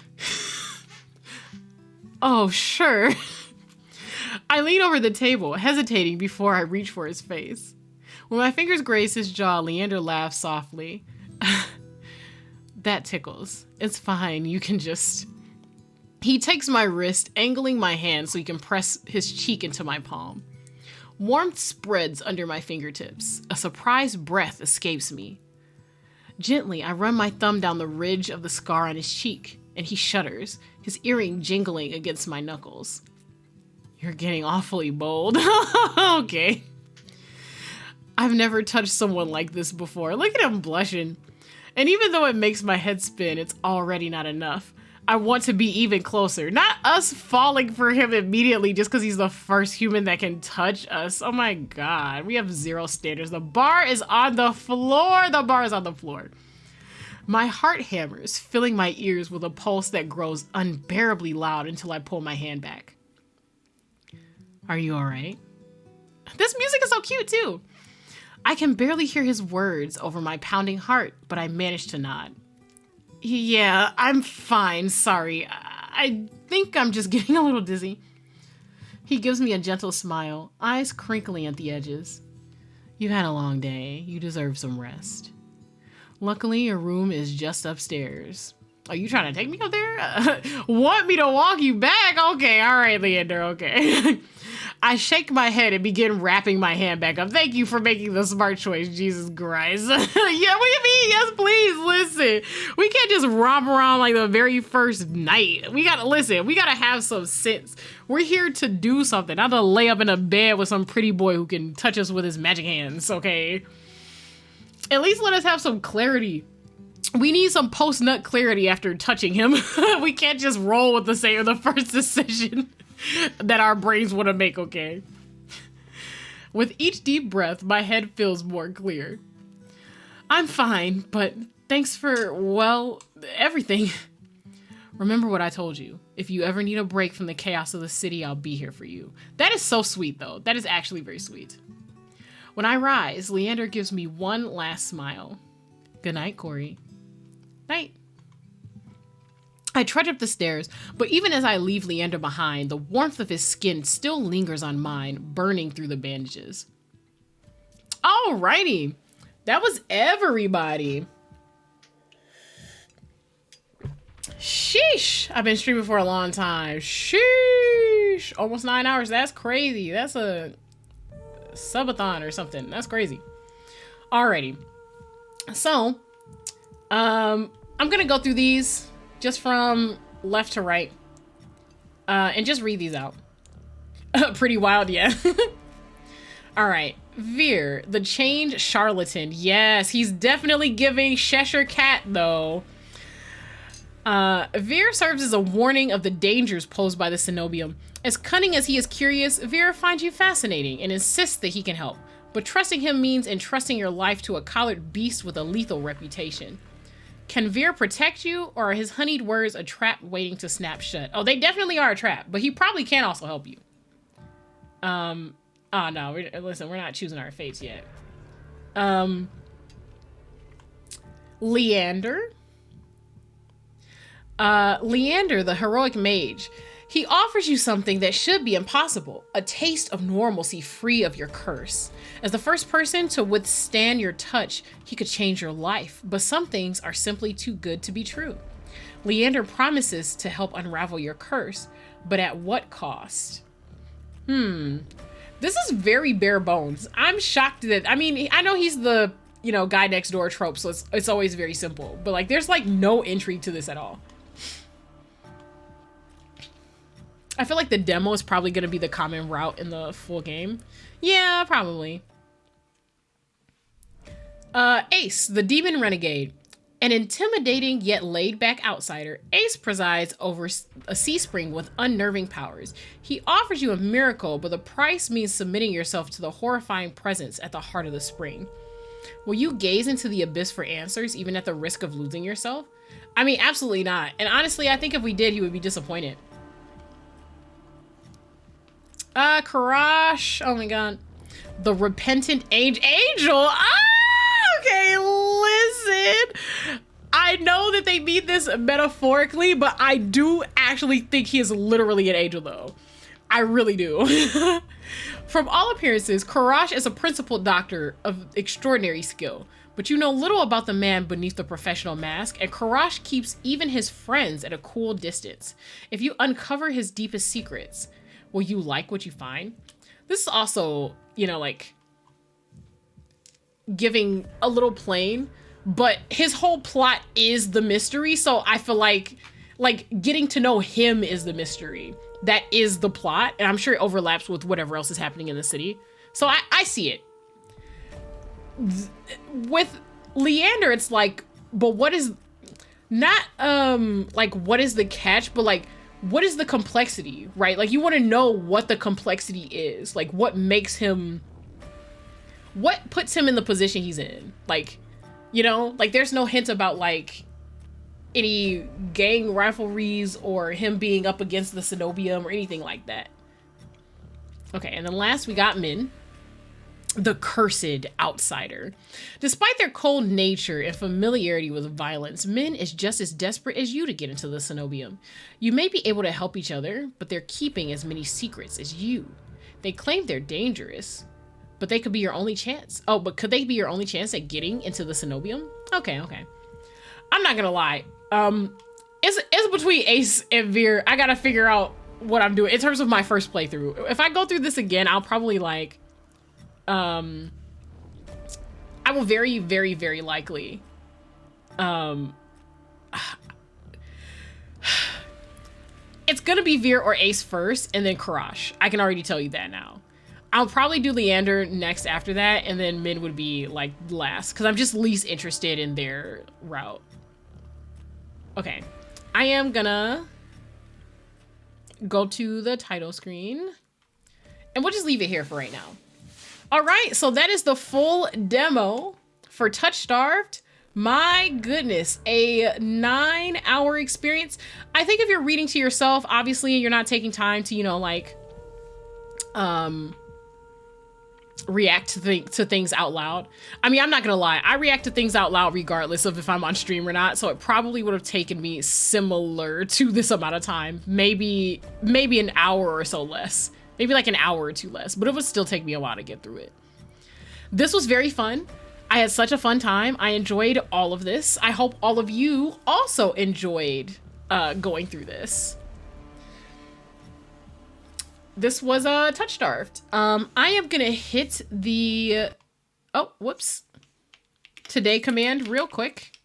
Oh, sure. I lean over the table, hesitating before I reach for his face. When my fingers graze his jaw, Leander laughs softly. That tickles. It's fine. You can just... He takes my wrist, angling my hand so he can press his cheek into my palm. Warmth spreads under my fingertips. A surprised breath escapes me. Gently, I run my thumb down the ridge of the scar on his cheek, and he shudders, his earring jingling against my knuckles. You're getting awfully bold. Okay. I've never touched someone like this before. Look at him blushing. And even though it makes my head spin, it's already not enough. I want to be even closer. Not us falling for him immediately just because he's the first human that can touch us. Oh my God. We have zero standards. The bar is on the floor. The bar is on the floor. My heart hammers, filling my ears with a pulse that grows unbearably loud until I pull my hand back. Are you all right? This music is so cute too. I can barely hear his words over my pounding heart, but I manage to nod. Yeah, I'm fine. Sorry. I think I'm just getting a little dizzy. He gives me a gentle smile, eyes crinkling at the edges. You've had a long day. You deserve some rest. Luckily, your room is just upstairs. Are you trying to take me up there? Want me to walk you back? Okay, all right, Leander, okay. I shake my head and begin wrapping my hand back up. Thank you for making the smart choice, Jesus Christ. Yeah, what do you mean? Yes, please, listen. We can't just romp around like the very first night. We gotta have some sense. We're here to do something, not to lay up in a bed with some pretty boy who can touch us with his magic hands, okay? At least let us have some clarity. We need some post-nut clarity after touching him. We can't just roll with the first decision that our brains want to make, okay? With each deep breath, my head feels more clear. I'm fine, but thanks for, well, everything. Remember what I told you. If you ever need a break from the chaos of the city, I'll be here for you. That is so sweet, though. That is actually very sweet. When I rise, Leander gives me one last smile. Good night, Corey. Night. I trudge up the stairs, but even as I leave Leander behind, the warmth of his skin still lingers on mine, burning through the bandages. Alrighty. That was everybody. Sheesh. I've been streaming for a long time. Sheesh. Almost 9 hours. That's crazy. That's a subathon or something. That's crazy. Alrighty. So, I'm going to go through these just from left to right, and just read these out. Pretty wild, yeah. All right. Vere, the chained charlatan. Yes, he's definitely giving Cheshire Cat, though. Vere serves as a warning of the dangers posed by the Cenobium. As cunning as he is curious, Vere finds you fascinating and insists that he can help. But trusting him means entrusting your life to a collared beast with a lethal reputation. Can Vere protect you, or are his honeyed words a trap waiting to snap shut? Oh, they definitely are a trap, but he probably can also help you. Oh no, listen, we're not choosing our fates yet. Leander. Leander, the heroic mage. He offers you something that should be impossible, a taste of normalcy free of your curse. As the first person to withstand your touch, he could change your life, but some things are simply too good to be true. Leander promises to help unravel your curse, but at what cost? This is very bare bones. I'm shocked that, I mean, I know he's the, guy next door trope, so it's always very simple, but like, there's like no intrigue to this at all. I feel like the demo is probably going to be the common route in the full game. Yeah, probably. Ace, the demon renegade. An intimidating yet laid-back outsider, Ace presides over a sea spring with unnerving powers. He offers you a miracle, but the price means submitting yourself to the horrifying presence at the heart of the spring. Will you gaze into the abyss for answers, even at the risk of losing yourself? I mean, absolutely not. And honestly, I think if we did, you would be disappointed. Karash. Oh my god. The repentant angel. Okay, listen. I know that they mean this metaphorically, but I do actually think he is literally an angel, though. I really do. From all appearances, Karash is a principled doctor of extraordinary skill, but you know little about the man beneath the professional mask, and Karash keeps even his friends at a cool distance. If you uncover his deepest secrets, will you like what you find? This is also, you know, like, giving a little plain, but his whole plot is the mystery, so I feel like getting to know him is the mystery. That is the plot, and I'm sure it overlaps with whatever else is happening in the city. So I see it. With Leander, it's like, but what is, not like what is the catch, but like what is the complexity, right? Like you want to know what the complexity is, like what makes him, what puts him in the position he's in, like, you know, like there's no hint about like any gang rivalries or him being up against the Cenobium or anything like that. Okay, and then last we got Mhin, the cursed outsider. Despite their cold nature and familiarity with violence, Mhin is just as desperate as you to get into the Cenobium. You may be able to help each other, but they're keeping as many secrets as you. They claim they're dangerous, but they could be your only chance. Oh, but could they be your only chance at getting into the Cenobium? Okay. I'm not gonna lie. It's between Ace and Vere. I gotta figure out what I'm doing in terms of my first playthrough. If I go through this again, I'll probably like, I will very, very, very likely, it's gonna be Vere or Ace first, and then Karash. I can already tell you that now. I'll probably do Leander next after that, and then Mhin would be like last, because I'm just least interested in their route. Okay, I am gonna go to the title screen, and we'll just leave it here for right now. All right, so that is the full demo for TOUCHSTARVED. My goodness, a 9-hour experience. I think if you're reading to yourself, obviously you're not taking time to, you know, like, react to things out loud. I mean, I'm not gonna lie, I react to things out loud regardless of if I'm on stream or not, so it probably would have taken me similar to this amount of time, maybe an hour or so less, maybe like an hour or two less, but it would still take me a while to get through it. This was very fun. I had such a fun time. I enjoyed all of this. I hope all of you also enjoyed going through this. This was TOUCHSTARVED. I am gonna hit the today command real quick,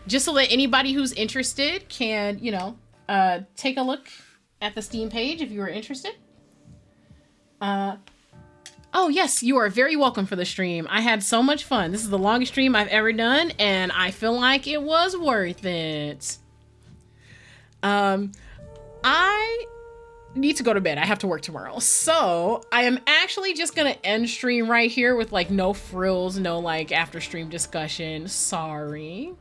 just so that anybody who's interested can, you know, take a look at the Steam page if you are interested. Oh yes, you are very welcome for the stream. I had so much fun. This is the longest stream I've ever done, and I feel like it was worth it. I need to go to bed. I have to work tomorrow. So I am actually just gonna end stream right here with like no frills, no like after stream discussion. Sorry.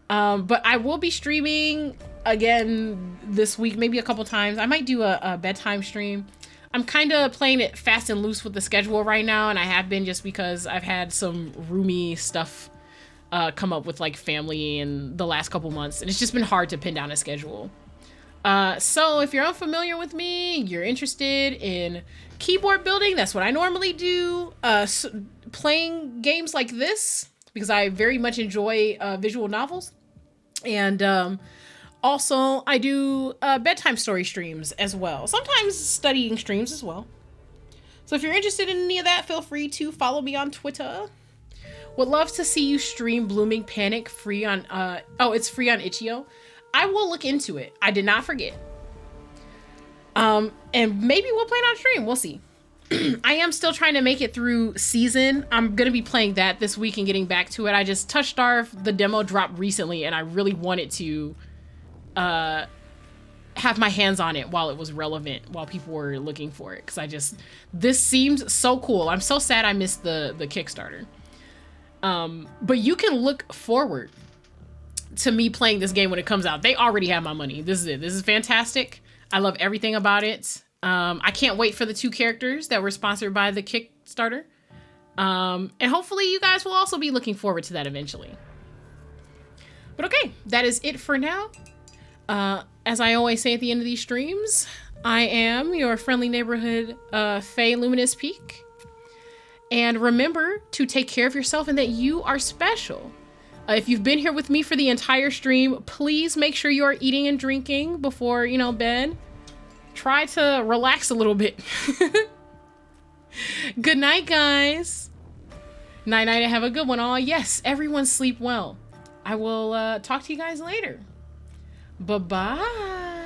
But I will be streaming again this week, maybe a couple times. I might do a bedtime stream. I'm kind of playing it fast and loose with the schedule right now, and I have been just because I've had some roomy stuff come up with like family in the last couple months, and it's just been hard to pin down a schedule. So if you're unfamiliar with me, you're interested in keyboard building, that's what I normally do. Playing games like this, because I very much enjoy visual novels. And also, I do bedtime story streams as well. Sometimes studying streams as well. So if you're interested in any of that, feel free to follow me on Twitter. Would love to see you stream Blooming Panic free on, it's free on Itch.io. I will look into it. I did not forget. And maybe we'll play it on stream. We'll see. I am still trying to make it through season. I'm going to be playing that this week and getting back to it. I just TOUCHSTARVED, the demo dropped recently, and I really wanted to have have my hands on it while it was relevant, while people were looking for it. Because this seems so cool. I'm so sad I missed the Kickstarter. But you can look forward to me playing this game when it comes out. They already have my money. This is it. This is fantastic. I love everything about it. I can't wait for the 2 characters that were sponsored by the Kickstarter. And hopefully you guys will also be looking forward to that eventually. But okay, that is it for now. As I always say at the end of these streams, I am your friendly neighborhood Fae Luminous Peak. And remember to take care of yourself and that you are special. If you've been here with me for the entire stream, please make sure you are eating and drinking before, bed. Try to relax a little bit. Good night, guys. Night night and have a good one. Oh, yes, everyone sleep well. I will talk to you guys later. Bye-bye.